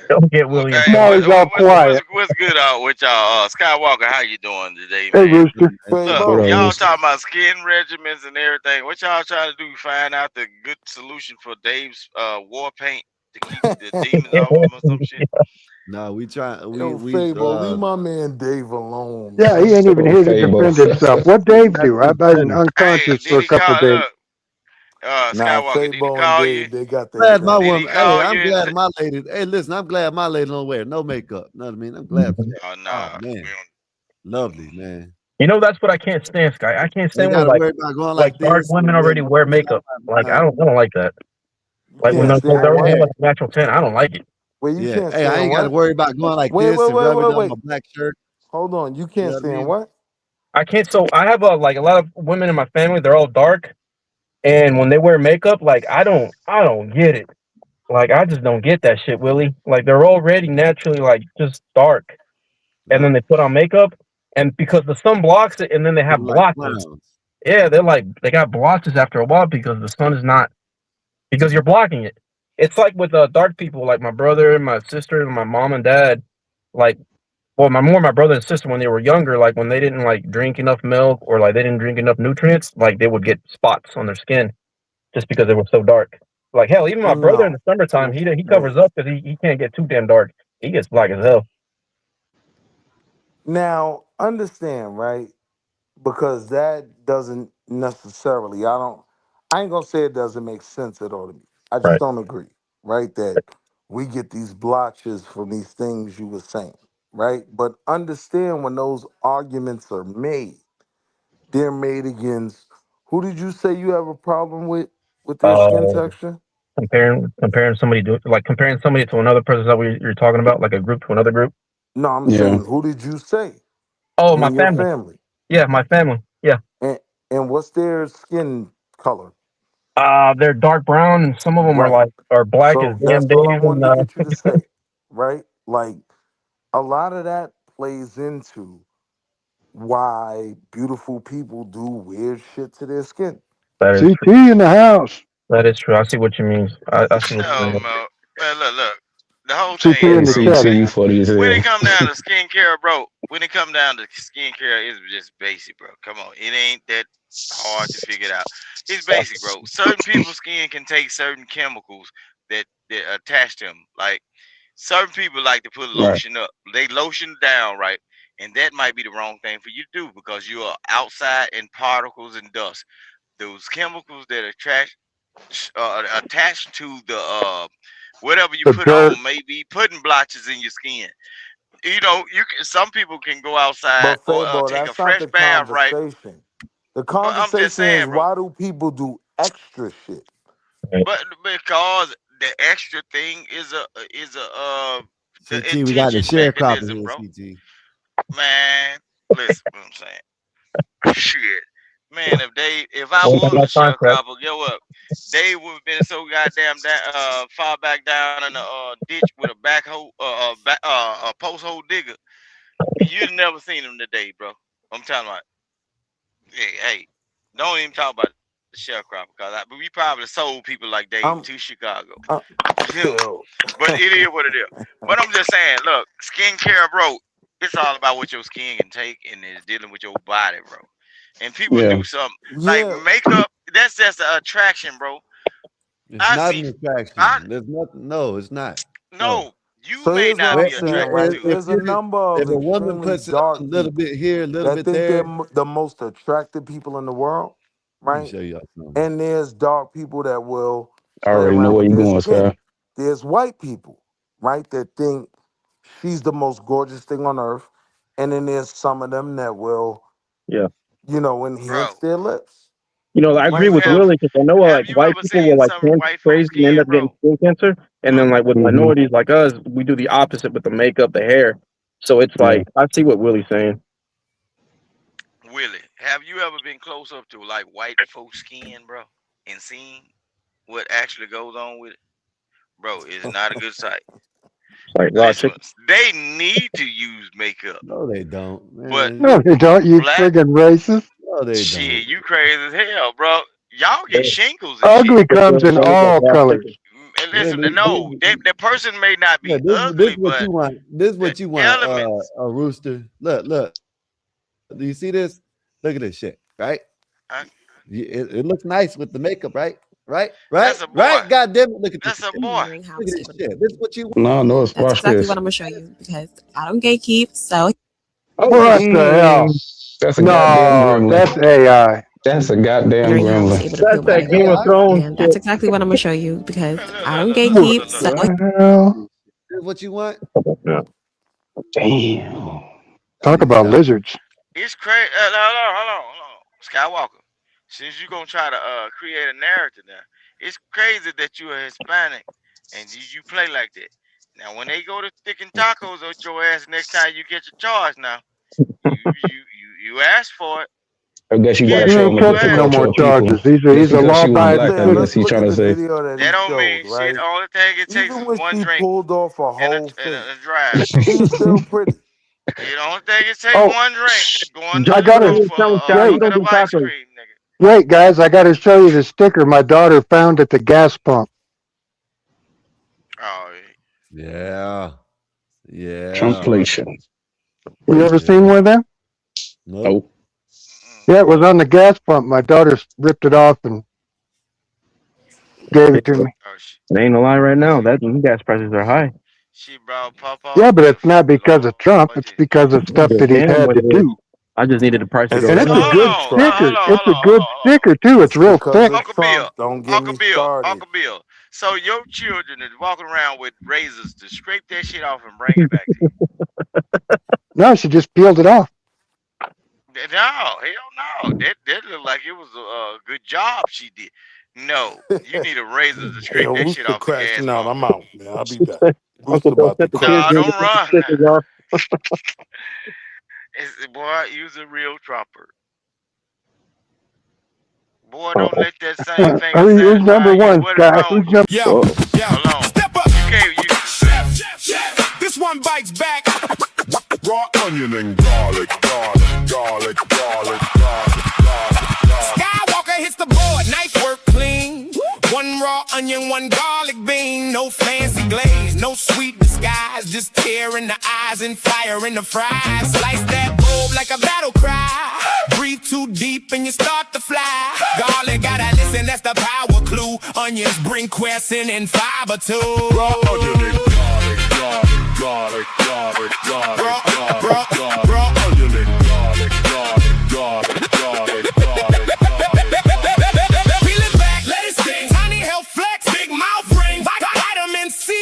Don't get Willie in Hey, Now trouble. he's all quiet. what's good with y'all? Skywalker, how you doing today, Hey, man? Rooster. Look, What Fabo. up, y'all Rooster? talking about skin regimens and everything. What y'all trying to do? Find out the good solution for Dave's war paint to keep the demons off him or some shit? No, we try. Yo, Fabo, leave my man Dave alone, Yeah, he man. ain't even Oh, here to Fable. defend himself. What we Dave got do? some I've been training. Hey, unconscious for did a he couple call? days. Look, Nah, Skywalker, did he Fabo and call you? Dave, they got their Glad my stuff. Did woman. he Hey, call I'm you and glad say, my lady. Hey, listen, I'm glad my lady don't wear no makeup. Know what I mean? I'm glad for that. "Oh Oh nah, we man, don't." lovely man. You know that's what I can't stand, Sky. I can't Ain't stand got when to worry about going like like dark this women and already then wear makeup. Like I don't like that. You Like when can't yeah, they stand already have what? like a natural tint, I don't like it. Wait, you yeah. can't Hey, I stand ain't got to what? worry about going like Wait, this wait, and wait, rubbing wait, on my wait. black shirt. Hold on. You You know can't what I stand mean? what? I can't. So I have like a lot of women in my family. They're all dark, and when they wear makeup, like I don't get it. Like I just don't get that shit, Willie. Like they're already naturally like just dark, and then Right. they put on makeup, and because the sun blocks it, and then they Look have like blotches. clowns. Yeah, they're like they got blotches after a while because the sun is not because you're blocking it. It's like with dark people, like my brother and my sister and my mom and dad. Like, well, my brother and sister when they were younger, like when they didn't like drink enough milk or like they didn't drink enough nutrients, like they would get spots on their skin just because they were so dark. Like hell, even my brother in No. the summertime, he covers Wait. up because he can't get too damn dark. He gets black as hell. Now, understand, right? Because that doesn't necessarily, I ain't gonna say it doesn't make sense at all to me. I just Right. don't agree, right? That we get these blotches from these things you were saying, right? But understand when those arguments are made, they're made against who did you say you have a problem with their skin Uh, texture? comparing somebody to like comparing somebody to another person that you're talking about, like a group to another group. No, I'm Yeah. saying who did you say Oh, my in your family. family? Yeah, my family. Yeah. And what's their skin color? They're dark brown, and some of them Right. are black as So damn that's what I Dave. And wanted to get you to say, right? Like a lot of that plays into why beautiful people do weird shit to their skin. that is CT true. in the house. That is true. I see what you mean. I see what you Oh mean. man, look. The whole CT thing in is, Hey, the bro. chat. CT, you funny as When hell. it come down to skincare, bro. When it come down to skincare, it's just basic, bro. Come on, it ain't that hard to figure it out. It's basic, bro. Certain people's skin can take certain chemicals that attach to them. Like certain people like to put Right. lotion up. They lotion down, right? And that might be the wrong thing for you to do because you are outside in particles and dust. Those chemicals that attached to the whatever you The put dirt. on may be putting blotches in your skin. You know, you can. Some people can go outside But or Fabo, take a that's not fresh the bath, right? conversation. The But I'm just conversation is saying, bro. why do people do extra shit? But because the extra thing is a the CT, we got the intention sharecropper mechanism, here, bro. CT. Man, listen, what I'm saying. Shit, man, if I Ain't got was no a concept. sharecropper, get what? They would have been so goddamn far back down in the ditch with a backhoe, a post hole digger. You'd never seen them today, bro. I'm talking about. Hey, don't even talk about the sharecropper because we probably sold people like Dave I'm to Chicago. yo. But it is what it is. But I'm just saying, look, skincare, bro. It's all about what your skin can take and it's dealing with your body, bro. And people Yeah. do something like Yeah. makeup. That's just an attraction, bro. It's I not see. an attraction. There's nothing. No, it's not. No. No, you So may here's what not I'm be saying, attracted right? to it. There's a number of If a woman extremely puts it on dark a little people bit here, a little that bit think they're there, the most attractive people in the world, let me right? show y'all something. And there's dark people that will I play already know around where with you're their going, skin. Sky. There's white people, right, that think she's the most gorgeous thing on earth. And then there's some of them that will, Yeah. enhance their lips. I agree You with have Willie because I know like you white ever people will seen like some turn white folks crazy and end skin, up getting bro? skin cancer, and then like with Mm-hmm. minorities like us, we do the opposite with the makeup, the hair. So it's Yeah. like I see what Willie's saying. Willie, have you ever been close up to like white folks skin, bro, and seen what actually goes on with it? Bro, it's not a good sight. Like raw Listen, chicken. they need to use makeup, No, they don't, but man. No, they don't. You black friggin' racist. No, they shit, don't. you crazy as hell, bro. Y'all get shingles and shit. Ugly comes in all colors. And Yeah, listen, no, the person may not yeah, be this ugly, what but you want. This the what you want, elements. a rooster. Look. Do you see this? Look at this shit, right? I, It looks nice with the makeup, right? Right? that's a boy. God damn it. Look at this That's a shit. boy. Look at this shit. This is what you No, it's That's watch exactly this. what I'm gonna show you because I don't gatekeep. So What the hell? That's a goddamn No, gremlin. that's AI. That's a goddamn wondering how I was gremlin. able to That's peel that my Game hair of off, Thrones and that's shit. exactly what I'm gonna show you because I don't Look, gatekeep. look. So The hell? This is what you want? Yeah. Damn. Talk about lizards. It's crazy. Hold on. Skywalker, since you're gonna try to create a narrative now, it's crazy that you're a Hispanic and you play like that. Now, when they go to sticking tacos at your ass next time you get your charge, now you ask for it. I guess You you get gotta He it. show ain't him a You catching ask no culture more of people. charges. He's Just a because she was I'm black, I saying, law-abiding guess let's he's look trying at to the say, video that that he don't showed, mean shit. right? Only thing it takes Even is when one she drink pulled off her and whole a face, drive. she's still pretty. The only thing it takes Oh, one drink. Going to I the Judge got Willie to store was for telling a Sky we wait, don't bucket do of ice tacos. cream, nigga. wait, guys. I got to show you the sticker my daughter found at the gas pump. Oh, Yeah. Yeah. translation. You ever seen one of them? Nope. Yeah, it was on the gas pump. My daughter ripped it off and gave it to me. It ain't a lie right now. That gas prices are high. she brought Papa Yeah, a but it's gift. not because of Trump. Lord It's Jesus. because of stuff Give a that he's damn had what to it is. do. I just needed the price to It's go And it's So a down. good hold sticker. on. It's a good sticker too. It's It's real because thick. of Uncle Bill, Trump. Don't get me started. Uncle Bill. So your children is walking around with razors to scrape that shit off and bring it back to you. No, she just peeled it off. No, hell no. That looked like it was a good job she did. No, you need a razor to Hey, scrape yo, that shit Rooster off the gas crashing out. pump. I'm out, man. I'll be back. Uncle Rooster Bill about to set the kids crash. No, in, don't get the run. stickers off. Boy, use a real trapper. Boy, don't Uh-oh. let that same finger Who's number satisfy you. one, What is Scott? wrong Who's with you? number? Yo, Uh-oh. yo, Hold on. step up. You can't use This one bites back. Raw onion and garlic. Skywalker hits the board, knife work clean. One raw onion, one garlic bean. No fancy glaze, no sweet disguise. Just tear in the eyes and fire in the fries. Slice that bulb like a battle cry. Breathe too deep and you start to fly. Garlic gotta listen, that's the power clue. Onions bring quercetin and fiber too. Raw onion and garlic. Raw onion and garlic. Peel it back, let it sting. Tiny health flex, big mouth ring. Vitamin C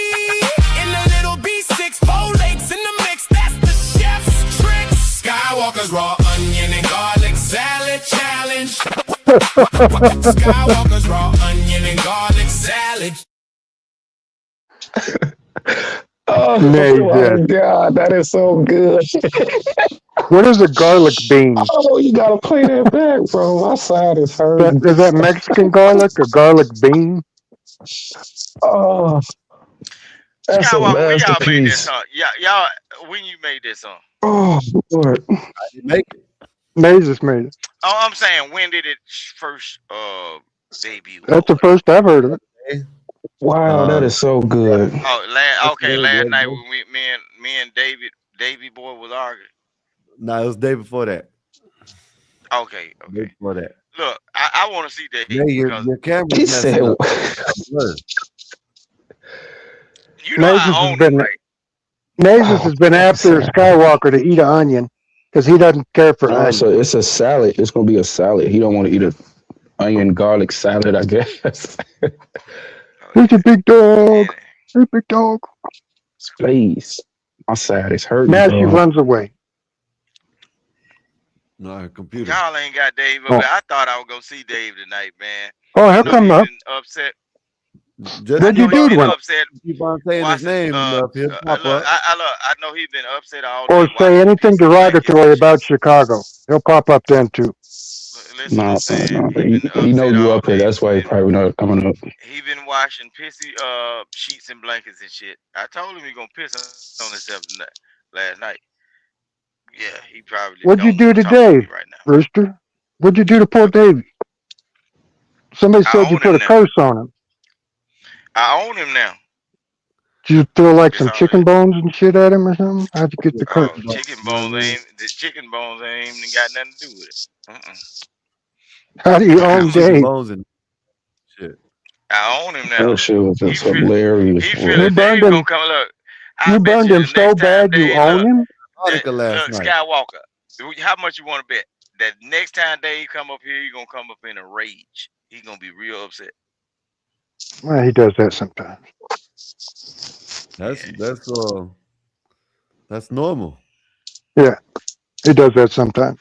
in the little B6. Folates in the mix, that's the chef's trick. Skywalker's raw onion and garlic salad challenge. Skywalker's raw onion and garlic salad Oh Amazing. my God, that is so good. What is a garlic bean? Oh, you gotta play that back, bro. My side is hurting. Is that Mexican garlic? A garlic bean? Oh, that's a Skywalker, when y'all made this masterpiece. song, y'all, when you made this song? Oh Lord. I didn't make it. Mazes made it. Oh, I'm saying, when did it first debut or That's the whatever? first I've heard of it. Wow, that is so good. Oh, last night when me and Davey boy was arguing. No, it was the day before that. Okay. Day before that. Look, I want to see Dave Yeah, because your camera's He messing said, up. you know I own him, right? Mazes has been after Skywalker to eat an onion because he doesn't care for "Oh, onions. so it's a salad. It's gonna be a salad. He don't want to eat a onion garlic salad, I guess." He's a big dog. He's a big dog. Please, my side is hurting, Now she bro. runs away. No, her computer. Y'all ain't got Dave up Oh. there. I thought I was gonna see Dave tonight, man. Oh, I he'll know come he up. been upset. Just What'd you do to him? Upset. keep on saying his Watching, name enough, he'll pop up. I know he's been upset all Or day. say Watching anything pissy blankets derogatory and shit. about Chicago. He'll pop up then too. Listen, No, man. he know you up here. That's why he probably not coming up. He been washing pissy sheets and blankets and shit. I told him he gonna piss on himself last night. Yeah, he probably What'd you don't do want to to talk to me Dave, right now. Rooster? What'd you do to poor Davey? Somebody I said you own put him a now. curse on him. I own him now. Did you throw like That's some all it chicken is. bones and shit at him or something? How'd you get the curse? Chicken bones ain't even got nothing to do with it. How do you own Chicken Dave? bones and shit. I own him now. That shit was just hilarious. He boy. feeling Dave gonna come. Look, I You bet burned you him the so next time bad you Dave own him? Last night. Skywalker. How much you want to bet that next time Dave come up here, he gonna come up in a rage. He gonna be real upset. Well, he does that sometimes. That's normal. Yeah, he does that sometimes.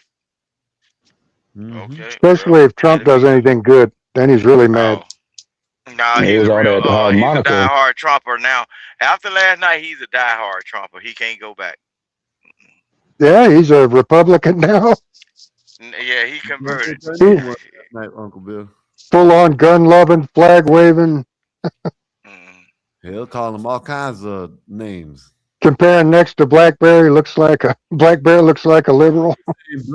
Okay. Especially if Trump does anything good, then he's really mad. Nah, It he's was a all real that he's a Monica. diehard Trumper now. After last night, he's a diehard Trumper. He can't go back. Yeah, he's a Republican now. Yeah, he converted. Last night, Uncle Bill. Full on gun loving, flag waving. He'll call him all kinds of names. Comparing next to Blackberry looks like a liberal.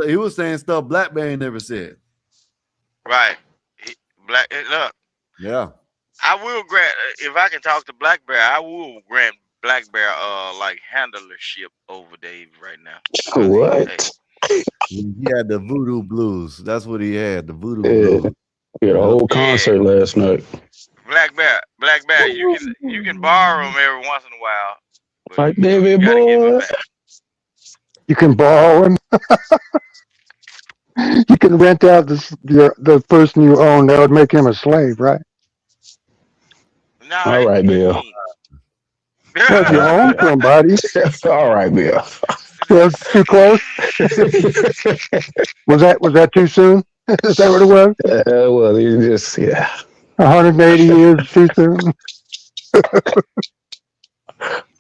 He was saying stuff Blackberry never said. Right. Look. Yeah. I will grant if I can talk to Blackberry, I will grant Blackberry like handlership over Dave right now. What? He had the voodoo blues. That's what he had. The voodoo blues. He had a whole concert last night. Blackberry, you can borrow them every once in a while. Like baby boy. You can borrow him. You can rent out the person you own. That would make him a slave, right? No, all right, Bill. Well, if you own somebody. All right, Bill. Was too close. was that too soon? Is that what it was? Well, you just 180 years too soon.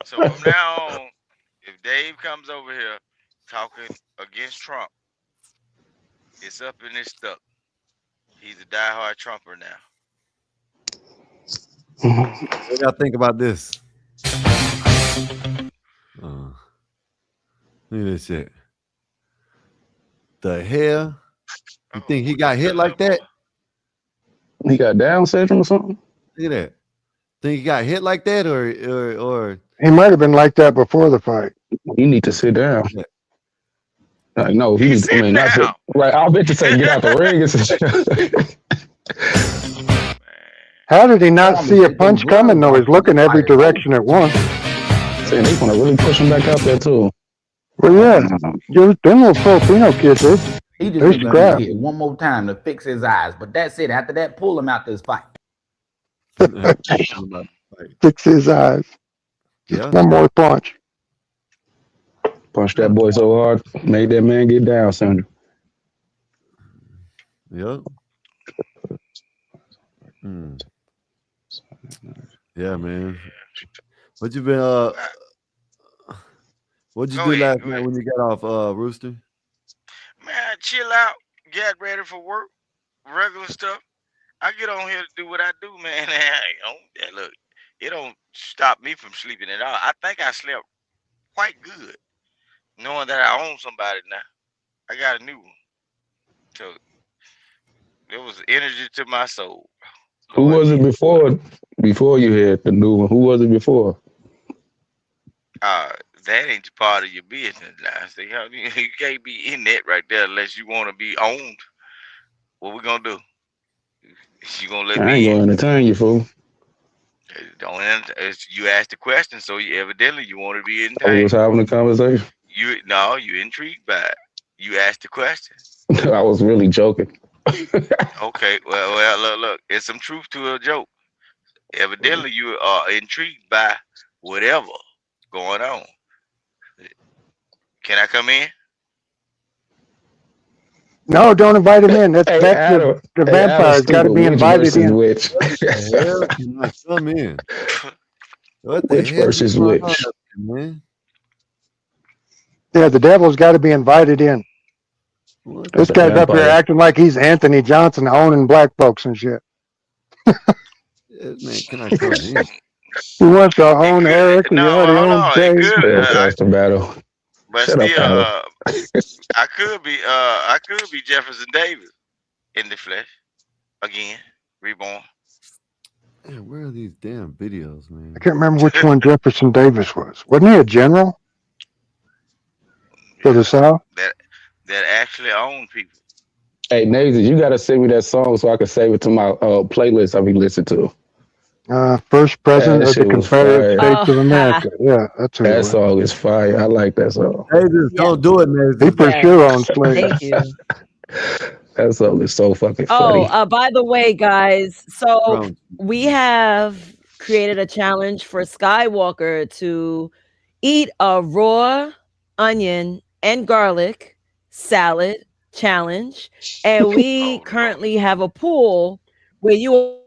So from now on, if Dave comes over here talking against Trump, it's up and it's stuck. He's a diehard Trumper now. What y'all think about this? Look at this shit. The hell? You think he got hit like that? He got Down syndrome or something? Look at that. Think he got hit like that or He might have been like that before the fight. You need to sit down. No, he needs. I mean, not to. Right, I'll bet you say get out the ring. How did he not see a punch coming though? He's looking every direction at once. Saying they want to really push him back out there too. Well, yeah, them little Filipino kids, He just they're needs to scrap. get hit one more time to fix his eyes. But that's it. After that, pull him out this fight. Fix his eyes. Just one more punch. Punch that boy so hard, made that man get down, son. Yep. Yeah, man. What you been what'd you Go do ahead. last Go night ahead. when you got off Rooster? Man, chill out. Get ready for work. Regular stuff. I get on here to do what I do, man. Look, it don't stop me from sleeping at all. I think I slept quite good, knowing that I own somebody now. I got a new one, so it was energy to my soul. Who Lord was it Jesus, boy. before you had the new one? Who was it before? Uh, that ain't part of your business now. See how you can't be in that right there unless you want to be owned. What we gonna do? You gonna let I ain't me in? gonna entertain you, fool. Don't you asked the question, so you evidently you want to be So we was entertained. having a conversation. You no, you intrigued by it. You asked the question. I was really joking. Okay, well, look. It's some truth to a joke. Evidently, you are intrigued by whatever going on. Can I come in? No, don't invite him in. Hey, That's Adam. the Hey, Adam, vampire's got to stupid. be Which invited versus in. which? What the hell? Can I come in? What the Which hell is versus going on which? up here, man? Yeah, the devil's got to be invited in. What This The guy's up here vampire. acting like he's Anthony Johnson owning black folks and shit. man? Can I come in? He wants to It own could. Eric. He No, already well, hold owns on. It Dave. could. Yeah, Pastor Battle. But Shut up, still, Adam. I could be. I could be Jefferson Davis in the flesh again, reborn. Man, where are these damn videos, man? I can't remember which one Jefferson Davis was. Wasn't he a general for the South? that actually own people. Hey, Nazy, you gotta send me that song so I can save it to my playlist I be listening to. First president That of the shit was Confederate fire. States of America. Yeah, that's who he That was. song is fire. I like that song. Nazis, don't do it, Nazis. He for sure owned slaves. Thank you. That song is so fucking Oh, funny. by the way, guys, so Bro, we have created a challenge for Skywalker to eat a raw onion and garlic salad challenge. And we currently have a pool where you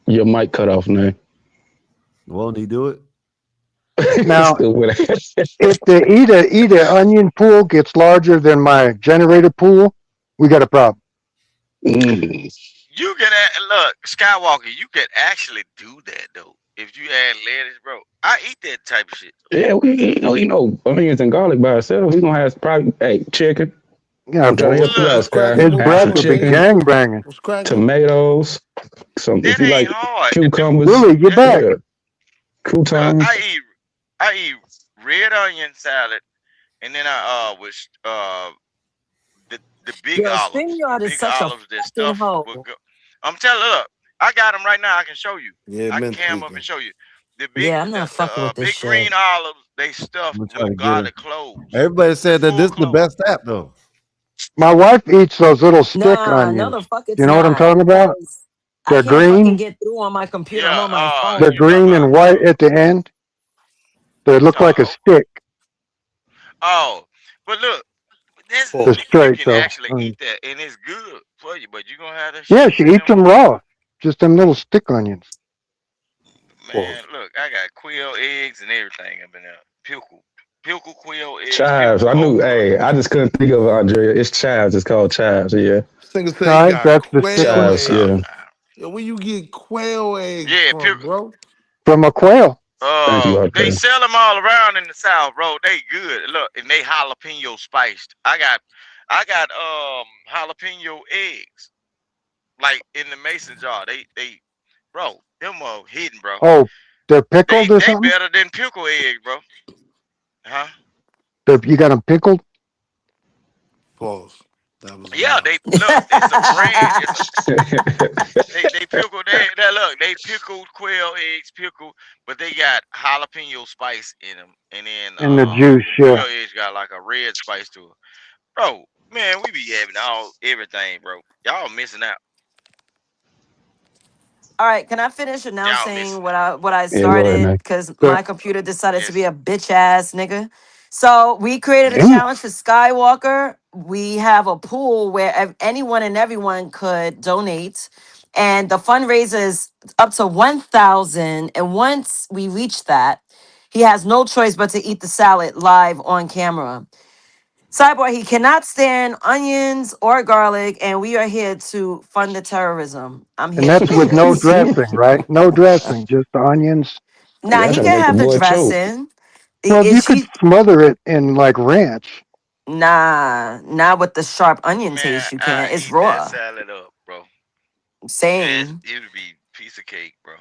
Your mic cut off, man. won't he do it? Now, Stupid. if the eat a onion pool gets larger than my generator pool, we got a problem. You can look, Skywalker. You can actually do that though. If you add lettuce, bro, I eat that type of shit. Yeah, you know, onions and garlic by itself. We gonna have probably chicken. Yeah, I'm trying to help you out, Sky. his Have breath some would be chicken, gang banging. tomatoes, some if That you ain't like hard. cucumbers. Willie, get back. Yeah, Look, croutons. I eat red onion salad, and then I with the big Yo, olives, the StreamYard is big such a olives that fucking stuff. hoe. I'm telling you, look, I got them right now. I can show you. Yeah, I can mint cam up and tweaking. show you. Yeah, I'm not fucking with this Big shit. green olives. They stuffed I'm gonna try with to get it. garlic cloves. Everybody said that Full this is the clove. best app, though. My wife eats those little stick Nah, no, onions. the fuck it's You know what I'm not. talking about? Because I They're can't fucking green. get through on my computer. Yeah, I'm on my phone. They're you talking green about? and white at the end. They look like a stick. Oh, but look, They're you straight can though. actually eat that, and it's good for you. But you gonna have that Yeah, shit she in eats them raw. Just them little stick onions. Man, look, I got quail eggs and everything up in there. Pickle quail eggs, Chives. pickle I knew. okra. Hey, I just couldn't think of it, Andrea. It's chives. It's called chives. Yeah, Single say he Chives, got that's the stick quail one. chives. eggs. Yeah. Yo, where you get quail eggs Yeah, from, bro? From a quail. Thank you, They Andrea. sell them all around in the South, bro. They good. Look, and they jalapeno spiced. I got jalapeno eggs like in the mason jar. Bro, them are hidden, bro. Oh, they're pickled or They something? better than pickle eggs, bro. Huh? You got them pickled? Pause. That was Yeah, wild. they look. It's a brand. They pickle they look. They pickled quail eggs, pickled, but they got jalapeno spice in them, and then And the juice, quail yeah. eggs got like a red spice to it. Bro, man, we be having everything, bro. Y'all missing out. All right, can I finish Y'all announcing missing what out. I Yeah, go ahead, started? man. Because Good. my computer decided to be Yes. a bitch ass nigga. So we created a Damn. challenge for Skywalker. We have a pool where anyone and everyone could donate, And the fundraiser is up to 1,000. And once we reach that, he has no choice but to eat the salad live on camera. Cyborg, he cannot stand onions or garlic, and we are here to fund the terrorism. I'm here And for that's with no this. dressing, right? No dressing, just the onions. Now Y'all he gotta can make the have the boy choke. dressing. Well, you Is could he? smother it in like ranch. Nah, not with the sharp onion Man, taste. You I can't. It's eat that raw. salad up, bro. Same. It would be piece of cake, bro.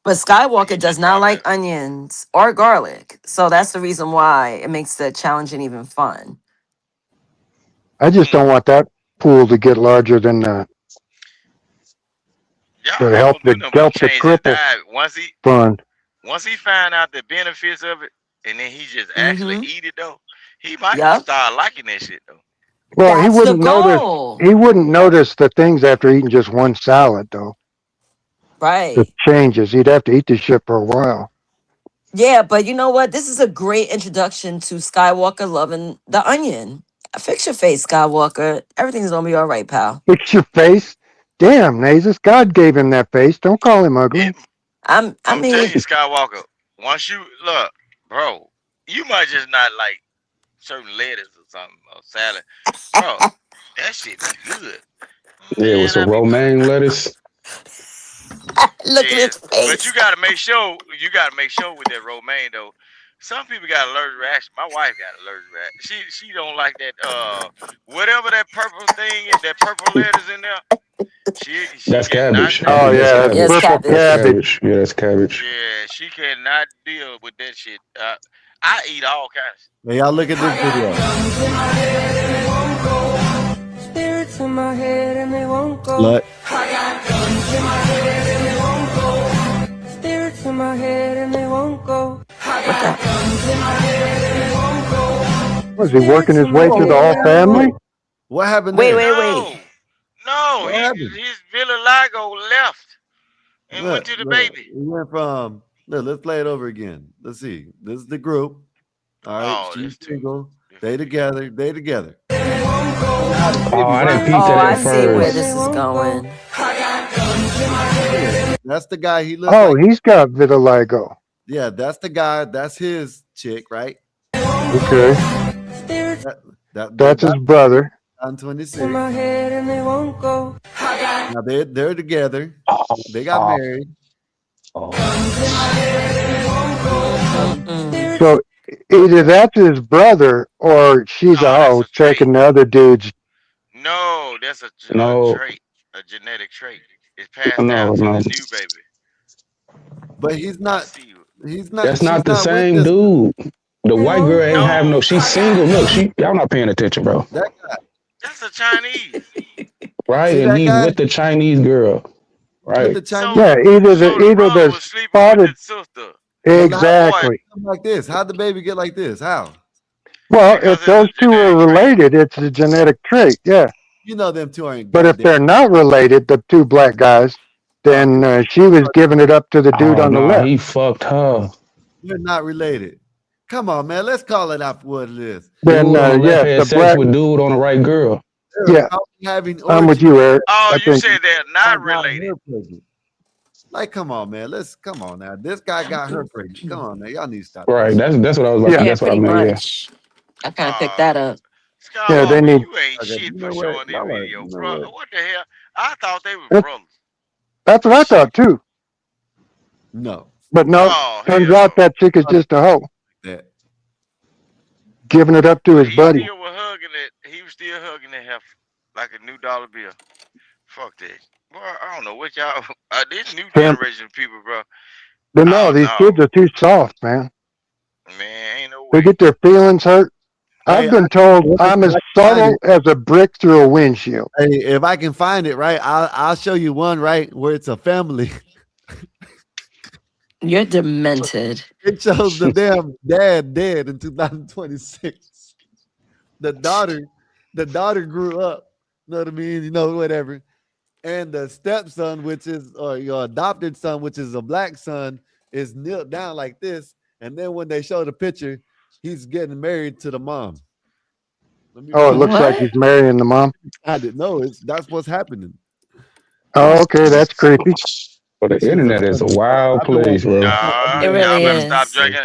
But Like Skywalker you does just not probably like onions or garlic. So that's the reason why it makes the challenging even fun. I just don't want that pool to get larger than y'all the ain't help gonna do nothing but help the change his cripple diet fund. once he find out the benefits of it, and then he just actually Mm-hmm. eat it though. He might Yep. start liking that shit though. Well, he That's the wouldn't notice. goal. He wouldn't notice the things after eating just one salad, though. The Right. changes. He'd have to eat this shit for a while. Yeah, but you know what? This is a great introduction to Skywalker loving the onion. Fix your face, Skywalker. Everything's gonna be all right, pal. Fix your face. Damn, Nasus. God gave him that face. Don't call him ugly. I I'm telling mean, you, Skywalker. Once you look, bro, you might just not like certain lettuce or something or salad, bro. That shit be good, Yeah, with man. some I be romaine lettuce. look at yeah, his but you face. gotta make sure with that romaine though. Some people got allergic reaction. My wife got allergic reaction. She don't like that whatever that purple thing that purple lettuce in there. She That's cannot cabbage. I Oh think take that's it. yeah, that's Yes, cabbage. purple That's cabbage. cabbage. cabbage. Yeah, that's cabbage. Yeah, she cannot deal with that shit. I eat all kinds. Now y'all look at this video. Spirits in my head and they won't go. Look, I got guns in my head and they won't go. Spirits in my head and they won't go. I What got the? guns in my head and they won't go. Was he working Spirits his in my way through head the whoa, whole and they won't family? go. what happened Wait, there? wait, wait. No, What happened? his Villalago left and went Look, to the look. baby. We went from look, let's play it over again. Let's see. This is the group. All right, Oh, she's that's too single. They different. together. They together. Oh, I didn't peep Oh, that I at see where first. this is going. That's the guy. He looks Oh, like. he's got vitiligo. Yeah, that's the guy. That's his chick, right? Okay, That that's his brother. on 26. In my head and they won't go. Now they're together. They got Oh, married. Mm-mm-mm. So either that's his brother or she's a No, that's hoe a trait. taking the other dude's. No, that's a no, trait, a genetic trait. It's passed down no, to no. the new baby. But he's I not. see. He's not. That's She's not the not with same this. dude. The white girl ain't have no. No, She's single. Look, y'all not paying attention, bro. That guy. that's a Chinese. Right, See and that he's guy with the Chinese girl. with Right. the Chinese. So, Yeah, either so the brother the was sleeping with spotted the sister. But how The the boy, baby exactly. come like this? How'd the baby get like this? How? Well, because if it's those a two are genetic trait. related, it's a genetic trait. Yeah, You know them two aren't but if goddamn. they're not related, the two black guys, then she was giving it up to the dude Oh on the no, left. he fucked her. They're not related. Come on, man. Let's call it out for what it is. Then Dude on the left yes, had the sex black. with dude on the right girl. They're Yeah, probably having I'm with orgies. you, Eric. Oh, I you think. said they're I not got related. her pregnant. Like, come on, man. Come on now. This guy got her pregnant. Come on, man. Y'all need to stop that Right. shit. That's what I was about. Yeah, Yeah, That's what I pretty meant. Yeah. much. I kind of picked that up. yeah, they Skywalker, need. you ain't Okay, shit you for know what? showing this Y'all are, video, you know bro. what? What the hell? I thought they were That's, brothers. that's what I thought too. No. But no, Oh, turns hell out no. that chick is just a hoe, That. giving it up to But his he buddy. still was hugging it. He was still hugging it heifer like a new dollar bill. Fuck that. Boy, I don't know what y'all. This new Him. generation people, bro. But no, Oh these kids no, are too soft, man. man, ain't no They way. get their feelings hurt. Hey, I've been told if I'm as I can find subtle it, as a brick through a windshield. hey, if I can find it, right, I'll show you one, right, where it's a family. You're demented. It shows the damn dad dead in 2026. The daughter grew up. You know what I mean? You know, whatever. And the stepson, which is or your adopted son, which is a black son, is knelt down like this. And then when they show the picture, he's getting married to the mom. Let me Oh, it find looks like he's marrying the mom. I didn't know that's what's happening. Oh, okay, that's creepy. But the internet is a wild place, bro. Nah, It really y'all better stop is. drinking.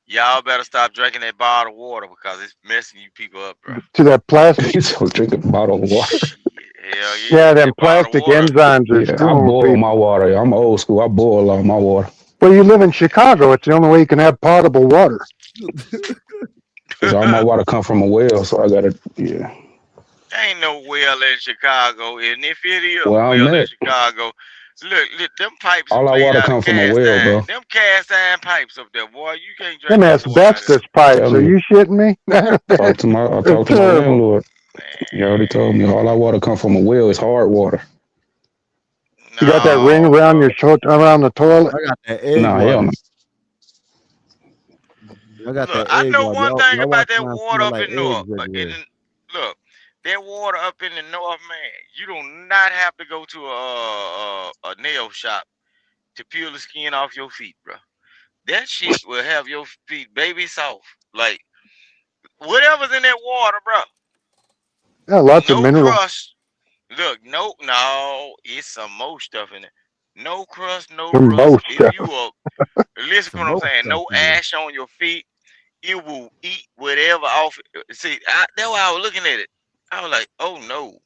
Y'all better stop drinking that bottled water because it's messing you people up, bro. To that plastic. So drinking bottled water. Shit, hell yeah, Yeah, them that bottled plastic water. enzymes are Yeah, I screwing boil people. my water. I'm old school. I boil all my water. Well, you live in Chicago. It's the only way you can have potable water. Cause all my water come from a well, so I gotta yeah. Ain't no well in Chicago, and if it is a Well, I'm well in at Chicago, look, them pipes all is our made water out of come from a cast well, iron. bro. Them cast iron pipes up there, boy, you can't drink Them no water out of asbestos pipes. Tell Are me. you shitting me? I They're talked to my terrible. landlord. He already told me all our water come from a well. It's hard water. there. You got that ring No, around bro. around the toilet? I got that egg Nah, hell water. no. I got Look, that I egg know water. one thing Y'all walk about that around water smell up like in north. eggs everywhere. Look, that water up in the north, man. You do not have to go to a nail shop to peel the skin off your feet, bro. That shit will have your feet baby soft. Like whatever's in that water, bro. Yeah, lots of No mineral. crust. Look, no, it's some more stuff in it. No crust, no Some rust. most If stuff. you listen Some what I'm more saying, stuff no in there. ash on your feet. It will eat whatever off. See, that's why I was looking at it. I was like, oh no,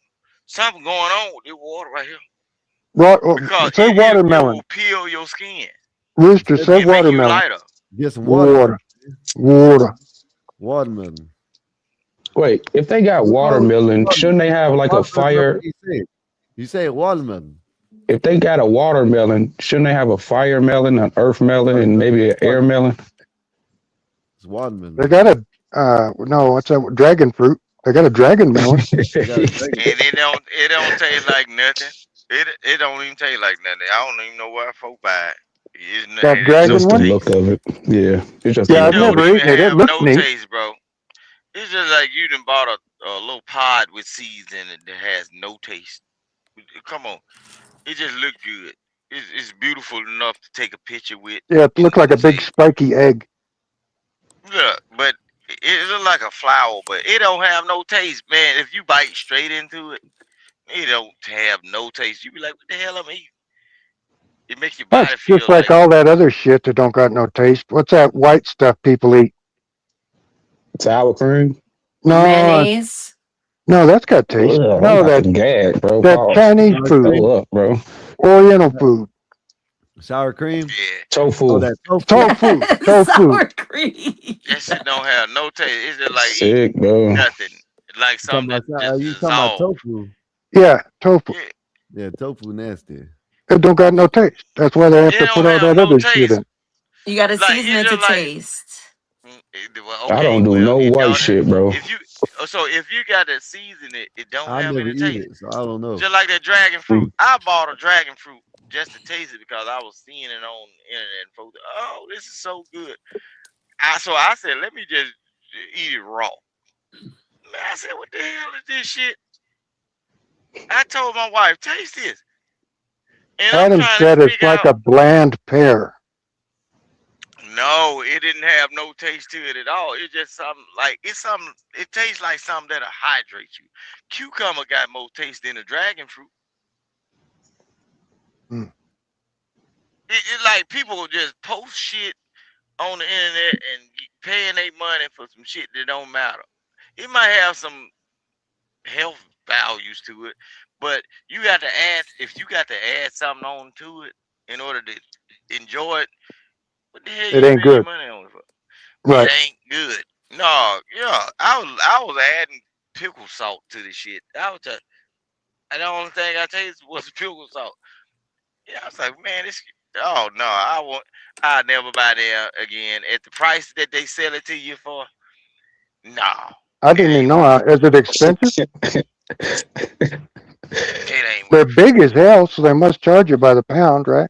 something going on with this water right here because Say it watermelon. will peel your skin Rooster, say and make you watermelon. lighter. Get some Water. watermelon. Water. Watermelon. Wait, if they got What's wrong with watermelon, shouldn't watermelon? they have like a Watermelon, that's fire? what you say. You say watermelon. If they got a watermelon, shouldn't they have a fire melon, an earth melon, and maybe an air melon? It's watermelon. They got a no, what's that? Dragon fruit. They got a dragon melon. They got a dragon. And it don't taste like nothing. It don't even taste like nothing. I don't even know why folk buy it. That It dragon Just don't the one? look taste. of it. Yeah, it's just the Yeah, It I've look of don't it. never even eaten it. It have looks no neat. taste, bro. It's just like you done bought a little pod with seeds in it that has no taste. Come on, it just look good. It's beautiful enough to take a picture with Yeah, it looked like a and big say, spiky egg. look, but it look like a flower, but it don't have no taste, man. If you bite straight into it, it don't have no taste. You be like, what the hell am I eating? It makes your That's body just feel like like, all that other shit that don't got no taste. What's that white stuff people eat? Sour cream. No, Mayonnaise. no, that's got taste. Ugh, I'm No, about to that gag, bro. that Pause. Chinese Sour food, cream. Go up, bro. Oriental food, Sour cream. yeah, Oh, Tofu. that tofu. tofu. Sour cream. that shit don't have no taste. It's just like eating Sick, bro. nothing, like You talking something that about just you talking about dissolved. tofu? Yeah, tofu. Yeah, Yeah, tofu nasty. It don't got no taste. That's why they have it to don't put all have that no other shit taste. in. You gotta Like season it's it to just like, taste. well, I okay, don't do well, no if white y'all, shit, bro. if you, if you got to season it, it don't I have never any eat taste. it, so I don't know. Just like that dragon fruit. Mm. I bought a dragon fruit just to taste it because I was seeing it on the internet and folks, oh, this is so good. So I said, let me just eat it raw. Man, I said, what the hell is this shit? I told my wife, taste this. And I'm Adam trying to said it's figure like out, a bland pear. no, it didn't have no taste to it at all. It's just something like, it tastes like something that'll hydrate you. Cucumber got more taste than a dragon fruit. Mm. It like people will just post shit on the internet and paying their money for some shit that don't matter. It might have some health values to it, but you got to add if you got to add something on to it in order to enjoy it. What the hell It you ain't spend your good. money on it for? It Right. ain't good. No, yeah, I was adding pickle salt to the shit. And the only thing I tasted was pickle salt. Yeah, I was like, man, this. Oh no, I never buy there again at the price that they sell it to you for. No, I it didn't even ain't know. worth it. Is it expensive? It ain't They're worth it. big as hell, so they must charge you by the pound, right?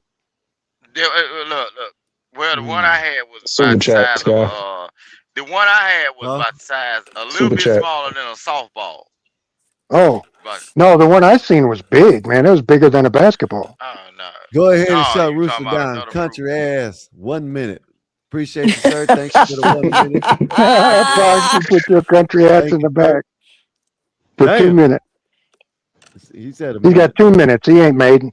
Look. Well, the one Mm. I had was about Super the chat, size of Sky. the one I had was Huh? about the size a little Super bit chat. smaller than a softball. Oh, But no, the one I seen was big, man. It was bigger than a basketball. oh no, Go ahead and no, shut you Rooster talking about down. another fruit? Country ass. 1 minute. Appreciate you, sir. Thank you for the 1 minute. Fox, you put your country ass Thank in you, the sir. back for Damn. 2 minutes. He said a He got minute. 2 minutes. He ain't made.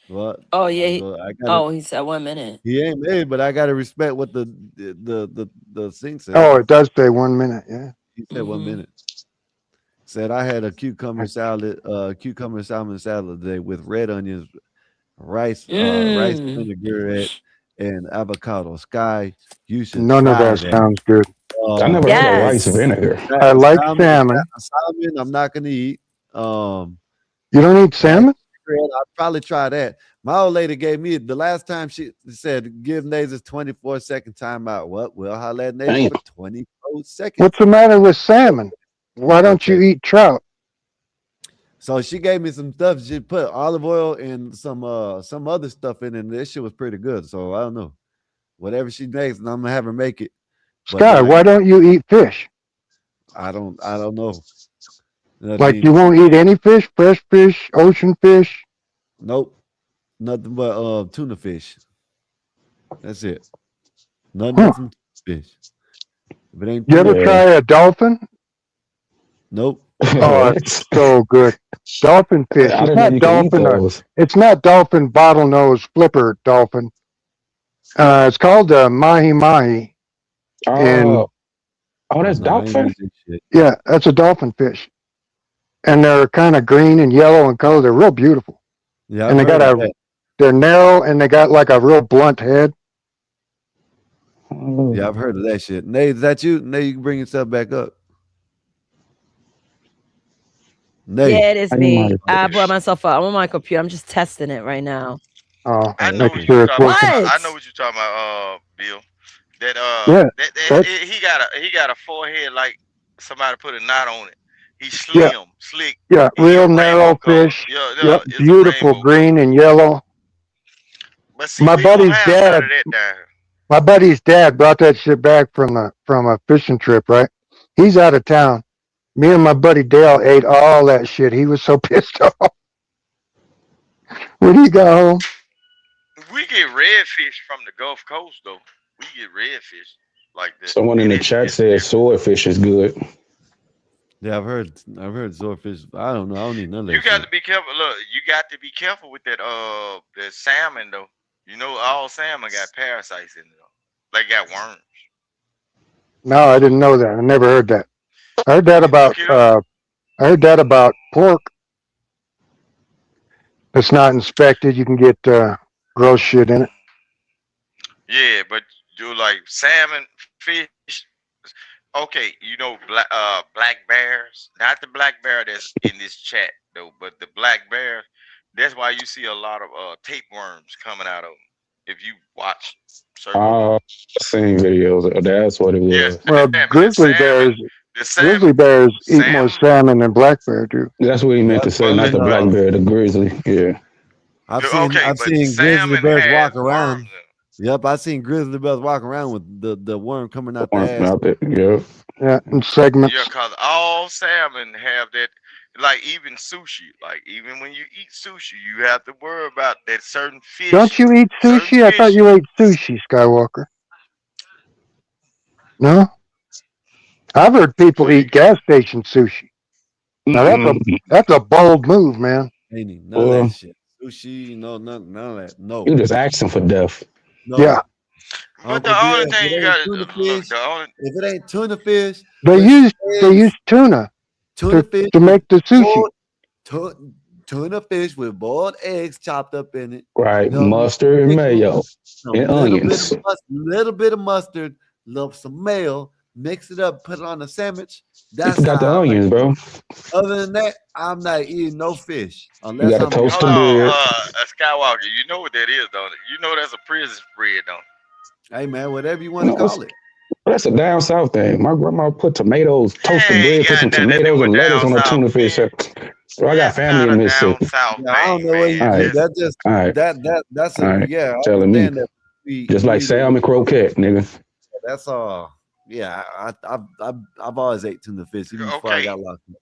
What? Oh yeah. I gotta. Oh, he said 1 minute. He ain't made, but I gotta respect what the thing said. Oh, it does say 1 minute. Yeah. He said 1 minute. Said I had a cucumber salad, cucumber salmon salad today with red onions, rice vinaigrette, and avocado. Sky, you should None of try that that. sounds good. I never heard of rice Yes. vinegar. I like Salmon, salmon. salmon, I'm not gonna eat. You don't eat Rice salmon? vinaigrette, I'll probably try that. My old lady gave me the last time she said give Nazes 24-second timeout. What? Well, holla at Nazes Damn. for 24 seconds. What's the matter with salmon? Why don't you Okay. eat trout? So she gave me some stuff. She put olive oil and some other stuff in it, and this shit was pretty good. So I don't know. Whatever she makes, and I'm gonna have her make it. But Sky, why don't you eat fish? I don't know. I Like mean, you won't eat any fish, fresh fish, ocean fish? nope. Nothing but tuna fish. That's it. Nothing Huh. else from fish. If it ain't You tuna, ever try a dolphin? nope. Oh, it's so good. Dolphin fish. I It's didn't know not you could eat dolphin. those. It's not dolphin bottlenose flipper dolphin. It's called mahi mahi, and Oh, that's No, I ain't dogfish. eat this shit. yeah, that's a dolphin fish. And they're kind of green and yellow in color. They're real beautiful, Yeah, and I've they got heard of that. they're narrow and they got like a real blunt head. Yeah, I've heard of that shit. Nate, is that you? Nate, you can bring yourself back up. Nate. Yeah, it is I me. might- I brought myself up. I'm on my computer. I'm just testing it right now. Oh, I know making what sure you're it's talking working. about. I What? know what you're talking about, Bill. That Yeah, he got a forehead like somebody put a knot on it. He's yeah, slim, slick. yeah. And he a Real rainbow narrow color. fish. Yeah, Yep, it's a beautiful rainbow color. green and yellow. But see, My we don't buddy's have none dad. of that down here. My buddy's dad brought that shit back from a fishing trip. Right, he's out of town. Me and my buddy Dale ate all that shit. He was so pissed off when he got home. We get redfish from the Gulf Coast though. We get redfish like that. Someone in And the chat it's said swordfish is good. Yeah, I've heard swordfish. I don't know. I don't eat none of you that got shit. to be careful. Look, you got to be careful with that the salmon though. You know, all salmon got parasites in it. Though. They got worms. No, I didn't know that. I never heard that. I heard that You about look it up. pork. It's not inspected. You can get gross shit in it. Yeah, but do like salmon, fish. Okay, you know black bears, not the black bear that's in this chat though, but the black bear. That's why you see a lot of tapeworms coming out of them. If you watch certain, I've seen videos. That's what it yeah, was. Well, but grizzly bears eat more salmon. salmon than black bear do. That's what he meant to say, Well, not the black bear, the grizzly. Yeah. I've okay, seen but the grizzly salmon bears has walk worms around. in them. Yep, I seen grizzly bears walk around with the worm coming out the Worm ass. out there. Yeah. Yeah, in segments. Yeah, cause all salmon have that. Like even sushi, like even when you eat sushi, you have to worry about that certain fish. Don't you eat sushi? I thought you ate sushi, Skywalker. No? I've heard people eat gas station sushi. Now that's a bold move, man. Ain't eat none of that shit. Sushi, none of that. No. You just asking for death. No. Yeah. But the only thing you got to look, if it ain't tuna fish, They use tuna fish to make the sushi. Tuna fish with boiled eggs chopped up in it. Right. Mustard and mayo and onions. Little bit of mustard, some mayo, mix it up, put it on a sandwich. You That's forgot the how I like onions, it. bro. Other than that, I'm not eating no fish. Unless You gotta I'm toast the Hold bread. on, Skywalker. You know what that is, don't it? You know that's a prison spread, don't it? Hey man, whatever you want to call it. That's a down south thing. My grandma put tomatoes, toasted bread, put some tomatoes and lettuce on her tuna fish. So I got family in Mississippi. I don't know what you do. That just that's All right. I Telling me. understand that Just like salmon croquette, nigga. That's all. Yeah, I've always ate tuna fish even before I got locked up.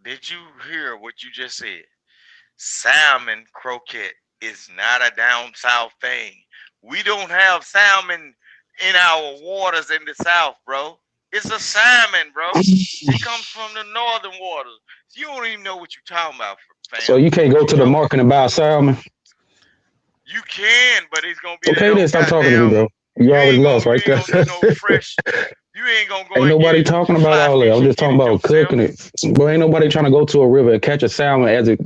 Did you hear what you just said? Salmon croquette is not a down south thing. We don't have salmon in our waters in the south, bro. It's a salmon, bro. It comes from the northern waters. You don't even know what you're talking about, fam. So you can't go to the market and buy salmon? You can, but it's gonna be Okay, that then old stop talking to me, goddamn. bro. You already lost right there. Do no fresh. You ain't gonna go Ain't and get nobody it talking about fly all that. fish I'm and just get talking it about yourself. cooking it. But ain't nobody trying to go to a river and catch a salmon as it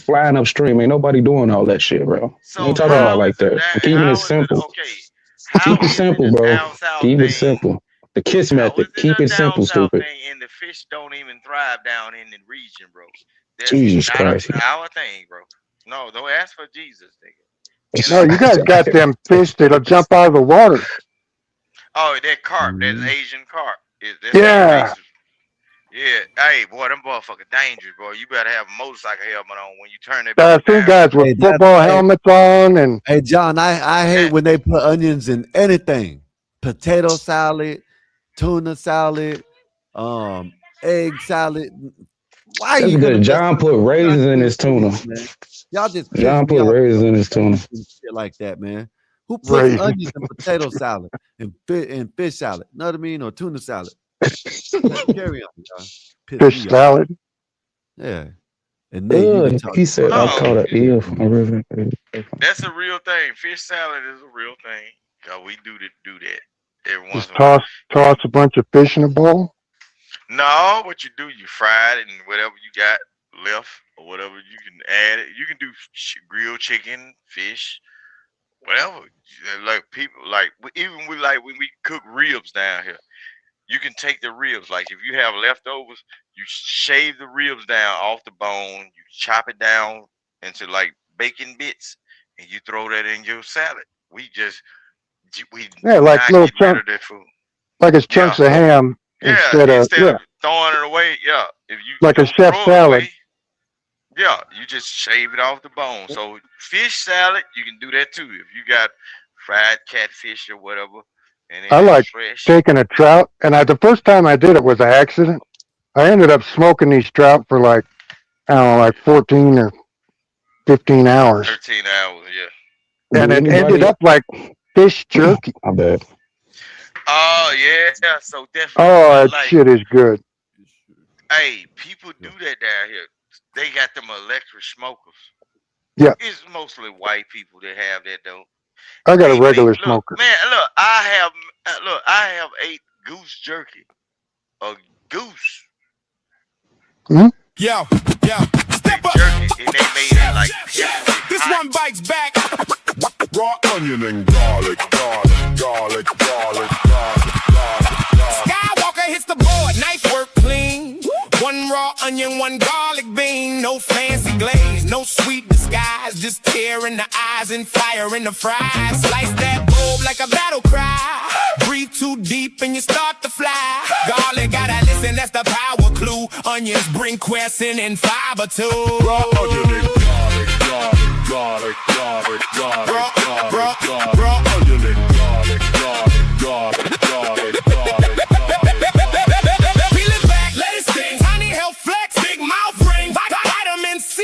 flying upstream. Ain't nobody doing all that shit, bro. So Ain't talking about how like is it that. that? I'm keeping it How is it simple. okay? How Keep it is it simple, a bro. down south Keep it thing? simple. The KISS How is method. it Keep a it down simple, south stupid. thing and the fish don't even thrive down in the region, bro? That's Jesus not Christ. our thing, bro. No, don't ask for Jesus, nigga. No, you guys got them fish that'll jump out of the water. Oh, that carp, Mm-hmm. that Asian carp. That's Yeah. Yeah, hey boy, them motherfuckers dangerous, boy. You better have a motorcycle helmet on when you turn that I bitch see down. guys with football helmets on, and Hey, John, I hate when they put onions in anything. Potato salad, tuna salad, egg salad. Why are That's you gonna good. mess John up put raisins in onion his tuna. foods, man? Y'all just piss John me put off raisins in his tuna. and shit like that, man. Who puts raisins. onions in potato salad and fish salad? Know what I mean? Or tuna salad. Carry on, y'all. Piss Fish me off. salad. Yeah. And Nate, you can talk. He said, I No, caught an eel from a river. that's a real thing. Fish salad is a real thing. Cause we do that every once Just in a while. toss a bunch of fish in a bowl. No, what you do, you fry it and whatever you got left or whatever you can add it. You can do grilled chicken, fish, whatever. Like people like even we like when we cook ribs down here. You can take the ribs. Like if you have leftovers, you shave the ribs down off the bone. You chop it down into like bacon bits, and you throw that in your salad. We Yeah, do like not little get rid chunk, of that food. like it's Yeah, chunks of ham instead of instead of throwing it away, if you like a don't chef throw it salad. away, you just shave it off the bone. So fish salad, you can do that too. If you got fried catfish or whatever, and I it's like fresh. taking a trout, and the first time I did it was an accident. I ended up smoking these trout for like I don't know, like 14 or 15 hours, 13 hours, yeah. and Do it ended anybody? up like fish jerky. I bet. Oh yeah, so definitely Oh, that like, shit is good. hey, people do that down here. They got them electric smokers. Yeah, It's mostly white people that have that though. I got a They make regular look, smoker. man, I have ate goose jerky. A goose Hmm? Yo, step up. jerky, and they made it like peppery This hot. one bites back. Raw onion and garlic. Skywalker hits the board, knife work clean. One raw onion, one garlic bean. No fancy glaze, no sweet disguise. Just tear in the eyes and fire in the fries. Slice that bulb like a battle cry. Breathe too deep and you start to fly. Garlic gotta listen, that's the power clue. Onions bring quercetin and fiber too. Raw onion and garlic. Raw onion and garlic. Peel it back, let it sting. Tiny health flex, big mouth ring. Vitamin C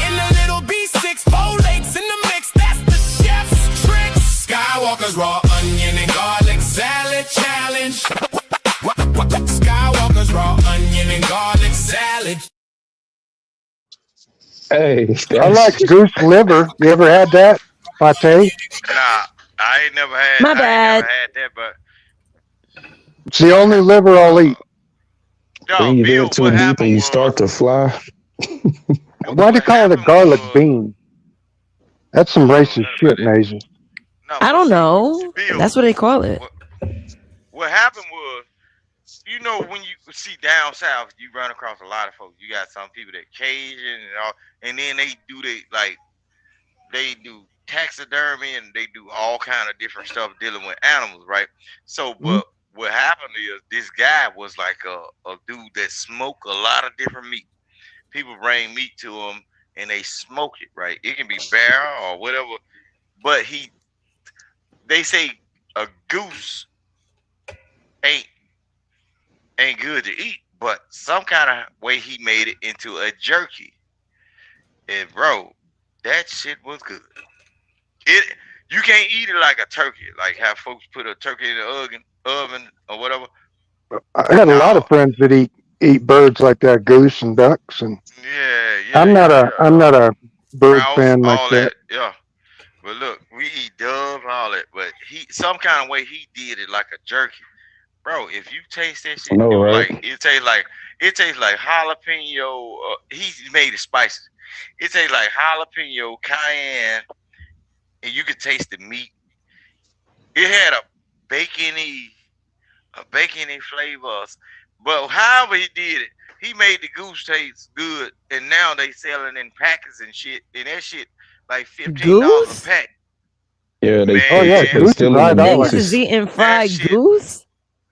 in the little B6. Folates in the mix, that's the chef's trick. Skywalker's raw onion and garlic salad challenge. Skywalker's raw onion and garlic salad. Hey, I like goose liver. You ever had that? Pate? Nah, I ain't never had. My I ain't never bad. had that, but It's the what only happened? liver I'll eat. No, breathe in Bill. too What deep and happened you was start to fly. Why do you what call it a happened garlic was bean? That's some I don't know racist nothing about shit, that. Mason. No, I but don't see, know. Bill. That's what they call it. What happened was, when you see down south, you run across a lot of folks. You got some people that Cajun and all, and then they do taxidermy and they do all kind of different stuff dealing with animals, right? So, but what happened is this guy was like a dude that smoked a lot of different meat. People bring meat to him and they smoke it, right? It can be bear or whatever, but they say a goose ain't good to eat, but some kind of way he made it into a jerky. And bro, that shit was good. It You can't eat it like a turkey, like have folks put a turkey in the oven or whatever. I had a lot of No, friends that eat birds like that, goose and ducks, and yeah, I'm not a bird grouse, fan like all that. that, yeah. But But look, we eat dove, all that. But some kind of way he did it like a jerky, bro. If you taste that I shit, know, yo, right? like it tastes like jalapeno. He made it spicy. It tastes like jalapeno, cayenne, and you could taste the meat. It had a bacony flavors. But however he did it, he made the goose taste good, and now they selling in packets and shit, and that shit like $15 a Goose? pack. Yeah, Oh yeah, Man, they goose is still in the $5. Niggas is boxes. eating that fried shit. goose?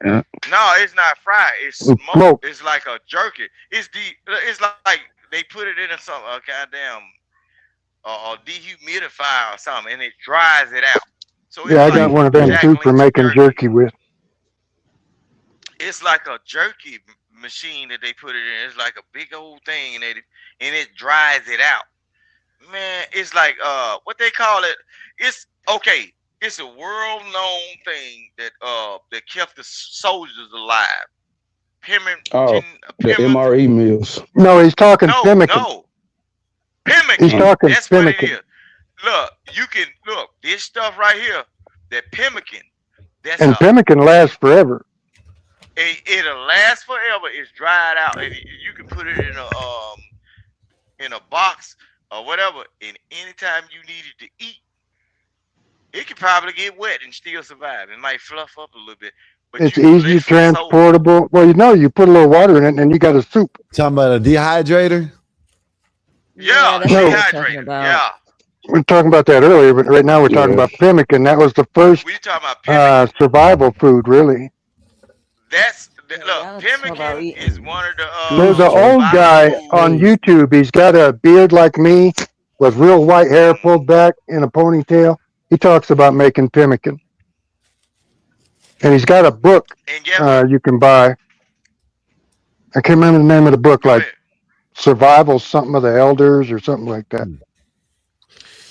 Yeah. No, it's not fried. It's It's smoked. smoked. It's like a jerky. It's like they put it in a goddamn dehumidifier or something, and it dries it out. So Yeah, it's I like got one of them Jack too for Link's making jerky. jerky with. It's like a jerky machine that they put it in. It's like a big old thing, and it dries it out. Man, it's like what they call it. It's okay. It's a world known thing that kept the soldiers alive. Oh, the Pemmican. MRE meals. No, he's talking No, pemmican. no, He's pemmican. talking That's what it pemmican. is. Look, you can look this stuff right here. That pemmican. That's And pemmican lasts forever. It'll last forever. It's dried out, and you can put it in a box or whatever. And anytime you need it to eat, it could probably get wet and still survive. It might fluff up a little bit, but It's you can easy, literally transportable. Well, you put a little water in it, and then you got a soup. Talking about a dehydrator? Yeah, that's what we're talking dehydrated. about. Yeah. We were talking about that earlier, but right now we're talking about pemmican. That was the first We talking about pemmican. survival food, really. Look, pemmican is one of the There's an old survival guy foods. on YouTube. He's got a beard like me with real white hair pulled back in a ponytail. He talks about making pemmican. And he's got a book you can buy. I can't remember the name of the book, like Survival something of the Elders or something like that.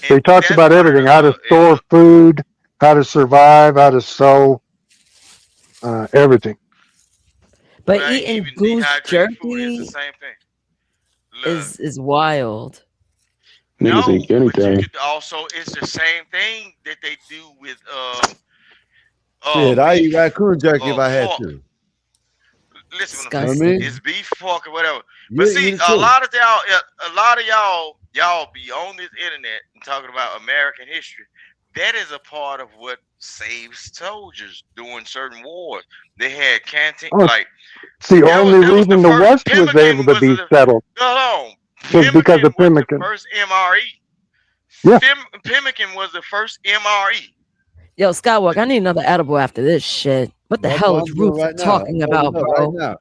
So he talks about everything, how to store food, how to survive, how to sew, everything. But Right, eating even goose dehydrated food is jerky the same thing. is wild. Niggas eat But you anything. could also, it's the same thing that they do with Shit, I eat raccoon jerky if I had pork. to. Listen, what I'm Disgusting. saying. I mean, It's beef, pork, or whatever. You But eat see, it a too. lot of y'all be on this internet and talking about American history. That is a part of what saves soldiers during certain wars. They had canteen, Oh, like it's the that only was the reason the first. West was able to be settled. Hold on. Was because of Pemmican was the pemmican. first MRE. Yeah. Pemmican was the first MRE. Yo, Skywalker, I need another edible after this shit. What the That's hell what is I'm doing Ruth right now. talking I'm about, loading up bro? right now.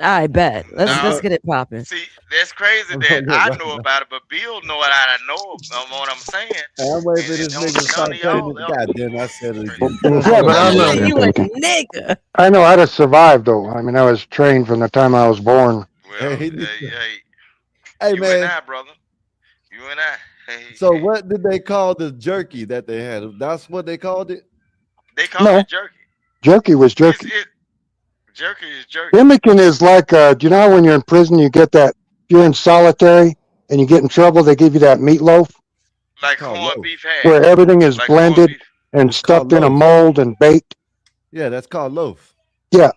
I bet. Let's get it popping. See, that's crazy I'm that loading up I right know now. about it, but Bill know what I know what I'm saying. Hey, I'm waiting for And this don't nigga to start none of saying y'all it. God damn, I said it again. Yeah, but I'm Yeah, a, you a nigga. I know how to survive, though. I mean, I was trained from the time I was born. Well, Hey, you man. and I, brother. You and I. Hey, So what did they call the jerky that they had? That's what they called it? they call No. it jerky. Jerky was jerky. Jerky is jerky. Pemmican is like, do you know how when you're in prison, you get that, you're in solitary and you get in trouble, they give you that meatloaf Like corned beef hash. where everything is Like corned blended beef. and It's stuffed called in a loaf. mold and baked. Yeah, that's called loaf. Yeah,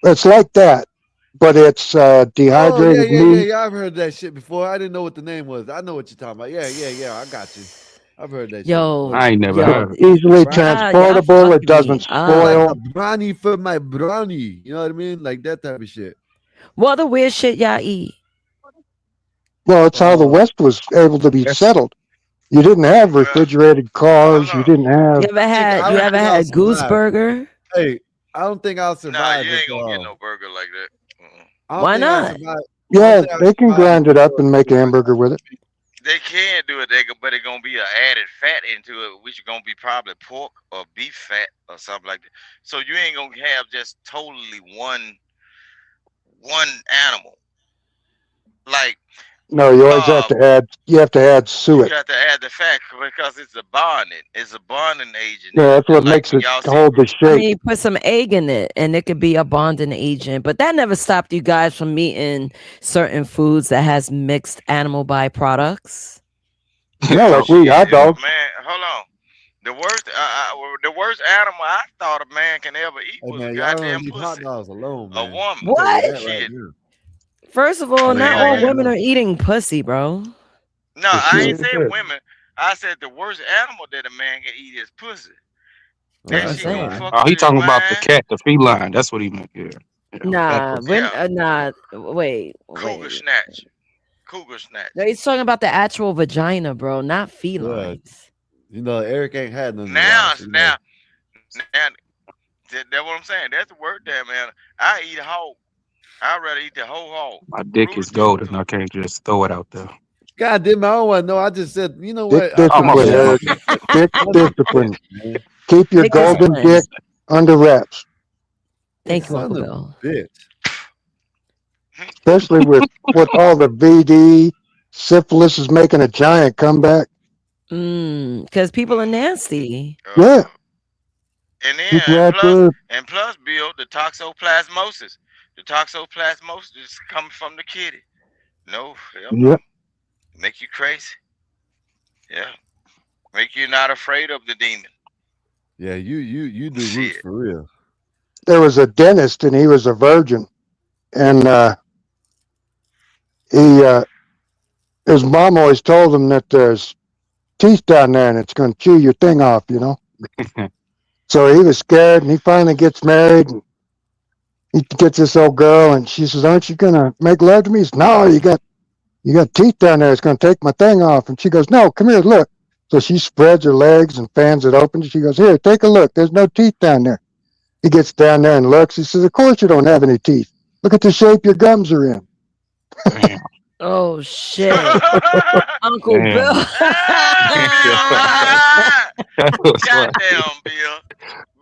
it's like that, but it's Oh, dehydrated meat. yeah. I've heard that shit before. I didn't know what the name was. I know what you're talking about. Yeah. I got you. I've heard that Yo, shit. I ain't never heard. Easily Right. transportable. It doesn't Like spoil. a brownie for my brownie. You know what I mean? Like that type of shit. What other weird shit y'all eat? Well, it's how the West was able to be settled. You didn't have refrigerated cars. You didn't have. You ever had goose burger? Hey, I don't think I'll Nah, survive. you ain't gonna get no burger like that. Why not? Yeah, they can grind it up and make a hamburger with it. They can do it, but it's gonna be an added fat into it, which is gonna be probably pork or beef fat or something like that. So you ain't gonna have just totally one animal. Like No, you always have to add. You have to add suet. you got to add the fat because it's a bonding. It's a bonding agent. Yeah, that's what makes it hold the I shape. mean, you put some egg in it, and it could be a bonding agent. But that never stopped you guys from eating certain foods that has mixed animal byproducts. Yeah, like we hot Shit, if a dogs. man, hold on. The worst animal I thought a man can ever eat Hey was a man, y'all don't goddamn eat hot pussy. dogs alone, A man. woman. I'll tell you What? that right Shit. now. First of all, Don't eat not Hell that all yeah. women alone. are eating pussy, bro. No, It's I good. ain't It's said good. women. I said the worst animal that a man can eat is pussy. That's That what I'm shit gonna saying. fuck Oh, up he his talking about the mind. cat, the feline. That's what he meant. Yeah. Cat Nah, pussy. when Yeah. nah, wait. Cougar snatch. Cougar snatch. No, he's talking about the actual vagina, bro, not Yeah. felines. You know, Eric ain't had none in a Now, while, so you know. now, that's what I'm saying. That's the word there, man. I eat a hog. I'd rather eat the whole hog. My dick Root is or tooth golden. too. I can't just throw it out there. God damn, I don't want to know. I just said, you know Dick what? Oh, my discipline, bad. My Eric. bad. Dick Son of a bitch, discipline. man. Keep your Dick golden discipline. dick under wraps, Thank you, Son Uncle of Bill. a bitch. especially with all the VD. Syphilis is making a giant comeback. Because people are nasty. Yeah, And then people out there. and plus, Bill, the toxoplasmosis. The toxoplasmosis is coming from the kitty. No, hell no. Yep. Make you crazy. Yeah. Make you not afraid of the demon. Yeah, you do roots Shit. for real. There was a dentist, and he was a virgin, and he his mom always told him that there's teeth down there, and it's going to chew your thing off, you know. So he was scared, and he finally gets married, and he gets this old girl, and she says, "Aren't you going to make love to me?" He says, "No, you got teeth down there. It's going to take my thing off." And she goes, "No, come here, look." So she spreads her legs and fans it open. She goes, "Here, take a look. There's no teeth down there." He gets down there and looks. He says, "Of course you don't have any teeth. Look at the shape your gums are in." Damn. Oh shit, Uncle Damn. Bill. Ah, Bill. That was funny. Goddamn, Bill.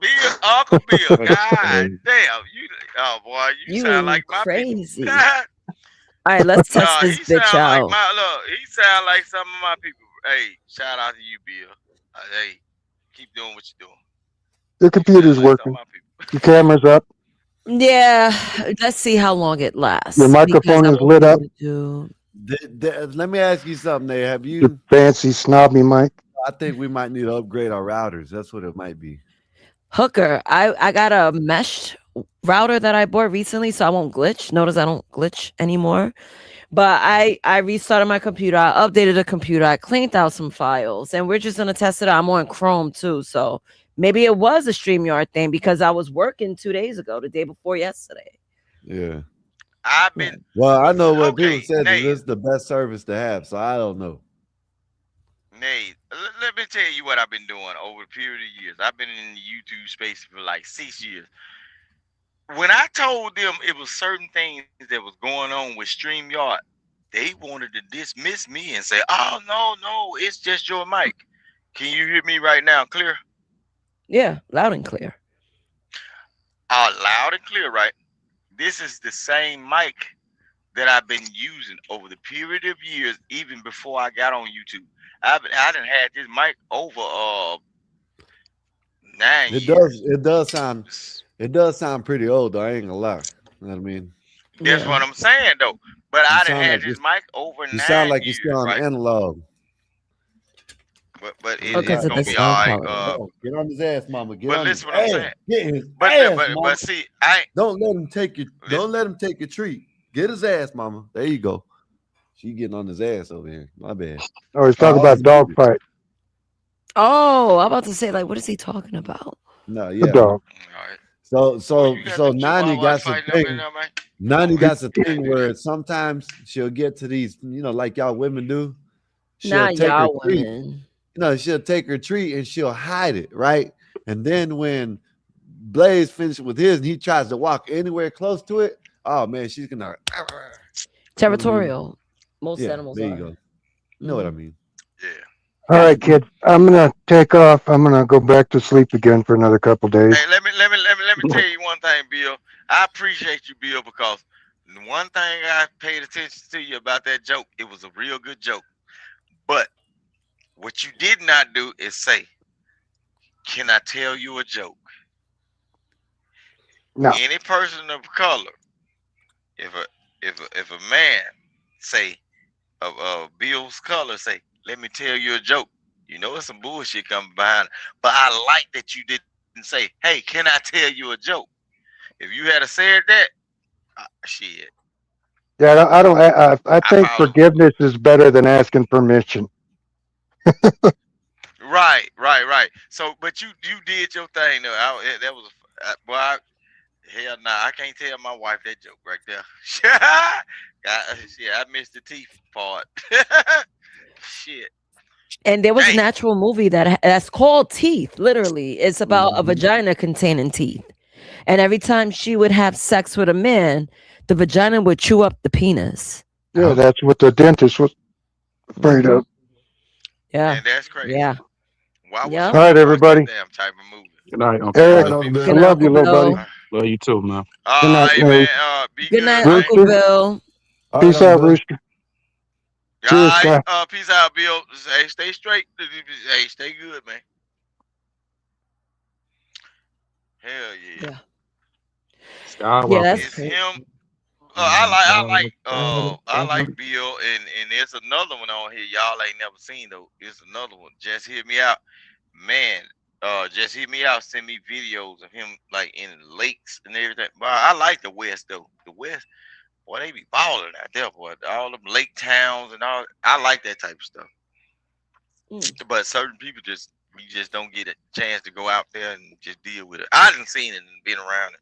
Bill, Uncle Bill. That's God crazy. damn. You, oh boy, you sound You like my people. crazy. All right, let's test No, this he bitch sound like out. he sound like some of my people. Hey, shout out to you, Bill. Hey, keep doing what you're doing. The You sound computer's like some of working. my people. Your camera's up. Yeah, let's see how long it lasts. Your Because microphone I is won't lit be up. able to do. Let me ask you something, Nate. Have Your you? fancy snobby mic. I think we might need to upgrade our routers. That's what it might be. Hooker. I got a mesh router that I bought recently, so I won't glitch. Notice I don't glitch anymore. But I restarted my computer. I updated the computer. I cleaned out some files, and we're just gonna test it out. I'm on Chrome too, so maybe it was a StreamYard thing because I was working 2 days ago, the day before yesterday. Yeah. I've been. Well, I know what Okay, people said that Nate. this is the best service to have, so I don't know. Nate, let me tell you what I've been doing over the period of years. I've been in the YouTube space for like 6 years. When I told them it was certain things that was going on with StreamYard, they wanted to dismiss me and say, "Oh no, it's just your mic." Can you hear me right now? Clear? Yeah, loud and clear. Loud and clear, right? This is the same mic that I've been using over the period of years, even before I got on YouTube. I done had this mic over 9 years. It does sound pretty old though. I ain't gonna lie. You know what I mean? That's what I'm saying though. But You I done sound had like this mic over you sound 9 like you're years, still on right? analog. But Because it's of gonna the be sound all right. quality. Get on his ass, mama. Get But on his listen what I'm ass. saying. Get his But ass, mama. see, Don't let him take your don't let him take your treat. Get his ass, mama. There you go. She getting on his ass over here. My bad. Oh, he's talking about dog fight. Oh, I'm about to say, like, what is he talking about? No, The yeah. dog. So Nani got some fighting up in thing. there, man. Nani got a thing where sometimes she'll get to these, like y'all women do. She'll Not take her y'all treat. women. She'll take her treat and she'll hide it, right? And then when Blaze finishes with his and he tries to walk anywhere close to it, oh man, she's gonna Territorial. Most yeah, animals there are. you go. You know what I mean? All right, kid. I'm gonna take off. I'm gonna go back to sleep again for another couple days. Hey, let me tell you one thing, Bill. I appreciate you, Bill, because the one thing I paid attention to you about that joke, it was a real good joke. But what you did not do is say, "Can I tell you a joke?" No. Any person of color, if a man say of Bill's color say, let me tell you a joke. You know it's some bullshit coming behind it. But I like that you didn't say, hey, can I tell you a joke? If you had said that, shit, Yeah, I I think probably forgiveness is better than asking permission. right. So, but you did your thing though. That was boy. Hell nah, I can't tell my wife that joke right there. Shit, I missed the teeth part. Shit, And there was an damn. actual movie that's called Teeth. Literally, it's about a Mm-hmm. vagina containing teeth. And every time she would have sex with a man, the vagina would chew up the penis. Yeah, that's what the dentist was afraid of. Yeah. Man, that's crazy. Yeah. Why would Yep. All she right, even watch that everybody. damn type of movie? Good night, Uncle Eric, Bill. I Good night, love you, Uncle little buddy. Bill. Love you too, man. Good night, Hey man. man, be Good good, night, man. Uncle Bill. All right, Peace Uncle out, Bill. Rooster. All Cheers, right, Sky. peace out, Bill. Hey, stay straight. Hey, stay good, man. Hell yeah. Yeah. Yeah, Skywalker. that's It's crazy. him. Skywalker. I like Bill, and there's another one on here y'all ain't never seen though. It's another one. Just hear me out, man. Just hear me out. Send me videos of him like in lakes and everything. But I like the West though. The West, boy, they be balling out there, boy. All them lake towns and all. I like that type of stuff. But certain people we just don't get a chance to go out there and just deal with it. I done seen it and been around it.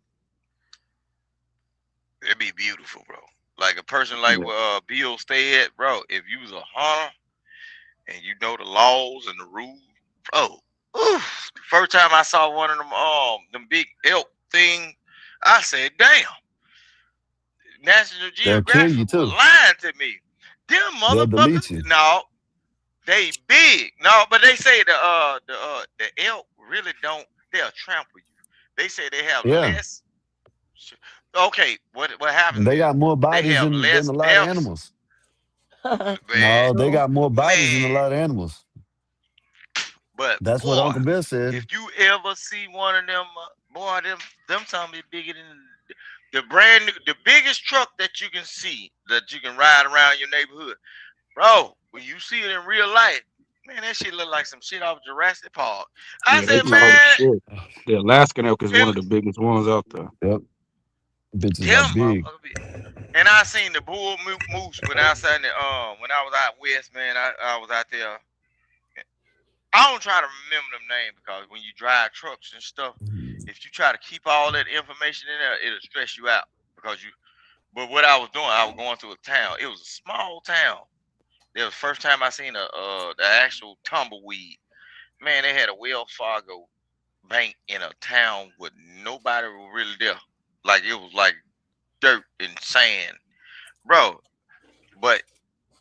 It'd be beautiful, bro. Like a person like Bill stay at, bro. If you was a hunter and you know the laws and the rules, bro. Oof, the first time I saw one of them big elk thing, I said, "Damn, National They'll kill you Geographic was too. lying to me. Them They'll delete motherfuckers, you. no, they big, no, but they say the elk really don't. They'll trample you. They say they have Yeah. less. Okay, what happens They is got more they bodies have than less a lot of deaths. animals. Man, No, they got more bodies than a man. lot of animals. But That's what boy, Uncle Bill said. if you ever see one of them, boy, them something be bigger than the brand new, the biggest truck that you can see that you can ride around your neighborhood, bro. When you see it in real life, man, that shit look like some shit off Jurassic Park. I Yeah, they said, tall as man, shit. The Alaskan elk is one of it, the biggest ones out there. Yep. Bitches them are big. motherfucker big. And I seen the bull moose when I was when I was out west, man. I was out there. I don't try to remember them names because when you drive trucks and stuff, if you try to keep all that information in there, it'll stress you out because you. But what I was doing, I was going through a town. It was a small town. It was the first time I seen the actual tumbleweed. Man, they had a Wells Fargo bank in a town with nobody was really there. Like it was like dirt and sand, bro. But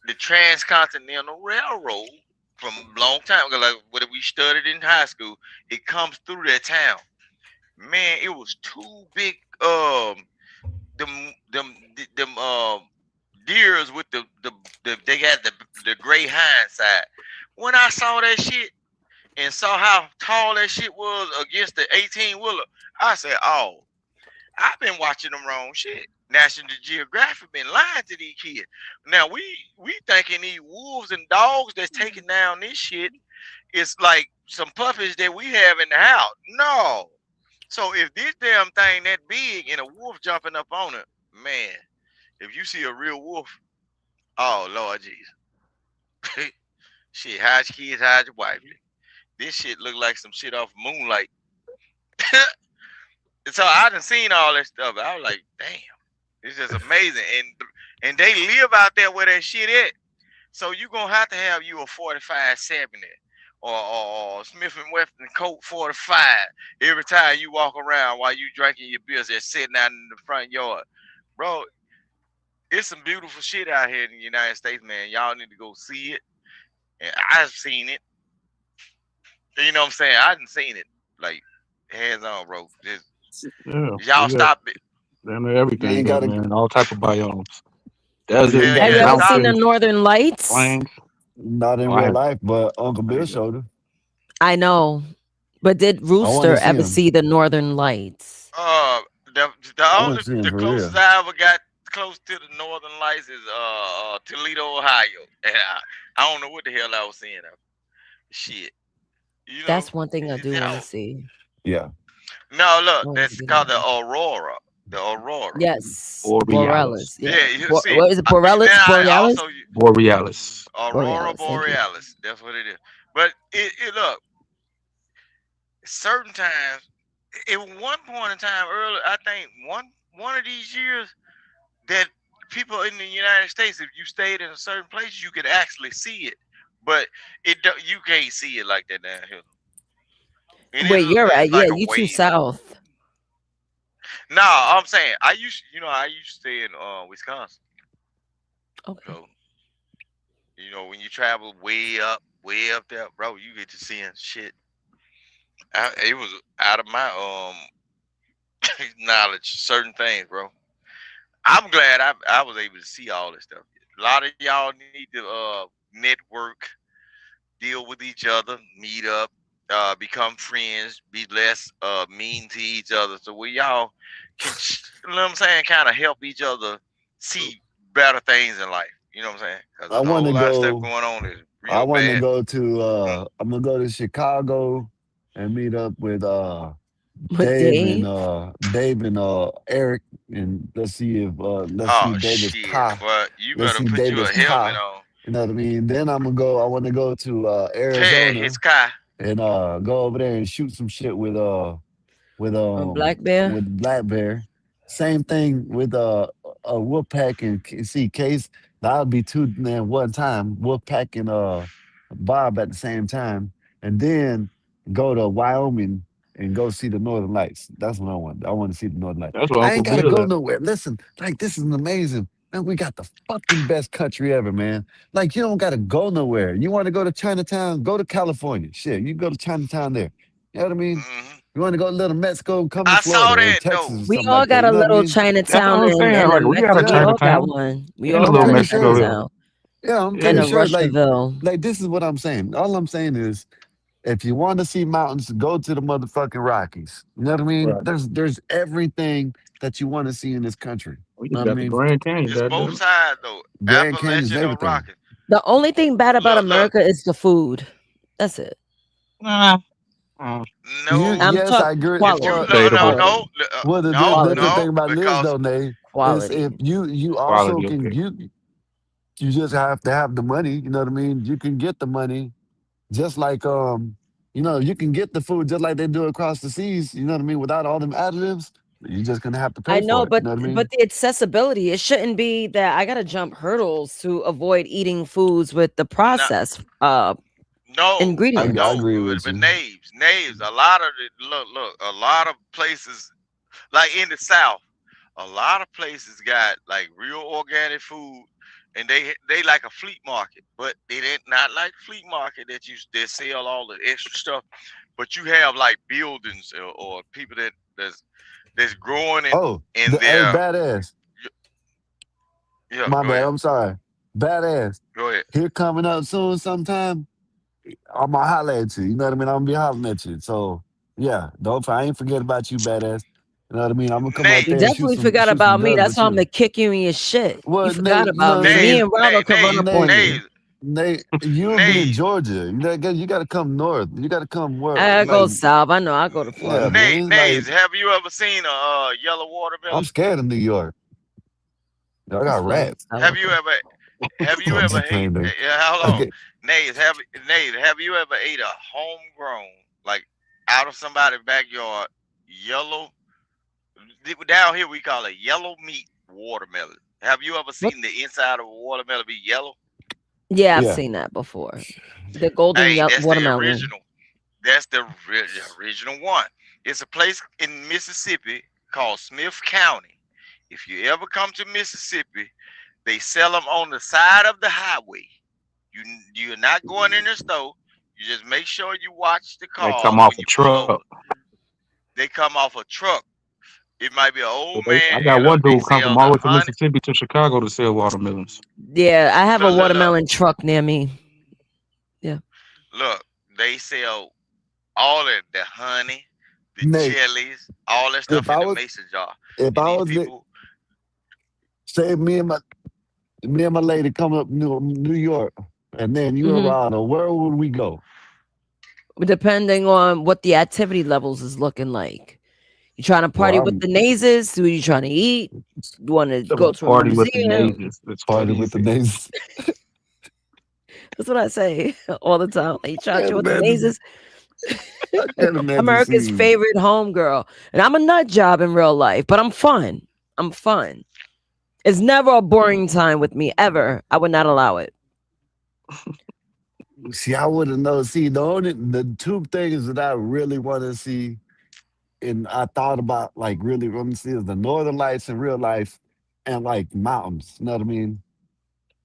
the Transcontinental Railroad from a long time ago, like what we studied in high school, it comes through that town. Man, it was two big them deers with they had the gray hindsight. When I saw that shit and saw how tall that shit was against the 18 wheeler, I said, "Oh, I've been watching them wrong shit. National Geographic been lying to these kids. Now we thinking these wolves and dogs that's taking down this shit is like some puppies that we have in the house. No. So if this damn thing that big and a wolf jumping up on it, man, if you see a real wolf, oh Lord Jesus. Shit, hide your kids, hide your wife. This shit look like some shit off Moonlight. So I done seen all that stuff. I was like, damn, it's just amazing. And they live out there where that shit at. So you gonna have you a 45-70 or Smith and Wesson Colt 45 every time you walk around while you drinking your beers just sitting out in the front yard. Bro, it's some beautiful shit out here in the United States, man. Y'all need to go see it. And I've seen it. You know what I'm saying? I done seen it. Like, hands on, bro. Just Yeah, y'all stop it. Damn near everything ain't there, gotta- man. All type of biomes. Desert, Hell Have you yeah, ever stop seen the it. mountains, Northern Lights? plains. Not in Oh, I real have. life, but Uncle Bill showed her. I know. But did I want Rooster to see ever him. see the Northern Lights? I want to see him for The real. closest I ever got close to the Northern Lights is Toledo, Ohio. Yeah, I don't know what the hell I was saying. Shit, you know. That's one thing I do want to No, see. Yeah. no, I look, wanna that's see called the that. aurora. The aurora. Yes, Borealis. Borealis. Yeah. Yeah, you see. What is it? Borealis? Then I Borealis? also Borealis. aurora Borealis. Thank you. borealis. That's what it is. But it look certain times. At one point in time earlier, I think one of these years that people in the United States, if you stayed in a certain place, you could actually see it. But you can't see it like that down here. And Wait, you're right. it's Yeah, like a you too wave. south. No, I'm saying I used to stay in Wisconsin. Okay. So when you travel way up there, bro, you get to seeing shit. It was out of my knowledge, certain things, bro. I'm glad I was able to see all this stuff. A lot of y'all need to network, deal with each other, meet up, become friends, be less mean to each other, so we y'all can, you know what I'm saying, kind of help each other see better things in life. You know what I'm saying? Because I there's a want whole to lot of stuff go. going on that's I real want to bad. go to. I'm gonna go to Chicago and meet up with With Dave. Dave and Eric, and let's Oh see David's shit! car. Well, you Let's better see put you a David's helmet car. on. You know what I mean? Then I'm gonna go. I want to go to Yeah, his Arizona car. and go over there and shoot some shit with Black Bear. Black Bear. Same thing with Wolfpack and see Case. That would be two man one time. Wolfpack and Bob at the same time, and then go to Wyoming and go see the Northern Lights. That's what I want. I want to see the Northern Lights. That's where I Uncle ain't gotta Bill go at. nowhere. Listen, like this is amazing. Man, we got the fucking best country ever, man. Like you don't gotta go nowhere. You want to go to Chinatown? Go to California. Shit, you go to Chinatown there. You know what I mean? Hmm. You want to go to little Mexico? Come to I saw Florida or that though. Texas or We something all like that. got You a know what I little mean? That's what Chinatown I'm saying. in Like we got a Mexico. We Yeah, all got Chinatown one. We and a all I'm little got a pretty Mexico sure. here. Chinatown Yeah, I'm and pretty a sure. Russiaville. Like this is what I'm saying. All I'm saying is, if you want to see mountains, go to the motherfucking Rockies. You know what I mean? Right. There's everything that you want to see in this country. We You know just what I got the mean? Grand Canyon, It's both goddamn. sides though. Grand Canyon's Appalachian or everything. Rocky. The only thing bad about Look. America is the food. That's it. Nah. Uh, No, I'm Yes, talking I agree. if you quality. Well, debatable. Quality. the no, Quality. different thing no, about this because though, Nate, is Quality. if you also Quality, can okay. you just have to have the money. You know what I mean? You can get the money just like you can get the food just like they do across the seas. You know what I mean? Without all them additives, you're just gonna have to I pay know, for it. You but know what I but mean? the accessibility, it shouldn't be that I gotta jump hurdles to avoid eating foods with the not, processed no, I ingredients. no. agree with But you. names. A lot of look. A lot of places, like in the South, a lot of places got like real organic food, and they like a fleet market, but they did not like fleet market that they sell all the extra stuff. But you have like buildings or people that's growing it Oh, in hey, their badass. yeah. My Go bad. ahead. I'm sorry. Badass. Go ahead. Here coming up soon sometime. I'm gonna holler at you. You know what I mean? I'm gonna be hollering at you. So yeah, I ain't forget about you, badass. You know what I mean? I'm gonna come out You there and Nays. definitely forgot shoot some about me. guns That's with why I'm you. gonna kick you in your shit. You Well, forgot Nate, you know about what I'm me. Me saying? Nays. and Rollo could run up on you. Nays. Nate, you'll be in Nays. Georgia. You gotta come north. You gotta come where I Look, go like south. I know I go to yeah, Florida. man. Like Nays. Have you ever seen a yellow I'm watermelon? scared of New York. I It's got fine. rats. Have you ever I'm just ate? playing there. I Hold on, get Nays. Have you ever ate a homegrown, like out of somebody's backyard, yellow? Down here we call it yellow meat watermelon. Have you ever What? seen the inside of a watermelon be yellow? Yeah, I've yeah. seen that before. The golden Hey, that's the watermelon. original. That's the original one. It's a place in Mississippi called Smith County. If you ever come to Mississippi, they sell them on the side of the highway. You're not going in the store. You just make sure you watch the They come cars off when a you pull truck. over. They come off a truck. It might be an old I man, got and one look, they dude come sell from all the the way from honey. Mississippi to Chicago to sell watermelons. Yeah, I have a Look, watermelon truck near me. Yeah. look. They sell all of the honey, the Nate, jellies, all that if stuff in I the was mason jar. if And I these was people, say me and my lady come up New York, and then you Mhm. around, where would we go? Depending on what the activity levels is looking like. You trying to Well, party with the nazes? Who you trying to eat? You want to Talking go about to a party with the museum? natives. It's party funny with as the hell. natives. That's what I say all the time. Like, you trying to Can't chill with the imagine. nazes? I can't imagine America's seeing. favorite homegirl. And I'm a nut job in real life, but I'm fun. I'm fun. It's never a boring time with me, ever. I would not allow it. See, I wouldn't know. See, the two things that I really want to see, and I thought about like really want to see is the Northern Lights in real life, and like mountains. You know what I mean?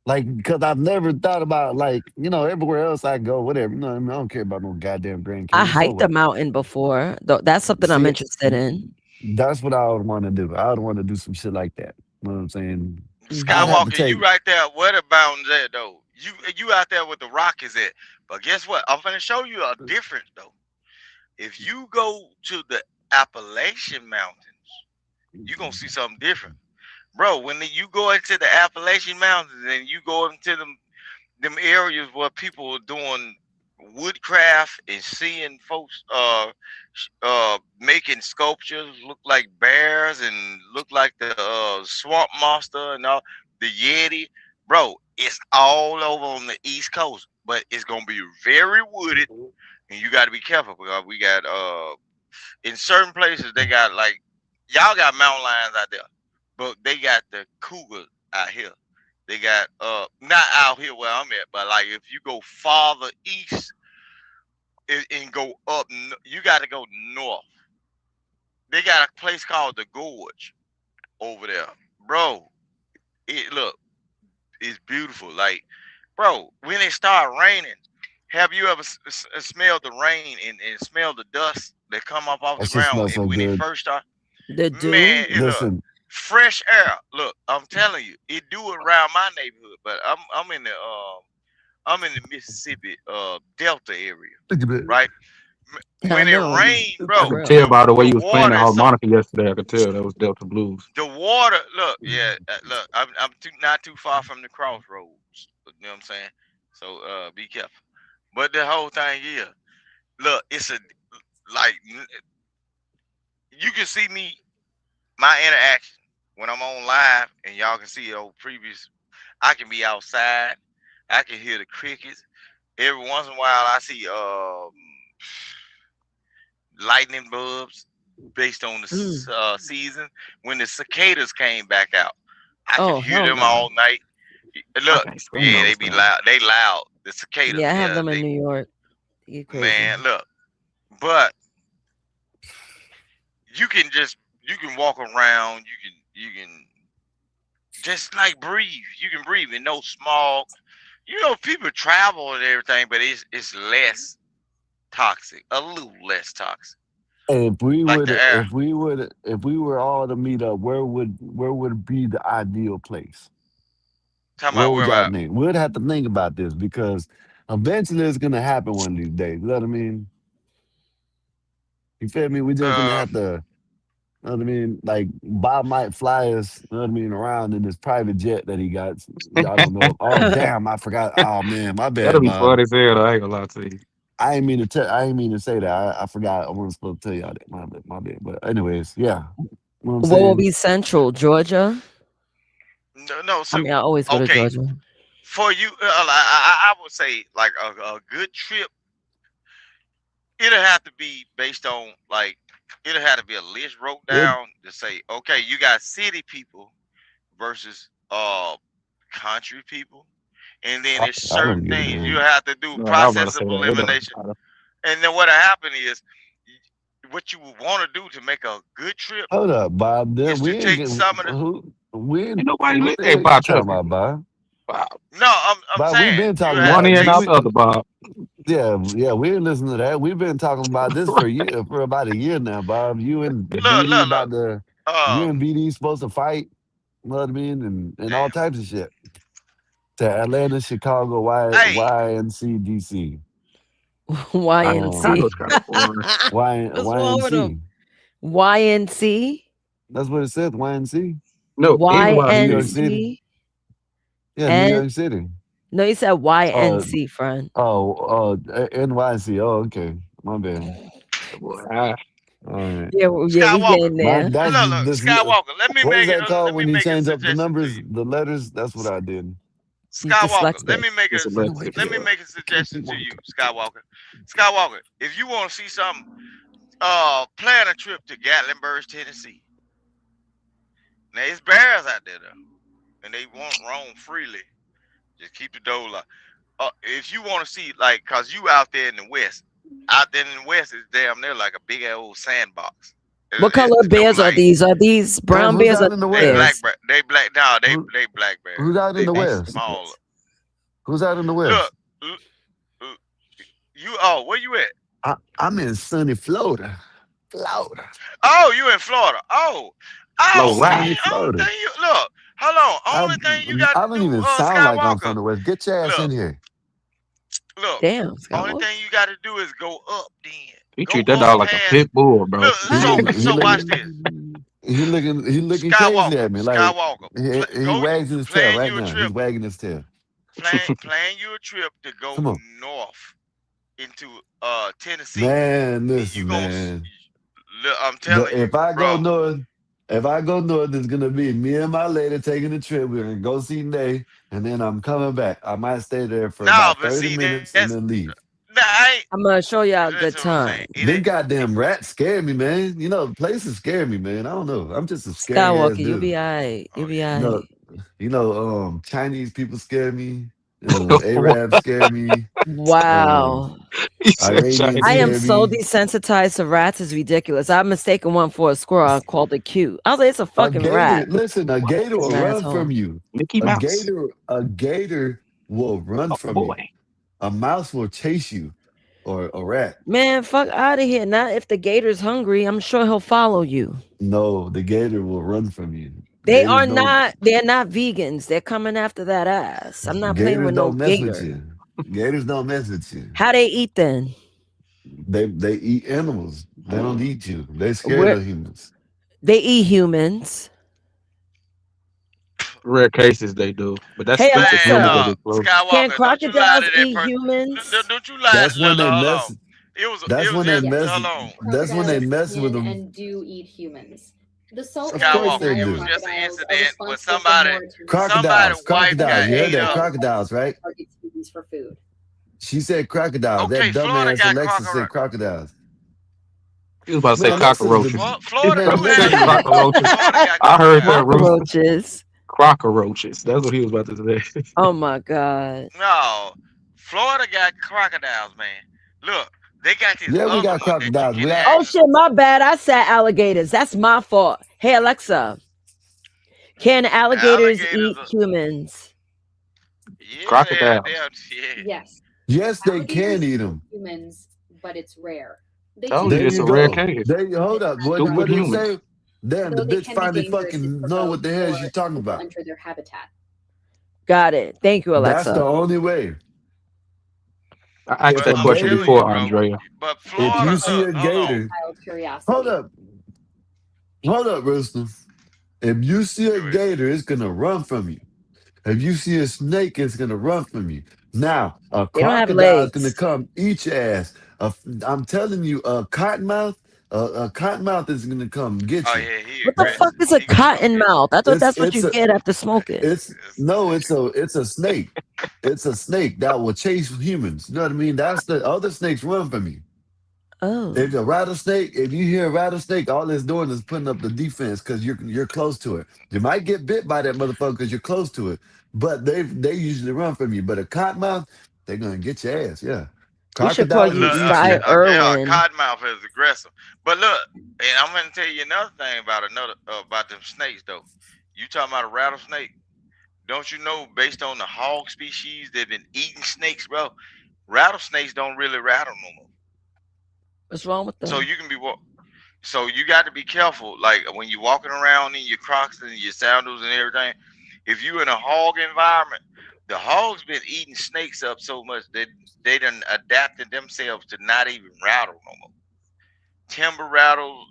Like, because I've never thought about like everywhere else I go, whatever. You know what I mean? I don't care about no goddamn Grand I Canyon. So hiked a what? mountain before. Though that's something I'm See, interested in. that's what I would want to do. I would want to do some shit like that. You know what I'm saying? I'd have to Skywalker, you take. right there where the mountains at though. You out there with the Rockies at. But guess what? I'm gonna show you a difference though. If you go to the Appalachian Mountains, you're gonna see something different. Bro, when you go into the Appalachian Mountains and you go into them areas where people are doing woodcraft and seeing folks making sculptures look like bears and look like the swamp monster and all the yeti, bro, it's all over on the east coast, but it's gonna be very wooded and you got to be careful because we got in certain places they got like y'all got mountain lions out there, but they got the cougars out here. They got not out here where I'm at, but like if you go farther east and go up, you got to go north. They got a place called the Gorge over there, bro. It look, it's beautiful. Like, bro, when it start raining, have you ever smelled the rain and smelled the dust that come up off That the shit ground smells so when it good. first start? The Man, dew? it look Listen, fresh air. Look, I'm telling you, it do it around my neighborhood, but I'm in the Mississippi Delta area, look at it. right? I When it know. rained, I bro, could tell by the way the you was playing the water is so harmonica yesterday. I could tell that was Delta Blues. the water. Look, yeah, look, I'm not too far from the crossroads. You know what I'm saying? So be careful. But the whole thing is, look, it's a like you can see me my interaction when I'm on live, and y'all can see it on previous. I can be outside. I can hear the crickets. Every once in a while, I see lightning bulbs based on the Mm. season. When the cicadas came back out, I could Oh, hear hell them no. all night. I Look, can't stand yeah, they those be things. loud. They loud. The cicadas, Yeah, I have yeah, them in they New York. You crazy. man. Look, but you can walk around. You can just like breathe. You can breathe and no smog. You know, people travel and everything, but it's less toxic, a little less toxic, If we like the would, air. if we were all to meet up, where would be the ideal place? Talking What about would where y'all about name? We'd have to think about this because eventually it's gonna happen one of these days. You know what I mean? You feel me? We're just gonna uh have to. You know what I mean? Like Bob might fly us. You know what I mean? Around in this private jet that he got. Y'all don't know. Oh damn! I forgot. Oh man, my That'll bad, be Bob. fun as hell. I ain't gonna lie to you. I ain't mean to tell. I ain't mean to say that. I forgot. I wasn't supposed to tell y'all that. My bad. My bad. But anyways, yeah. You know what I'm What will saying? be central? Georgia? no. I So mean, I always go to okay, Georgia. for you, I would say like a good trip. It'll have to be based on like it'll have to be a list wrote It, down to say, okay, you got city people versus country people, and then I, there's I certain don't give a things you damn. have to do No, I was about to process say of that. It don't elimination. matter. And then what happened is what you would want to do to make a good trip Hold up, Bob. Then is to we ain't take getting some of the who. We Ain't ain't. nobody What lit. the Hey, hell you Bob, talking trust me. about, Bob? Bob. no, I'm Bob, we've saying been you talking have One to about. in, take We, out we the other, Bob. yeah, yeah. We ain't listening to that. We've been talking about this for about a year now, Bob. You and BD look about to. You um and BD supposed to fight. You know what I mean? And all damn types of shit. To Atlanta, Chicago, hey YNC, DC. YNC. Chicago's kind of boring. What's wrong with them? YNC. YNC? That's what it says, YNC. No, New NYC. York City. YNC? Yeah, New And York City. No, you said Uh, YNC, friend. NYC. Oh, okay. My bad. Boy, All right. Yeah, we Skywalker. getting My there. that's Look, this. Skywalker. Let me What is make it. that called Let me when you make a change up the suggestion to numbers, you. the letters? That's what I did. He's Skywalker. Let dyslexic. me make a. it's a Let me make a suggestion to you, Skywalker. Skywalker. If you want to see something, plan a trip to Gatlinburg, Tennessee. Now it's bears out there though, and they won't roam freely. Just keep the door locked. If you want to see, like, cause you out there in the west, out there in the west is damn near like a big old sandbox. What It's color no bears are light. these? Are these And brown who's bears or out in the They west? black. bears? They black. No, Who, they black bears. who's out in They the be west? smaller. Who's out in the Look, west? l- l- you. Oh, where you at? I'm in sunny Florida. Florida. Oh, you in Florida. Oh, man. Sunny Only Florida. thing you look. Hold on. I Only thing you got to I don't do, even sound like I'm Skywalker. from the west. Get your ass Look, in here. look. Damn, Only Skywalker. thing you got to do is go up. Then He go treat that up dog like a past. pit bull, bro. Look. He looking he So watch looking this. he looking crazy Skywalker. at me. Like Skywalker. he Go wags his tail plan right you a now. He's trip. wagging his tail. Plan you a trip to go Come on. north into Tennessee. Man, And you listen, gonna. man. Look, I'm telling you, If I go bro. north, it's gonna be me and my lady taking a trip. We're gonna go see Nay, and then I'm coming back. I might stay there for No, about but 30 see minutes and that's. then leave. Nah, I ain't. I'm gonna show y'all a good That's what I'm saying. time. It Them ain't. goddamn rats scare me, man. You know, places scare me, man. I don't know. I'm just a scary ass Skywalker, you'll be dude. alright. You'll Oh be yeah. No, alright. Chinese people scare me. Arabs scare me. Um, Wow. He said Iranians I am scare Chinese. so me. desensitized to rats. It's ridiculous. I mistaken one for a squirrel. I called it cute. I was like, it's a A fucking rat. gator, listen, a gator will Fucking run from asshole. you. Mickey Mouse. A gator will run Oh from you. boy. A mouse will chase you, or a rat. Man, fuck out of here. Not if the gator's hungry. I'm sure he'll follow you. No, the gator will run from you. They Gators are don't. not, they're not vegans. They're coming after that ass. I'm not playing Gators with no don't mess with gator. you. Gators don't mess with you. How they eat then? They eat animals. They don't eat you. They scared Where of humans. they eat humans. Rare cases they do, but that's Hey just the Man, humans that Alexa, get close. can Skywalker, don't you lie crocodiles to that eat person. humans? Don't you lie. That's when Look, they hold on. mess. It That's was when they just mess. hold on. That's when they Crocodiles mess with can them. and do eat humans. The Of course saltwater they Skywalker, it Nile was do. just an crocodiles are incident where responsible for more somebody wife than Crocodiles. got You heard any ate that? up. other Crocodiles, animal right? that targets humans for food. She said crocodiles. Okay, That Florida dumbass got Alexa said crocodile. crocodiles. He was about to say Man, listen to cockroaches. Florida man, do He said have listen. cockroaches. Florida got I heard that, crocodile. Rooster. Cockroaches. Cockroaches. That's what he was about to say. Oh my god. No, Florida got crocodiles, man. Look, they got this Yeah, we other got one that you crocodiles. can We got Oh actually. shit, my bad. I said alligators. That's my fault. Hey Alexa, can alligators Alligators eat are. humans? Yeah, Crocodiles. yeah. Yes, yes, they alligators can eat eat them. humans, but it's rare. They Told tend you There to it's you a be rare go. case. There you hold venomous up. and What Stupid did it aggressive. say? humans. Damn, the Though they bitch can be finally dangerous if fucking know what provoked the hell or she's talking people about. enter their habitat. Got it. Thank you, That's Alexa. the only way. I asked If But that a I'm question gator, telling you, before, bro. Andrea. But if Florida, you see look, a hold on. gator, Wild hold curiosity. up, hold up, Rooster. If you see a Go ahead. gator, it's gonna run from you. If you see a snake, it's gonna run from you. Now, a They don't have crocodile is gonna legs. come eat your ass. I'm telling you, a cottonmouth is gonna come get Oh you. yeah, What the fuck is a he gonna come cotton get you. mouth? I thought It's that's what it's you a get after smoking. it's no, it's a snake. It's a snake that will chase humans. You know what I mean? That's the other snakes run from you. Oh. If a rattlesnake, if you hear a rattlesnake, all it's doing is putting up the defense because you're close to it. You might get bit by that motherfucker because you're close to it, but they usually run from you. But a cottonmouth, they're gonna get your ass. Yeah, We should call crocodiles you will Look, eat Sky you. yeah, Irwin. cottonmouth is aggressive. But look, and I'm gonna tell you another thing about them snakes though. You talking about a rattlesnake? Don't you know, based on the hog species, they've been eating snakes, bro. Rattlesnakes don't really rattle no more. What's wrong with So them? you can be So you got to be careful, like when you're walking around in your Crocs and your sandals and everything. If you in a hog environment, the hogs been eating snakes up so much that they done adapted themselves to not even rattle no more. Timber rattles,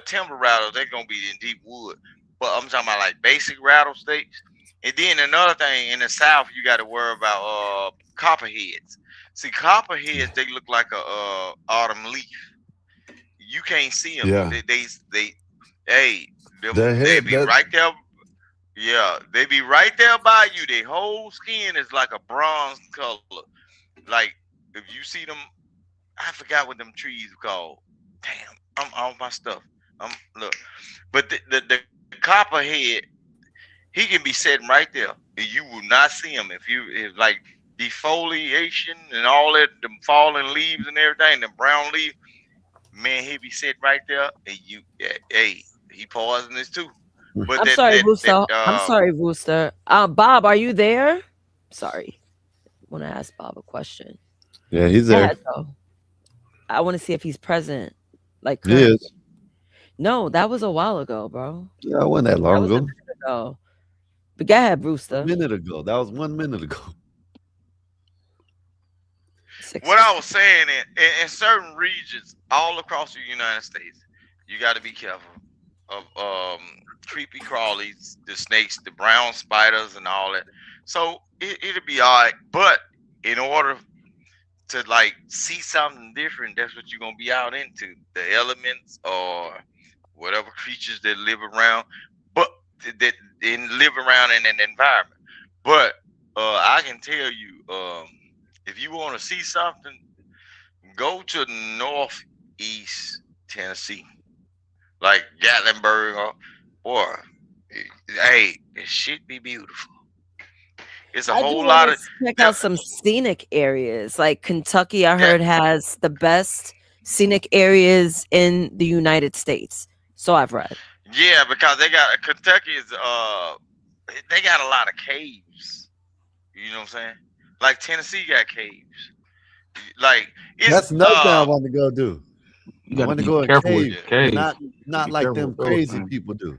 timber rattles, they're gonna be in deep wood. But I'm talking about like basic rattlesnakes. And then another thing, in the South, you got to worry about copperheads. See, copperheads, they look like a autumn leaf. You can't see them. Yeah. Hey, The they head be that right there. Yeah, they be right there by you. Their whole skin is like a bronze color. Like if you see them, I forgot what them trees are called. Damn, I'm off my stuff. Look, but the copperhead, he can be sitting right there, and you will not see him if like defoliation and all that, the falling leaves and everything, the brown leaf. Man, he be sitting right there, and hey, he poisonous too. But I'm sorry, Rooster. I'm sorry, Rooster. Bob, are you there? Sorry. I want to ask Bob a question. Yeah, he's Go there. ahead, though. I want to see if he's present. Like He is. currently. No, that was a while ago, bro. Yeah, it wasn't that That long was a ago. minute ago. But go ahead, A Brewster. minute ago. That was 1 minute ago. What I was saying in certain regions all across the United States, you got to be careful of creepy crawlies, the snakes, the brown spiders, and all that. So it'll be all right. But in order to like see something different, that's what you're gonna be out into, the elements or whatever creatures that live around, but that live around in an environment. But I can tell you, if you want to see something, go to northeast Tennessee, like Gatlinburg, or hey, it should be beautiful. It's a I do whole want lot to of check out some scenic areas. Like Kentucky, I heard has the best scenic areas in the United States. So I've read. yeah, because they got Kentucky is they got a lot of caves. You know what I'm saying? Like Tennessee got caves. Like it's That's another thing I want to go do. You I gotta want to be go in careful with cave, caves. not Be like careful them with those crazy things. people do.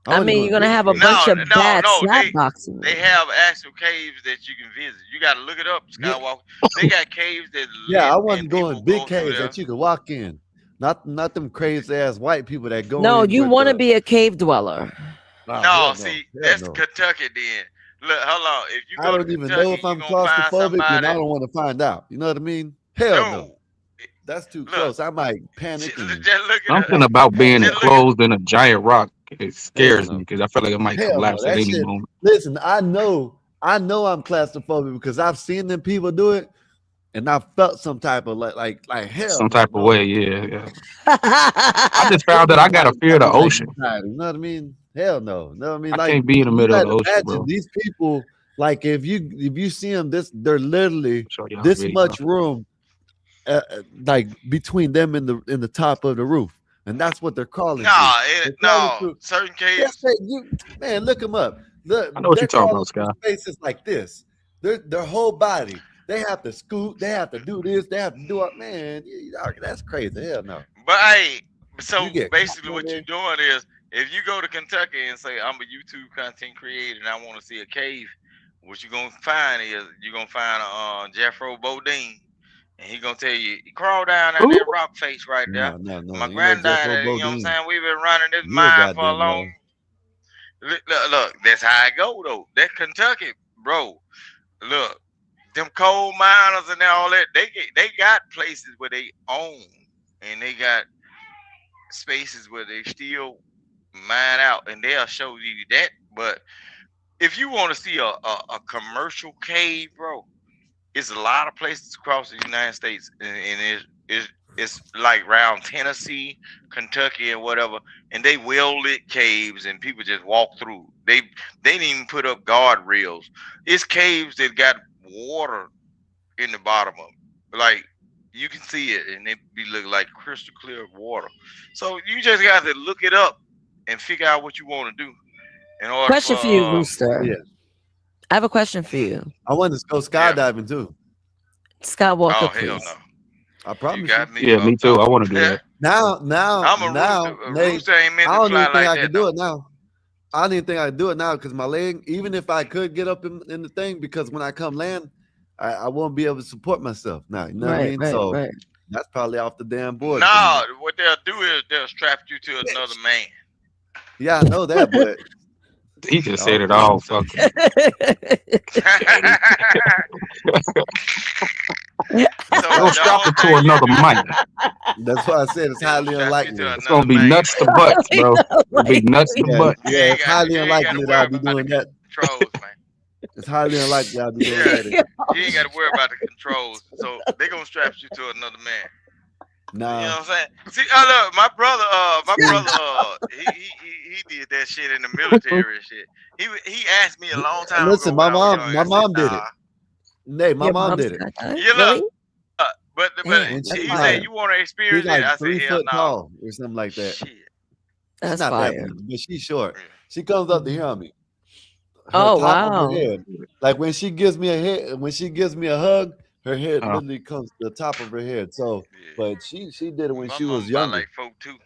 I wanna mean, go you're in gonna big have a caves. bunch of bad slap boxing. They have actual caves that you can visit. You got to look it up, Skywalker. They got caves that Yeah, I lit want to and go people in big go through caves there. that you can walk in. Not them crazy ass white people that go No, in you with want to the. be a cave dweller. Nah, No, hell no, see, hell that's no. Kentucky then. Look, hold on. If you I go to don't even know Kentucky, if you're I'm gonna find claustrophobic, and somebody. I don't want to find out. You know what I mean? Hell no. That's too close. I might panic and Just look at Something about being just look at enclosed in a giant rock, it scares no. me because I feel like it might hell no. collapse at That any shit. moment. Listen, I know I'm claustrophobic because I've seen them people do it, and I felt some type of like hell Some no, type of no. way, yeah. I just found that I got to fear the Like ocean. anxiety, you know what I mean? Hell no. You know what I mean? I Like can't be in the you middle of gotta the ocean, imagine bro. these people, like if you see them, they're literally Show y'all this video. much room like between them and the top of the roof. And that's what they're calling certain caves. Yes, man, look them up. Look, I know what they're you're talking calling about, Sky. spaces like this. Their whole body. They have to scoot. They have to do this. They have to do it. Man, that's crazy. Hell no. But hey, so You get basically caught what in you're doing is if you go to Kentucky and say I'm a YouTube content creator and I want to see a cave, what you're gonna find is you're gonna find a Jeffro Bodine. And he gonna tell you, crawl down in that rock face right there. No. My You know granddad, Jeffro you know what I'm Bodine. saying? We've been running this You a mine for a goddamn long. Look, that's how I go though. That Kentucky, bro. Look, them coal miners and all that. They got places where they own, and they got spaces where they still mine out, and they'll show you that. But if you want to see a commercial cave, bro, it's a lot of places across the United States, and it's like around Tennessee, Kentucky, and whatever, and they well lit caves, and people just walk through. They didn't even put up guardrails. It's caves that got water in the bottom of them, like you can see it, and it be look like crystal clear water. So you just got to look it up and figure out what you want to do in order Question for you, for Rooster. Yeah. I have a question for you. I want to go skydiving too. Scott Walker, oh please. hell no. I promise you. got me. Yeah, me too. I want to do that. Now, I'm a now, rooster. Nate, Rooster ain't meant I to don't fly even think like I that. can do it now. I don't even think I can do it now because my leg, even if I could get up in the thing, because when I come land, I won't be able to support myself now. You know what I mean? So that's probably off the damn board. No, what they'll do is they'll strap you to another man. Yeah, I know that, but He just said it all fucking. Don't strap it to another mic. That's why I said it's highly unlikely. It's gonna be nuts to butts, bro. It'll be nuts to butts. Yeah, it's highly unlikely that I'll be doing that. Controls, man. It's highly unlikely I'll be doing Yeah, that. you ain't got to worry about the controls. So they gonna strap you to another man. Nah. You know what I'm saying? See, look, my brother, he did that shit in the military and shit. He asked me a long time Listen, ago. my when I was young, I mom said, did it. Nay, my Your mom mom did it. You really? look, but Damn, he that's said fire. you want to She's experience like it. I 3 said, hell foot no. tall or something like that. Shit. She's That's not that fire. much, but she's short. She comes up to hear on me. Her Oh top of her wow. head. Like when she gives me a hug, her head literally comes to the top of her head. So, but she did it when My she mom was about younger. like 4'2".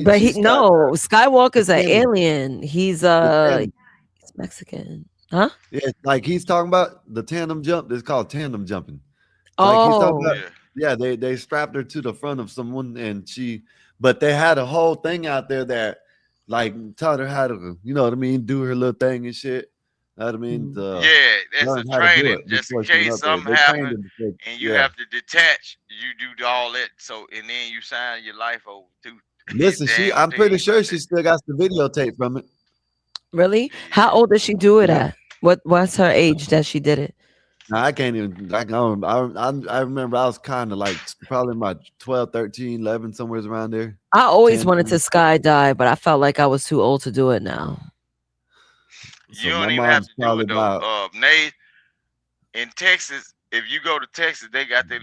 But She's got Skywalker's an tandem. alien. He's tandem. he's Mexican. Huh? Yeah, like he's talking about the tandem jump. It's called tandem jumping. Like he's talking about, they strapped her to the front of someone and but they had a whole thing out there that like taught her how to, you know what I mean, do her little thing and shit. You know what I mean? Yeah, that's learn a how to do training it just in before she went case up there. something They trained happens her before, and you have to detach. You do all that, so and then you sign your life over too. Listen, I'm pretty sure she still got the videotape from it. Really? How old does she do it at? What's her age that she did it? No, I can't even. I remember I was kind of like probably my 12, 13, 11, somewhere around there. I always 10, wanted to skydive, but I felt like I was too old to do it now. So You don't my even have mom's to do probably it though. Nate, in Texas, if you go to Texas, they got the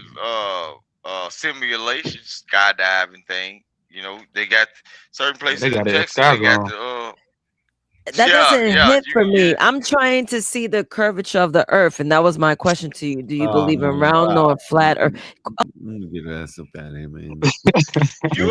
simulation skydiving thing. You know, they got certain places They got in that Texas. They got Skazon. That doesn't hit You for can me. get I'm trying to see the curvature of the earth, and that was my question to you. Do you Oh believe in man, round or flat earth? let me get her ass up out of here, man. You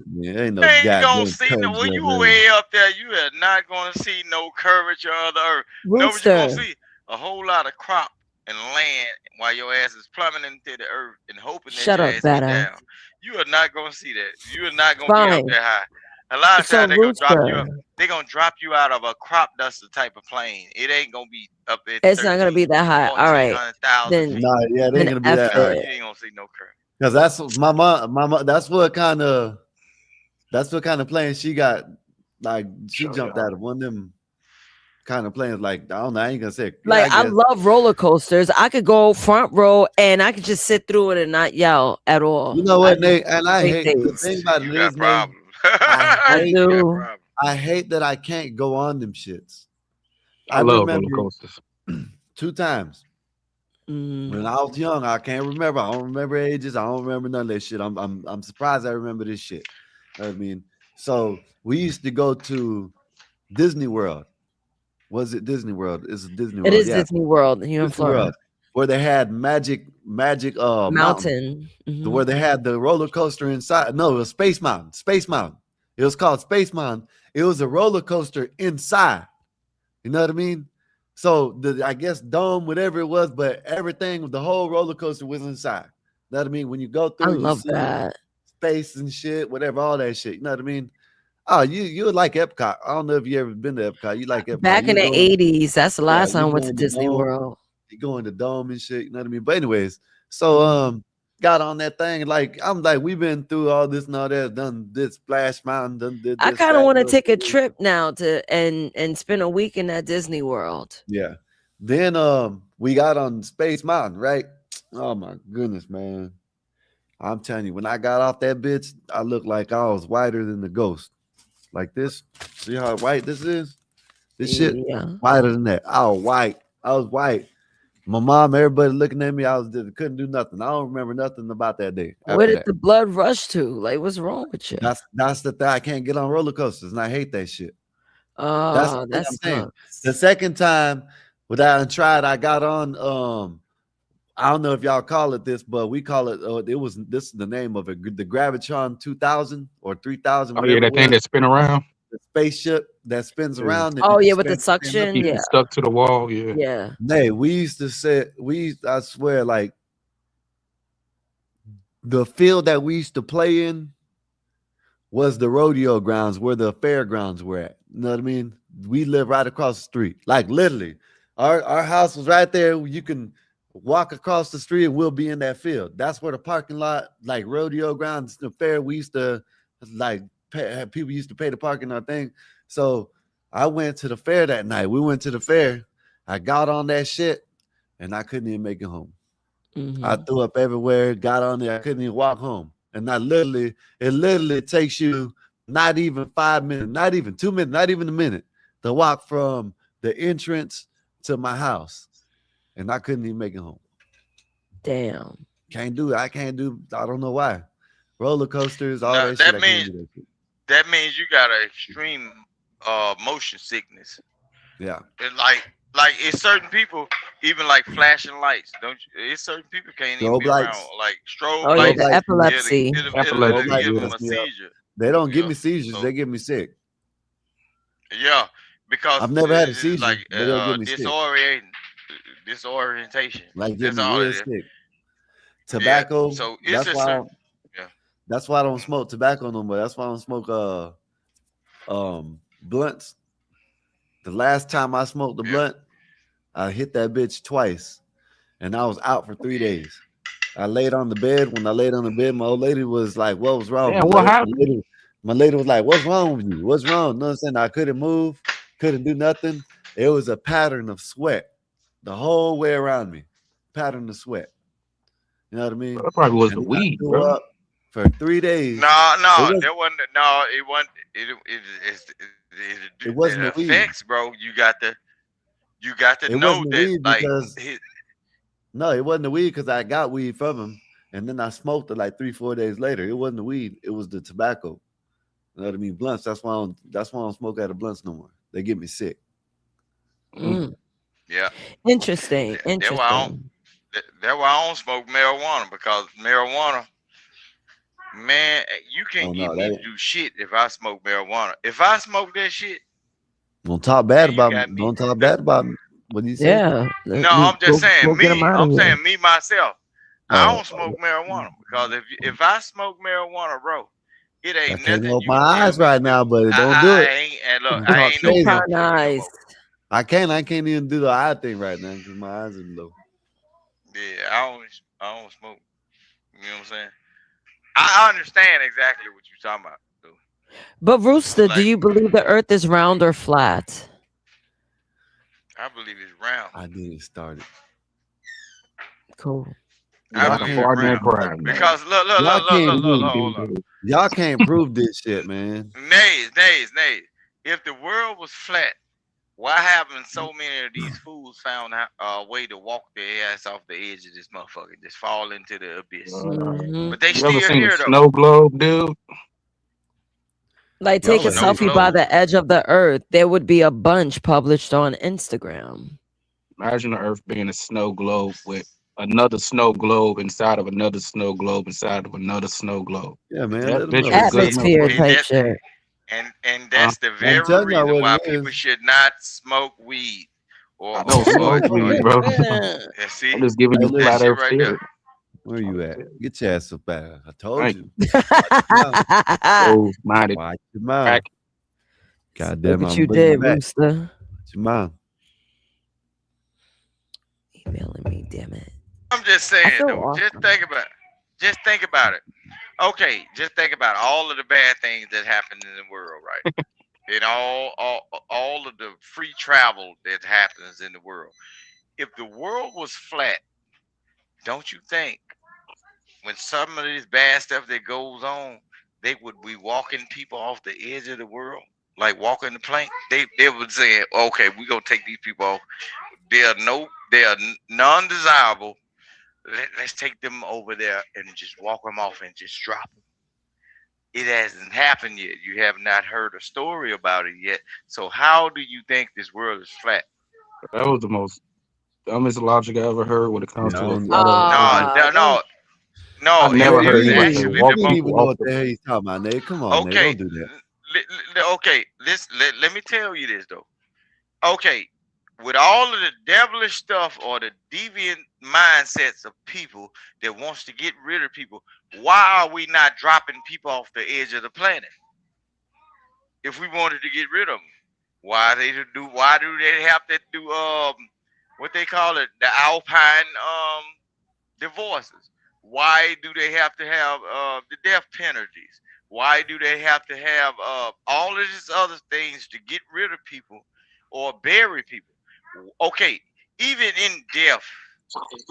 Man, ain't no ain't gonna goddamn see no. When you curvature. way up there, you are not gonna see no curvature of the earth. No, but you gonna Rooster. see a whole lot of crop and land while your ass is plummeting into the earth and hoping that Shut your up, ass get badass. down. You are not gonna see that. You are not gonna be up Fine. there high. A lot of So times they gonna drop you Rooster, up. They gonna drop you out of a crop duster type of plane. It ain't gonna be up at it's not gonna be that high. All right, 1,400,000 then feet. Nah, yeah, it ain't gonna be F that Nah, high. it. you ain't gonna see no curve. Cause that's what my mom. That's what kind of plane she got. Like she jumped out of one of them kind of planes. Like I don't know. I ain't gonna say. Yeah, Like I guess. love roller coasters. I could go front row and I could just sit through it and not yell at all. You know what, Nate? And I Great hate the days. thing about You it got is, Nate. problems. I You got do. problems. I hate that I can't go on them shits. I love roller coasters. 2 times. Mm. When I was young, I can't remember. I don't remember ages. I don't remember none of that shit. I'm surprised I remember this shit. I mean, so we used to go to Disney World. Was it Disney World? It's Disney It World. is Yeah, Disney World here in Disney Florida. World, where they had magic mountain, Mountain. Mhm. where they had the roller coaster inside. No, it was Space Mountain. Space Mountain. It was called Space Mountain. It was a roller coaster inside. You know what I mean? So I guess dome, whatever it was, but everything, the whole roller coaster was inside. You know what I mean? When you go I through, you love see that. space and shit, whatever, all that shit. You know what I mean? Oh, you would like Epcot. I don't know if you ever been to Epcot. You like Epcot. Back in the 80s, that's the last time I You went go to in the Disney dome. World. You go in the dome and shit. You know what I mean? But anyways, so got on that thing. Like I'm like, we've been through all this and all that, done this Splash Mountain, done did I this. kind of that, want to look. take a trip now and spend a week in that Disney World. Yeah. Then we got on Space Mountain, right? Oh my goodness, man. I'm telling you, when I got off that bitch, I looked like I was whiter than the ghost. Like this. See how white this is? This shit whiter than that. I was white. I was white. My mom, everybody looking at me, couldn't do nothing. I don't remember nothing about that day. Where did the blood rush to? Like, what's wrong with you? That's the thing. I can't get on roller coasters, and I hate that shit. That's Oh, the thing that I'm saying. sucks. The second time without tried, I got on. I don't know if y'all call it this, but we call it. This is the name of it, the Gravitron 2000 or 3000. Oh yeah, that thing that spin around. The spaceship that spins around. Oh and yeah, with the spins up. suction. Keep Yeah, it stuck to the wall. Yeah. yeah. Nay, we used to say I swear, like the field that we used to play in was the rodeo grounds where the fairgrounds were at. You know what I mean? We live right across the street. Like literally. Our house was right there. You can walk across the street and we'll be in that field. That's where the parking lot, like rodeo grounds, the fair, we used to like people used to pay the parking lot thing. So I went to the fair that night. We went to the fair. I got on that shit and I couldn't even make it home. I threw up everywhere, got on there. I couldn't even walk home. And it literally takes you not even 5 minutes, not even 2 minutes, not even a minute to walk from the entrance to my house. And I couldn't even make it home. Damn. Can't do it. I don't know why. Roller coasters, all that shit. I can't do that shit. That means you got an extreme motion sickness. Yeah. And like it's certain people, even like flashing lights. Don't you? It's certain people can't even Strobe be around. lights. Like strobe Oh yeah, lights. the epilepsy. It'll give them a seizure. They don't give me seizures. They give me sick. Yeah, because I've never had a it's seizure, like but they'll get me sick. disorientation. Like get That's me all real it is. sick. Tobacco. Yeah, so it's That's why. yeah. That's why I don't smoke tobacco no more. That's why I don't smoke blunts. The last time I smoked the blunt, I hit that bitch twice, and I was out for 3 days. I laid on the bed. When I laid on the bed, my old lady was like, "What was wrong?" Damn, what happened? My lady was like, "What's wrong with you? What's wrong?" You know what I'm saying? I couldn't move, couldn't do nothing. It was a pattern of sweat the whole way around me. Pattern of sweat. You know what I mean? That probably was the And then I weed, threw bro. up for 3 days. No, It wasn't. It wasn't The the weed. effects, bro. You got to It know wasn't the that weed like because no, it wasn't the weed because I got weed from him, and then I smoked it like 3-4 days later. It wasn't the weed; it was the tobacco. You know what I mean? Blunts. That's why I don't smoke out of blunts no more. They get me sick. yeah. Interesting. That's why I don't. That's why I don't smoke marijuana, because marijuana, man, you can't Oh get no, me to do shit if I smoke marijuana. If I smoke that shit, don't talk bad you about me. got me. Don't talk bad about me. What do you say? Yeah. No, I'm just saying Go get 'em me. out of I'm here. saying me myself. I Oh, don't smoke marijuana because if I smoke marijuana, bro, it I ain't can't nothing open you my can tell eyes me to right do. now, but don't do I it. ain't. And look, You I talk ain't no crazy. young kid no more. I can't even do the eye thing right now because my eyes are low. Yeah, I don't smoke. You know what I'm saying? I understand exactly what you're talking about, though. But Rooster, do Like, you believe the earth is round or flat? I believe it's round. I didn't start it. Cool. I Y'all believe can't it's prove round. nothing. Because look, Y'all can't hold up. Y'all can't prove this shit, man. Nays. If the world was flat, why haven't so many of these fools found a way to walk their ass off the edge of this motherfucker, just fall into the abyss? But they You ever still seen a here though. snow globe, dude? Like, take a selfie by the edge of the earth. There would be a bunch published on Instagram. Imagine the Earth being a snow globe with another snow globe inside of another snow globe inside of another snow globe. Yeah, man. That Let them bitch know. was good enough. Atmosphere And type that, shit. and that's the I'm very telling y'all reason what why it people is. should not smoke weed I don't smoke weed, bro. see, I'm just giving Hey, you flat that shit Earth right there. theory. Where you at? Get your ass up there. I told Thank you. you. Closed-minded. Watch your mouth. Crack. Goddamn, Look what I'm you bringing did, you back. Rooster. Watch your mouth. Emailing me, damn it. I'm just saying though. Just think about it. Just think about it. Okay, just think about all of the bad things that happen in the world, right? And all of the free travel that happens in the world. If the world was flat, don't you think when some of this bad stuff that goes on, they would be walking people off the edge of the world, like walking the plank? They would say, okay, we're gonna take these people off. They are non-desirable. Let's take them over there and just walk them off and just drop them. It hasn't happened yet. You have not heard a story about it yet. So how do you think this world is flat? That was the most dumbest logic I ever heard when it comes Yeah, to a I flat Earth. No. I've never heard It's anybody say actually walk the You don't most. even people know off what the hell he's talking about, Nate. Come on, Nate. Okay, Don't do that. okay. Let me tell you this though. Okay, with all of the devilish stuff or the deviant mindsets of people that wants to get rid of people, why are we not dropping people off the edge of the planet if we wanted to get rid of them? Why do they have to do what they call it, the Alpine divorces? Why do they have to have the death penalties? Why do they have to have all of these other things to get rid of people or bury people? Okay, even in death,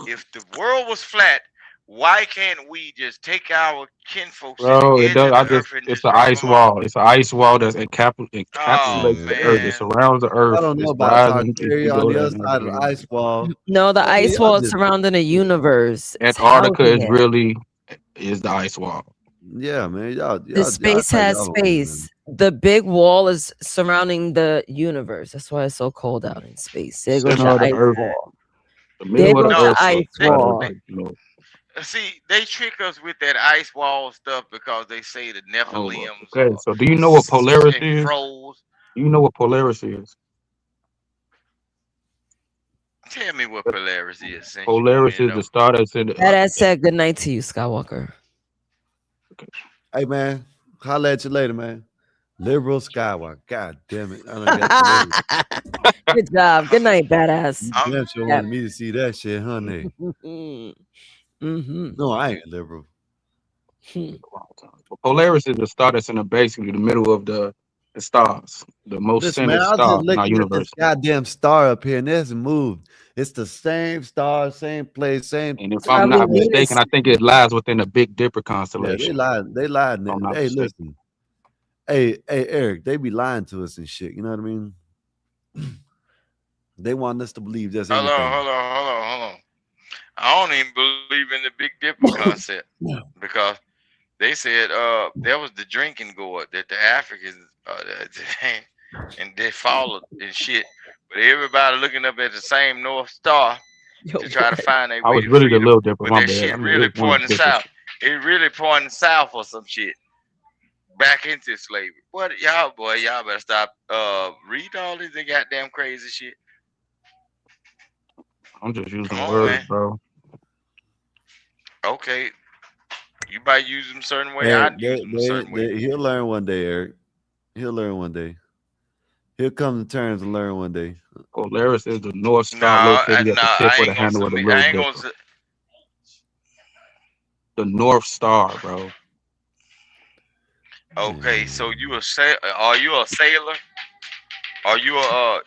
if the world was flat, why can't we just take our kinfolks to the Bro, it edge does. of the earth and It's just the drop ice them off? wall. It's an ice wall that Oh encapsulates the earth. It man. surrounds the I earth. don't know It's about rising if Tartaria you on go the there. other side of the ice wall. No, the Man, ice y'all wall just surrounding the universe. It's Antarctica housing is it. really is the ice wall. yeah, man. Y'all, The y'all space like has y'all don't know, man. space. The big wall is surrounding the universe. That's why it's so cold out in space. There goes Center your of the ice earth, wall. the There middle of the goes your No, earth see, ice is they, flat as wall. they like, you know. see they trick us with that ice wall stuff because they say the Oh, Nephilims okay. So do you know what Polaris and is? froze. Do you know what Polaris is? Tell me what Polaris is, since you want me Polaris to is the know. star that's in the. That said good night to you, Skywalker. Hey, man. Holla at you later, man. Liberal Skywalker. God damn it. I done got the label. Good job. Good night, badass. I'm Damn sure wanted me to see that shit, honey. Mm-hmm. No, I ain't liberal. Polaris is the star that's in the basically the middle of the stars, the most Listen, man, centered I was just star in our looking at this universe. goddamn star up here and it hasn't moved. It's the same star, same place, same. And if I'm Probably not Venus. mistaken, I think it lies within the Big Dipper Yeah, constellation. they lied. If I'm not Hey, mistaken. listen. Hey, Eric, they be lying to us and shit. You know what I mean? They want us to believe just hold on, anything. hold on, hold on, hold on. I don't even believe in the Big Dipper concept because they said there was the drinking gourd that the Africans and they followed and shit. But everybody looking up at the same North Star to try to find a I way was to really the freedom, Little Dipper. but My that bad. I shit mean, it really was one of pointing the Dippers. south. It really pointing south or some shit. Back into slavery. What y'all better stop read all this goddamn crazy shit. I'm just Come using on, words, man. bro. Okay. You might use them a certain way. Eric, I'd use them a certain way. he'll learn one day, Eric. He'll learn one day. He'll come to terms and learn one day. Polaris is the North No, Star located at the tip I of the ain't gonna handle of the submit. Little I ain't gonna. Dipper. The North Star, bro. Okay, so you a are you a sailor? Are you a are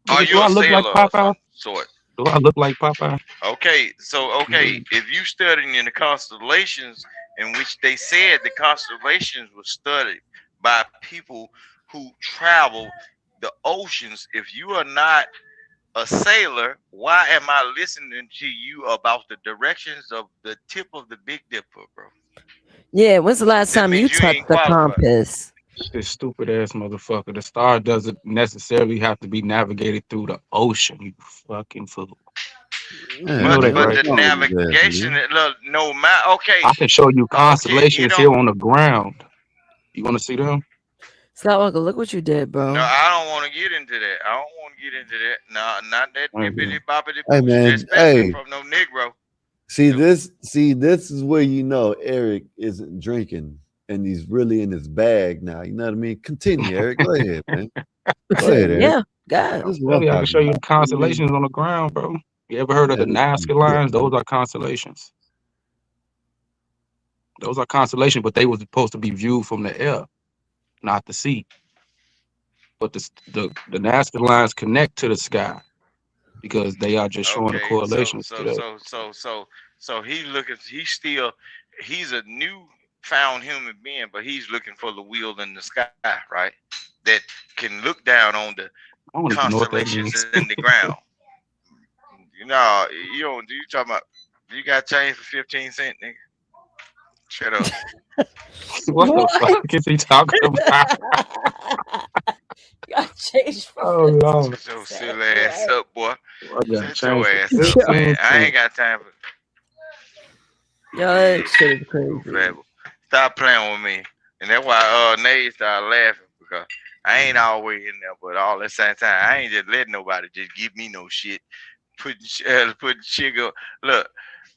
Nigga, do you I a look like sailor of Popeye? some sort? Do I look like Popeye? Okay, if you studying in the constellations in which they said the constellations were studied by people who travel the oceans, if you are not a sailor, why am I listening to you about the directions of the tip of the Big Dipper, bro? Yeah, when's the last That time you means you touched ain't the qualified. compass? This stupid ass motherfucker. The star doesn't necessarily have to be navigated through the ocean. You fucking fool. You Yeah, know that, man, But what's right? the wrong with his ass, navigation, man? look, no matter. I can show you Okay, it constellations don't. here on the ground. You want to see them? Skywalker, look what you did, bro. No, I don't want to get into that. I don't want to get into that. No, not that Right here. bippity boppity Hey, boosh, man. especially Hey, from no Negro. see this is where you know Eric isn't drinking and he's really in his bag now. You know what I mean? Continue, Eric. Go ahead, man. Go ahead, Eric. Yeah, God. This is what I'm I can show talking you the about. You know what I mean? constellations on the ground, bro. You ever heard of Yeah, the this Nazca is shit, lines? Those man. are constellations. Those are constellations, but they were supposed to be viewed from the air, not the sea. But the Nazca lines connect to the sky because they are just showing the Okay, correlations today. so he's a new found human being, but he's looking for the wheel in the sky, right? That can look down on the I don't even know what that constellations means. in the ground. You know, you don't. You talking about? You got change for 15 cents, nigga? Shut up. What the fuck is he talking about? Got changed for Oh Lord. Shut your silly ass up, boy. I got Shut your changed for ass up, 15 man. I cents. ain't got time for Yo, that shit is you crazy. fat. Stop playing with me. And that's why Nate started laughing because I ain't always in there, but all at the same time, I ain't just letting nobody just give me no shit. Putting sugar,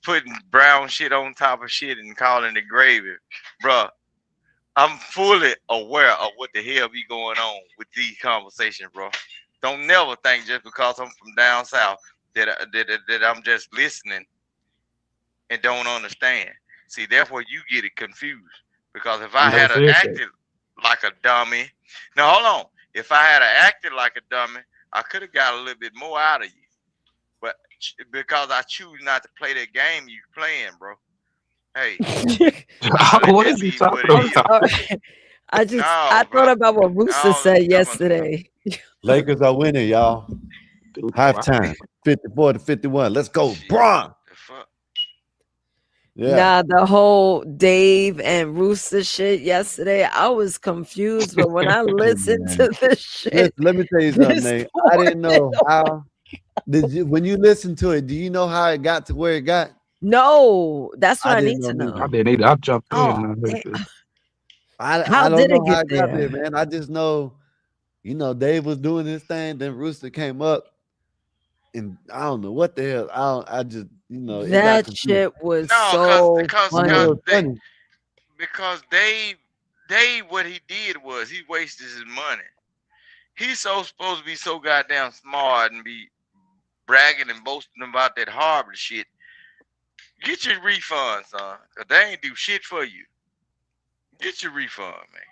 putting brown shit on top of shit and calling it gravy, bruh. I'm fully aware of what the hell be going on with these conversations, bro. Don't never think just because I'm from down south that I'm just listening and don't understand. See, therefore you get it confused. Because if I Never had said that. acted like a dummy, now hold on. If I had acted like a dummy, I could have got a little bit more out of you. But because I choose not to play that game you playing, bro. Hey, let What that is he be what talking it I'm is. about? sorry. I No, bro. thought about what Rooster No, said you talking about yesterday. Lakers are winning, y'all. Dude, Halftime, 54-51. Let's go, shit. Bron. The fuck? Yeah. Nah, the whole Dave and Rooster shit yesterday, I was confused. But when I Hey, listened man. to the shit Listen, let me tell you something, this Nate. I didn't morning, know how. Did you when you listen to it? Do you know how it got to where it got? no, that's what I I didn't need know to neither. I know. did. I jumped in. Oh, And I heard dang. this. How I don't did it know how get it got there, there? man. I just know, Dave was doing his thing. Then Rooster came up, and I don't know what the hell. I just, it got That confused. shit was No, so I know it funny. was funny. because Dave, what he did was he wasted his money. He's so supposed to be so goddamn smart and be bragging and boasting about that Harvard shit. Get your refund, son. Cause they ain't do shit for you. Get your refund, man.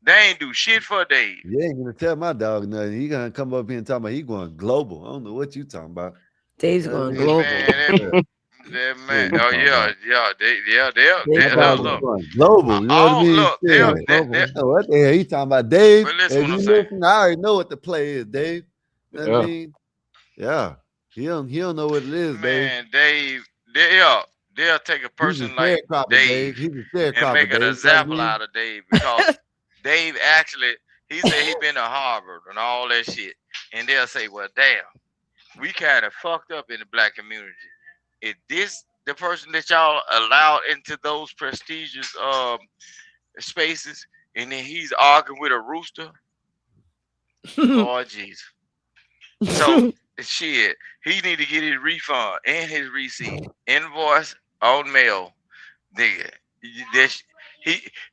They ain't do shit for Dave. You ain't gonna tell my dog nothing. He gonna come up here and talk about he going global. I don't know what you talking about. Dave's That going mean, global. Man, yeah, that what man. you Oh talking about? Dave My They'll dog global. is look. going global. You know what I Oh, mean? look, Yeah. Global. What the hell he talking about, Dave? but listen If what you I'm saying. listen, I already know what the play is, Dave. You know what I Yeah. mean? Yeah. He don't know what it is, Dave. Man, they'll take a He's a person like sharecropper, Dave Dave. He's a and sharecropper, make an Dave. You know what I example mean? out of Dave because Dave actually he said he been to Harvard and all that shit. And they'll say, well, damn, we kind of fucked up in the black community. Is this the person that y'all allowed into those prestigious spaces? And then he's arguing with a rooster? Lord Jesus. So shit, he need to get his refund and his receipt, invoice on mail, nigga. This,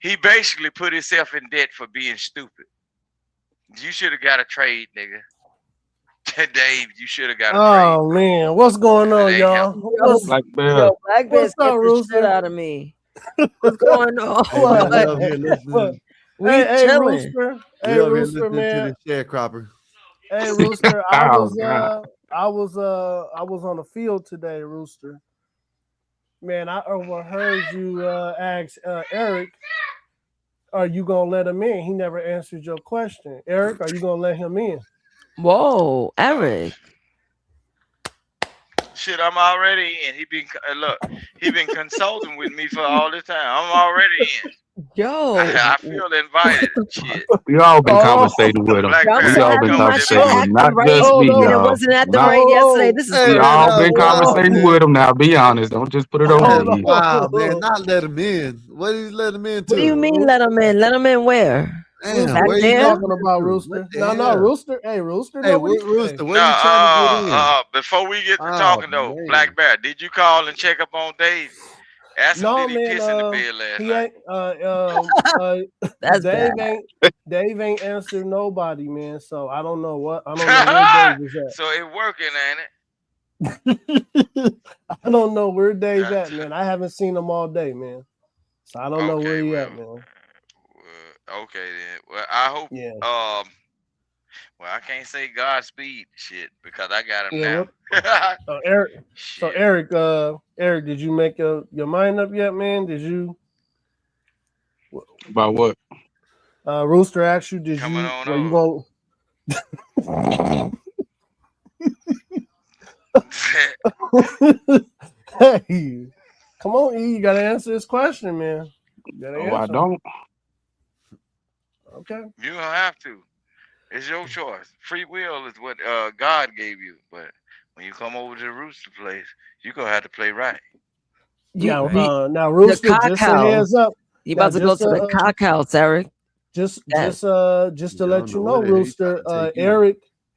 he basically put himself in debt for being stupid. You should have got a trade, nigga. Dave, you should have got a trade, Oh bro. man, what's going It on, ain't y'all? help. What's Black Bear. Black Bear what's scared up, the shit Rooster? out of me. What's going on? Hey man, we What? over here What? listening. We Hey, chilling. Rooster. We Hey, over here Rooster, listening to man. the sharecropper. Hey, Rooster. Oh God. I was on the field today, Rooster. Man, I overheard you ask Eric, "Are you gonna let him in?" He never answered your question. Eric, are you gonna let him in? Whoa, Eric. Shit, I'm already in. He been consulting with me for all this time. I'm already in. Yo. I feel invited. Shit. We all been Oh, conversating with him. Black Y'all Bear, We so you all can been happy come my with that shit conversating bitch. with him. acting Not right just hold me, and it on. y'all. wasn't acting Not right yesterday. Oh, This is Hey we man, crazy. all that's been oh, wild, conversating man. with him. Now be honest. Don't just put it on That's hold me. wild, man. on. Not let him in. What did he let him What do you into? mean let him in? Let him in where? Damn, Rooster, Back where what you you let there? him talking about, into? What Rooster? the No, hell? Rooster. Hey, Rooster, Hey, nobody. what Hey, Rooster? Where No, you trying to get in? before we get to Oh talking though, man. Black Bear, did you call and check up on Dave? Ask him, no, did he man. piss in the bed last He night? ain't. That's bad. Dave ain't answered nobody, man. So I don't know what. I don't know where Dave is So it working, ain't it? at. I don't know where Dave God, at, man. I haven't seen him all day, man. So I don't know where okay, he well, at, man. okay then. Well, I hope. Yeah. Well, I can't say Godspeed shit because I got him Yeah. now. What? Eric. So Shit. Eric, did you make your mind up yet, man? Did you? About what? Rooster asked you, did Coming you? on Were you over. going? Hey, come on, E. You gotta answer this question, man. You gotta Oh, I answer. don't. Okay. You don't have to. It's your choice. Free will is what God gave you. But when you come over to the Rooster place, you're gonna have to play right. You Now, the now, the Rooster, cock just a house. heads up. You Now, about to go to the cock house, Eric. just That to I let don't you know know, where the hell he trying Rooster. to take you.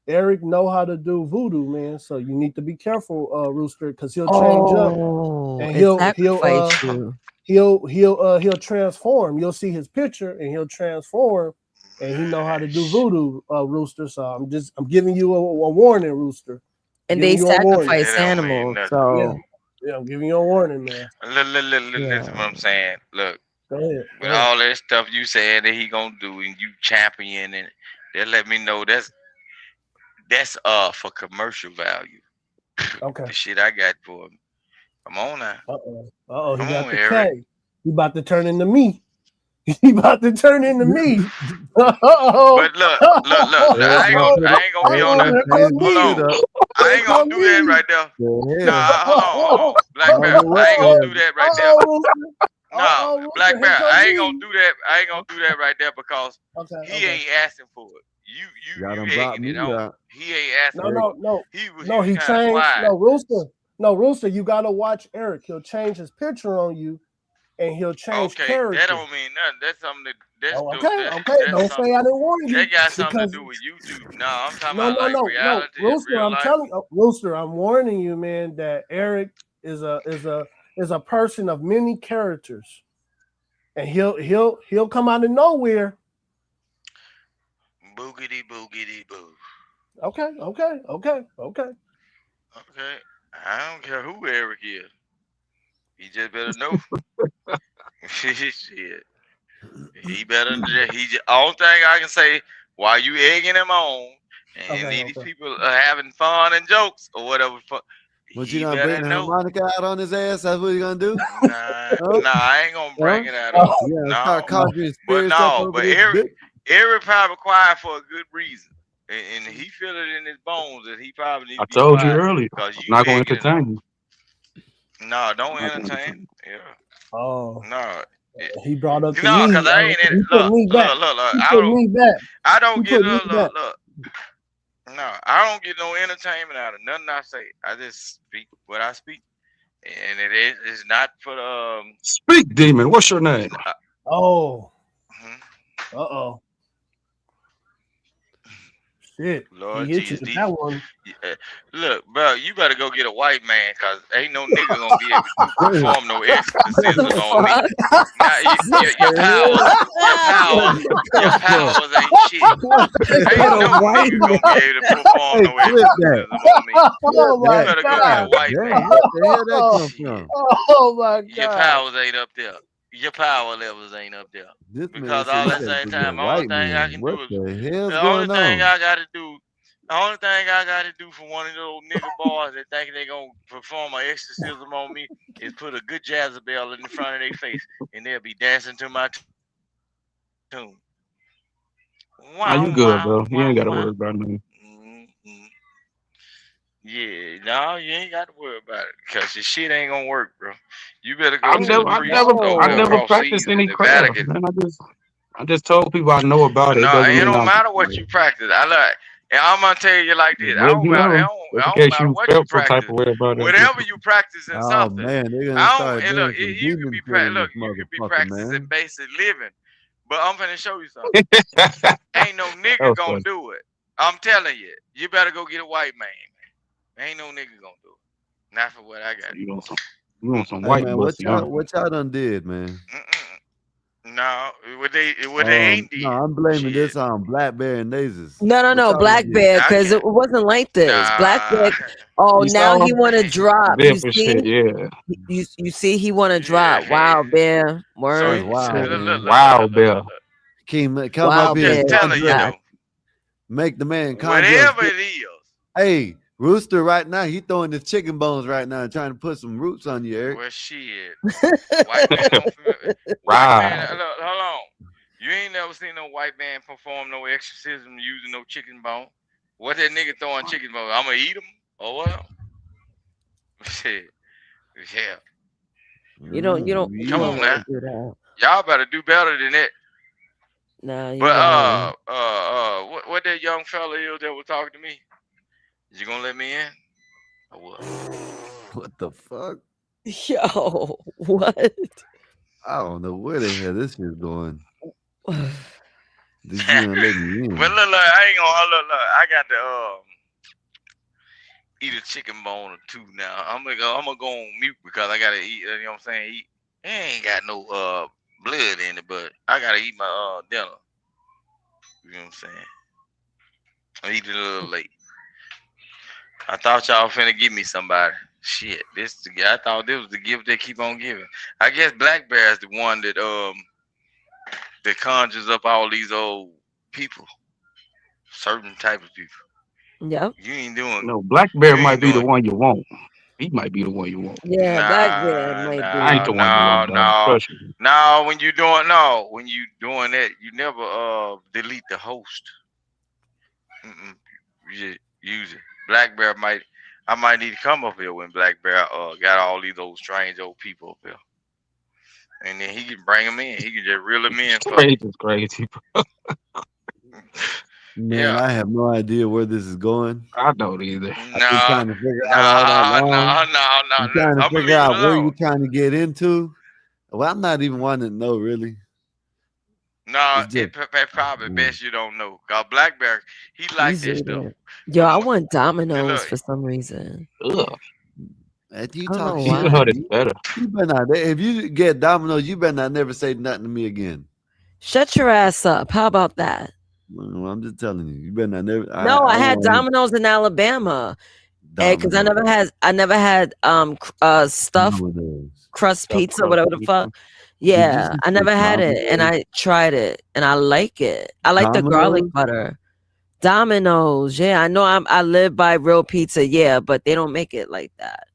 Eric know how to do voodoo, man. So you need to be careful, Rooster, because he'll change up oh, and it sacrificed you. he'll transform. You'll see his picture and he'll transform, and he know how to do voodoo, Rooster. So I'm giving you a warning, Rooster. And they You a warning. sacrifice animals, so Yeah, I'm giving you a warning, man. Listen what I'm saying. Look, Go ahead. with all that stuff you saying that he gonna do and you champion and they let me know that's for commercial value. Okay. The shit I got for him. Come on now. Uh-oh, he Come got on, the Eric. K. He about to turn into me. He about to turn into me. Uh-oh. But look, I ain't gonna be on that. Hold on. I ain't gonna do that right there. Nah, hold on. Black Bear, I ain't gonna do that right there. No, Black Bear, I ain't gonna do that. I ain't gonna do that right there because he ain't asking for it. You egging it on. He ain't asking for it. He was He kind of changed. quiet. No, Rooster, you gotta watch Eric. He'll change his picture on you, and he'll change Okay, character. that don't mean nothing. That's something that's Okay. Don't say I didn't warn you. That got something to do with YouTube. No, I'm talking about reality and Rooster, real I'm life. telling you, Rooster, I'm warning you, man, that Eric is a person of many characters, and he'll come out of nowhere. Boogity boogity boo. Okay. Okay. I don't care who Eric is. He just better know. Shit. He better. Only thing I can say while you egging him on, and these people are having fun and jokes or whatever. What you gonna bring the harmonica out on his ass? That's what you gonna do? Nah, I ain't gonna bring it out on. Start conjuring spirits up over but this Eric probably quiet for a good reason, and he feel it in his bones that he probably needs I to be told you quiet earlier. because I'm you not going to egging it on. entertain you. No, don't entertain. Yeah. Oh. No. He brought up the No, knee. because I ain't in it. He put me back. I don't get me back. look. No, I don't get no entertainment out of nothing I say. I just speak what I speak, and it's not for the. Speak, demon. What's your name? Oh. Uh-oh. Shit. Lord he hit Jesus, you with that one. Look, bro, you better go get a white man, cause ain't no nigga gonna be able to perform no exorcism on me. Now, your powers ain't shit. Ain't no nigga gonna be able to perform no exorcism on me. Oh my You better go God. get a white man. What the hell that come from? Oh my God. Your powers ain't up there. Your power levels ain't up there. This Because man all said at the same he got time, a the only white thing I man. can What do is the hell's the only going thing on? I gotta do. The only thing I gotta do for one of those nigga boys that think they gonna perform an exorcism on me is put a good Jezebel in the front of their face, and they'll be dancing to my tune. Nah, you good, bro. You ain't got to worry about me. Yeah, no, you ain't got to worry about it because your shit ain't gonna work, bro. You better go I to the priest over there never across practiced seas in any the craft, Vatican. man. I just told people I know about it. It No, doesn't it mean don't I'm. matter what you practice. And I'm gonna tell you like this. Let you know, It just in don't case matter you what you felt some type practice. of way about it. Whatever you practice in Oh something. man, they're gonna I start don't. And look, doing some you can demon be shit in this you can be motherfucker, practicing man. basic living, but I'm gonna show you something. Ain't no nigga gonna do it. I'm telling you. You better go get a white man. Ain't no nigga gonna do it. Not for what I got. You want some Hey white man, pussy, huh? what y'all done did, man? No, what they ain't did. No, I'm blaming this on Black Bear and Nazes. No, Black Bear, because it wasn't like this. Black Bear. Oh, You now saw he want to drop. You Biff and see, shit, yeah. you see, he want to drop. Wow, Bear. Word. Wow, Bill. Come Wow, up here and Bear. conjure, make the man conjure. Whatever it is. Hey, Rooster, right now he throwing his chicken bones right now, trying to put some roots on you, Eric. Well, shit. White man don't hold on. You ain't never seen no white man perform no exorcism using no chicken bone. What that nigga throwing chicken bone? I'm gonna eat them or what? Shit. Yeah. You don't Come on now. do that. Y'all better do better than that. Nah, you But what that young fella is that was talking to me? Is you gonna let me in? Or what? What the fuck? Yo, what? I don't know where the hell this is going. Did you let me in? Well, look, I ain't gonna look. I got to eat a chicken bone or two now. I'm gonna go on mute because I gotta eat. You know what I'm saying? Eat. It ain't got no blood in it, but I gotta eat my dinner. You know what I'm saying? I eat it a little late. I thought y'all finna give me somebody. Shit, I thought this was the gift they keep on giving. I guess Black Bear is the one that conjures up all these old people, certain type of people. Yep. You ain't doing. No, Black Bear You might ain't be the doing. one you want. He might be the one you want. Yeah, Black Bear Nah, might I ain't nah, be. the one you no, want, dog. no, Trust me. no. When you doing that, you never delete the host. Mm-mm. You just use it. Black Bear I might need to come up here when Black Bear got all these old strange old people up here, and then he can bring them in. He can just reel them in for me. Crazy, crazy, bro. Man, Yeah. I have no idea where this is going. I don't either. I've been Nah, trying to figure out all that nah, long. nah, nah, nah. I'm trying to I'm gonna figure leave it out where you're alone. trying to get into. Well, I'm not even wanting to know, really. Nah, It's just it's probably best you don't know. Cause Black Bear, he like He's that stuff. eating. Yo, I Look, want Domino's look, for some reason. Ugh. after you I don't talk know shit, Pizza why. Hut is better. you better not. If you get Domino's, you better not never say nothing to me again. Shut your ass up. How about that? Well, I'm just telling you. You better not never. No, I had want Domino's in Alabama. Because I Domino's. never had stuffed Domino's. crust Stuffed pizza, crust whatever the pizza. fuck. Did you Yeah, say I never had it, and Domino's? I tried it, and I like it. I like the garlic Domino's? butter. Domino's, yeah, I know. I live by real pizza, yeah, but they don't make it like that.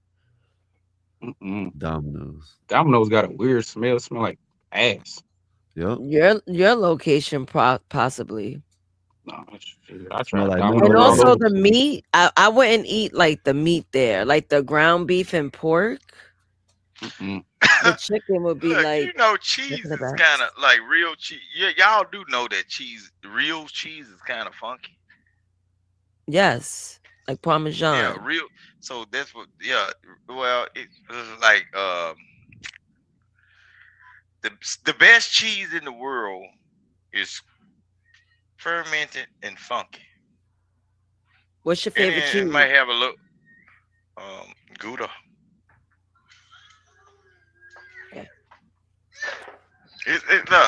Domino's. Domino's got a weird smell. It smell like ass. Yep. Your location, possibly. No, shit, I Smell tried like Domino's And nowhere all else. also over the the city. meat, I wouldn't eat like the meat there, like the ground beef and pork. The chicken would be look. like You know, cheese the is best. kind of like real cheese. Yeah, y'all do know that real cheese is kind of funky. Yes, like Yeah, Parmesan. real. So that's what. Yeah. Well, it's like the best cheese in the world is fermented and funky. What's your And favorite it cheese? might have a little Gouda.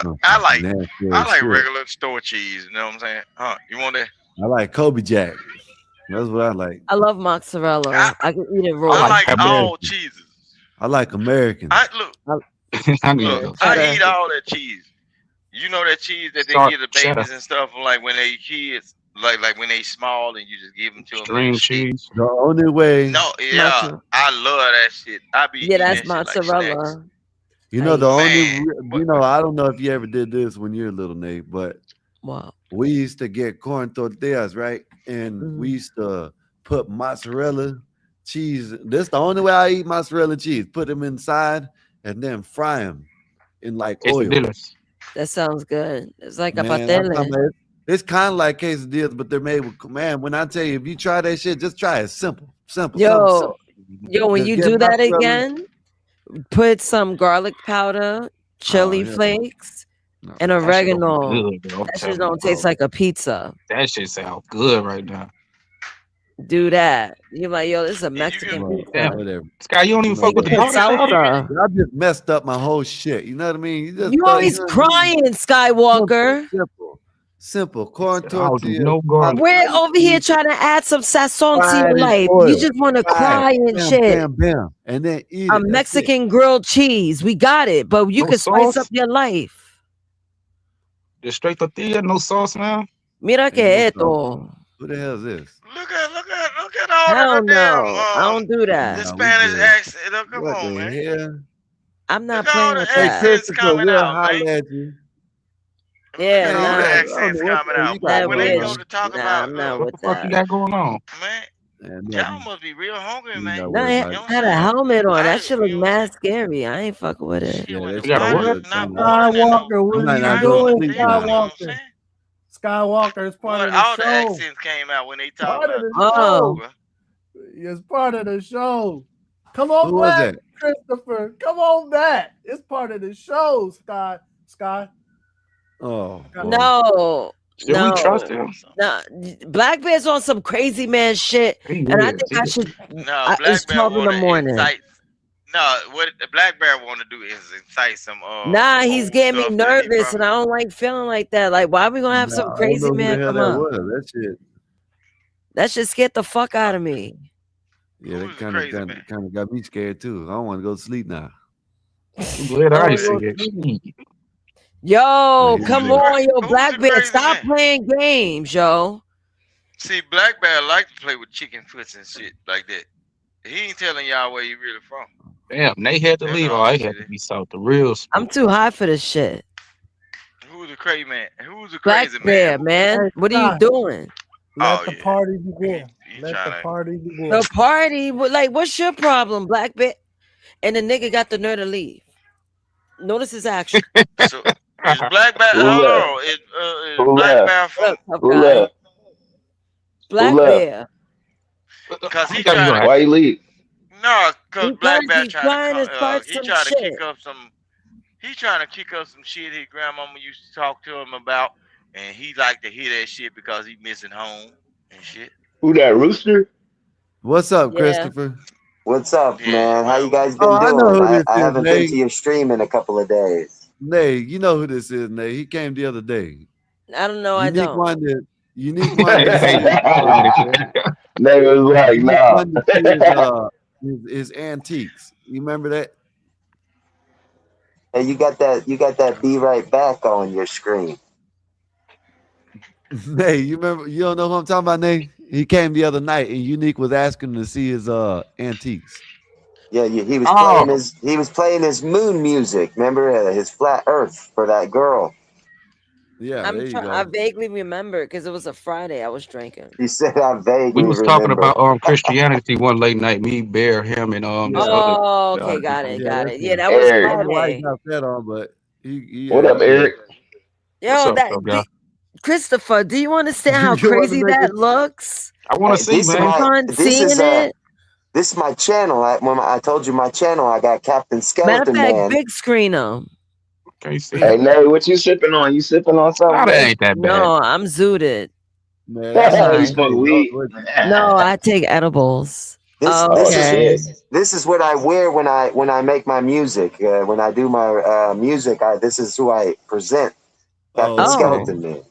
Look, I like Nasty I as like shit. regular store cheese. You know what I'm saying? Huh? You want that? I like Kobe Jack. That's what I like. I love mozzarella. I can eat it raw. I like American. all cheeses. I like American. I look. I need to Look, go. I eat all that cheese. You know that cheese that they Salt give the cheddar. babies and stuff, like when they kids, like when they small, and you just give them to them in a String stick. cheese. The only way, No, yeah, Mozzarella. I love that shit. I be Yeah, eating that's that shit like snacks. mozzarella. you know, I the eat. only, Man, you know, I don't know if you ever did this when you were little, Nate, but Wow. we used to get corn tortillas, right? And we used to put mozzarella cheese. This the only way I eat mozzarella cheese. Put them inside and then fry them in like oil. Quesadillas. That sounds good. It's like a Man, I'm talking patele. about it's kind of like quesadillas, but they're made with man. When I tell you, if you try that shit, just try it. Simple. Yo, when Just you get do that mozzarella. again, put some garlic powder, chili yeah. flakes, and That shit don't be oregano. good, bro. I'm That shit telling you, don't taste bro. like a pizza. That shit sounds good right now. Do that. You're like, yo, this is a and you Mexican can. Well, pizza. whatever. Sky, you don't even You fuck know with the Put what? garlic powder? salsa. Y'all just messed up my whole shit. You know what I mean? You just You throw, always you know what I mean? crying, Skywalker. Simple. Corn I don't do tortillas. no garlic. We're over here trying to add some sazon to Fry your it in life. oil. You just want to Fry cry it. and Bam, shit. bam, bam. And then eat A it. That's it. Mexican grilled cheese. We got it, but you No can spice sauce? up your life. Just straight tortilla, no sauce, man. Mira que Ain't no esto. Who the hell is this? Look at all Hell the no. I damn don't do that. the Nah, we Spanish good. accent. Come What on, the man. hell? I'm not Look at all playing the with Hey, that. accents Christopher, coming we'll out, man. holler at you. Yeah, Look at all Man, the nah. I don't accents know what coming the hell out, you boy. got Not When they going go really. on. to talk Nah, about I'm not What with the fuck you that. got going on? man, Man, y'all nothing. must be real hungry, You ain't man. got to Nah, worry it about You know it. what I'm had a saying? helmet on. That I, shit you look know what I'm mad saying? scary. I ain't fucking with it. Shit, Yeah, when that the You got a shit water what? good. not Too. moving and no Skywalker, You what are might you not fire go on to the doing, sleep tail, you tonight. know what I'm Skywalker? saying? Skywalker is part Boy, of the all the show. accents came out when they talk Part of about the coochie Oh, cheese, bro. It's part of the show. Come on Who was back, that? Christopher. Come on back. It's part of the show, Sky. Oh, boy. no. Should we trust No. him? No. Black Bear's on some crazy man shit. He And I is. think I should. No, It's Black Bear 12 in the want to morning. incite. No, what the Black Bear want to do is incite some Nah, some he's old getting me stuff that he nervous, probably. and I don't like feeling like that. Like, why are we gonna have Nah, some I don't crazy know who the man hell come that up? was. That shit. That shit scared the fuck out of me. Yeah, Who's that the kind crazy of man? got me scared too. I don't want to go to sleep now. I'm glad I Oh, see yeah. it. Yo, Who's come the on, yo, Who's the Black Bear, crazy stop man? playing games, yo. See, Black Bear like to play with chicken foots and shit like that. He ain't telling y'all where he really from. Damn, they had to That's leave. all Oh, that they shit had to is. be south. The real I'm smoke. too high for this shit. Who's the crazy man? Who's the Black crazy man? Bear, man, Hey, what are you Sky, doing? let Oh the yeah, party he begin. he Let the trying to. party begin. The party, like, what's your problem, Black Bear? And the nigga got the nerve to leave. Notice his action. So is Black Bear? Who Hold left? on, is Who Black left? Bear What from? up, tough Who guy? left? Who Black left? Bear. Cause I he got you trying to. right. Why you leave? No, cause Because Black Bear he's trying to trying come. to start He some trying to kick shit. up some. He trying to kick up some shit his grandmama used to talk to him about, and he like to hear that shit because he missing home and shit. Who that rooster? What's up, Yeah. Christopher? What's up, Yeah, man? How you whatever. guys Oh, been I know doing? who this I is, haven't been to Nate. your stream in a couple of days. Nate, you know who this is, Nate. He came the other day. I don't know. I don't. Unique wanted to see Nigga was like, Unique nah. wanted to see his antiques. You remember that? Hey, you got that "Be Right Back" on your screen. Nate, you remember? You don't know who I'm talking about, Nate? He came the other night, and Unique was asking him to see his antiques. Yeah, he was Oh, playing his moon music. Remember his flat Earth for that girl. Yeah, I'm there you trying. I go. vaguely remember because it was a Friday. I was drinking. He said, "I we vaguely was talking remember." about Christianity one late night. Me, Bear, him, and this Yeah, other. Oh, okay, got it, yeah, got that's it. Yeah, him. that was I Eric. don't know why he Friday. got that on, but he What up, good. Eric? What's Yo, up, tough guy? Christopher, do you understand how You want to crazy make that it? looks? I want to Hey, see, man. this Seeing it. is my channel. When I told you my channel, I got Captain Matter of Skeleton fact, Man. big screen them. Can't see. Hey, Nate, what you sipping on? You sipping on something, Nah, that Nate? ain't that bad. No, I'm zooted. Man, that You sounds Sorry. smoke crazy. weed? No, I take edibles. Oh Okay. shit! This is what I wear when I make my music. When I do my music, this is who I present. Captain Oh, okay. Oh, Skeleton Man.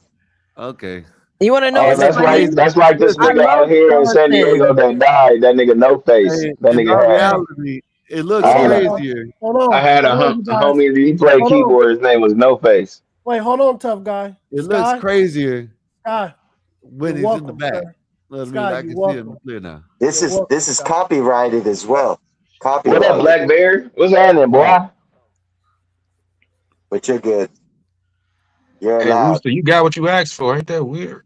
Okay. you want to know Oh, And what's it's that's funny? like crazy. this I nigga Listen, love out here in San Diego skeletons. that died. That nigga No Face. hey, That in nigga all had. reality, it looks I Hold had on, a. crazier. I had you a guys. homie. He played Hold on. keyboard. His name was No Face. Wait, hold on, tough guy. It looks Sky, crazier Sky, when you're he's in the welcome, back. sir. You know what I mean? Sky, I you're can see him welcome. clear now. This You're is welcome, Sky. copyrighted as well. What up, Copyrighted. Blackberry? What's happening, Right. boy? But you're good. You're Hey, allowed. Rooster, you got what you asked for. Ain't that weird?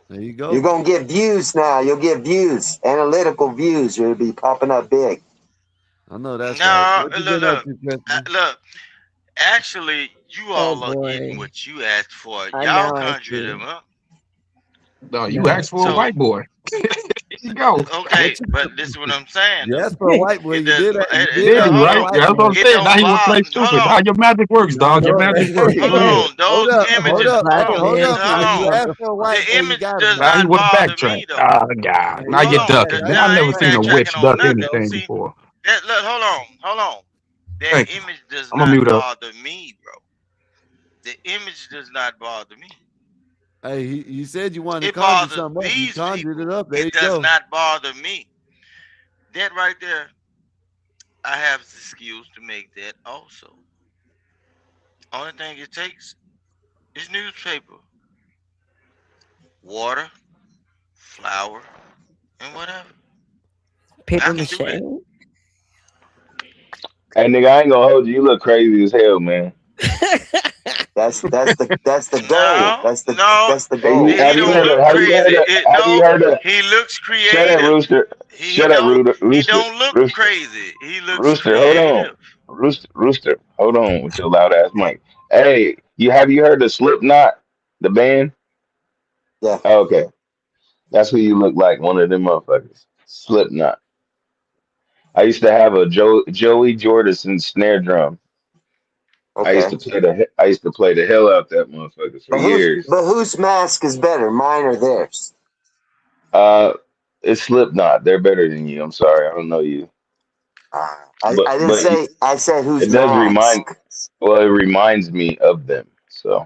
There you You're go. gonna get views now. You'll get views, analytical views. You'll be popping up big. I know that's right. No, What you look, been up look, to, Christopher? look. Actually, you Oh all are getting boy. what you asked for. Y'all Now I conjured see. them up. No, you Now I asked for a see. So white boy. Here you go. okay, but this is what I'm saying You though. asked for a white boy. It You does. did. You It did Did don't. ask he, Hold for a right? on. white Yeah, that's what boy. I'm It saying. Now don't he want to bother. play Hold stupid. Now on. your magic works, No, dog. Your no. magic works. Hey, Hold Go ahead. on. Those hold images. up, Hold Black on. hold man up. Now Hold you on. crazy. asked for a white The boy. You image got him does now. Now he not want to bother backtrack. me though. Oh, God. Hey, Now you Hold you're want to on. ducking, man. backtrack? I I never ain't Hey, seen a hey, witch backtracking on duck nothing though. anything See, before. that look. Hold on. That Thank you. image does I'm going to not mute up. bother me, bro. The image does not bother me. hey, you said you wanted to It conjure bothers something up. You these conjured it people. up. There It you does go. not bother me. That right there, I have the skills to make that also. Only thing it takes is newspaper, water, flour, and whatever. I Paper can do mache. that. Hey, nigga, I ain't gonna hold you. You look crazy as hell, man. That's the goal. No, no, That's the Hey, goal. he have you don't heard of? look Have you heard crazy. of? It Have you no, heard of? he looks Shut up, creative. Rooster. He Shut up, don't he Rooster. don't look Rooster. crazy. He looks Rooster. Hold on. creative. Rooster. Hold on with your loud ass mic. Hey, you heard of Slipknot, the band? Yeah. Okay, that's who you look like. One of them motherfuckers. Slipknot. I used to have a Joey Jordison snare drum. Okay. I used to play the hell out that motherfucker for years. Whose mask is better, mine or theirs? Uh, it's Slipknot. They're better than you. I'm sorry, I don't know you. I But didn't say. I said who's it does mask. it reminds me of them. So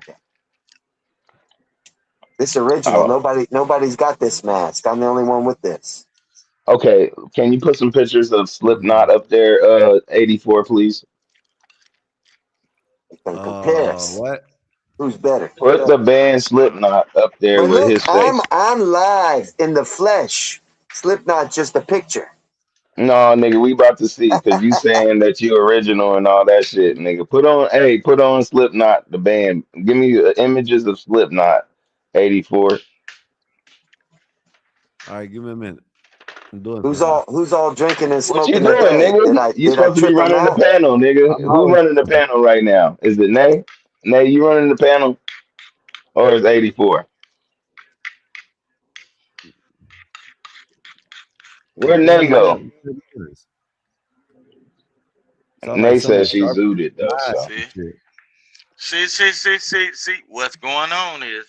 This original. Nobody's got this mask. I'm the only one with this. okay, can you put some pictures of Slipknot up there, 84, please? You can compare us. What? Who's better? Put the band Slipknot up there But with look, his face. I'm live in the flesh. Slipknot just a picture. No, nigga, we about to see because you saying that you original and all that shit, nigga. Put on Slipknot, the band. Give me images of Slipknot, 84. All right, give me a minute. I'm doing Who's something. all drinking and What you smoking doing, today? nigga? You Did I supposed to be trip them running the out? panel, nigga. I'm Who always running the panel right now? Is it Nay? Nay, you running the panel, or is 84? Where'd They Nay only got go? 30 minutes. Sound like Nay someone says she sharp zooted though. eyes So and shit. See. What's going on is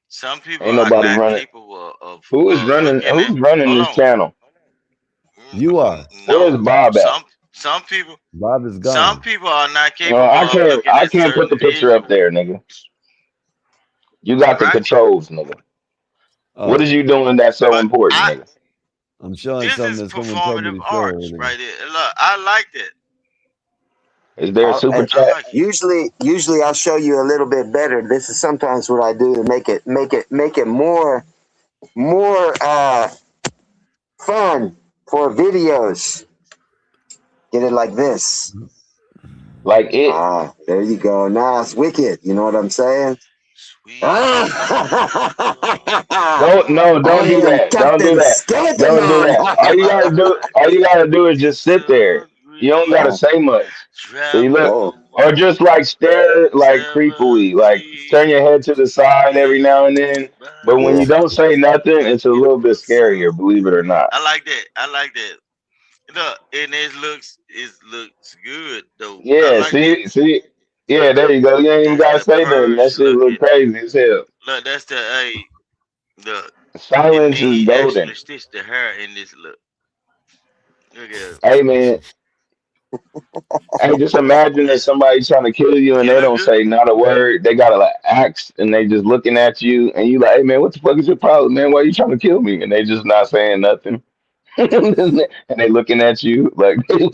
some people ain't are nobody not running. capable of Who is running? looking at. Who's running Hold this on. channel? You are. Where's No, Bob at? some people. Bob is Some gone. people are not No, capable of looking I at can't put the certain picture up visuals, there, nigga. You got the right? controls, nigga. What Oh, is you doing that's so But important, nigga? I'm showing this something is that someone told me performative to show arts earlier. right there. Look, I like that. Is there a super And I chat? like it. usually I'll show you a little bit better. This is sometimes what I do to make it more fun for videos. Get it like this. Like it? There you go. Now it's wicked. You know what I'm saying? Don't I do am that. Don't do Captain that. Skeleton Don't do Man. that. All you gotta do is just sit there. You don't gotta say much. See, look, Oh, or just like stare like creepily, like turn your head to the side every now and then. But when yeah. you don't say nothing, it's a little bit scarier, believe it or not. I like that. I like that. Look, and it looks good though. I Yeah, like it. yeah, there you go. You ain't even That's gotta the say nothing. That purge shit look looking. crazy as hell. Look, that's the and Silence then is he golden. actually stitched the hair in this look. Look at it. Hey man, hey, just imagine that somebody trying to kill you and He they look don't good. say not a word. They got like axe and they just looking at you and you like, hey man, what the fuck is your problem, man? Why you trying to kill me? And they just not saying nothing. And they looking at you like they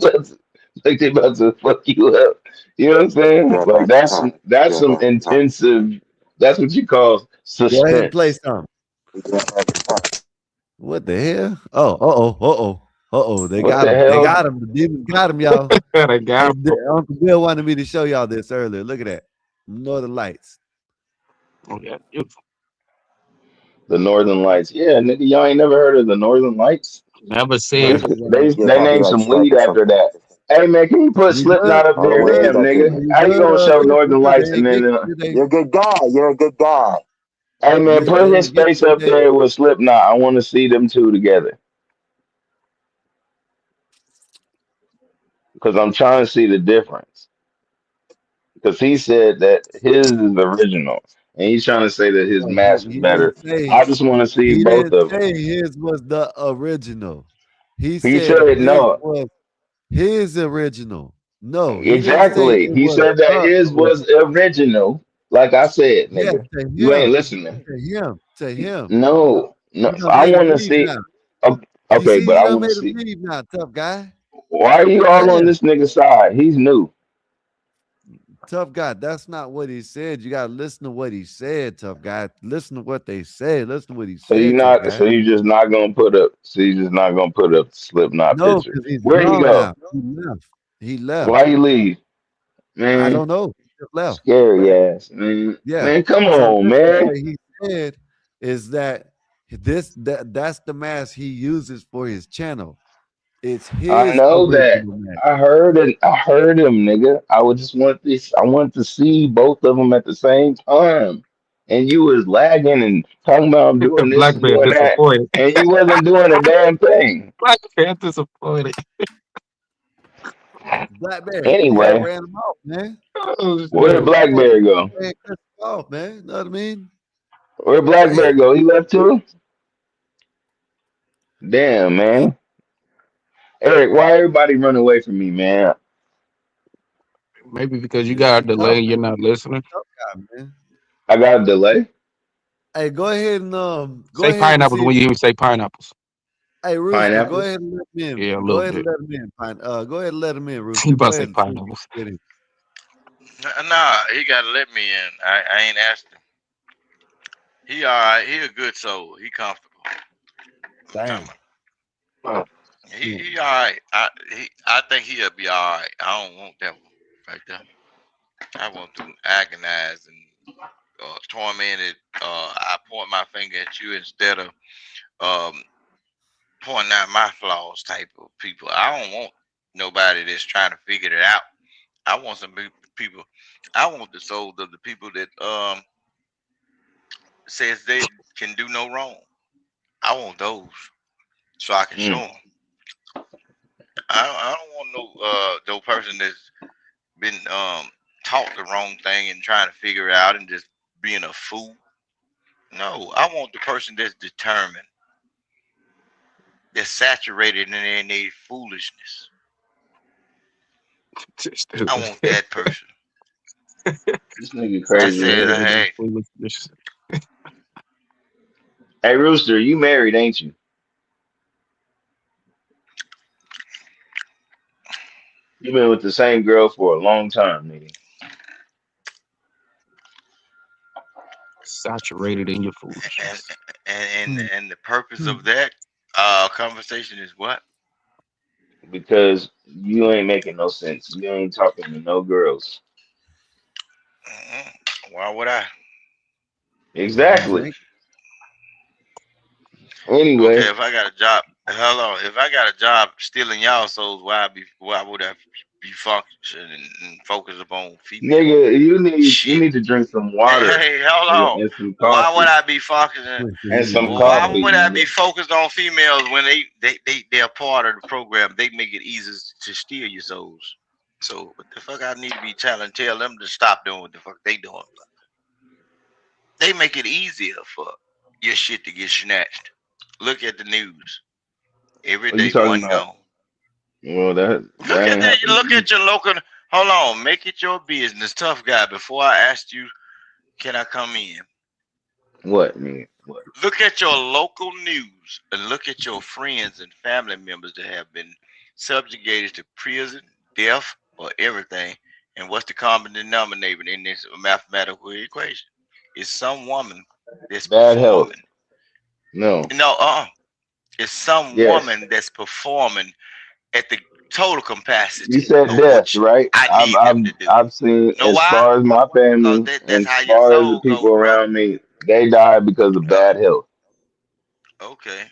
about to fuck you up. You know what I'm saying? Grab Like back the time. that's Grab some back the time. intensive. That's what you call Go ahead and play suspense. some. Grab back the time. What the hell? Oh. They What got the him. They hell? got him. The demons got him, y'all. I got him. Uncle Bill wanted me to show y'all this earlier. Look at that. Northern Lights. Oh, yeah, beautiful. The Northern Lights. Yeah, nigga, y'all ain't never heard of the Northern Lights? Never Nah, seen he it. wasn't. You'll They probably named like some strike weed or after something. that. Hey man, can you put You good? Slipknot up I don't know there? what you Damn, got there. nigga. You How you good? gonna show Vic? You Northern good? They Lights and ain't get then you today. You're a good guy. You're a good guy. hey man, They put his ain't get face you up today. there with Slipknot. I want to see them two together because I'm trying to see the difference. Because he said that his is original, and he's trying to say that his No, mask is he didn't better. say. I just want to see He both didn't of them. say his was the original. He He said said his no. was his original. No, he didn't say Exactly. it He was said that the his was original. original. Like I said, Yeah, nigga, you ain't listening. to him. No. You done I made him want to leave see. now. You Okay, see, but you I done want to made him see. leave now, tough guy. Why are you all on Damn, this nigga's side? He's new. tough guy. That's not what he said. You gotta listen to what he said, tough guy. Listen to what they said. Listen to what he So you said, tough not. guy. So you just not gonna put up. So you just not gonna put up the Slipknot No, picture. because he's Where he gone go? now. He left. He left. Why he leave? I Man, don't know. He just left. scary ass. Man, Yeah. man, come So on, this is man. what he said is that that's the mask he uses for his channel. It's I his know that. original mask. I heard it. I heard him, nigga. I would just want this. I want to see both of them at the same time. And you was lagging and talking about I'm doing this Black and man doing that, disappointed. and you wasn't doing a damn thing. Black man disappointed. Black Bear, you had Anyway, ran him off, man. Oh, where did shit. Go ahead. Blackberry go? Go ahead, cut him off, man. You know what I mean? Where did Blackberry Damn. go? He left too. Damn, man. Eric, why everybody run away from me, man? Maybe because you Cause got a you delay tough, and you're man. not listening. Tough guy, man. I got a delay. Hey, go ahead and go Say ahead and pineapples see. when you hear me say pineapples. Hey, Rooster, go Pineapples. ahead and let him in. Yeah, a Go little ahead and bit. let him in. Go ahead and let him in, You Rooster. about Go to say ahead and see if you pineapples. can get him. Nah, he gotta let me in. I ain't asked him. He all right. He a good soul. He comfortable. I'm talking Damn. about. He all right. I think he'll be all right. I don't want that one right there. I want them agonized and tormented. I point my finger at you instead of um, pointing out my flaws type of people. I don't want nobody that's trying to figure it out. I want some people. I want the souls of the people that says they can do no wrong. I want those so I can show Mm. them. I don't want no person that's been taught the wrong thing and trying to figure it out and just being a fool. No, I want the person that's determined, that's saturated in their foolishness. I want that person This nigga that crazy as says, hell. "Hey, Hey, Rooster, you married, ain't you? You been with the same girl for a long time, nigga. Saturated in your and foolishness. and the purpose of that conversation is what? Because you ain't making no sense. You ain't talking to no girls. Why would I? Cause you Exactly. drink. Okay, Anyway, if I got a job, hello, if I got a job stealing y'all souls, why would I be functioning and focus upon females? nigga, you Shit. need to drink some Hey, water hey, hold on. and some Why would coffee. I be focusing? And some Why coffee, would I be nigga. focused on females when they're part of the program? They make it easy to steal your souls. So what the fuck I need to be telling tell them to stop doing what the fuck they doing. They make it easier for your shit to get snatched. Look at the news. Every What you day talking one about? gone. Well, that Look at ain't that. happened to Look me. at your local. Hold on. Make it your business, tough guy. Before I asked you, can I come in? What, nigga? What? Look at your local news and look at your friends and family members that have been subjugated to prison, death, or everything. And what's the common denominator in this mathematical equation? It's some woman that's Bad health. performing. No. No, it's some Yes. woman that's performing at the total You capacity said of death, which right? I I've need them I've to do. I've seen Know as why? far as my Because family that's and how as your far as the soul people go, bro. around me, they died because of bad health. Okay.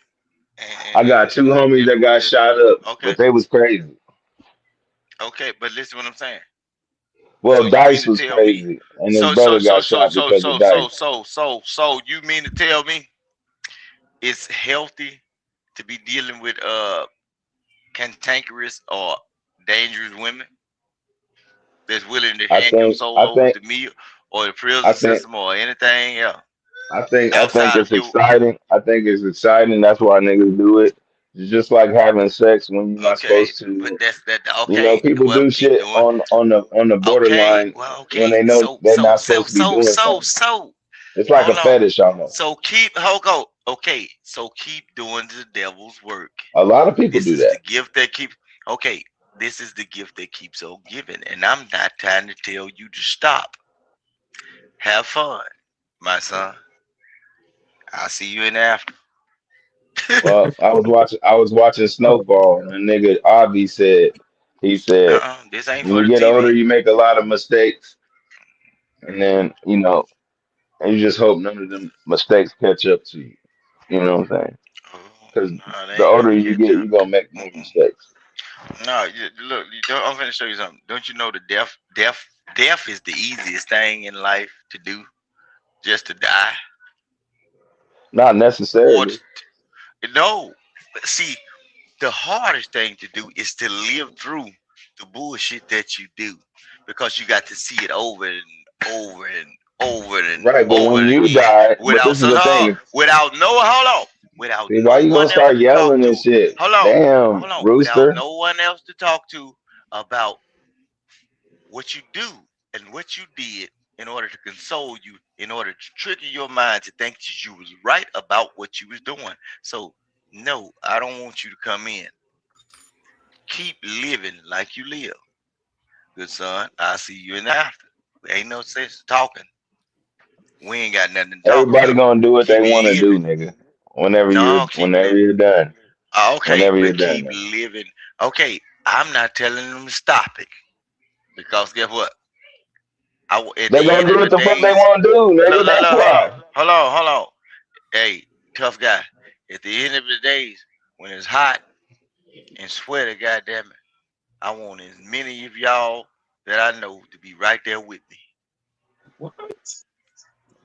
I got two And homies it that is what got it is. shot up, Okay. but they was crazy. Okay, but listen what I'm saying. So Well, you mean Dice to was tell me? crazy, and his brother got shot because of Dice. So you mean to tell me it's healthy to be dealing with cantankerous or dangerous women that's willing to I hand your think soul I over think to me or the I prison think system or anything else I think outside of it's you? exciting. I think it's exciting. That's why niggas do it. It's just like having sex when you're not Okay, supposed but to. that's that. You know, Okay, people well, do keep shit doing. on the Okay, borderline well, when okay. they know So they're not supposed to be doing something. It's like a hold on. fetish almost. So keep hold on. Okay, so keep doing the devil's work. A lot of people This do is the that. gift that keeps. Okay, this is the gift that keeps on giving, and I'm not trying to tell you to stop. Have fun, my son. I'll see you in the after. Well, I was watching Snowfall, and the nigga Avi said, he said, This ain't when for you the get older, TV. you make a lot of mistakes, and then and you just hope none of them mistakes catch up to you. You know what I'm saying? Because No, they the ain't older gonna you catch get, up. you're gonna make more mistakes. No, look. I'm gonna show you something. Don't you know the death is the easiest thing in life to do, just to die, Not or necessarily. no. See, the hardest thing to do is to live through the bullshit that you do because you got to see it over and over and over and Right, but over when you again die, but without this is the thing. without no hold on. without See, why no you gonna one else start to talk yelling and to. shit? Damn, Hold on, without Rooster. no one else to talk to about what you do and what you did in order to console you, in order to trigger your mind to think that you was right about what you was doing. So no, I don't want you to come in. Keep living like you live. Good son, I'll see you in the after. Ain't no sense talking. We ain't got nothing to talk Everybody about. gonna do what they Keep want to do, living. nigga. No, keep Whenever living. you're done. Okay, Whenever you're but done, keep nigga. living. Okay, I'm not telling them to stop it because guess what? At They the gonna end do of what the the fuck they days, want to do, look, nigga. look, That's look, hold on, why. hold on. Hey, tough guy. At the end of the days, when it's hot and sweaty, goddamn it, I want as many of y'all that I know to be right there with me.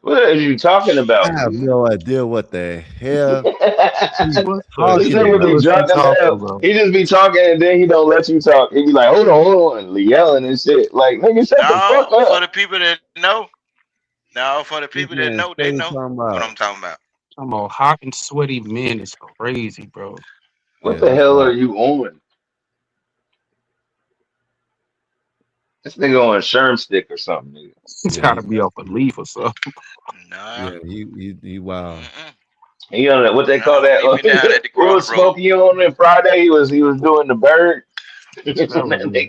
What are you talking I about, have nigga? no idea what the hell he's What the This talking nigga hell be about. is he drunk as talking hell. about? He just be talking and then he don't let you talk. He be like, hold on, yelling and shit. Like, nigga, shut the fuck No, for up. the people that know. No, for the This people that man know, they steady know talking what about. I'm talking about. I'm all hot and sweaty men is crazy, bro. What Yeah, the that's hell are right. you on? This nigga on a Sherm stick or something, nigga. It's Yeah, gotta be off a leaf or something. Nah, yeah, he wild. He on that, what they call no, that? meet me down at the What was crossroad. Smokey on that Friday? He was doing the bird. that That was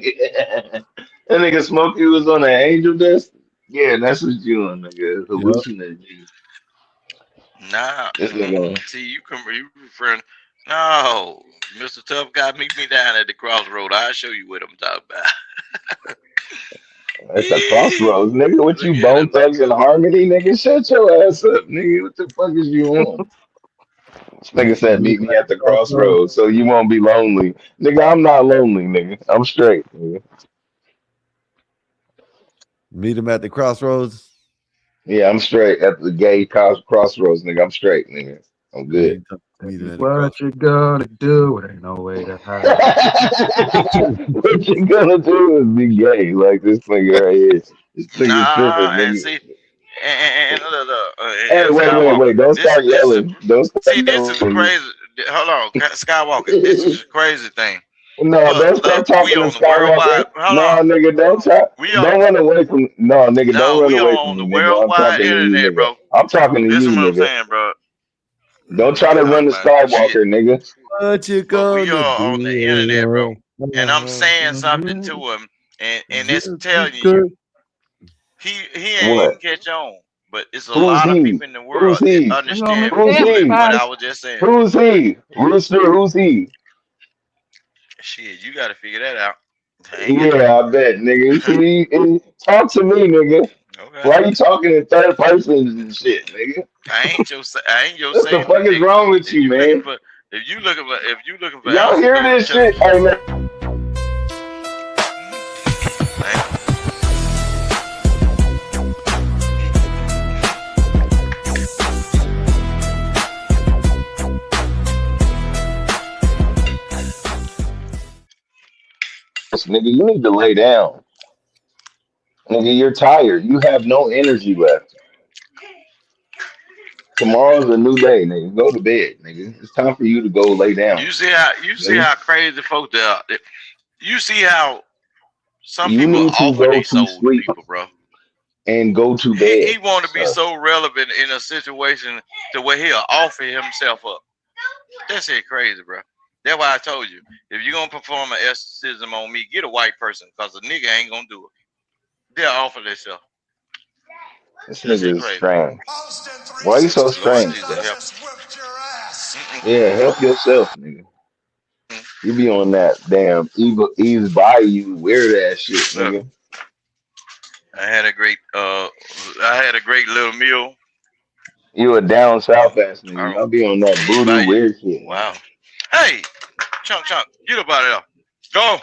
nigga Smokey was on the angel dust. Yeah, that's what you on, nigga. Yep. Hallucinating. Nah, This nigga. see, you referring. No, Mr. Tough Guy, meet me down at the crossroad. I'll show you what I'm talking about. It's a crossroads, nigga. What Look you at bone it, look thugs and at it. harmony, nigga? Shut your ass up, nigga. What the fuck is you on? This nigga said, Meet meet him me at at the the crossroads. crossroads so you won't be lonely. Nigga, I'm not lonely, nigga. I'm straight, nigga. Meet him at the crossroads. Yeah, I'm straight at the crossroads, nigga. I'm straight, nigga. I'm Yeah, good. he told me to meet him at the what crossroads. you gonna do. It ain't no way to hide. What you gonna do is be gay, like this nigga right here. This nigga Nah, tripping, and nigga. see, and look, Hey, and Skywalker. wait. Don't start This is yelling. Don't start see, this is the yelling. crazy. Hold on, Skywalker. This is the crazy thing. No, don't Look, start we talking to on the worldwide. Skywalker. Hold No, on, nigga, don't try. we are Don't run away from. No, nigga, don't no, run we away are from on me, the nigga. I'm worldwide talking to you, internet, nigga. bro. I'm talking to you, Listen, what I'm nigga. saying, bro. Don't You try to talking run the about shit, Skywalker, nigga. What you but we gonna are on the internet, bro. do? And I'm saying something to him, and it's Just telling you because he ain't even What? catch on. But it's a Who's lot of he? people in the Who's world that he? Hang on, man. understand Who's Damn, he? what guys. I was just saying. Who's he? Rooster, who's he? Shit, you got to figure that out. I ain't got Yeah, I bet, nigga. See, talk to me, nigga. okay. Why you talking in third person and shit, nigga? I ain't your What the same fuck is wrong predicament. with you, man? If you looking for Y'all answers, hear go to this shit? ChatGPT. Hey, man. Man. Nigga, you need to lay down. Nigga, you're tired. You have no energy left. Tomorrow's a new day, nigga. Go to bed, nigga. It's time for you to go lay down. You see Nigga. how crazy folks they are. You see how some You people need to offer go their to soul to sleep people, bro. and go to He bed, want to be sir. so relevant in a situation to where he'll offer himself up. That shit crazy, bro. That's why I told you, if you're gonna perform an exorcism on me, get a white person, cause a nigga ain't gonna do it. They'll offer themselves. This That nigga shit is crazy. strange. Why you so Lord strange, Jesus bro? help. Yeah, help yourself, nigga. You be on that damn evil ease by you weird ass shit, Look, nigga. I had a great little meal. You a down south ass nigga. Y'all be on that Ease by voodoo you. weird shit, nigga. Wow. Hey, chunk, get up out of there. Go.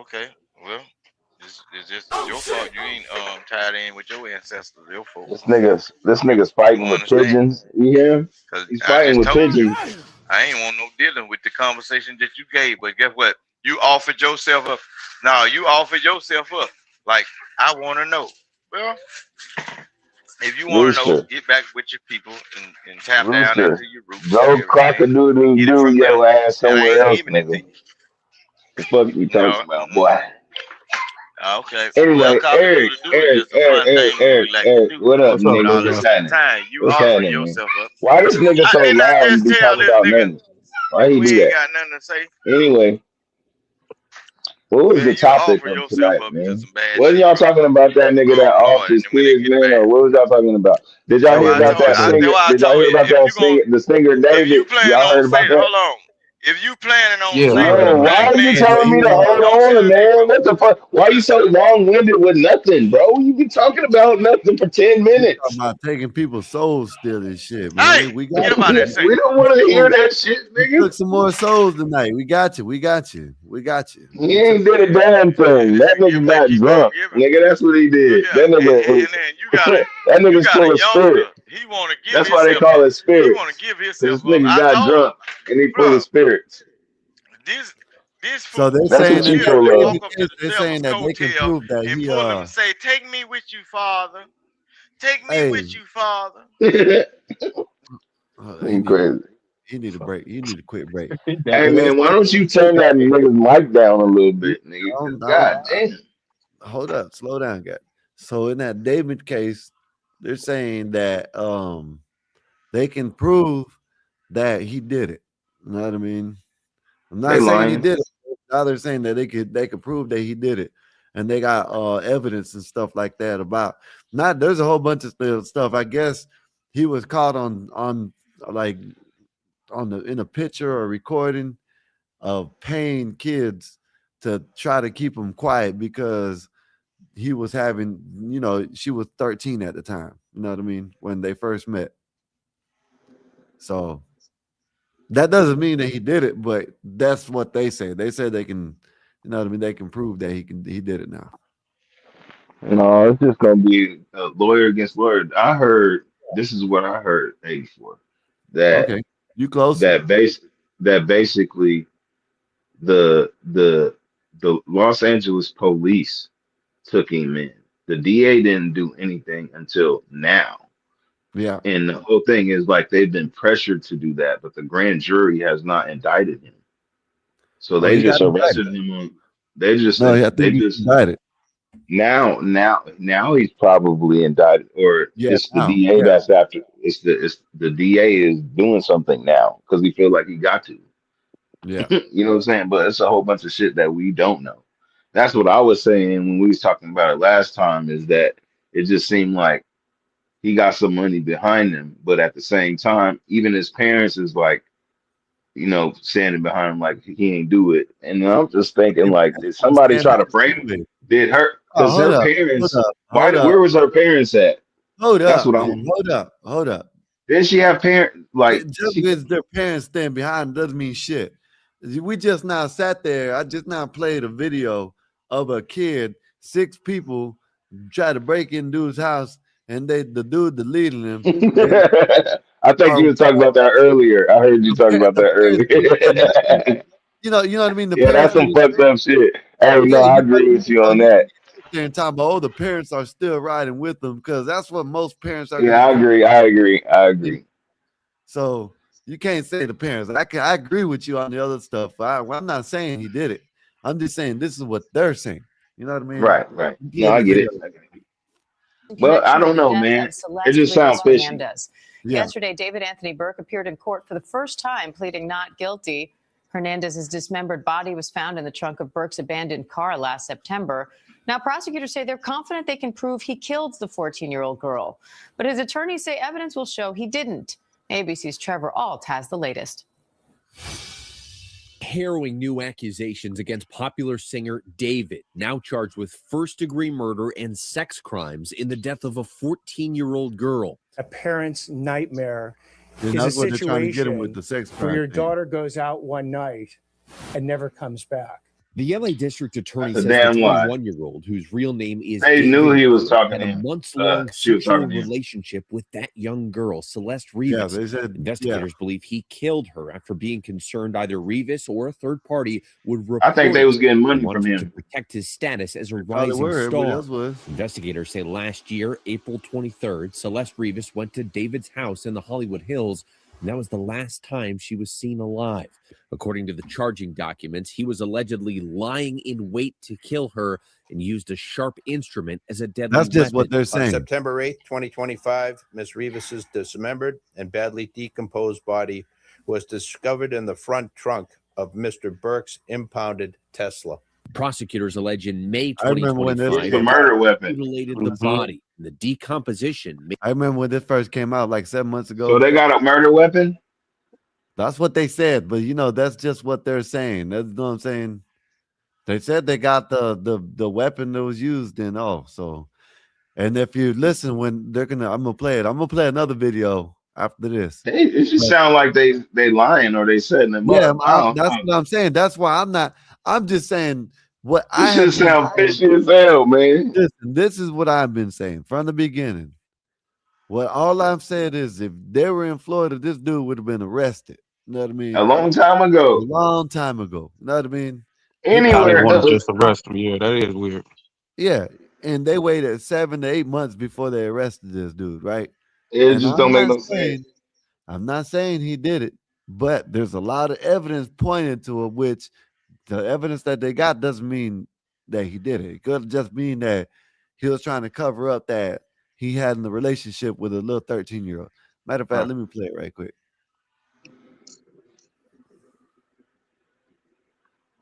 Okay. Well, it's just your fault. You ain't tied in with your ancestors, your folks. This nigga's You fighting don't with understand. pigeons. You hear him? Cause He's I fighting just with told you, pigeons. I ain't want no dealing with the conversation that you gave. But guess what? You offered yourself up. No, you offered yourself up. Like, I want to know. Well, If you want to know, Rooster, get back with your people and tap down Rooster, into your roots and go crack a everything. doodle Get it doo from them. your ass And I somewhere ain't else, giving it to nigga. you. The fuck you talking No. about, boy? Okay. Well, Anyway, cock a Eric, doodle doo is Eric, just a Eric, fun Eric, thing Eric, we like to Eric, do. what up, What's up, But nigga? all the What's Rojo? same happening? time, you What's offering happening, man? yourself up. Why this nigga so Didn't I loud and just be tell talking this about nigga nothing? Why he we do ain't that? got nothing to say? Anyway, what was the Man, you topic offer of yourself tonight, up to man? some bad Wasn't shit, y'all bro. talking about that nigga that Oh offed Lord, his and then when they kids, get man, bad. or what was y'all talking about? Did y'all That hear was about that That's singer? why I Did y'all told hear you about if that you gonna singer, the singer if you David? planning Y'all on heard say about that? hold on. If you planning on yeah, I saving heard the Bro, about why black are you man, telling me to hold don't say on, the man? Negro. What the fuck? Why you so long-winded with nothing, bro? You been talking about nothing for 10 We talking minutes. about taking people's souls still and shit, man. Hey, We get got up you. out of We there, say. don't want to hear that shit, We nigga. took some more souls tonight. We got you. We got you. We got you. He We took ain't did a damn thing. That nigga They got keep on drunk. giving. Nigga, that's what he Look did. here, That nigga, and then that you nigga's got full a of spirit. youngster. He want to give That's why they himself call up. it He want to spirits. give Cause himself this up. nigga I got told him, drunk and he full of bro, spirits. this So fool they're That's saying what in you that literally full of. walk David up to case, the they're saying devil's that they can coattail prove that and he pull him and say, "Take me with you, Father. Take me hey with you, Father." he You need a crazy. he need a break. He need a quick break. Hey So they man, why say don't you turn that nigga's mic down a little no, bit, nigga? Cause no, god damn. hold up, slow down, guys. So in that David case, they're saying that they can prove that he did it. You know what I mean? I'm They not saying he lying. did it. Now they're saying that they could prove that he did it, and they got evidence and stuff like that about. Not there's a whole bunch of stuff. I guess he was caught on like on the in a picture or recording of paying kids to try to keep them quiet because he was having, she was 13 at the time. You know what I mean? When they first met. So that doesn't mean that he did it, but that's what they say. They say they can, you know what I mean? They can prove that he did it now. No, it's just gonna be a lawyer against lawyer. I heard this is what I heard for that Okay. You close? that base that basically the the Los Angeles police took him in. The DA didn't do anything until now. Yeah. And the whole thing is like they've been pressured to do that, but the grand jury has not indicted him. So Oh, they he got just indicted. arrested him on they just No, I they think he's just indicted. now he's probably indicted, or Yeah, it's the now. DA Yeah. that's after. It's the DA is doing something now because he feel like he got to. Yeah. You know what I'm saying? But it's a whole bunch of shit that we don't know. That's what I was saying when we was talking about it last time. Is that it just seemed like he got some money behind him, but at the same time, even his parents is like, standing behind him like he ain't do it. And I'm just thinking His like, did parents gonna somebody stand try to behind frame him him? anyway. Did her? Oh, Because her parents, hold up. where was her parents at? Hold That's up, what man. I'm. Hold up. Didn't she have parents like Just because their parents stand behind doesn't mean shit. We just now sat there. I just now played a video of a kid, 6 people try to break in dude's house, and the dude deleting them. And I think you were talking about that earlier. I heard you talking about the that parents didn't even let them. earlier. You know what I mean? The Yeah, parents that's didn't some even fucked up shit. Hey, yeah, no, I agree with you on you that. sit there and talk about, the parents are still riding with them because that's what most parents are gonna Yeah, I do. agree. I agree. I agree. So you can't say the parents. I agree with you on the other stuff. I'm not saying he did it. I'm just saying this is what they're saying. You know what I mean? Right, right. I'm No, playing I the get video. it. I get it. In But I connection with don't the know, death man. of It Celeste just Rios sounds fishy. Hernandez. Yeah. Yesterday, David Anthony Burke appeared in court for the first time, pleading not guilty. Hernandez's dismembered body was found in the trunk of Burke's abandoned car last September. Now, prosecutors say they're confident they can prove he killed the 14-year-old girl. But his attorneys say evidence will show he didn't. ABC's Trevor Ault has the latest. Harrowing new accusations against popular singer David, now charged with first-degree murder and sex crimes in the death of a 14-year-old girl. A parent's nightmare And is a that's what they're trying to get him with situation the sex where crime your thing. daughter goes out one night and never comes back. The LA District Attorney That's a says the damn lie. 21-year-old, whose real name is They David, knew he was talking had to a him. months-long She was sexual talking to him. relationship with that young girl, Celeste Yeah, Rivas. they said, Investigators believe he killed her after being concerned either Rivas or a third party would report I think they was getting and money from wanted to him. protect his status as a They probably rising were. Everybody star. else was. Investigators say last year, April 23rd, Celeste Rivas went to David's house in the Hollywood Hills, and that was the last time she was seen alive. According to the charging documents, he was allegedly lying in wait to kill her and used a sharp instrument as a deadly That's just what weapon. they're On saying. September 8th, 2025, Ms. Rivas's dismembered and badly decomposed body was discovered in the front trunk of Mr. Burke's impounded Tesla. Prosecutors allege in May I remember when this 2025, It's a murder weapon. mutilated the body. The decomposition. I remember when this first came out like 7 months ago. So they got a murder weapon? That's what they said, but you know, that's just what they're saying. That's what I'm saying. They said they got the weapon that was used in so. And if you listen when I'm gonna play it. I'm gonna play another video after this. It just sound like they lying or they setting them Yeah, up. that's what I'm saying. That's why I'm just saying what This I shit have sound fishy as hell, man. Listen, this is what I've been saying from the beginning. Well, all I've said is if they were in Florida, this dude would have been arrested. You know what I mean? A long time A ago. long time ago. You know what I mean? Anywhere want to else. just arrest him. Yeah, that is weird. Yeah. And they waited 7 to 8 months before they arrested this dude, right? It And just don't make no sense. I'm not saying he did it, but there's a lot of evidence pointing to it, which the evidence that they got doesn't mean that he did it. It could just mean that he was trying to cover up that he had in the relationship with a little 13-year-old. Matter of fact, let me play it right quick.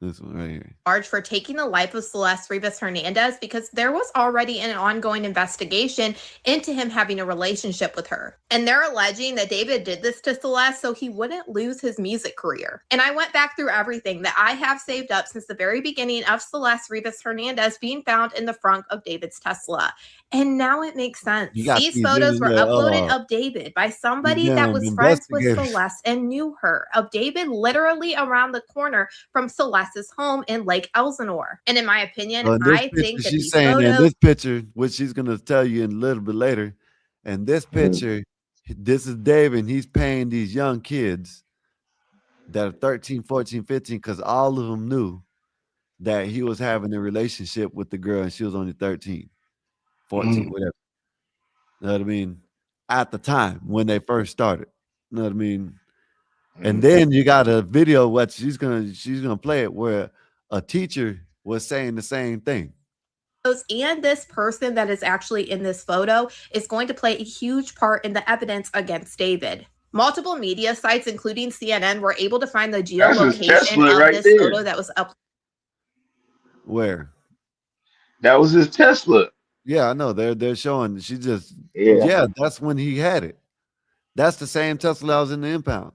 This one right here. Charged for taking the life of Celeste Rivas Hernandez because there was already an ongoing investigation into him having a relationship with her. And they're alleging that David did this to Celeste so he wouldn't lose his music career. And I went back through everything that I have saved up since the very beginning of Celeste Rivas Hernandez being found in the front of David's Tesla. And now it makes sense. These photos were uploaded of David by somebody that was friends with Celeste and knew her, of David literally around the corner from Celeste's home in Lake Elsinore. And in my opinion, I think that she's these saying photos... in this picture, which she's going to tell you in a little bit later, and this picture, this is David, and he's paying these young kids that are 13, 14, 15, because all of them knew that he was having a relationship with the girl, and she was only 13. 14, whatever. You know what I mean? At the time when they first started. You know what I mean? And then you got a video what she's gonna play it where a teacher was saying the same thing. And this person that is actually in this photo is going to play a huge part in the evidence against David. Multiple media sites, including CNN, were able to find the geolocation of this photo that was up. Where? That was his Tesla. Yeah, I know. They're showing. She just that's when he had it. That's the same Tesla that was in the impound.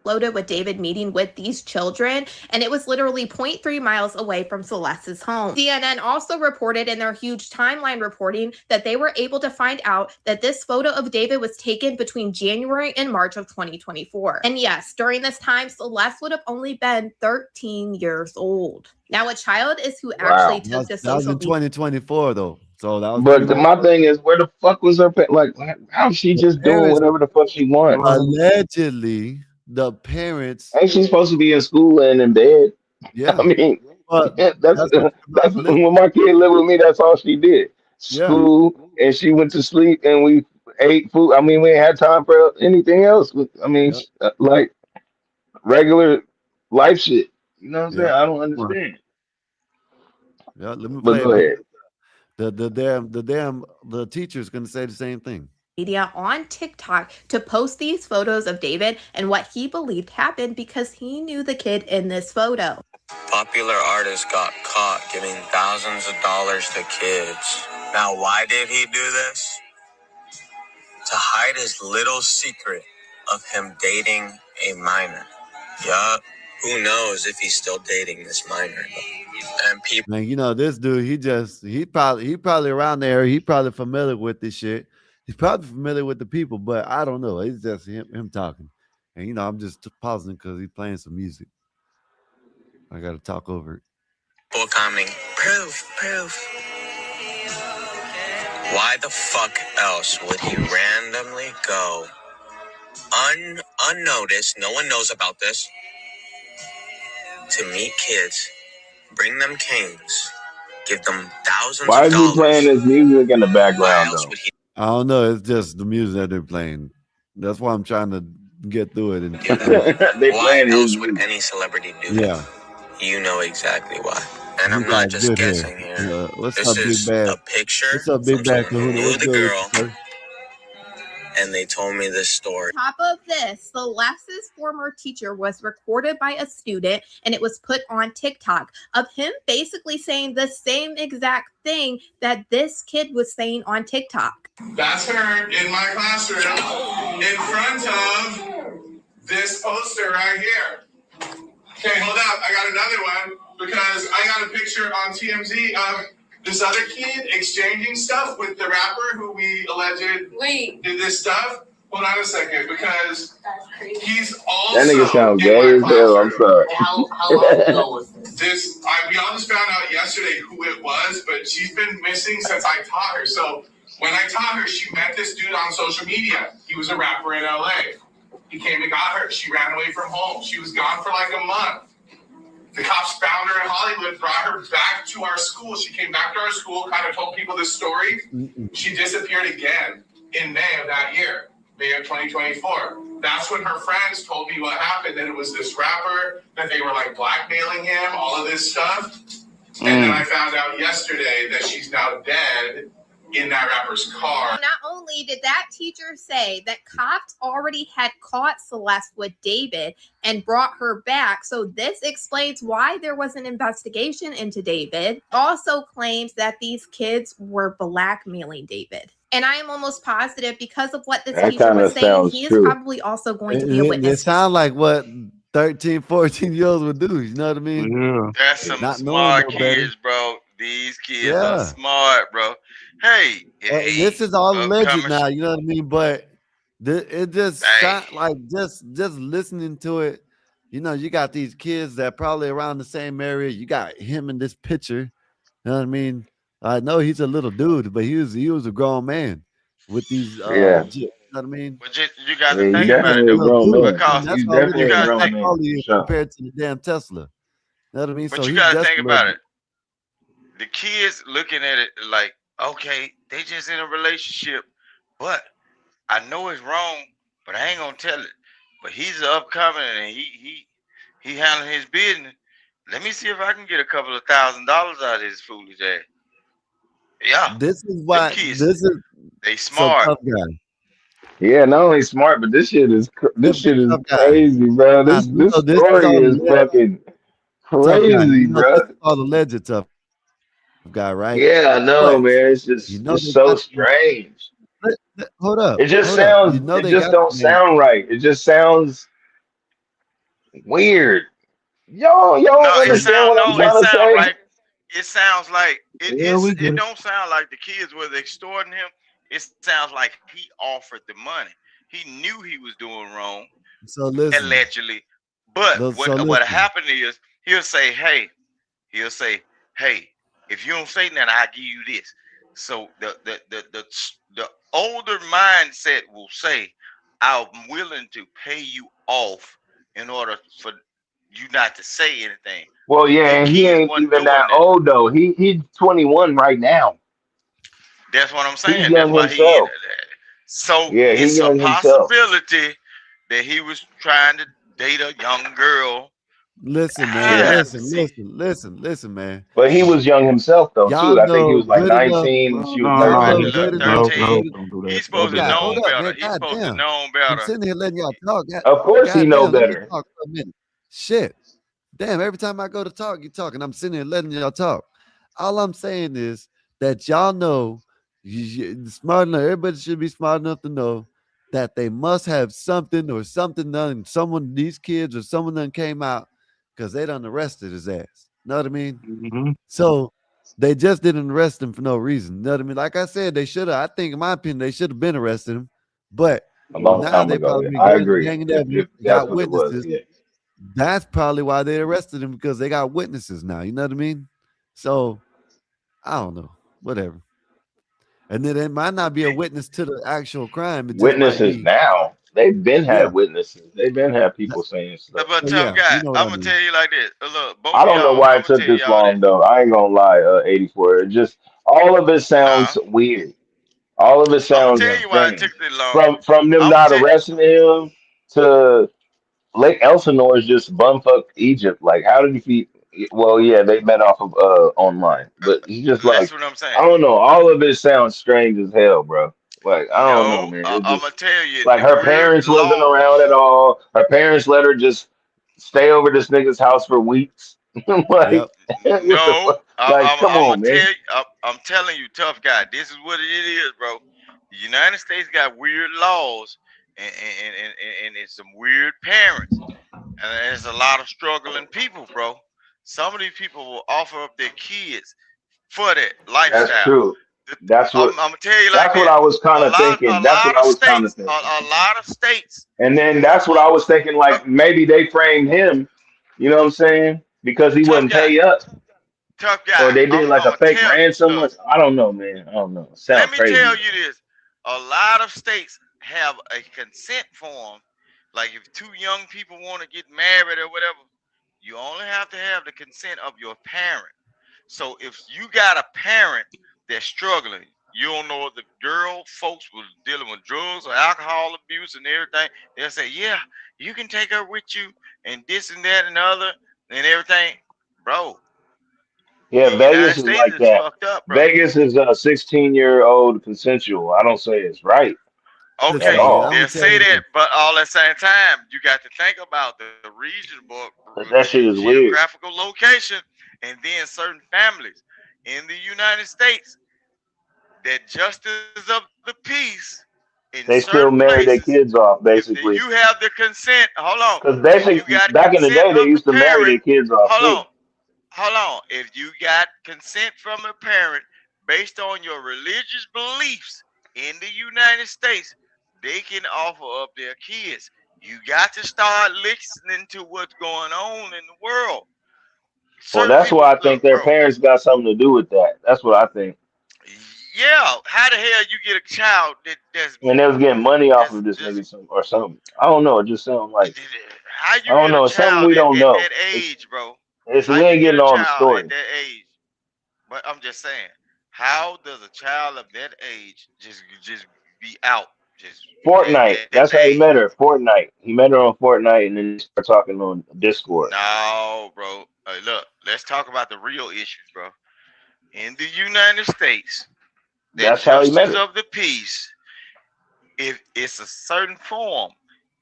Loaded with David meeting with these children, and it was literally 0.3 miles away from Celeste's home. CNN also reported in their huge timeline reporting that they were able to find out that this photo of David was taken between January and March of 2024. And yes, during this time, Celeste would have only been 13 years old. Now, a child is who actually took to That was social in 2024, though. So that was. But my thing is, where the fuck was her? Like, how's she just doing whatever the fuck she wants? Allegedly, the parents ain't she supposed to be in school and in bed? Yeah, I mean, but that's when my kid lived with me. That's all she did. School, and she went to sleep, and we ate food. I mean, we ain't had time for anything else. I mean, like regular life shit. You know what I'm saying? I don't understand. Yeah, let me But play go ahead. The teacher's gonna say the same thing. Media on TikTok to post these photos of David and what he believed happened because he knew the kid in this photo. Popular artist got caught giving thousands of dollars to kids. Now, why did he do this? To hide his little secret of him dating a minor. Yup. Who knows if he's still dating this minor? And people. Man, you know this dude. He probably around there. He probably familiar with this shit. He's probably familiar with the people, but I don't know. It's just him talking, and I'm just pausing because he's playing some music. I gotta talk over it. People commenting, proof. Why the fuck else would he randomly go unnoticed, no one knows about this, to meet kids, bring them canes, give them thousands Why of is he playing dollars? this music in the Why background else though? would he I don't know. It's just the music that they're playing. That's why I'm trying to get through it. And do that? They Why playing his else would music. any celebrity do yeah, that? You know exactly why. And he I'm not got just good hair. guessing here. What's This up, Big is Bad? a picture What's up, from Big Bad someone who Kahuna? knew What's the good with you, girl, sir? and they told me this story. On top of this, Celeste's former teacher was recorded by a student and it was put on TikTok of him basically saying the same exact thing that this kid was saying on TikTok. That's her in my classroom in front of this poster right here. Okay, hold up. I got another one because I got a picture on TMZ of this other kid exchanging stuff with the rapper who we alleged did this stuff. Hold on a second, because he's also That nigga sound in gay my as hell. I'm classroom. sorry. How long ago was this? We all just found out yesterday who it was, but she's been missing since I taught her. So when I taught her, she met this dude on social media. He was a rapper in LA. He came and got her. She ran away from home. She was gone for like a month. The cops found her in Hollywood, brought her back to our school. She came back to our school, kind of told people this story. She disappeared again in May of that year, May of 2024. That's when her friends told me what happened, that it was this rapper, that they were like blackmailing him, all of this stuff. And then I found out yesterday that she's now dead in that rapper's car. Not only did that teacher say that cops already had caught Celeste with David and brought her back, so this explains why there was an investigation into David. Also claims that these kids were blackmailing David. And I am almost positive because of what this That teacher kind was of saying, sounds he is true. probably also going to be a It witness. sounds like what 13, 14-year-olds would do. You know what I mean? Yeah. That's some Not knowing smart no better. kids, bro. These kids are Yeah. smart, bro. Hey, This is all alleged upcoming. now. You know what I mean? But it just Hey. sound like just listening to it. You know, you got these kids that probably around the same area. You got him in this picture. You know what I mean? I know he's a little dude, but he was a grown man with these Yeah. you know what I mean? But you got Yeah, to you think about it definitely a though, grown man. because That's You already you definitely a got to that's grown think. like man, all he for is sure. compared to the damn Tesla. You know what I mean? But So you he's got to just think a about little it. The kids looking at it like, okay, they just in a relationship, but I know it's wrong, but I ain't gonna tell it. But he's upcoming and he handling his business. Let me see if I can get a couple of $1,000 out of his foolish ass. Yeah, This is them why kids, this is they so smart. tough guy. Yeah, not only smart, but this shit is Tough guy. crazy, bro. Now, This you know, this is story all is alleged, fucking tough guy. crazy, You know, this bro. is all alleged tough guy, right? Yeah, I know, But man. It's you just know it's they so got these. strange. Hold up, It just hold up. You sounds. know It they just got don't man. sound right. It just sounds weird. Y'all No, it understand sound what I'm no, it trying to sound say? like it sounds like Yeah, we get it it. don't sound like the kids was extorting him. It sounds like he offered the money. He knew he was doing wrong, So listen, allegedly. But so what listen. happened is he'll say, hey, if you don't say nothing, I'll give you this. So the older mindset will say, I'm willing to pay you off in order for you not to say anything. Well, yeah, Them and he kids ain't wasn't even doing that that. old though. He's 21 right now. That's what I'm He's saying. That's young why he. himself. So Yeah, he's it's a young himself. possibility that he was trying to date a young girl. Listen, man. Yeah. Listen, man. But he was young himself though Y'all too. I think he know was like good enough. 19 and she was Y'all No, know 13 or good Look, something. enough. 13. don't do that. He's Don't supposed do to God, that. know hold up, better. man. He's God supposed to damn. know I'm better. sitting here letting y'all talk. Of course he God know damn, let me better. talk for a minute. Shit. Damn, every time I go to talk, you talk, and I'm sitting here letting y'all talk. All I'm saying is that y'all know smart enough. Everybody should be smart enough to know that they must have something or something done. Someone, these kids or someone done came out because they done arrested his ass. Know what I mean? Mm-hmm. So they just didn't arrest him for no reason. You know what I mean? Like I said, they should have. I think, in my opinion, they should have been arresting him. But A long now time they ago. probably been I gathering, agree. hanging If evidence, that's got what it was, witnesses. yeah. That's probably why they arrested him, because they got witnesses now. You know what I mean? So I don't know. Whatever. And then it might not be a witness to the actual crime. It just might Witnesses be. now. They've been Yeah. had witnesses. They've been had people saying stuff. But Well, tough yeah, guy, you know what I'm I gonna mean. tell you like this. Look, both I of don't know y'all, why I'm it gonna took tell this y'all this. long though. I ain't gonna lie, 84. It just all of it Huh? sounds weird. All of it I'm gonna sounds tell Yeah. you why it strange. took this long. From them I'm gonna not tell. arresting him to Lake Elsinore is just bumfuck Egypt. Like, how did he? Well, yeah, they met off of online, but he's just That's like, what I'm I saying. don't know. All of it sounds strange as hell, bro. Like, I don't know, No, man. It I'm gonna just tell you like the her weird parents wasn't around at laws. all. Her parents let her just stay over this nigga's house for weeks. Yep. Like, what the No, fuck? Like, come I'm gonna on, man. tell you. I'm telling you, tough guy. This is what it is, bro. The United States got weird laws, and it's some weird parents, and there's a lot of struggling people, bro. Some of these people will offer up their kids for that That's lifestyle. true. That's I'm, what. I'm gonna tell you like That's what this: I was kind of a thinking. That's what lot I of was kind of states, thinking. a lot of states. And then that's what I was thinking, Tough, like maybe they framed him, you know what I'm saying? Because he tough wouldn't guy, pay up. tough Or guy. they did like I'm a gonna fake tell you. ransom or Look, I don't know, man. I don't know. let Sound me crazy tell though. you this: a lot of states have a consent form. Like if two young people want to get married or whatever, you only have to have the consent of your parent. So if you got a parent that's struggling, you don't know if the girl folks was dealing with drugs or alcohol abuse and everything, they'll say, yeah, you can take her with you and this and that and the other and everything. Bro, Yeah, the United Vegas is States like is that. fucked up, bro. Vegas is a 16-year-old consensual. I don't say it's right at Listen, Okay, man, I'm all. gonna they'll tell say you that, this. but all at the same time, you got to think about the regional, But that shit the is weird. geographical location, and then certain families in the United States that justice of the peace in They certain still marry their places, kids off, if basically. you have the consent, hold on, Because if you basically, got back in the consent day, they of the used to marry parent, their kids off hold too. on, hold on, if you got consent from a parent based on your religious beliefs in the United States, they can offer up their kids. You got to start listening to what's going on in the world. Well, Certain that's people, why I think look, their bro. parents got something to do with that. That's what I think. Yeah, how the hell you get a child that's And they was getting money off that's of this that's nigga or something. I don't know. It just sounds like how I you don't get a know. It's something child we don't at know. that age, bro? It's How we you ain't get getting a all the child at story. that age? But I'm just saying, how does a child of that age just be out just Fortnite. at that That's how he age? met her. Fortnite. He met her on Fortnite, and then they start talking on Discord. No, bro. Hey, look, let's talk about the real issues, bro. In the United States, that That's how he met justice her. of the peace, if it's a certain form,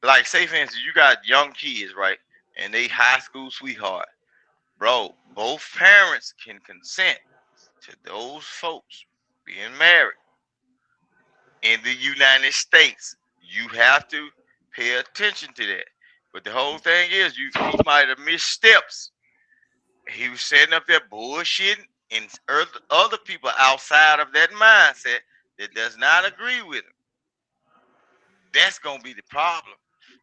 like say for instance, you got young kids, right? And they high school sweetheart. Bro, both parents can consent to those folks being married in the United States. You have to pay attention to that. But the whole thing is, he might have missed steps. He was setting up there bullshitting, and other people outside of that mindset that does not agree with him. That's gonna be the problem.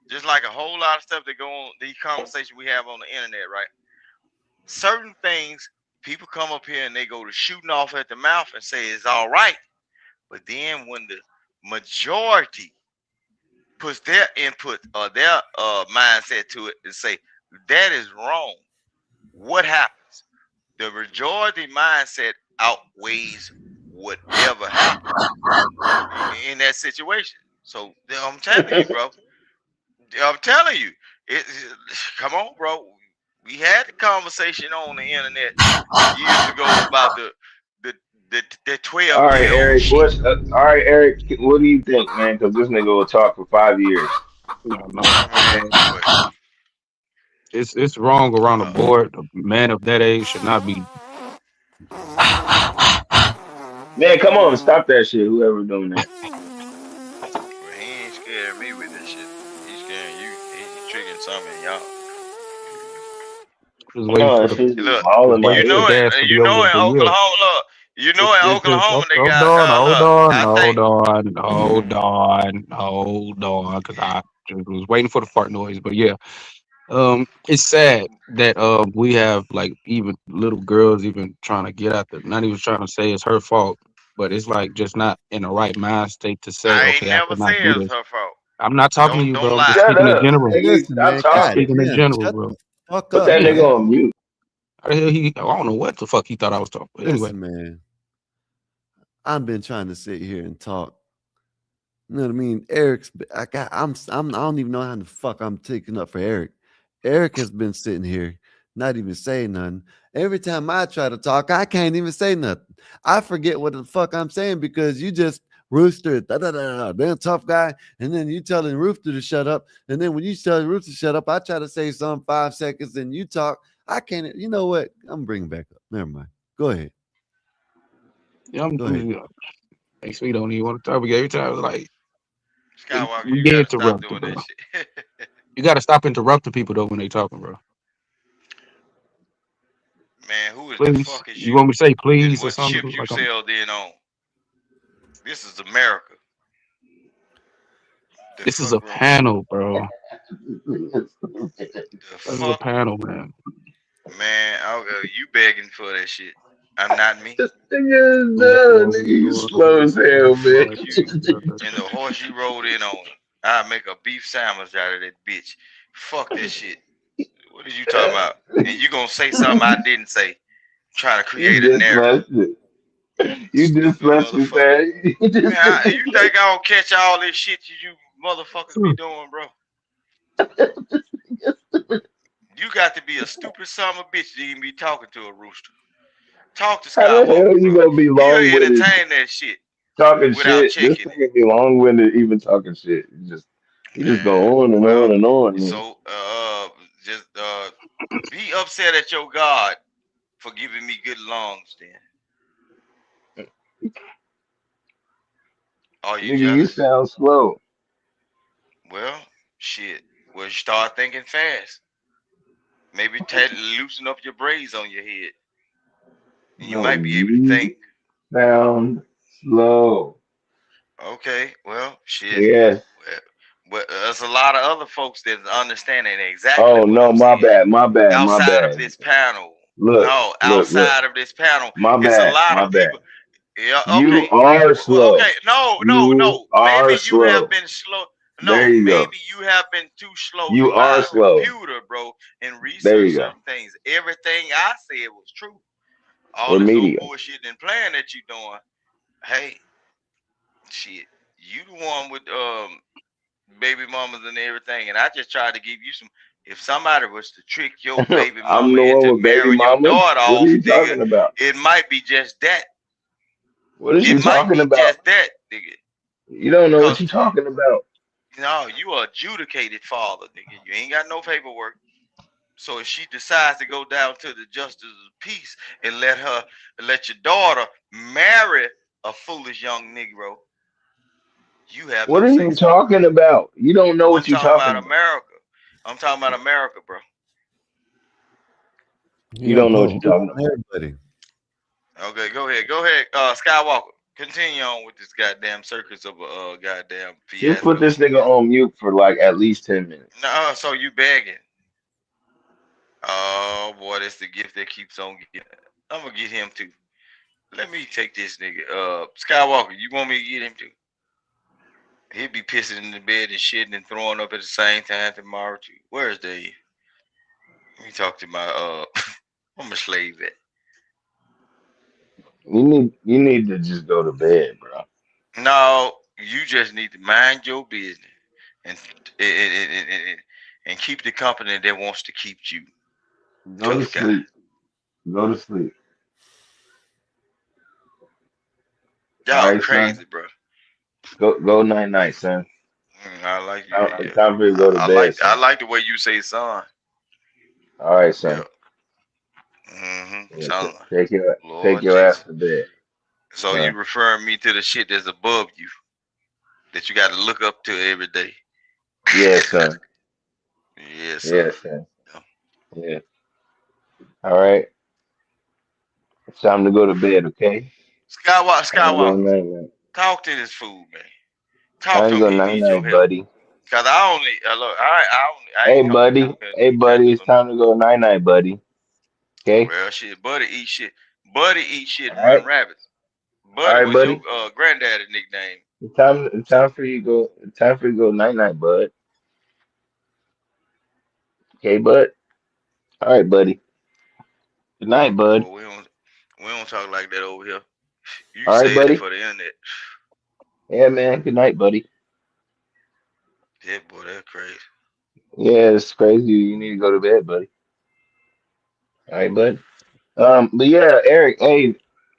Just like a whole lot of stuff that go on these conversations we have on the internet, right? Certain things people come up here and they go to shooting off at the mouth and say it's all right. But then when the majority puts their input or their mindset to it and say that is wrong, what happens? The majority mindset outweighs whatever happens in that situation. So I'm telling you, bro. I'm telling you, come on, bro. We had the conversation on the internet years ago about the the All right, 12-year old Eric. shit. All right, Eric. What do you think, man? Because this nigga will talk for 5 years. No, no, Man, boy. it's wrong around the Uh, board. A man of that age should not be. Man, come on, stop that shit. Whoever doing that. well, he ain't scaring me with this shit. He's scaring you. He tricking some of y'all. Just waiting Oh, for that the shit's Look, all in just my waiting for head. gas to be you know over. in But yeah, Oklahoma, look, you know in it's just Oklahoma they hold got on, hold look. on, I think hold on, hold on, hold on, because I just was waiting for the fart noise. But yeah, It's sad that we have like even little girls even trying to get out there, not even trying to say it's her fault, but it's like just not in the right mind state to say, I ain't okay, I never cannot say do it's this. her fault. I'm not talking to you, Don't bro. I'm just lie. Shut speaking in up, general. nigga. Listen, I'm Stop man. just God talking. speaking in damn. general, Shut bro. the fuck Put up, that nigga man. on mute. How the hell I don't know what the fuck he thought I was talking. But anyway, Listen, man. I've been trying to sit here and talk. You know what I mean? I don't even know how the fuck I'm taking up for Eric. Eric has been sitting here, not even saying nothing. Every time I try to talk, I can't even say nothing. I forget what the fuck I'm saying because you just Rooster, damn tough guy, and then you telling Rooster to shut up, and then when you tell Rooster to shut up, I try to say some 5 seconds, and you talk. I can't. You know what? I'm bringing back up. Never mind. Go ahead. yeah, Go ahead. next week don't even want to talk. But every time it's like Skywalker, we you get gotta stop interrupted, doing bro. that shit. You got to stop interrupting people though when they talking, bro. Man, who is the Please, fuck is you you? want me to say And please or what something? ship you Like I'm sailed in on? This is America. The This is fuck a wrong with panel, bro. you? The This is a fuck? panel, man. Man, you begging for that shit. I'm not me. This nigga is dumb. Nigga, you slow as hell, man. Fuck you. And the horse you rode in on, I make a beef sandwich out of that bitch. Fuck that shit. What are you talking about? And you gonna say something I didn't say. Trying to You create a narrative. dyslexic. You Stupid dyslexic, motherfucker. man. You Man, you dyslexic. think I don't catch all this shit you motherfuckers be doing, bro? You got to be a stupid son of a bitch to even be talking to a rooster. Talk to How the hell Skywalker, you bro. gonna be He'll long winded entertain that shit talking without shit? This checking it. nigga be long winded even talking shit. You just Man, go on and well, on and on. Man. so just be upset at your God for giving me good lungs. Then are you Nigga, you jealous? sound slow. Well, shit. Well, start thinking fast. Maybe loosen up your braids on your head, and you No, might be able to think. you sound slow. Okay, well, shit. Yes. Well, but there's a lot of other folks that understanding exactly Oh what no, I'm my saying. bad, my bad, my Outside of bad. this panel, Look, no, look. outside of this panel, My it's a bad, lot my of bad. people. Yeah, You okay. are Well, slow. okay. No, no, You no. are Maybe you have slow. been slow. There No, you go. maybe you have been too slow to You are my slow. computer, bro, and There research you go. certain things. Everything I said was true. All Or this old medium. bullshit and playing that you doing. Hey, shit, you the one with baby mamas and everything, and I just tried to give you some. If somebody was to trick your baby I'm mama the one into with baby marrying your mamas. daughter What are off, you nigga, talking about? it might be just that. What is It you might talking be about? just that, nigga. You don't know what Cause you're talking about. no, you are adjudicated father, nigga. You ain't got no paperwork. So if she decides to go down to the justice of peace and let your daughter marry a foolish young Negro, you have What no are say you so. talking about? You don't know I'm what you're talking talking about about. America. I'm talking about America, bro. You You gotta don't know put what you're rules talking on about. everybody. Okay, go ahead. Go ahead. Skywalker. Continue on with this goddamn circus of a goddamn Just put fiasco. this nigga on mute for like at least 10 minutes. No, so you begging. Oh boy, that's the gift that keeps on giving. I'm gonna get him too. Let me take this nigga. Skywalker, you want me to get him too? He'll be pissing in the bed and shitting and throwing up at the same time tomorrow too. Where's Dave? Let me talk to my I'm a slave at. You need to just go to bed, bro. No, you just need to mind your business and and keep the company that wants to keep you. Go to Tough guy. sleep. Go to sleep. All Y'all right, son. crazy, bro. Go night night, son. I like you. It's Yeah. time for you to go to bed, I son. like the way you say son. All right, Yeah. son. Yeah, Son. take Lord your ass Jesus. to bed, So you son. referring me to the shit that's above you that you got to look up to every day. Yeah, son. Yes, Yeah, sir. son. Yeah. All right. It's time to go to bed, okay? Time to go Skywalker. night night. Talk to this fool, man. Talk Time to to him. go He night needs your night, help. buddy. Cause I only look. I Hey ain't come buddy, hey buddy, it's time to go night night, buddy. Okay. Well, shit, Buddy eat shit. Buddy eat shit All and run right. rabbits. All Buddy right, was your buddy. granddaddy nickname. It's time for you to go. It's time for you to go night night, bud. Okay, bud. All right, buddy. Good night, bud. Boy, we don't talk like that over here. You All right, said it buddy. for the internet. Yeah, man. Good night, buddy. Yeah, boy, that's crazy. Yeah, it's crazy. You need to go to bed, buddy. All right, bud. But yeah, Eric. Hey,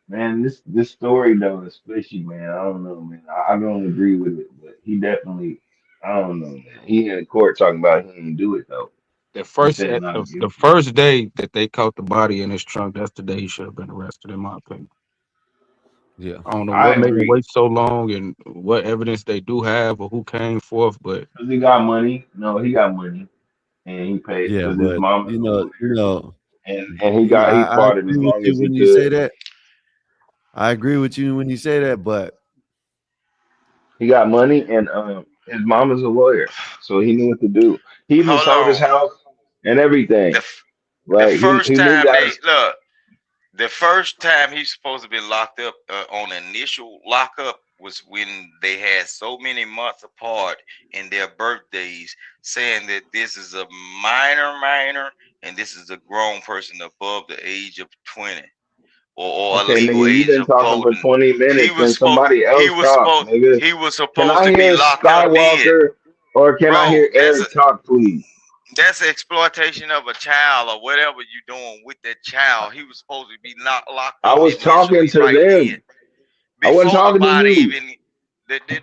man, this story though is fishy, man. I don't know, man. I don't agree with it, but he definitely. I don't know, man. He in court talking about he didn't do it though. The He first said not the guilty. first day that they caught the body in his trunk, that's the day he should have been arrested, in my opinion. Yeah. I don't know I what made him agree. wait so long and what evidence they do have or who came forth, but Cause he got money. No, he got money, and he paid Yeah, because his but mom is a lawyer, and he I fought it agree as with long you as he when you say could. that. I agree with you when you say that, but He got money, and his mom is a lawyer, so he knew what to do. He even Hold sold his on. house and everything. The Like first he moved time out they of. look, the first time he's supposed to be locked up on initial lockup was when they had so many months apart in their birthdays, saying that this is a minor, and this is a grown person above the age of 20 or a Okay, legal nigga, you've age been of talking for voting. 20 He minutes. was Can supposed somebody he else was talk, supposed nigga? he was Can supposed I to be hear locked up then. Skywalker or can I Bro, hear Eric talk, please? that's exploitation of a child or whatever you're doing with that child. He was supposed to be not locked I up was talking initially to right then. them. I wasn't Before the talking to body you. even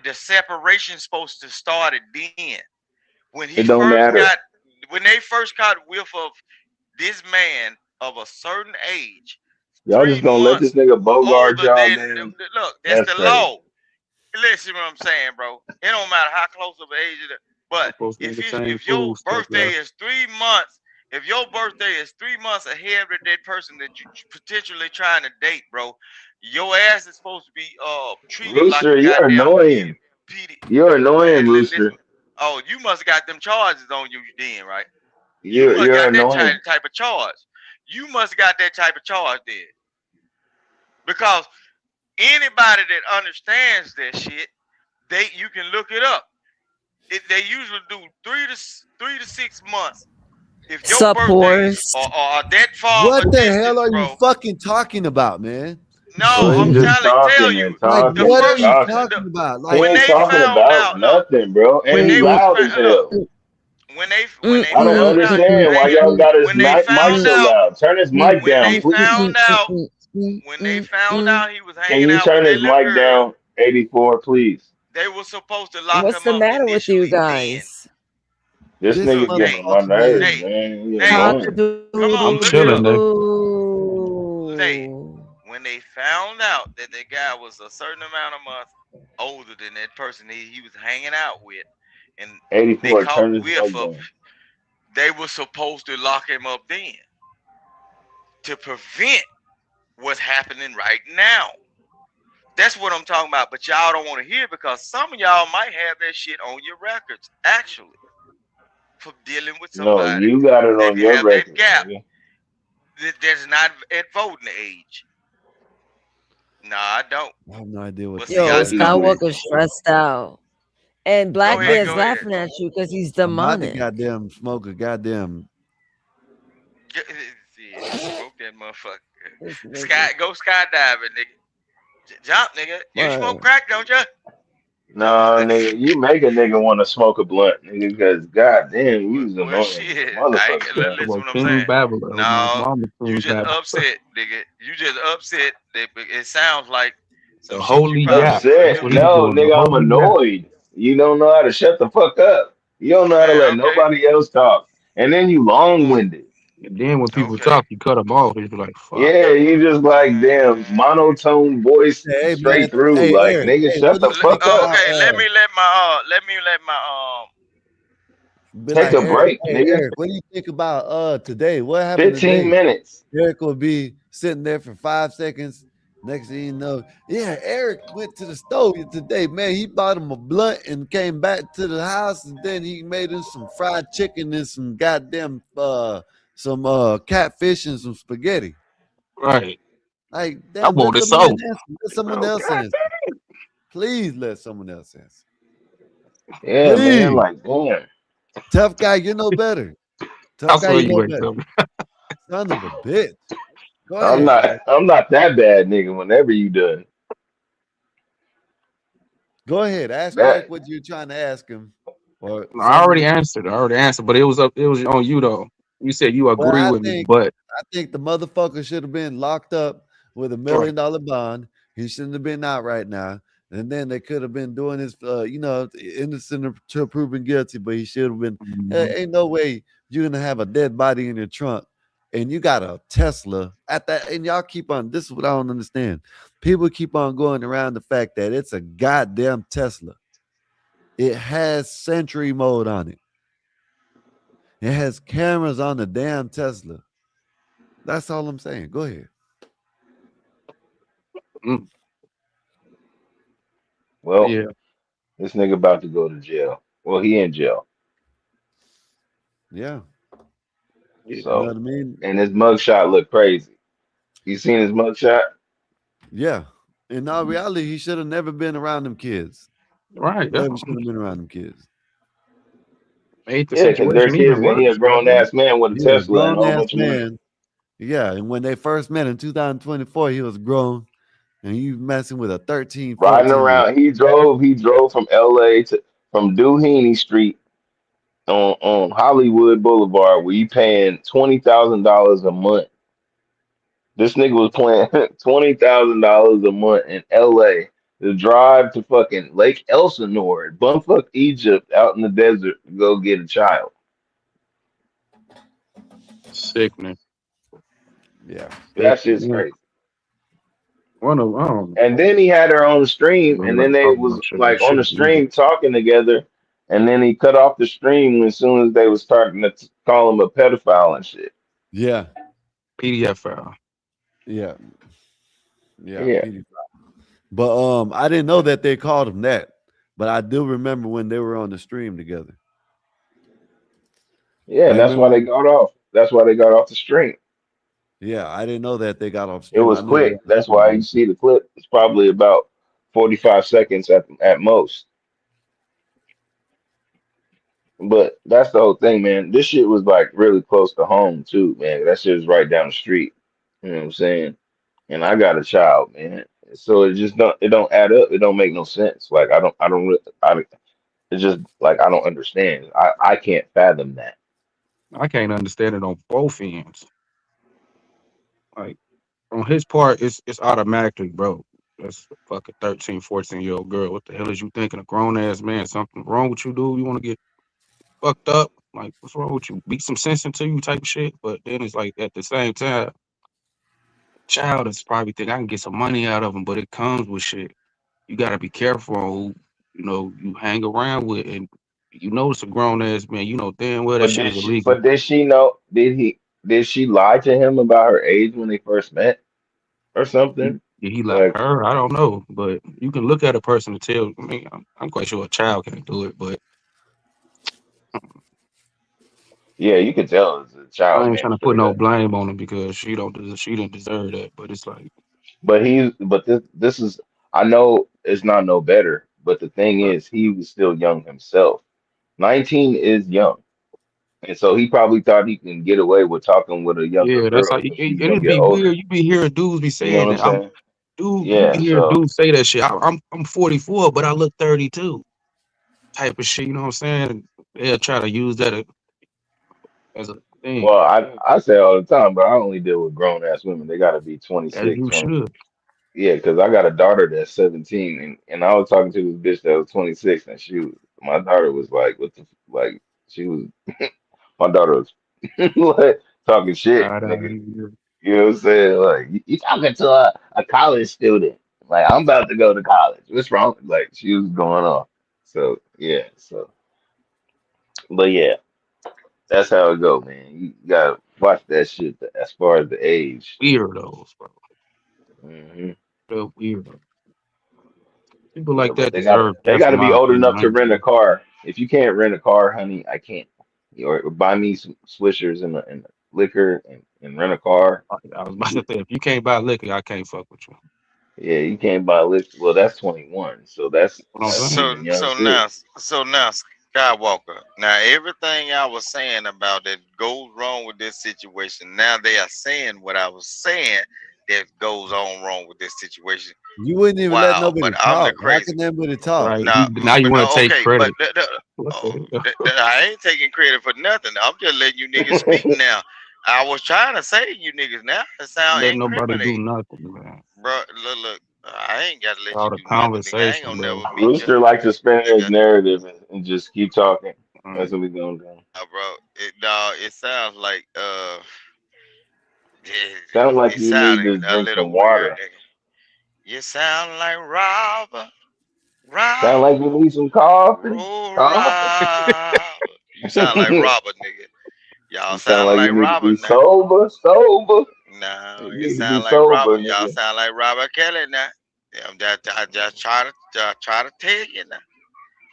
the separation supposed to started then. When he It don't first matter. got when they first got whiff of this man of a certain age, Y'all 3 just gonna let this months nigga Bogart older y'all, than man. look, that's That's the crazy. law. Listen what I'm saying, bro. It don't matter how close of an age it is. But supposed to eat the same if your food stuff, birthday is 3 months, if your birthday is 3 months ahead of that person that you potentially trying to date, bro, your ass is supposed to be treated like Rooster, a you're goddamn annoying. You're annoying, listen. Rooster. Oh, you must have got them charges on you then, right? You You're must you're got that annoying. type of charge. You must have got that type of charge then. Because anybody that understands that shit, you can look it up. They usually do 3 to 6 months. If your Sup, birthdays horse? are that far what a the hell distance, are you bro. fucking talking about, man? No, Bro, I'm he's just trying to tell talking and you. Like, The talking what and are you first talking. talking about? He Like, when ain't they talking found about out, look, nothing, bro. And when he they loud as look, hell. when they I don't found out that understand why man, y'all got his when they mic found so out, loud. Turn his mic when down, they please. found out, when they found out he was Can hanging you out with turn that his little mic girl, down, 84, please? they were supposed to lock What's him the up matter with you initially then. guys? This this nigga Look, getting Nate, on my motherfucker nerves, here. Nate, man. He Nate, annoying. come I'm on, look it chilling up. there. Nate, Cock-a-doodle-doo. when they found out that the guy was a certain amount of months older than that person he was hanging out with, and they 84, caught turn his whiff mic of, down. they were supposed to lock him up then to prevent what's happening right now. That's what I'm talking about. But y'all don't want to hear because some of y'all might have that shit on your records, actually, for dealing with No, somebody you got it that on your have that record, gap nigga. that's not at voting age. No, I don't. I have no idea what But the see, Yo, I hell you do. just Skywalker's stressed out. And Go Black ahead, Bear's go ahead. laughing at you because he's I'm about to demonic. goddamn smoke a goddamn. Smoke that motherfucker. This nigga. Go skydiving, nigga. Jump, nigga. You smoke Word. crack, don't you? Nah, nigga, you make a nigga want to smoke a blunt, nigga, because goddamn, you was Well, annoying as a shit. motherfucker, bro. Listen Well, what I'm King saying. Babylon, my No, mama you King just Babylon. upset, nigga. You just upset. It sounds like some The shit you holy probably gap. wouldn't That's Upset? do. what he's No, doing. The nigga, I'm holy gap. annoyed. You don't know how to shut the fuck up. You don't know how to Man, let okay. nobody else talk. And then you long-winded. And then when people Okay. talk, you cut them off. He's like, fuck. Yeah, you just like damn monotone voice Hey man, straight through. hey Like, Eric, nigga, hey, shut what do the you think fuck up. about Okay, let me let my be Take like a Eric, break, hey nigga. Eric, what do you think about today? What happened 15 today? minutes. Eric will be sitting there for 5 seconds, Next thing you know, yeah, Eric went to the store today. Man, he bought him a blunt and came back to the house, and then he made him some fried chicken and some goddamn some catfish and some spaghetti. Right. Like, I damn, let want it the man so. answer. Let someone Oh, else God answer. Please let someone else answer. Yeah, man. Please. Like, damn. Tough guy, you know better. I Tough guy, saw you know you ain't better. tell me. Son of a bitch. Go I'm ahead, Eric. not that bad, nigga. Whenever you done Go ahead. Ask Eric that, what you're trying to ask him. Or No, I something. already answered. But it was on you though. You said you Well, agree with me, but I think the motherfucker should have been locked up with $1 right. million bond. He shouldn't have been out right now. And then they could have been doing his, innocent to proven guilty, but he should have been. Mhm. Ain't no way you're gonna have a dead body in your trunk, and you got a Tesla at that. And y'all keep on. This is what I don't understand. People keep on going around the fact that it's a goddamn Tesla. It has Sentry mode on it. It has cameras on the damn Tesla. That's all I'm saying. Go ahead. Mm, well, yeah. this nigga about to go to jail. Well, he in jail. Yeah. Yeah. You know So, what I mean? and his mugshot look crazy. You seen his mugshot? Yeah. In all reality, he should have never been around them kids. Right. That's Never should have been around them kids. made the Yeah, because they're situation kids even and he a worse, grown man. ass man with a He was a Tesla and a grown whole ass bunch of money. man. Yeah. And when they first met in 2024, he was grown. And you messing with a 13, Riding 14 year old. around, he drove from LA to from Duhaney Street on Hollywood Boulevard where you paying $20,000 a month. This nigga was paying $20,000 a month in LA to drive to fucking Lake Elsinore, bumfuck Egypt, out in the desert to go get a child. Sickening. Yeah. That shit's Sickening. crazy. One of I don't And then he had her on the stream, know and nothing then they talking was about shit. like on the Shit. stream talking together, and then he cut off the stream as soon as they was starting to call him a pedophile and shit. Yeah. PDF file. Yeah. Yeah. Yeah, PD. But I didn't know that they called him that. But I do remember when they were on the stream together. yeah, I and that's why remember. they got off. That's why they got off the stream. Yeah, I didn't know that they got off It stream. was I knew they were quick. on That's stream why you together. see the clip. It's probably about 45 seconds at most. But that's the whole thing, man. This shit was like really close to home too, man. That shit was right down the street. You know what I'm saying? And I got a child, man. So it don't add up. It don't make no sense. Like it's just like I don't understand. I can't fathom that. I can't understand it on both ends. Like on his part, it's automatically, bro. That's a fucking 13, 14-year-old girl. What the hell is you thinking? A grown ass man, something wrong with you, dude? You want to get fucked up? Like, what's wrong with you? Beat some sense into you type shit. But then it's like at the same time, child is probably think I can get some money out of him, but it comes with shit. You gotta be careful on who, you hang around with, and you know it's a grown ass man. You know damn well that But shit did is she illegal. but did she know did she lie to him about her age when they first met or something? Did he like Like, her? I don't know, but you can look at a person to tell. I mean, I'm quite sure a child can't do it, but yeah, you could tell as a I child, ain't man, trying to put straight no up. blame on him because she didn't deserve that. But it's like, But this is, I know it's not no better, but the thing right. is he was still young himself. 19 is young. And so he probably thought he can get away with talking with a younger Yeah, that's how. girl because And she's gonna it'd get be older. weird. You be hearing dudes be You know saying what I'm that. saying? You Yeah, be hearing so dudes say that shit. I'm 44, but I look 32. Type of shit. You know what I'm saying? They'll try to use that as a thing, well, I say all the time, but I only deal with grown ass women. They gotta be as 26, you 20. should. Yeah, because I got a daughter that's 17, and I was talking to this bitch that was 26, and my daughter was like, what the, like, she was, my daughter was like, talking shit, Right out nigga. here. You know what I'm saying? Like, you talking to a college student. Like, I'm about to go to college. What's wrong? Like, she was going off. So, yeah, but yeah, that's how it go, man. You gotta watch that shit as far as the age. Weirdos, bro. Hmm Real weird. People like But that deserve they death, in gotta be my old opinion. enough I to ain't rent a gonna- car. If you can't rent a car, honey, I can't. Or buy me some swishers and liquor and rent a car. I was about to say, if you can't buy liquor, I can't fuck with you. Yeah, you can't buy liquor. Well, that's 21, so that's What I'm saying? even young So too. now Skywalker. Now everything I was saying about that goes wrong with this situation. Now they are saying what I was saying that goes on wrong with this situation. You wouldn't even let Wow, nobody but I'm the talk. How crazy. can anybody talk? Right. Now, Now you but want to take okay, but credit. What the hell? I ain't taking credit for nothing. I'm just letting you niggas speak now. I was trying to say to you niggas now. It sound Let nobody do incriminating, nothing, man. bro. Look. I ain't gotta let All you the do nothing, nigga. I ain't conversation, gonna bro. never meet you, Rooster likes to spin his nigga. narrative and just keep talking. That's Mm. what we gonna do. Bro. It sounds like Sound like it you need sounded to a drink little some weird, water. nigga. You sound like Robert, Sound like you need some coffee. Coffee. Robert. You sound like Robert, nigga. Y'all You sound sound like you like need to Robert be now. sober. Sober. No, You you need to be sound like sober, Robert. Y'all nigga. sound like Robert Kelly now. Yeah, I just try to tell you now.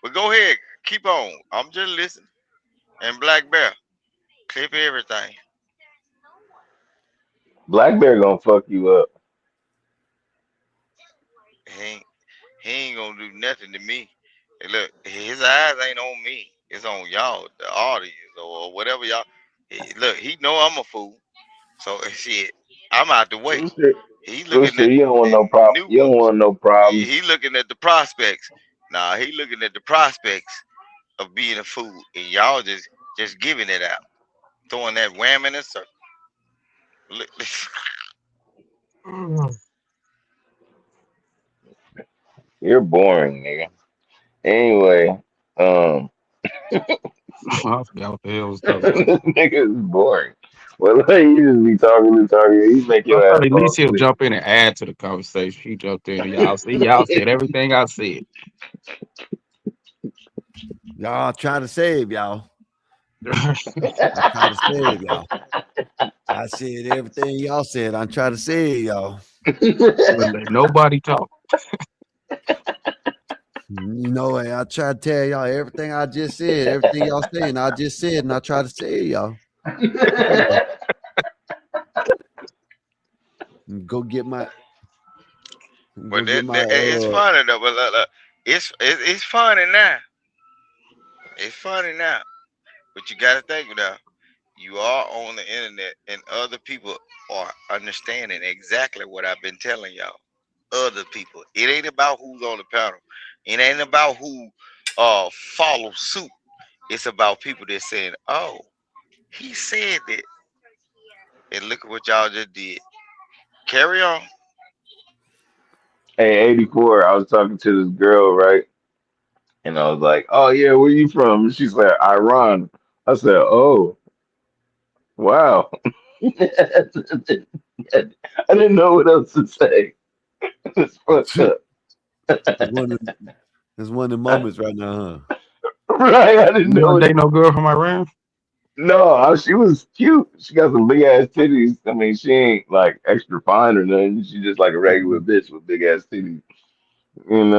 But go ahead, keep on. I'm just listening. And Black Bear, clip everything. Black Bear gonna fuck you up. He ain't, he ain't gonna do nothing to me. Hey, look, his eyes ain't on me. It's on y'all, the audience, or whatever y'all. Look, he know I'm a fool. So shit, I'm out the way. Rooster, He looking Rooster, at you don't want the no problem. new You don't want no problems. he looking at the prospects. Nah, he looking at the prospects of being a fool, and y'all just giving it out, throwing that wham in a circle. Look, You're boring, nigga. Anyway, I forgot what the hell was this talking about. nigga is boring. Well, like, you just be talking and talking. You make I your thought ass at fall least he'll asleep. jump in and add to the conversation. He jumped in and y'all said everything I said. Y'all try to save y'all. I try to save y'all. I said everything y'all said. I'm trying to save y'all. Wouldn't let nobody talk. You know, and I try to tell y'all everything I just said, everything y'all saying, I just said, and I try to save y'all. Go get my but it's funny though. But look, it's funny now. It's funny now. But you gotta think now. You are on the internet, and other people are understanding exactly what I've been telling y'all. Other people. It ain't about who's on the panel. It ain't about who follows suit. It's about people that saying, "Oh, he said that," and look at what y'all just did. Carry on. Hey, 84, I was talking to this girl, right? And I was like, oh, yeah, where you from? And she's like, Iran. I said, oh, wow. I didn't know what else to say. It's fucked up. It's one of the moments right now, huh? Right? I didn't You know want to what. date no girl from Iran? No, she was cute. She got some big ass titties. I mean, she ain't like extra fine or nothing. She just like a regular bitch with big ass titties. And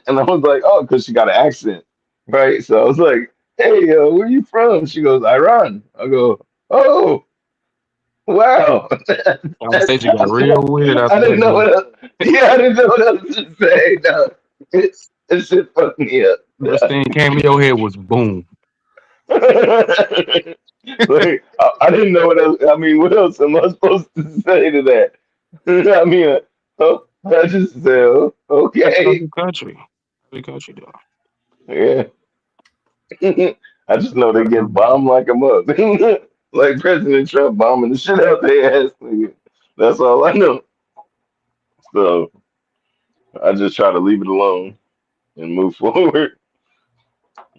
and I was like, oh, because she got an accent, right? So I was like, hey, where you from? She goes, Iran. I go, oh, wow. Conversation got real weird I after didn't that, know didn't what else. Yeah, I didn't know what else to say. No, it shit fucked me up. it? First thing came to your head was boom. Like I didn't know what else. I mean, what else am I supposed to say to that? I mean, I just said, oh, okay, Every country. Every country though. yeah. I just know they Gotta get come. bombed like a mug, like President Trump bombing the shit out their ass. Nigga. That's all I know. So I just try to leave it alone and move forward.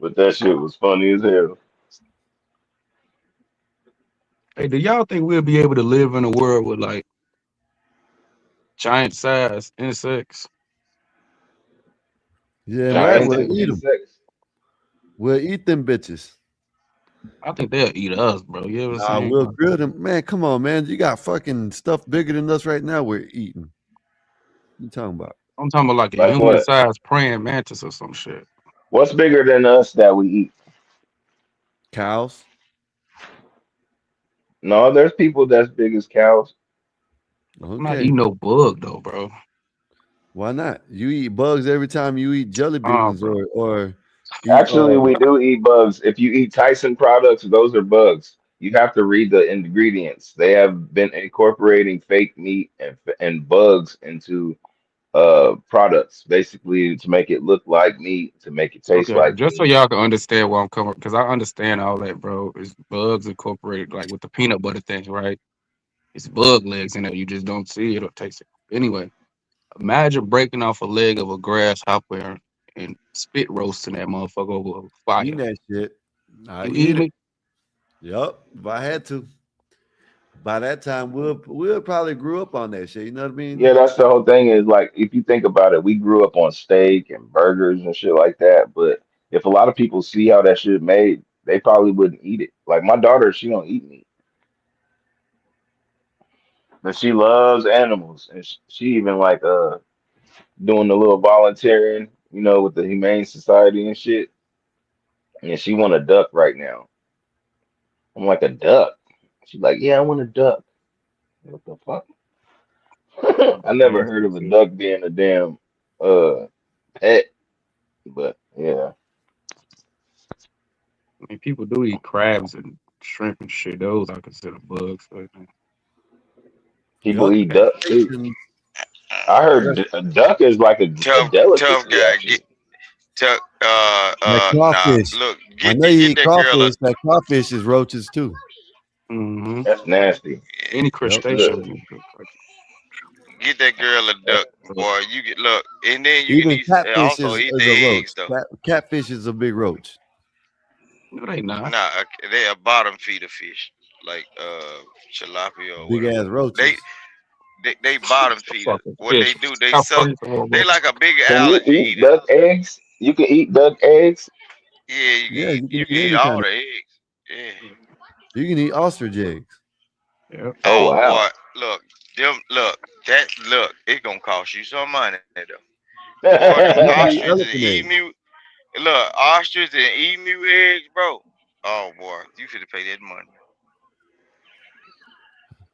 But that shit was funny as hell. Hey, do y'all think we'll be able to live in a world with like giant size insects? Yeah, Like right. Giant We'll eat them. insects. We'll eat them bitches. I think they'll eat us, bro. You ever Nah, seen? we'll grill them. Man, come on, man. You got fucking stuff bigger than us right now. We're eating. You talking about? I'm talking about like a Like what? human-sized praying mantis or some shit. What's bigger than us that we eat? Cows? No, there's people that's big as cows. I'm not Okay. eating no bug though, bro. Why not? You eat bugs every time you eat jelly beans Bro. or eat Actually, we do eat bugs. If you eat Tyson products, those are bugs. You have to read the ingredients. They have been incorporating fake meat and bugs into products, basically to make it look like meat, to make it taste Okay, like just so meat. y'all can understand where I'm coming, because I understand all that, bro. It's bugs incorporated, like with the peanut butter thing, right? It's bug legs in there. You just don't see it or taste it. Anyway, imagine breaking off a leg of a grasshopper and spit roasting that motherfucker over fire. eating that shit. I You eat eating it. it? Yup. If I had to. By that time, we'll probably grew up on that shit. You know what I mean? Yeah, that's the whole thing. Is like if you think about it, we grew up on steak and burgers and shit like that. But if a lot of people see how that shit made, they probably wouldn't eat it. Like my daughter, she don't eat meat, but she loves animals, and she even like doing the little volunteering, with the Humane Society and shit. And she want a duck right now. I'm like, a duck? She's like, yeah, I want a duck. What the fuck? I never heard Nasty of a shit. duck being a damn pet, but yeah. I mean, people do eat crabs and shrimp and shit. Those I consider bugs. But, People Yup. eat duck too. And I heard a duck is like a Tough delicacy, guy. actually. that Nah. crawfish. Look, I get know you get eat that girl a crawfish. That crawfish is roaches too. mm-hmm. That's nasty. Any Yep. crustacean. get that girl a duck, So, boy. You get look, and then you can Even eat catfish also eat is a the roach. eggs though. Catfish is a big roach. no, they not. Nah, they a bottom feeder fish, like tilapia or Big whatever. ass They roaches. they bottom feeder. Fucking What they fish. do, they How suck. first of all, They bro? like a big Can you allergy eat eater. duck eggs? You can eat duck eggs? Yeah, Yeah, you can you eat can eat any all kind of. the eggs. Yeah. You can eat ostrich eggs. Yep. Oh Oh boy, wow. look, it's gonna cost you some money though. Boy, them You can eat ostrich and elephant eggs. emu, look, ostrich and emu eggs, bro. Oh boy, you finna pay that money,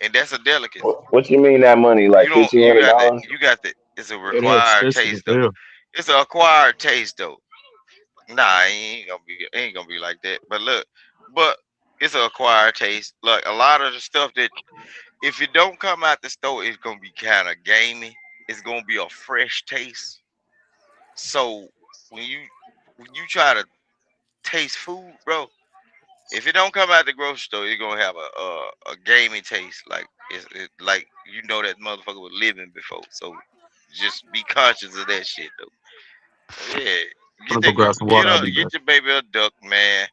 and that's a delicacy. What you mean that money? You Like don't, fifteen hundred dollars? you got the. It's a Yeah, they're required expensive as taste though. hell. It's an acquired taste though. Nah, it ain't gonna be like that. But it's an acquired taste. Like a lot of the stuff that if it don't come out the store, it's gonna be kind of gamey. It's gonna be a fresh taste. So when you when you try to taste food, bro, if it don't come out the grocery store, you're gonna have a gamey taste. Like like that motherfucker was living before. So just be conscious of that shit though. Yeah, I'm gonna go grab some water. I'll be back. get your baby a duck, man.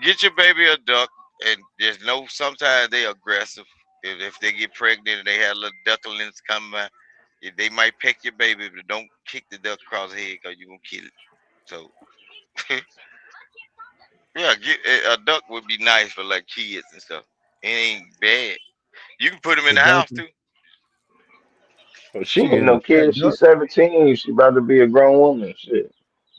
Get your baby a duck, and there's no. Sometimes they aggressive. If they get pregnant and they have little ducklings coming out, they might peck your baby, but don't kick the duck across the head because you gonna kill it. So yeah, get a duck would be nice for like kids and stuff. It ain't bad. You can put them in The the house donkey. too. Well, she Shit, ain't a no fat kid. duck. She's 17. She about to be a grown woman. Shit.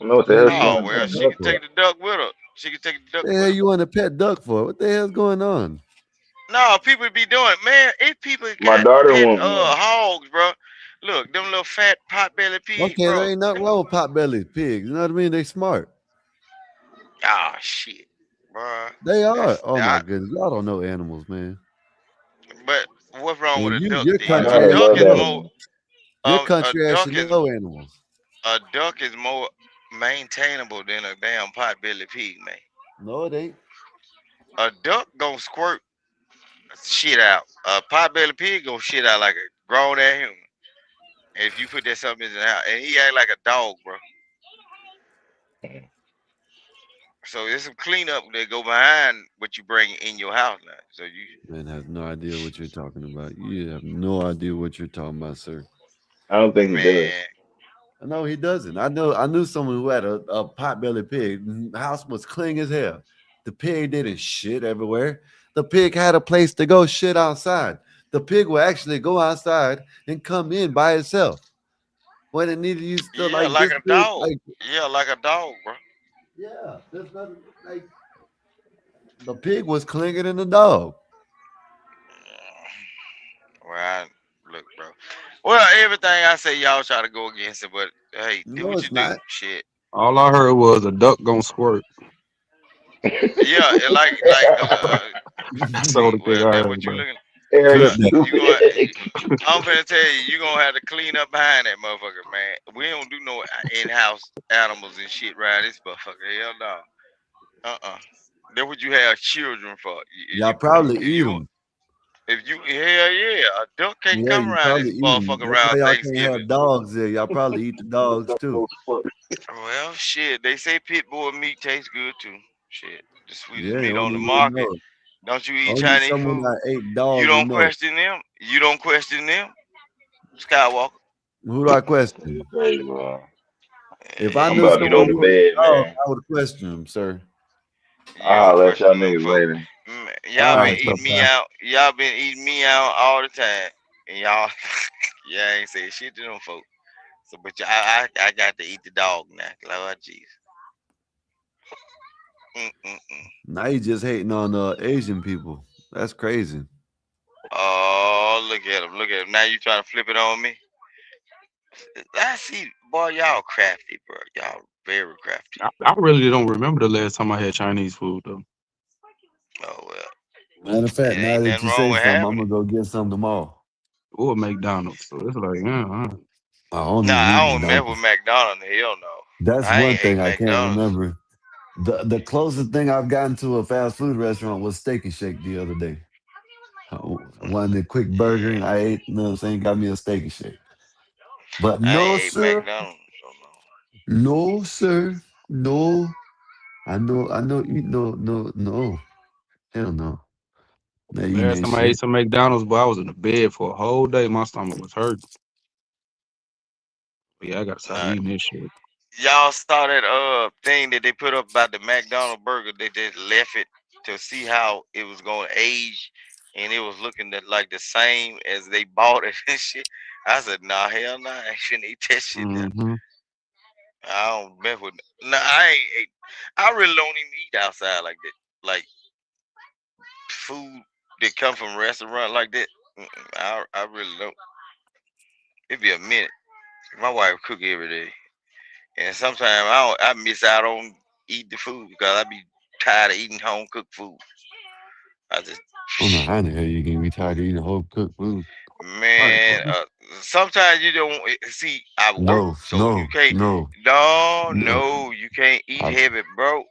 I don't know what The the hell hell you she want Oh a want a well, pet damn she duck duck can for? take for. the duck with her. She can take the duck The with hell her. you want a pet duck for? What the hell's going on? No, people be doing, man. If people My got daughter pet want one. hogs, bro. Look, them little fat pot belly pigs, Okay, there bro. ain't nothing wrong with pot bellied pigs. You know what I mean? They smart. Ah, shit, bro. They are. That's Oh my that. goodness, y'all don't know animals, man. But what's wrong with And a you, duck? your My Then country daughter ass duck should love is know. more. animals. Your A country ass duck should is know animals. more maintainable than a damn pot belly pig, man. No, it ain't. A duck gonna squirt shit out. A pot belly pig gonna shit out like a grown ass human. And if you put that something in the house, and he act like a dog, bro. So there's some cleanup that go behind what you bring in your house now. So you, Man has no idea what you're talking about. You have no idea what you're talking about, sir. I don't think he does. man, No, he doesn't. I knew someone who had a pot-bellied pig. The house was clean as hell. The pig didn't shit everywhere. The pig had a place to go shit outside. The pig will actually go outside and come in by itself. When it needed you still Yeah, like like this a big, dog. like Yeah, like a dog, bro. yeah, there's nothing like the pig was cleaner than the dog. Well, look, bro. Well, everything I say, y'all try to go against it, but hey, do No, what you it's do. not. Shit. All I heard was a duck gonna squirt. Yeah, and That's the see, only thing well, I that's heard, what you bro. looking. Eric Clip Well, that. you gonna. stupid. I'm finna tell you, you gonna have to clean up behind that motherfucker, man. We don't do no in-house animals and shit around this motherfucker. Hell no. That's what you have children for. Y'all probably eat You them. if you hell yeah, a duck can't Yeah, come you around probably this eat them. motherfucker That's why around y'all can't Thanksgiving. have dogs there. Y'all probably eat the dogs too. Well, shit, they say pit bull meat tastes good too. Shit, the sweetest Yeah, meat on only the you would market. know. Don't you eat Only Chinese someone food? that ate You dog would don't know. question them. You don't question them. Skywalker. Who do I question? Crazy, man. If I I'm knew about to You go someone don't. to who ate bed, dog, man. I would question him, sir. You I'll don't let y'all question them niggas folk. later. Y'all All been right, eating me Papa. out. Y'all been eating me out all the time, and y'all, y'all ain't say shit to them folk. So, but I got to eat the dog now. Lord Jesus. Mm-mm-mm. Now you just hating on Asian people. That's crazy. Oh, look at him. Look at him. Now you trying to flip it on me? I see, boy. Y'all crafty, bro. Y'all very crafty. I really don't remember the last time I had Chinese food though. Oh well, Matter of fact, it now ain't that nothing you wrong say with something, I'm having it. gonna go get some tomorrow. Or McDonald's. So it's like, I don't Nah, even eat I don't mess with McDonald's. McDonald's. Hell no. That's I one ain't ate thing I can't McDonald's. remember. The closest thing I've gotten to a fast food restaurant was Steak and Shake the other day. I wanted a quick burger and Yeah, I ate, you know what I'm saying, got me a Steak and Shake. But I no, ain't ate sir. McDonald's. So no. No, sir. No. I know you no. Hell no. That eating last that time I ate shit. some McDonald's, but I was in the bed for a whole day. My stomach was hurt. But yeah, I gotta stop Nah, eating this shit. y'all saw that thing that they put up about the McDonald burger. They just left it to see how it was gonna age, and it was looking like the same as they bought it and shit. I said, nah, hell nah, I shouldn't eat that shit there. Mm-hmm. I don't mess with. Nah, I ain't. I really don't even eat outside like that. Like food that come from restaurant like that. I really don't. It be a minute. My wife cook every day, and sometimes I miss out on eat the food because I be tired of eating home cooked food. I just I don't know how the hell you can be tired of eating whole cooked food. All right, man. bro. Sometimes you don't see. I work, No, so you no, can't. no, No, no. no, you can't eat I, heavy, bro.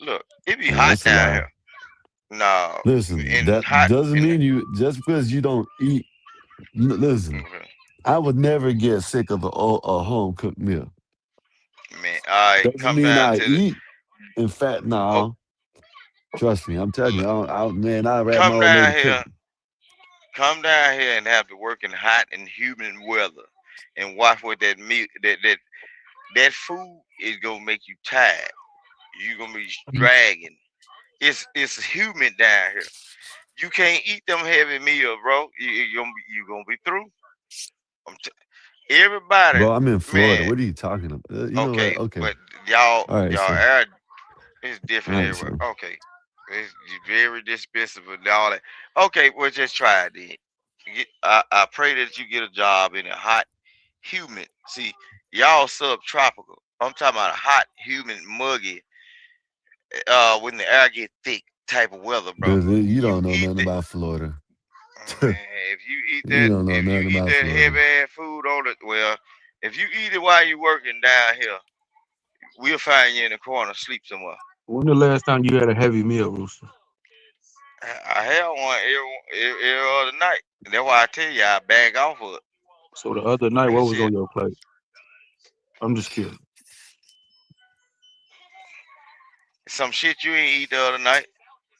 Look, it be hot that's a down lie. here. No, Listen, in that hot doesn't in. mean you just because you don't eat. Listen, Okay. I would never get sick of a home cooked meal. Man, all right, Doesn't come mean down I to the. eat. In fact, Oh, no. Trust me, I'm telling you, man, I'd rather my come old lady down cook. here. Come down here and have to work in hot and humid weather, and watch what that meat that food is gonna make you tired. You gonna be dragging. It's humid down here. You can't eat them heavy meals, bro. You gonna be through. I'm t- Everybody, Bro, I'm in Florida. man. What are you talking about? You know what? Okay, Okay. but y'all All right, y'all sir. air is All different right, everywhere. sir. Okay, it's very dismissive and all that. Okay, well just try it then. I pray that you get a job in a hot, humid. See, y'all subtropical. I'm talking about a hot, humid, muggy. When the air get thick type of weather, bro. Because you You don't know eat nothing that. about Florida. Man, You don't know if you nothing eat about that Florida. heavy ass food on it, well, if you eat it while you working down here, we'll find you in the corner sleep somewhere. When the last time you had a heavy meal, Rooster? I had one every other night. That's why I tell you I bag off of it. So the other night, That what was shit, on your plate? I'm just curious. some shit you ain't eat the other night.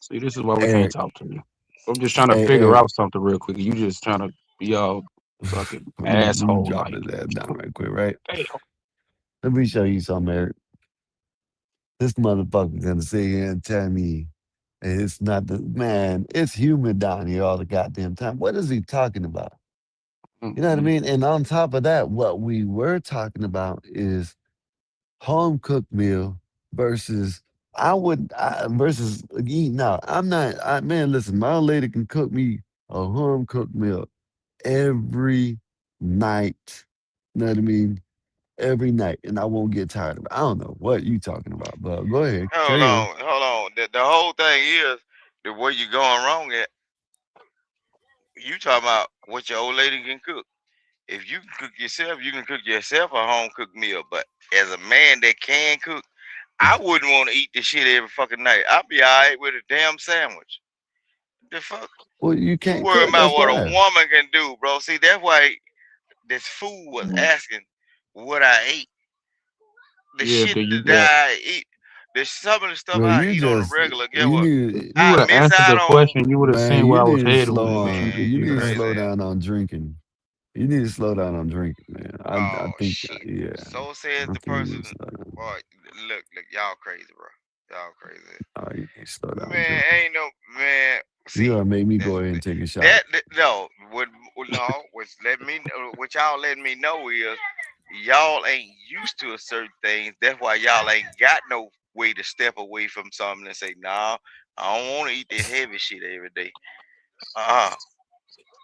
See, this is why we can't Eric, talk to you. I'm just trying to hey, figure Eric, out something real quick. You just trying to be all fucking let me asshole drop like. his ass down right quick, right? Damn. Let me show you something, Eric. This motherfucker gonna sit here and tell me it's not the man. It's humid down here all the goddamn time. What is he talking about? You know what I mean? And on top of that, what we were talking about is home cooked meal versus versus eating out. I'm not. Man, listen, my lady can cook me a home cooked meal every night. You know what I mean? Every night, and I won't get tired of it. I don't know what you talking about, but go ahead, Hold carry on. on, hold on. The whole thing is the way you going wrong at. You talking about what your old lady can cook. If you can cook yourself, you can cook yourself a home cooked meal. But as a man that can cook, I wouldn't want to eat this shit every fucking night. I'd be alright with a damn sandwich. The fuck? Well, you You can't worry cook. about That's what a why. woman can do, bro. See, that's why this fool was asking what I ate. The Yeah, shit because you got. that I eat, there's some of the stuff Well, I you eat on the just regular. Get you what? If need you I would have miss answered out the on. question, you would have man. seen where You I was need to headed slow with it, but you on. Man, just You you need to didn't. slow crazy. down on drinking. You need to slow down on drinking, man. I Oh think shit. yeah. So says I the think you person. need to slow down. Boy, look, y'all crazy, bro. Y'all crazy. Oh, you need to slow down on Man, drinking. ain't no man. You See, gonna make me that's go ahead and take a shot. that no. What no? What's let me what y'all letting me know is y'all ain't used to a certain things. That's why y'all ain't got no way to step away from something and say, nah, I don't want to eat this heavy shit every day. Uh-huh.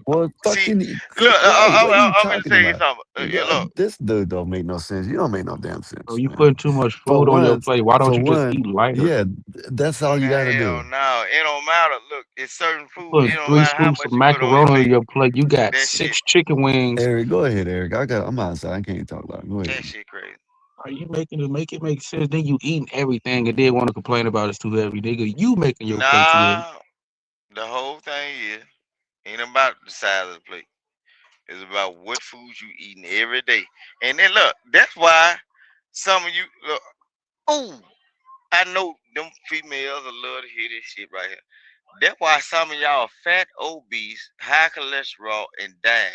Well, See, fucking look, cook right. What are you I'm gonna talking tell you about? something. Look, This dude don't make no sense. You don't make no damn Bro, sense, you man. putting too much For food on your one, plate. Why don't for you just one, eat lighter? yeah, that's all you gotta hell do. no, it don't matter. Look, it's certain You food. It putting don't three matter how scoops much of you put on your macaroni on plate. your plate. You got That shit, 6 chicken wings. Eric, go ahead, Eric. I'm outside. I can't talk loud. Go that ahead. shit crazy. Are you making it make it make sense? Then you eating everything and then want to complain about it's too heavy. Nigga, you making your plate too heavy. Nah, the whole thing is ain't about the size of the plate. It's about what foods you eating every day. And then look, that's why some of you look. Oh, I know them females will love to hear this shit right here. That's why some of y'all fat, obese, high cholesterol, and dying.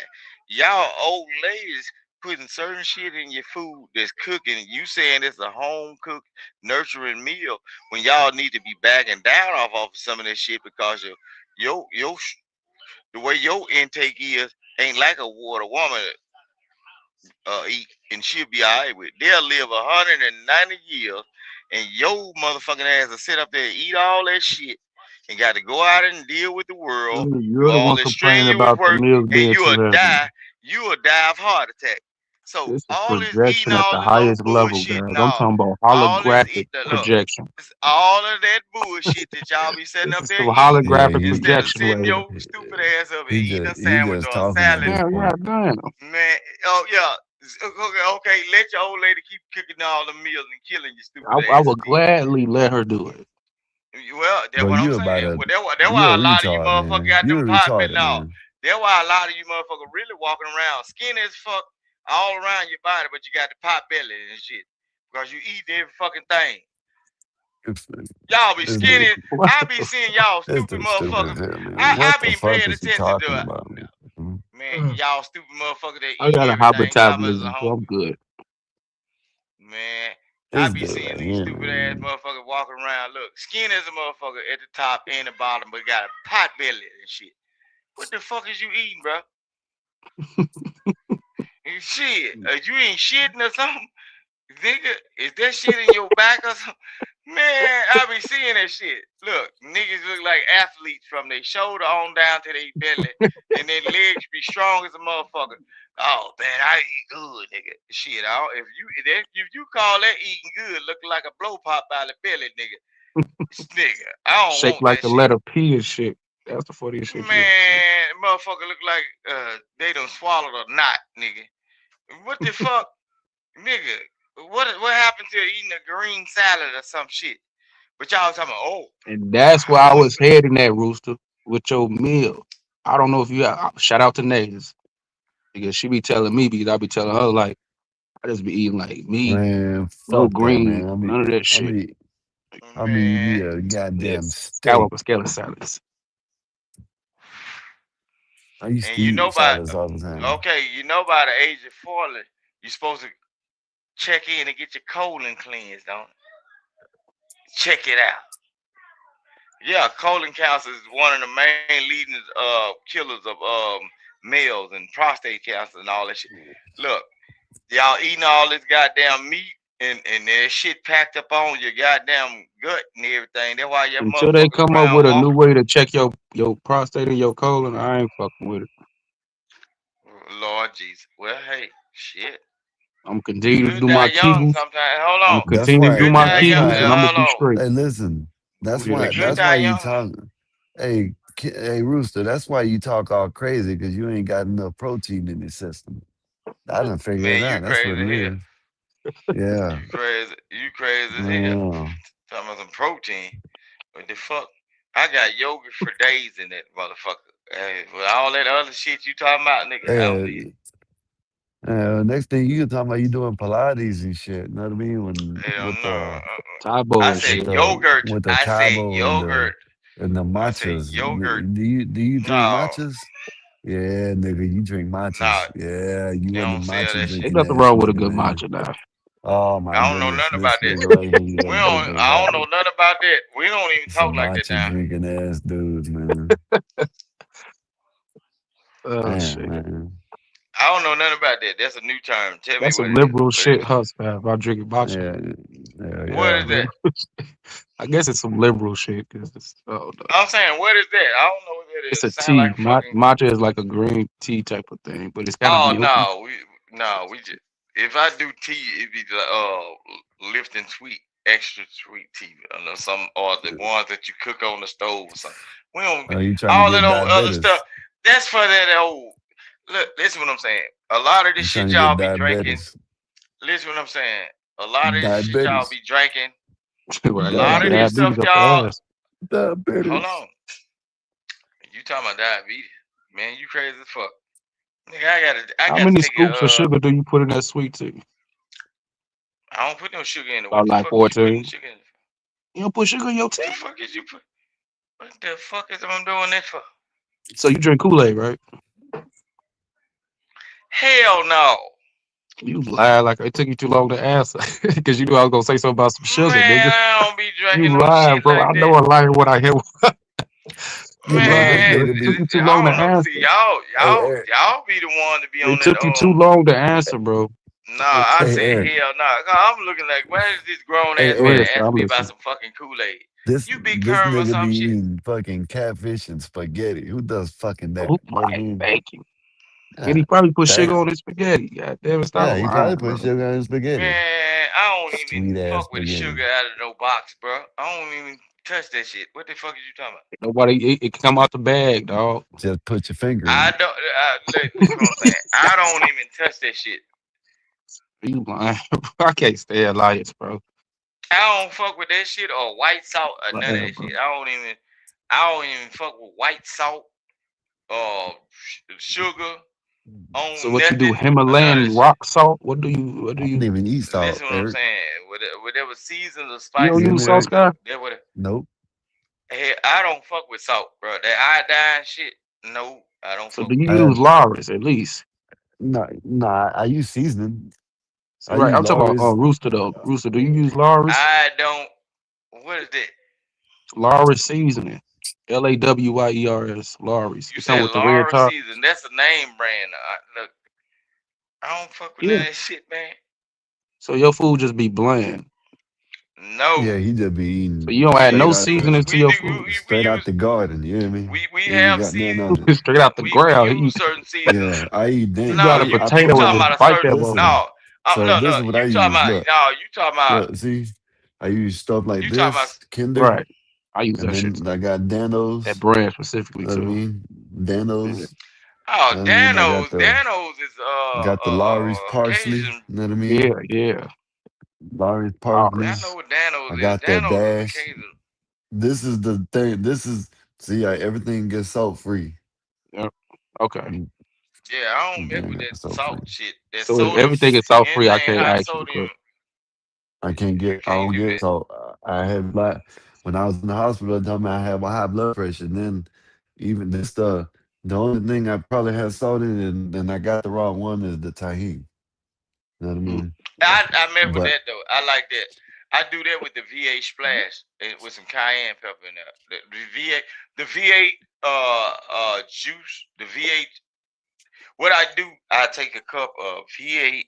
Y'all old ladies putting certain shit in your food that's cooking. You saying it's a home cooked, nurturing meal when y'all need to be backing down off of some of this shit because your the way your intake is ain't like a water woman eat, and she'll be all right with it. They'll live 190 years, and your motherfucking ass will sit up there and eat all that shit, and got to go out and deal with the world, do You're the all one this complaining strenuous about the work, meals and being too heavy. you will die of heart attack. So This is all this eating, projection at all the this old highest level, bullshit, guys. and I'm talking about all this holographic eat, look, projection. all of that bullshit that y'all be setting This up is there some eating, Yeah, holographic instead of projection sitting right here. your stupid ass up and eating a he sandwich just or a talking at salad. this Yeah, yeah, point. damn. Man, oh yeah. Okay, let your old lady keep cooking all the meals and killing your stupid I ass would again. gladly let her do it. Well, that's Bro, what I'm you about saying. to Well, that's you why a a lot of you retard, motherfuckers man. got You a them pot belly. retarded, No, man. that's why a lot of you motherfuckers really walking around skinny as fuck all around your body, but you got the pot belly and shit because you eat every fucking thing. This Y'all be dude, skinny. What I be the seeing y'all this stupid dude stupid as motherfuckers. hell, man. I What the be fuck paying is he attention to talking it. about, man? Man, fuck? y'all stupid motherfuckers that I eat got a high everything. Talking about as a metabolism, so home. I'm good. Man, I This be dude seeing right these here, stupid ass man. motherfuckers walking around. Look, skin is a motherfucker at the top and the bottom, but got a pot belly and shit. What the fuck is you eating, bro? Shit, you ain't shitting or something? Nigga, is that shit in your back or something? Man, I be seeing that shit. Look, niggas look like athletes from their shoulder on down to their belly, and their legs be strong as a motherfucker. Oh man, I eat good, nigga. Shit, if you call that eating good, looking like a blow pop by the belly, nigga, I don't Shaped want like that the shit. letter P and shit. That's the funniest shit you ever seen. Man, motherfucker look like they done swallowed a knot, nigga. What the fuck, nigga? What happened to eating a green salad or some shit? But y'all talking about, oh, And that's where I I want. was heading at, Rooster, with your meal. I don't know if you shout out to Nays because she be telling me because I be telling her like I just be eating like meat, Man, no fuck that, greens, man. none of that shit. I mean, Man, me a goddamn Yes, steak. scallop and scallop salads. I used and to eat salads all the time. you know by the age of 40, you're supposed to check in and get your colon cleansed, don't it? Check it out. Yeah, colon cancer is one of the main leading killers of males and prostate cancer and all that shit. Look, y'all eating all this goddamn meat and that shit packed up on your goddamn gut and everything. That's why your Until they motherfuckers come up around with a new walking. way to check your prostate and your colon, I ain't fucking with it. Lord Jesus. Well, hey, shit. I'm continue to Good do my die young kegels. sometimes. Hold I'm on. That's continue to why. do Good my die That's young. kegels, and why. I'm gonna Hold be on. straight. Hey, listen. I'm gonna do that Good shit. That's die why you young. talk. Hey, Rooster. That's why you talk all crazy because you ain't got enough protein in your system. I done figured Man, it you out. That's what crazy it as hell. is. Yeah. You crazy. You crazy as hell. Yeah. Talking about some protein. What the fuck? I got yogurt for days in that motherfucker. Hey, with all that other shit you talking about, nigga, I don't need it. Next thing you talking about, you doing Pilates and shit. You know what I mean? When Hell with no. the Tybo I and said with shit. the yogurt. with the I said Tabo yogurt. and the I said matchas. yogurt. Do you drink No. matchas? Yeah, nigga, you drink No. matchas. Yeah, you They one of don't the sell matcha that shit. Ain't drinking nothing ass wrong with a nigga, good man. matcha now. Oh my I don't know goodness, nothing about this that. nigga right here We got a don't. good I don't matcha. know nothing about that. We don't even talk Some like that matcha now. drinking ass dudes, man. Oh Damn, shit. man. I don't know nothing about that. That's a new term. Tell me That's what some it is. liberal What it shit, is. huss, man. About drinking matcha. What Yeah. is that? I guess it's some liberal shit. Cause it's, oh, no. I'm saying, what is that? I don't know what that It's is. a Sound tea. like a fucking. Matcha is like a green tea type of thing, but it's kind of Oh milky. no, we just. If I do tea, it'd be like Lifton sweet, extra sweet tea. I know some or the ones that you cook on the stove or something. We don't Oh, you trying to all that get old other stuff. diabetes? That's for that old. Look, listen what I'm saying. A lot of this You trying shit to get y'all be drinking. diabetes? Listen what I'm saying. A lot of this shit y'all Diabetes. be drinking. Right, A I got lot of this Diabetes. stuff diabetes up the y'all. ass. Hold Diabetes. on. You talking about diabetes? Man, you crazy as fuck. Nigga, I How gotta many take scoops of sugar do you put in that sweet tea? I don't put no sugar in it. What About the like fuck is you putting 14. sugar in? You don't put sugar in your What tea? the fuck is you put? What the fuck is I'm doing that for? So you drink Kool-Aid, right? Hell no. You lie like it took you too long to answer. Because you knew I was gonna say something about some sugar, Man, nigga. I don't be You drinking no lying, shit bro. like I that. know a liar when I hear Come on, this Man, it nigga took be. you too long I to don't know. See, answer. Hey, y'all be the one to be on It that. took you too long to answer, bro. Nah, I Hey, said Eric. hell no. I'm looking like, why is this grown Hey, ass Go man ahead, Eric. sir. asking I'm me about listening. some fucking Kool-Aid? This You big this curve or nigga be some shit? eating fucking catfish and spaghetti. Who does fucking that? Oh Know what I my, mean? thank you. And Yeah, he probably put sugar damn. on his spaghetti. God damn it, Yeah, stop he lying, probably put bro. sugar on his spaghetti. Man, I don't even Sweet ass fuck with the spaghetti. sugar out of no box, bro. I don't even touch that shit. What the fuck is you talking about? Nobody, it can come out the bag, dog. Just put your finger in I it. don't. Listen what I'm saying. I don't even touch that shit. You lying. I can't stand liars, bro. I don't fuck with that shit or white salt or none of Lying, that bro. shit. I don't even fuck with white salt or sugar So on what you do? nothing or none of Himalayan that shit. rock salt? What do you? What do I don't you? even eat salt, Listen what I'm Eric. saying. Whatever seasons or You don't You spices hear or use me, salt, Eric? Sky? that what. Nope. Hey, I don't fuck with salt, bro. That iodine shit. No, I don't So fuck do with you I that. use have Lawrence at least? no. I use seasoning. I Right. use I'm talking about Lawry's. Rooster though. Rooster, do you use Lawrence? I don't. What is that? Lawrence seasoning. Lawryers. Lawry's. You It come said with the red Laura top. season. That's a name brand. Look, I don't fuck with none Yeah. of that shit, man. So your food just be bland. No, Yeah, he just be So eating you don't add straight no out the seasoning to we your do. food. We straight out use. the garden. You hear me? We He ain't have got nothing seasons. on it. Straight out the We ground. use certain seasons. Yeah, I eat You then. got a You I put potato and talking just about a bite certain that listen. motherfucker. no. So No, this no. is what I You talking use. about Look, no. You talking about look. See, I use stuff like you talking about this, Kinder, Right. I use and that shit then too. I got That Danos. brand specifically Know what I too. mean? Yeah. Danos. oh Know what I mean? I Danos. Danos is got the Lawry's parsley. occasion. You know what I mean? Yeah, yeah. Lawry's I parsley. know what Danos I is. got that Danos is dash. occasion. This is the thing. This is see, everything gets salt free. Yep. Okay. Yeah, I don't mess with Everything that gets salt salt free. shit. That So if sodium, everything is salt free, anything I high ask you a sodium, question. you I can't don't do get that. salt. I had black when I was in the hospital. They told me I had high blood pressure. And then even this the only thing I probably had salt in, and I got the wrong one is the tahini. You know what I Mm. mean? I mess with But that though. I like that. I do that with the V8 splash with some cayenne pepper in there. The V8 juice, the V8 what I do, I take a cup of V8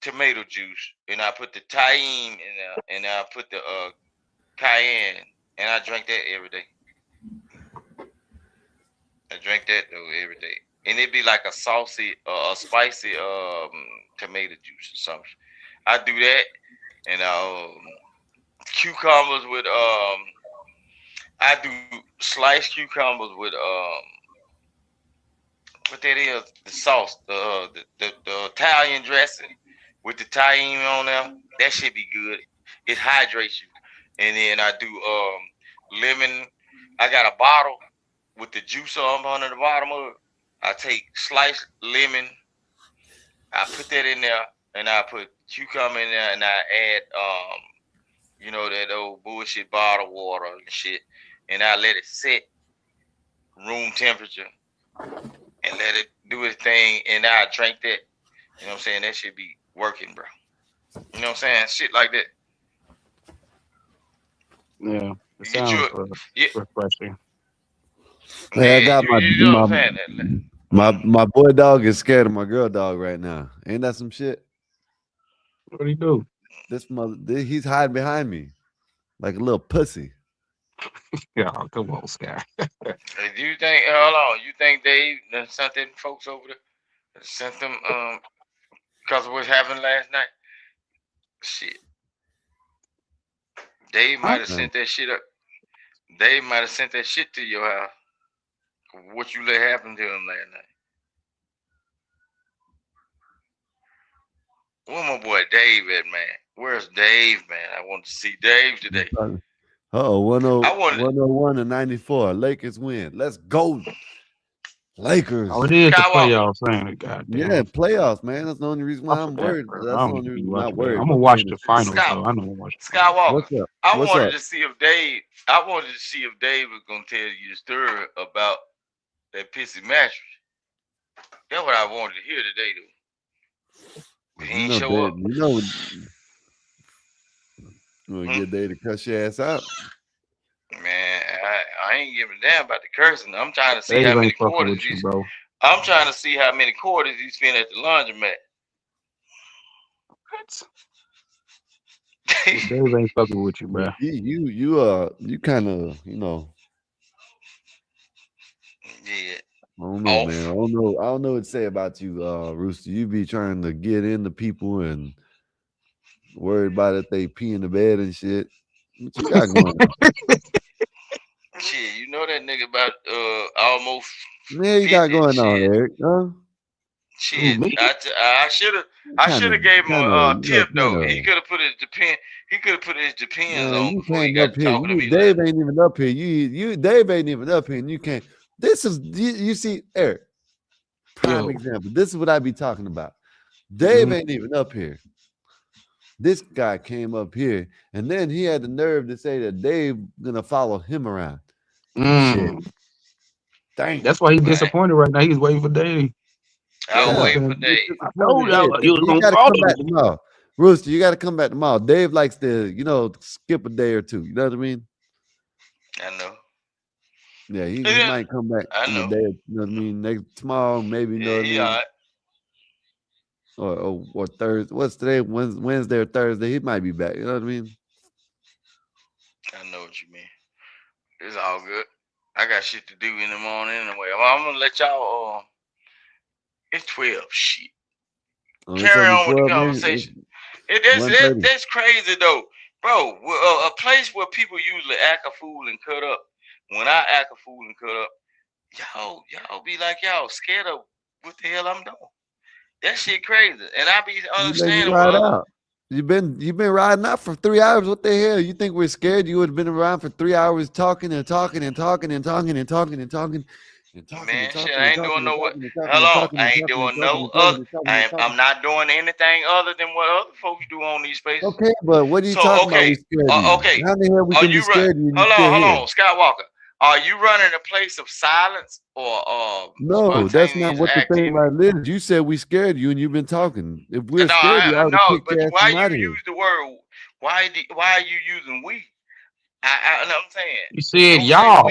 tomato juice and I put the Taim in there and I put the cayenne and I drink that every day. I drink that though every day. And it'd be like a saucy, a spicy tomato juice or something. I do that and cucumbers with I do sliced cucumbers with what that is, the sauce, the Italian dressing with the Taim on there. That should be good. It hydrates you. And then I do lemon. I got a bottle with the juice on under the bottom of it. I take sliced lemon. I put that in there, and I put cucumber in there, and I add you know, that old bullshit bottled water and shit, and I let it sit room temperature and let it do its thing, and I drink that. You know what I'm saying? That should be working, bro. You know what I'm saying? Shit like that. Yeah, it You get you sounds refreshing. Hey, I got you know what I'm saying? my boy dog is scared of my girl dog right now. Ain't that some shit? What do he do? He's hiding behind me like a little pussy. Yeah, come on, Sky. Hey, do you think? Hold on. You think Dave done sent them folks over there? Sent them because of what happened last night? Shit. Dave might have sent that shit up. Dave might have sent that shit to your house. What you let happen to him last night? Where my boy Dave at, man? Where's Dave, man? I want to see Dave today. 101 to 94. Lakers win. Let's go. Lakers. Oh, it is the playoffs, ain't it? Goddamn. Yeah, playoffs, man. That's the only reason why I'm worried. Bro. That's the only reason I'm not worried. I'm gonna watch the finals, though. I know I'm watching. Skywalker. What's up? I wanted to see if Dave was gonna tell you the story about that pissy mattress. That's what I wanted to hear today, though. He ain't show up. You know, you want to get Dave to cuss your ass out. Man, I ain't giving a damn about the cursing. I'm trying to see Dave how many ain't fucking quarters with you, bro. I'm trying to see how many quarters you spent at the laundromat. Dave ain't fucking with you, bro. You kind of, you know. Yeah. I don't know, man. I don't know what to say about you, Rooster. You be trying to get into people and worried about if they pee in the bed and shit. What you got going on? Shit, you know that nigga about almost. Yeah, you got going on, Eric? Huh? Shit, I should have gave him a tip though. He could have put his depends on before he got talking to me. Dave ain't even up here. You Dave ain't even up here, and you can't. This is you see, Eric. Prime example. This is what I be talking about. Dave ain't even up here. This guy came up here, and then he had the nerve to say that Dave gonna follow him around. Shit. Dang. That's why he's disappointed right now. He's waiting for Dave. I'm waiting for Dave. I told you You gotta come back tomorrow. Rooster, you gotta come back tomorrow. Dave likes to, you know, skip a day or two. You know what I mean? I know. Yeah, he might come back in a day. You know what I mean? Tomorrow, maybe. You know what I mean? Right. Or Thursday. What's today? Wednesday or Thursday? He might be back. You know what I mean? I know what you mean. It's all good. I got shit to do in the morning anyway. I'm gonna let y'all. It's 12. Shit. Carry on with the conversation. That's crazy though, bro. A place where people usually act a fool and cut up. When I act a fool and cut up, y'all be like y'all scared of what the hell I'm doing. That shit crazy, and I be understanding. You've been riding out for 3 hours. What the hell? You think we're scared? You would have been around for 3 hours talking and talking and talking and talking and talking and talking. Man, shit, I ain't doing no what. Hello, I ain't doing no other. I'm not doing anything other than what other folks do on these spaces. Okay, but what are you talking about? We scared okay. How the hell we can be scared of you? Hold on, Skywalker. Are you running a place of silence or no? That's not what the thing about is. You said we scared you, and you've been talking. If we're scared, you ought to kick but ass why out you of use the word? Why are you using we? I know what I'm saying. You said y'all.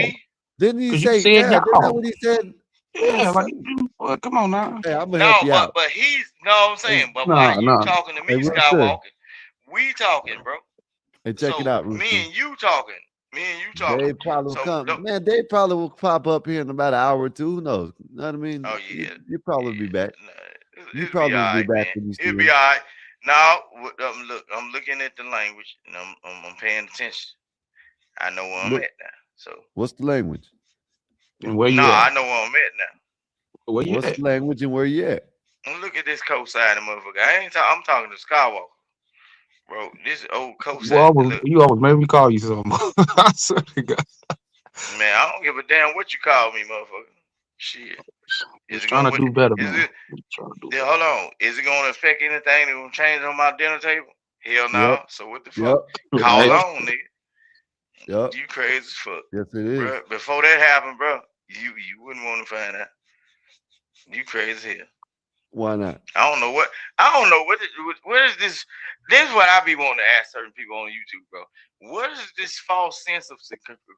Didn't he say yeah? That's not what he said. Yeah, like, boy, come on now. Hey, I'm gonna help you out. But he's no, I'm saying, but Nah, while you nah. talking to me, Hey, Rooster. Skywalker, we talking, bro. Hey, check it So out, Rooster. me and you talking. They probably will So come. Man, they probably will pop up here in about an hour or two. Who knows? You know what I mean? oh yeah, You probably be back. You it'll be probably all will be right, back man. when you see It'll be him. all right. Now, look, I'm looking at the language and I'm paying attention. I know where I'm Look, at now. So what's the language? And where you I at? know where I'm at now. Where you What's at? the language and where you at? And look at this co-signing motherfucker. I'm talking to Skywalker. Bro, this old co-sign. Look, You always made me call you something. I swear to God. man, I don't give a damn what you call me, motherfucker. Shit. Is Just it trying going to do better, is man. it yeah, hold on. Is it gonna affect anything that gonna change on my dinner table? Hell no. Yep. So what the fuck? Yep. Call Right. on, nigga. Yep. You crazy as fuck. Yes, it is. Bruh, before that happened, bro, you wouldn't want to find out. You crazy as hell. Why not? I don't know what is this. This is what I be wanting to ask certain people on YouTube, bro. What is this false sense of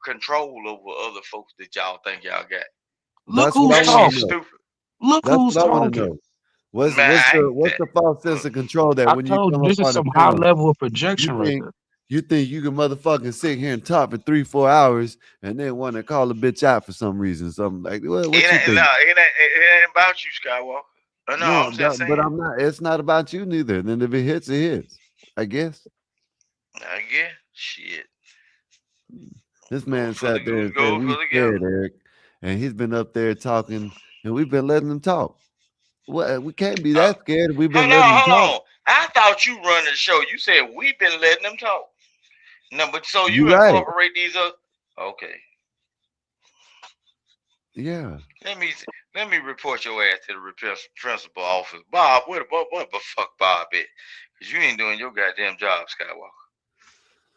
control over other folks that y'all think y'all got? Look That's what who's I want talking. to know. Stupid. Look That's who's what I want to talking. know. What's Man, the false sense of control that I when you told come you up this is on the some high panel, level of you projection right think there. you can motherfucking sit here and talk for 3-4 hours and then want to call a bitch out for some reason? Something like what you think? It ain't about you, Skywalker. No, I'm just but saying. I'm not. It's not about you neither. Then if it hits, it hits. I guess. I guess. Shit. This man For the sat there goose and said goes we for the scared, gander. Eric, and he's been up there talking, and we've been letting him talk. Well, we can't be that scared. We've been letting him talk. Hold on. I thought you run the show. You said we've been letting them talk. No, but so You you right. incorporate these up. Okay. Yeah. Let me report your ass to the principal office. Bob, what the fuck Bob at? Cause you ain't doing your goddamn job, Skywalker.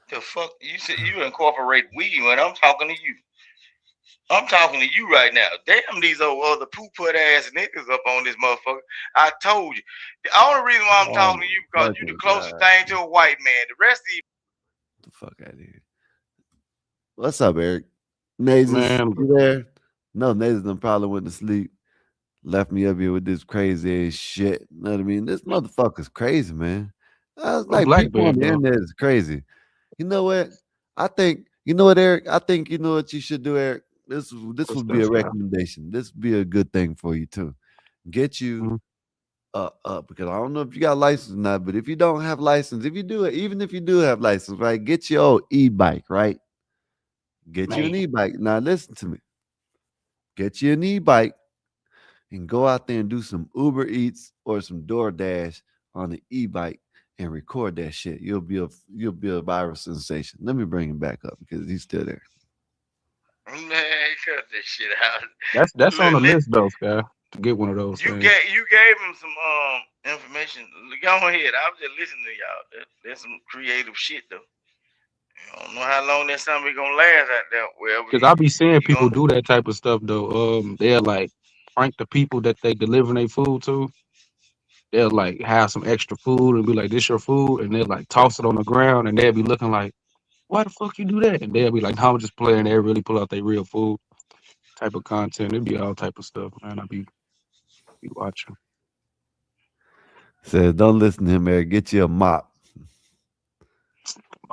The fuck you said you incorporate we when I'm talking to you. I'm talking to you right now. Damn these old other poo-put ass niggas up on this motherfucker. I told you. The only reason why I'm talking to you because you the closest thing to a white man. The rest of you the fuck out of here. What's up, Eric? Nazes, Man. you there? No, Nazes done probably went to sleep. Left me up here with this crazy ass shit. You know what I mean? This motherfucker's crazy, man. I was like, black people on man, the though. internet is crazy. You know what? I think, you know what, Eric? I think you know what you should do, Eric. This would be a recommendation. This would be a good thing for you too. Get you because I don't know if you got license or not, but if you don't have license, if you do it, even if you do have license, right? Get your old e-bike, right? Get you an e-bike. Now listen to me. Get you an e-bike and go out there and do some Uber Eats or some DoorDash on the e-bike and record that shit. You'll be a viral sensation. Let me bring him back up because he's still there. man, cut this shit out. That's on the list though, Sky, to get one of those. You gave him some information. Go ahead. I was just listening to y'all. There's some creative shit though. I don't know how long that something gonna last out there. Because I be seeing people do that type of stuff though. They'll like prank the people that they delivering their food to. They'll like have some extra food and be like, "This your food," and they'll like toss it on the ground, and they'll be looking like, "Why the fuck you do that?" And they'll be like, "No, I'm just playing." They really pull out their real food type of content. It'd be all type of stuff, man. I be watching. Said, don't listen to him, Eric. Get you a mop.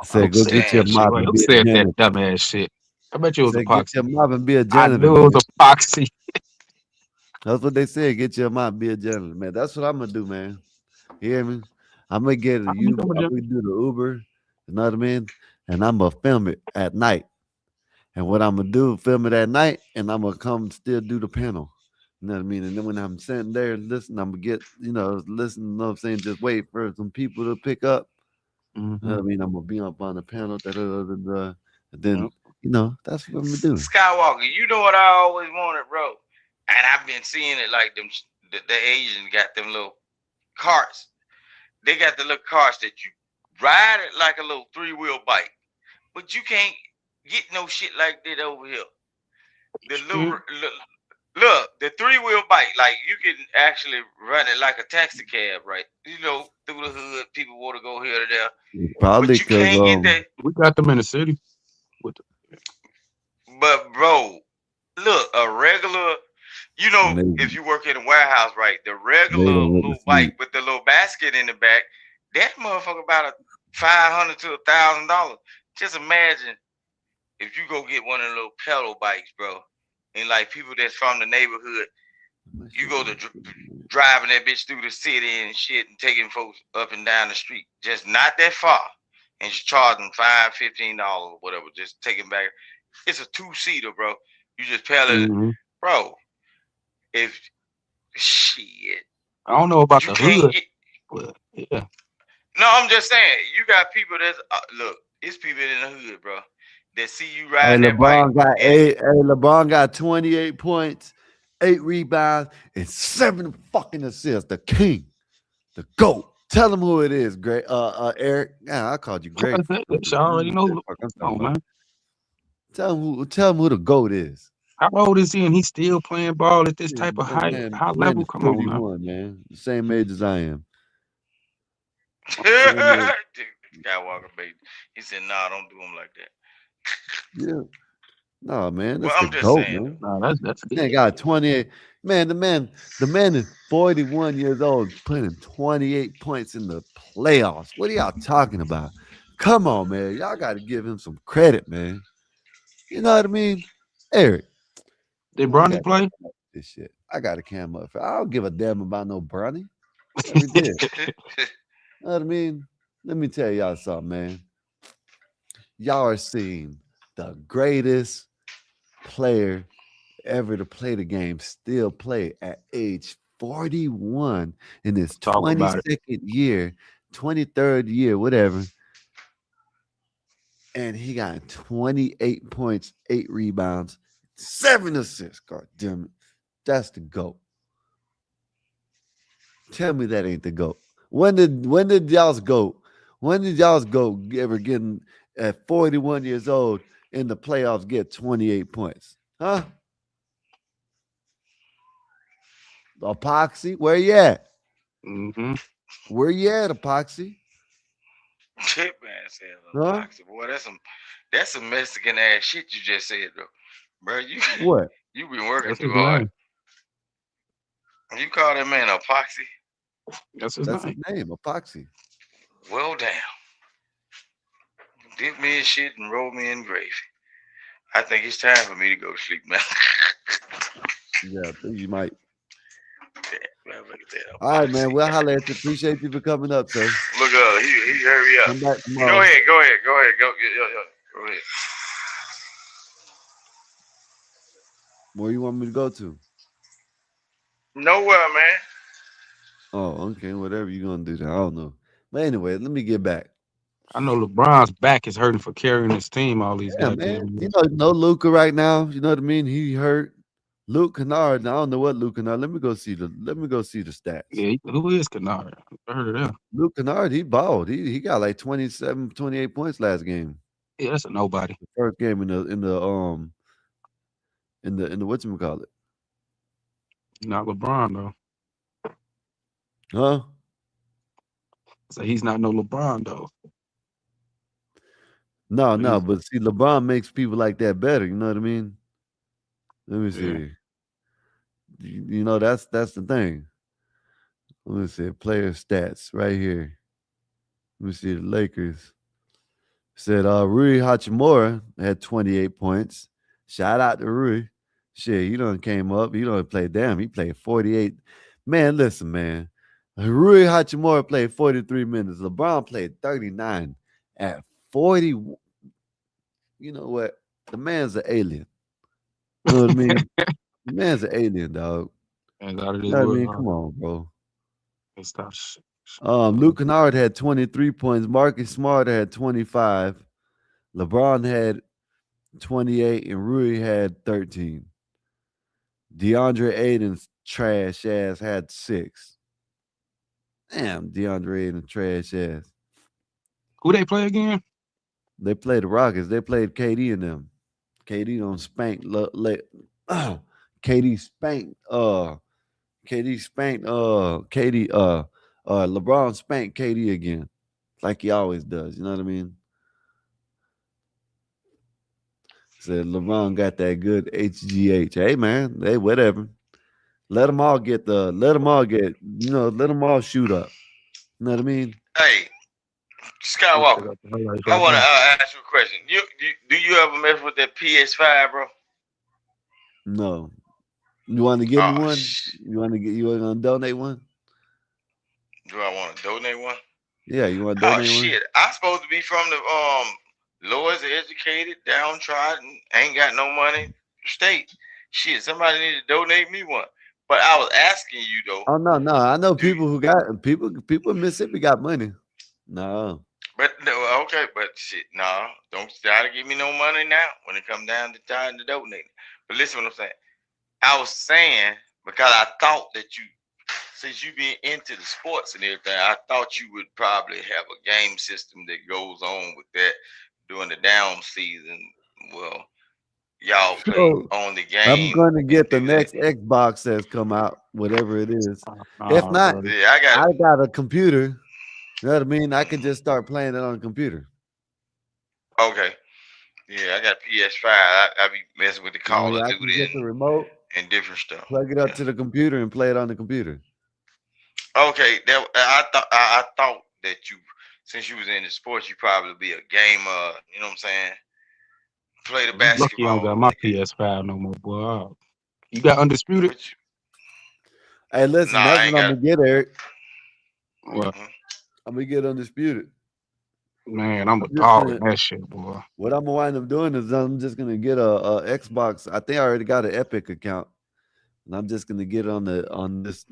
Said, go get you a mop and Who be a said that janitor. dumbass shit? I bet you it was Said, get epoxy. you a mop and be a I janitor. knew it was epoxy. That's what they said. Get your mom, be a gentleman, man. That's what I'm gonna do, man. You hear me? I'm gonna get a I'm gonna do the Uber, you know what I mean? And I'm gonna film it at night. And what I'm gonna do, film it at night, and I'm gonna come still do the panel. You know what I mean? And then when I'm sitting there and listen, I'm gonna get, listen, you know what I'm saying? Just wait for some people to pick up. You know what I mean? I'm gonna be up on the panel, and then that's what I'm gonna do. Skywalker, you know what I always wanted, bro? And I've been seeing it like them. The Asians got them little carts. They got the little carts that you ride it like a little 3-wheel bike, but you can't get no shit like that over here. The little look, the 3-wheel bike, like you can actually run it like a taxi cab, right? Through the hood, people want to go here to there. Probably but you can't get that. We got them in the city. But bro, look, You know, Amazing. if you work in a warehouse, right, the regular They don't little bike with the little basket in the back, that motherfucker about $500 to $1,000. Just imagine if you go get one of the little pedal bikes, bro, and like people that's from the neighborhood, you go to driving that bitch through the city and shit and taking folks up and down the street, just not that far, and just charging $5, $15 or whatever, just taking back. It's a 2-seater, bro. You just pedal, bro. If shit, I don't know about you the can't hood, get. but yeah. No, I'm just saying, you got people that's look. It's people in the hood, bro, that see you Hey, riding that bike. LeBron got 28 points, 8 rebounds, and 7 fucking assists. The king, the GOAT. Tell him who it is, Greg. Eric. Yeah, I called you Greg. I already know. Oh man. Tell him who the GOAT is. How old is he and he's still playing ball at this type of high Man level? is Come on now. 31, man. The same age as I am. Skywalker, baby. He said, "Nah, don't do him like that." Yeah. No, man, Well, that's I'm the just GOAT, saying, man. No, that's They got 28. Man, the man is 41 years old, putting 28 points in the playoffs. What are y'all talking about? Come on, man. Y'all got to give him some credit, man. You know what I mean? Eric. Did Bronny play? This shit. I got a cam up. I don't give a damn about no Bronny. Never did. You know what I mean? Let me tell y'all something, man. Y'all are seeing the greatest player ever to play the game still play at age 41 in his 22nd year, 23rd year, whatever. And he got 28 points, 8 rebounds, 7 assists. God damn it. That's the GOAT. Tell me that ain't the GOAT. When did y'all's GOAT? When did y'all's GOAT ever getting at 41 years old in the playoffs get 28 points? Huh? Epoxy? Where you at? Mm-hmm. Where you at, Epoxy? Chip man said, "Boxer, boy, that's some Mexican ass shit you just said, though, bro. What? You been working That's too his hard. name. You call that man Epoxy? That's his That's name. his name, Epoxy. Well, damn. Dip me in shit and roll me in gravy. I think it's time for me to go to sleep, man." Yeah, I think you might. Man, look at that. All right, man. Well, holla at you. Appreciate you for coming up, sir. Look, he hurry up. Come back tomorrow. Go ahead. Go ahead. Where you want me to go to? Nowhere, man. Oh, okay. Whatever you're gonna do then. I don't know. But anyway, let me get back. I know LeBron's back is hurting for carrying his team all these Yeah, goddamn man. years. No Luca right now. You know what I mean? He hurt. Luke Kennard. I don't know what Luke Kennard. Let me go see the stats. Yeah, who is Kennard? I heard of them. Luke Kennard, he balled. He got like 27, 28 points last game. Yeah, that's a nobody. The first game in the whatchamacallit. Not LeBron though. Huh? So he's not no LeBron though. No, but see, LeBron makes people like that better. You know what I mean? Let me see. You know, that's the thing. Let me see. Player stats right here. Let me see the Lakers. Said Rui Hachimura had 28 points. Shout out to Rui. Shit, he done came up. He done played. Damn, he played 48. Man, listen, man. Rui Hachimura played 43 minutes. LeBron played 39 at 40. You know what? The man's an alien. You know what I mean? The man's an alien, dog. You know what I mean? Come on, bro. Luke Kennard had 23 points. Marcus Smart had 25. LeBron had 28, and Rui had 13. DeAndre Ayton's trash ass had 6. Damn, DeAndre Ayton trash ass. Who they play again? They played the Rockets. They played KD and them. KD don't spank. KD spanked. LeBron spanked KD again, like he always does. You know what I mean? Said LeBron got that good HGH. Hey man, hey whatever. Let them all get, let them all shoot up. You know what I mean? Hey, Skywalker, I want to ask you a question. Do you ever mess with that PS5, bro? No. You want to give me Oh, one? You want to donate one? do I want to donate one? Yeah, you want to Oh donate one? shit! I'm supposed to be from the lowest educated, downtrodden, ain't got no money state. Shit, somebody need to donate me one. But I was asking you though. Oh no. I know people who got people in Mississippi got money. No. But no, okay, but shit, no, don't try to give me no money now when it come down to trying to donate. But listen, what I'm saying. I was saying because I thought that you, since you been into the sports and everything, I thought you would probably have a game system that goes on with that during the down season. Well, y'all play So on the I'm game going to and get the do that. next Xbox that's come out, whatever it is. If not, Yeah, I got a computer. You know what I mean? I could just start playing it on a computer. Okay. Yeah, I got PS5. I be messing with the Call of I can Duty get the remote, and different stuff. plug it up to the computer, and play it on the computer. Okay, I thought that you, since you was in the sports, you probably be a gamer. You know what I'm saying? Play the You lucky I don't basketball. got my PS5 no more, boy. You got Undisputed? Hey, listen, Nah, that's I what ain't I'm got. gonna get, Eric. What? I'm gonna get Undisputed. Man, I'm a just dog gonna- in that shit, boy. What I'm gonna wind up doing is I'm just gonna get a Xbox. I think I already got an Epic account, and I'm just gonna get it on this.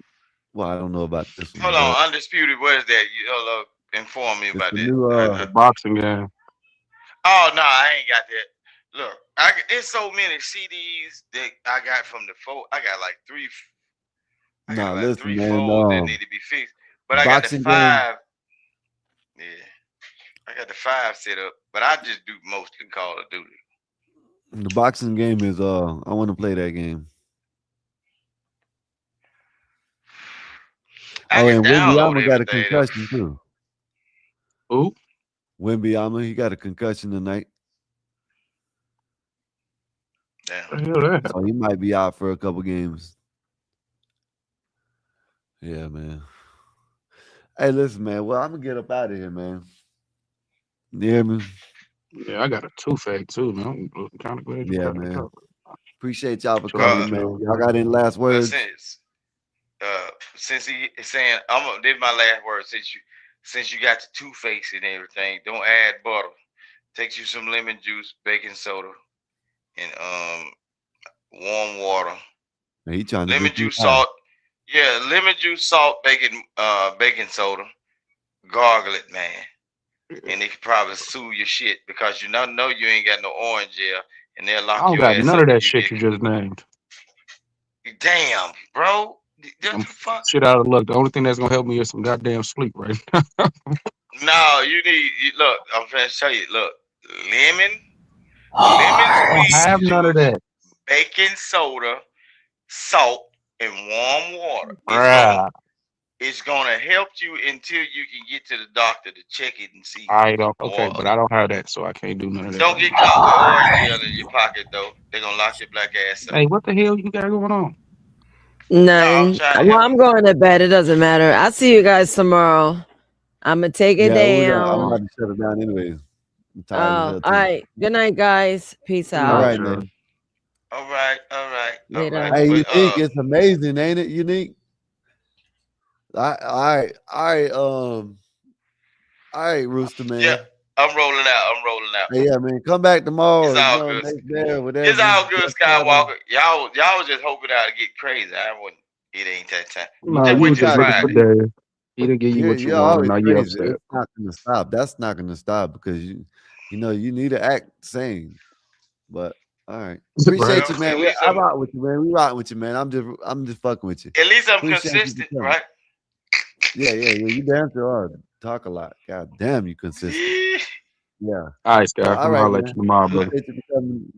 Well, I don't know about this one, Hold but on, Undisputed. What is that? You inform me it's about the that. new boxing game. Oh no, I ain't got that. Look, it's so many CDs that I got from the fold. I got like three. I got Nah, like listen, three man. folds that need to be fixed. But I got the Boxing game. 5. Yeah, I got the 5 set up. But I just do mostly Call of Duty. The boxing game is I want to play that game. I Oh, can and download Wimbyama got a everything though. concussion too. Who? Wimbyama, he got a concussion tonight. Damn. So he might be out for a couple games. Yeah, man. Hey, listen, man. Well, I'm gonna get up out of here, man. You hear me? Yeah, I got a toothache too, man. I'm kind of glad you Yeah, got it. man. Appreciate y'all for Try to coming, man. Y'all got any last Well, words? since he is saying this is my last word. Since you got the toothache and everything, don't add butter. Take you some lemon juice, baking soda, and warm water. Man, he trying to Lemon get you juice, high. salt. Yeah, lemon juice, salt, baking soda. Gargle it, man. And they could probably sue your shit because you know you ain't got no orange gel, and they'll I lock don't your got ass none up. of that shit you just named. Damn, bro. I'm shit out of luck. The only thing that's gonna help me is some goddamn sleep right now. No, look, I'm trying to tell you, look, lemon I don't squeeze have none of juice, that. baking soda, salt, and warm water. Bruh. It's gonna help you until you can get to the doctor to check it and see. I don't. Okay, Or but I don't have that, so I can't do none of that. don't get caught with orange gel in your pocket though. They're gonna lock your black ass up. Hey, what the hell you got going on? Nothing. trying to Well, help I'm going to bed. It doesn't matter. I'll see you guys tomorrow. I'm gonna take it Yeah, I'm down. about to shut it down anyways. I'm tired as Oh, hell all too. right. Good night, guys. Peace All out. right, man. All right. Later. Hey, But, Unique, it's amazing, ain't it? Unique. All right, Rooster man. yeah, I'm rolling out. Hey, yeah, man. Come back tomorrow. It's all good. Next day or whatever. It's all good, Just try to- Skywalker. Y'all was just hoping out to get crazy. I wouldn't. It ain't that time. No, Just you wait were till just looking for Friday. Dave. He didn't give you what you You're wanted. always Now you crazy. upset. It's not going to stop. That's not going to stop because you need to act sane. But all right, appreciate you, Well, man. at least I rock with you, man. We rock with you, man. I'm just fucking with you. At least I'm Appreciate you for consistent, coming. right? Yeah. You damn sure are. Talk a lot. God damn, you consistent. Yeah. All right, Scott. All I'm right, gonna let man. you tomorrow, brother. Appreciate you for coming.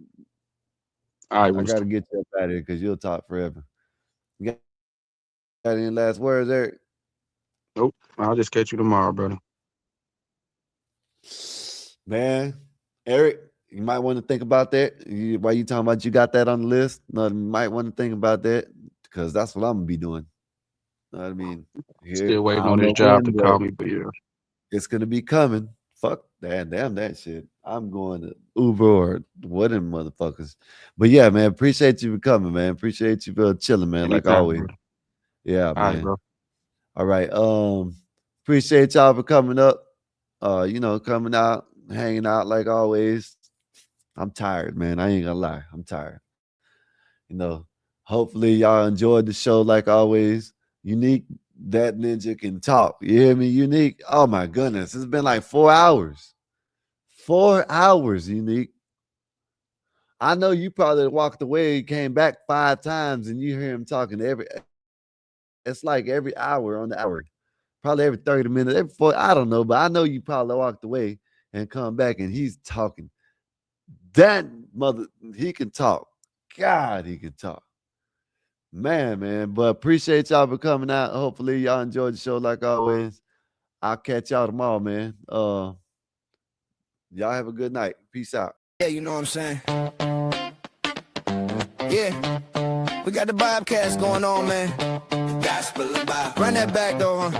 All right, I got to get you up out of here because you'll talk forever. You got any last words, Eric? Nope. I'll just catch you tomorrow, brother. Man, Eric, you might want to think about that. Why you talking about you got that on the list? No, you might want to think about that. because that's what I'm gonna be doing. You know what I mean? Still waiting I on don't this know job when, to but call me, but yeah. it's gonna be coming. Fuck that, damn that shit. I'm going to Uber or what them motherfuckers. But yeah, man, appreciate you for coming, man. Appreciate you for chilling, man, like Anytime, always. bro. Yeah, All right, man. bro. All right. Appreciate y'all for coming up. Coming out, hanging out like always. I'm tired, man. I ain't gonna lie. I'm tired. Hopefully y'all enjoyed the show like always. Unique, that ninja can talk. You hear me? Unique. Oh my goodness. It's been like 4 hours. 4 hours, Unique. I know you probably walked away, came back 5 times, and you hear him talking it's like every hour on the hour. Probably every 30 minutes, every 4, I don't know, but I know you probably walked away and come back and he's talking. That mother, he can talk. God, he can talk. Man. But appreciate y'all for coming out. Hopefully y'all enjoyed the show like always. I'll catch y'all tomorrow, man. Y'all have a good night. Peace out. Yeah, you know what I'm saying? Yeah, we got the Bobcats going on, man. The gospel of Bob. Run that back though, huh?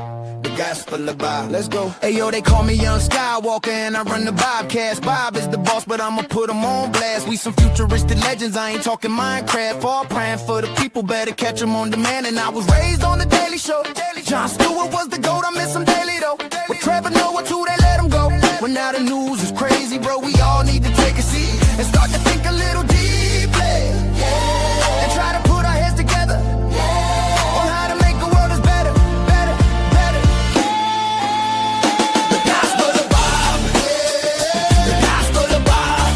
The gospel of Bob. Let's go. Hey, yo, they call me Young Skywalker and I run the Bobcats. Bob is the boss, but I'ma put him on blast. We some futuristic legends, I ain't talking Minecraft. All praying for the people, better catch them on demand. And I was raised on the Daily Show. John Stewart was the GOAT, I miss him daily though. With Trevor Noah too, they let him go. Well, now the news is crazy, bro. We all need to take a seat and start to think a little deeply. And try to put our heads together on how to make the world is better. The gospel of Bob. The gospel of Bob.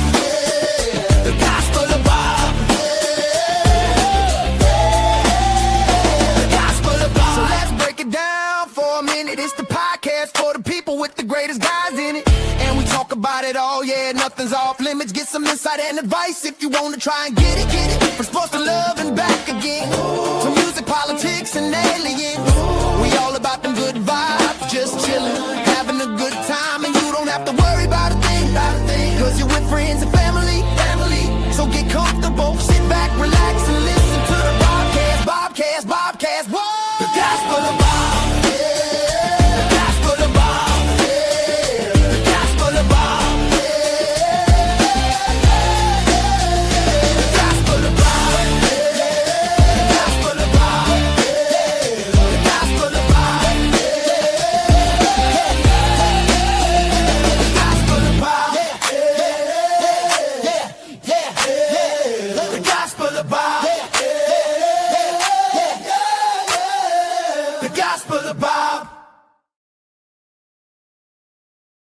The gospel of Bob. The gospel of Bob. So let's break it down for a minute. It's the podcast for the people with the greatest guys in it. And we talk about it all, yeah, nothing's off limits. Get some insight and advice if you want to try and get it. From sports to love and back again. To music, politics, and aliens. We all about them good vibes, just chilling, having a good time. And you don't have to worry about a thing, cause you're with friends and family. So get comfortable, sit back, relax, and listen to the Bobcast, whoa! The gospel of Bob. The gospel of Bob. The gospel of Bob. The gospel of Bob. The gospel of Bob. The gospel of Bob. The gospel of Bob. The gospel of Bob. The gospel of Bob.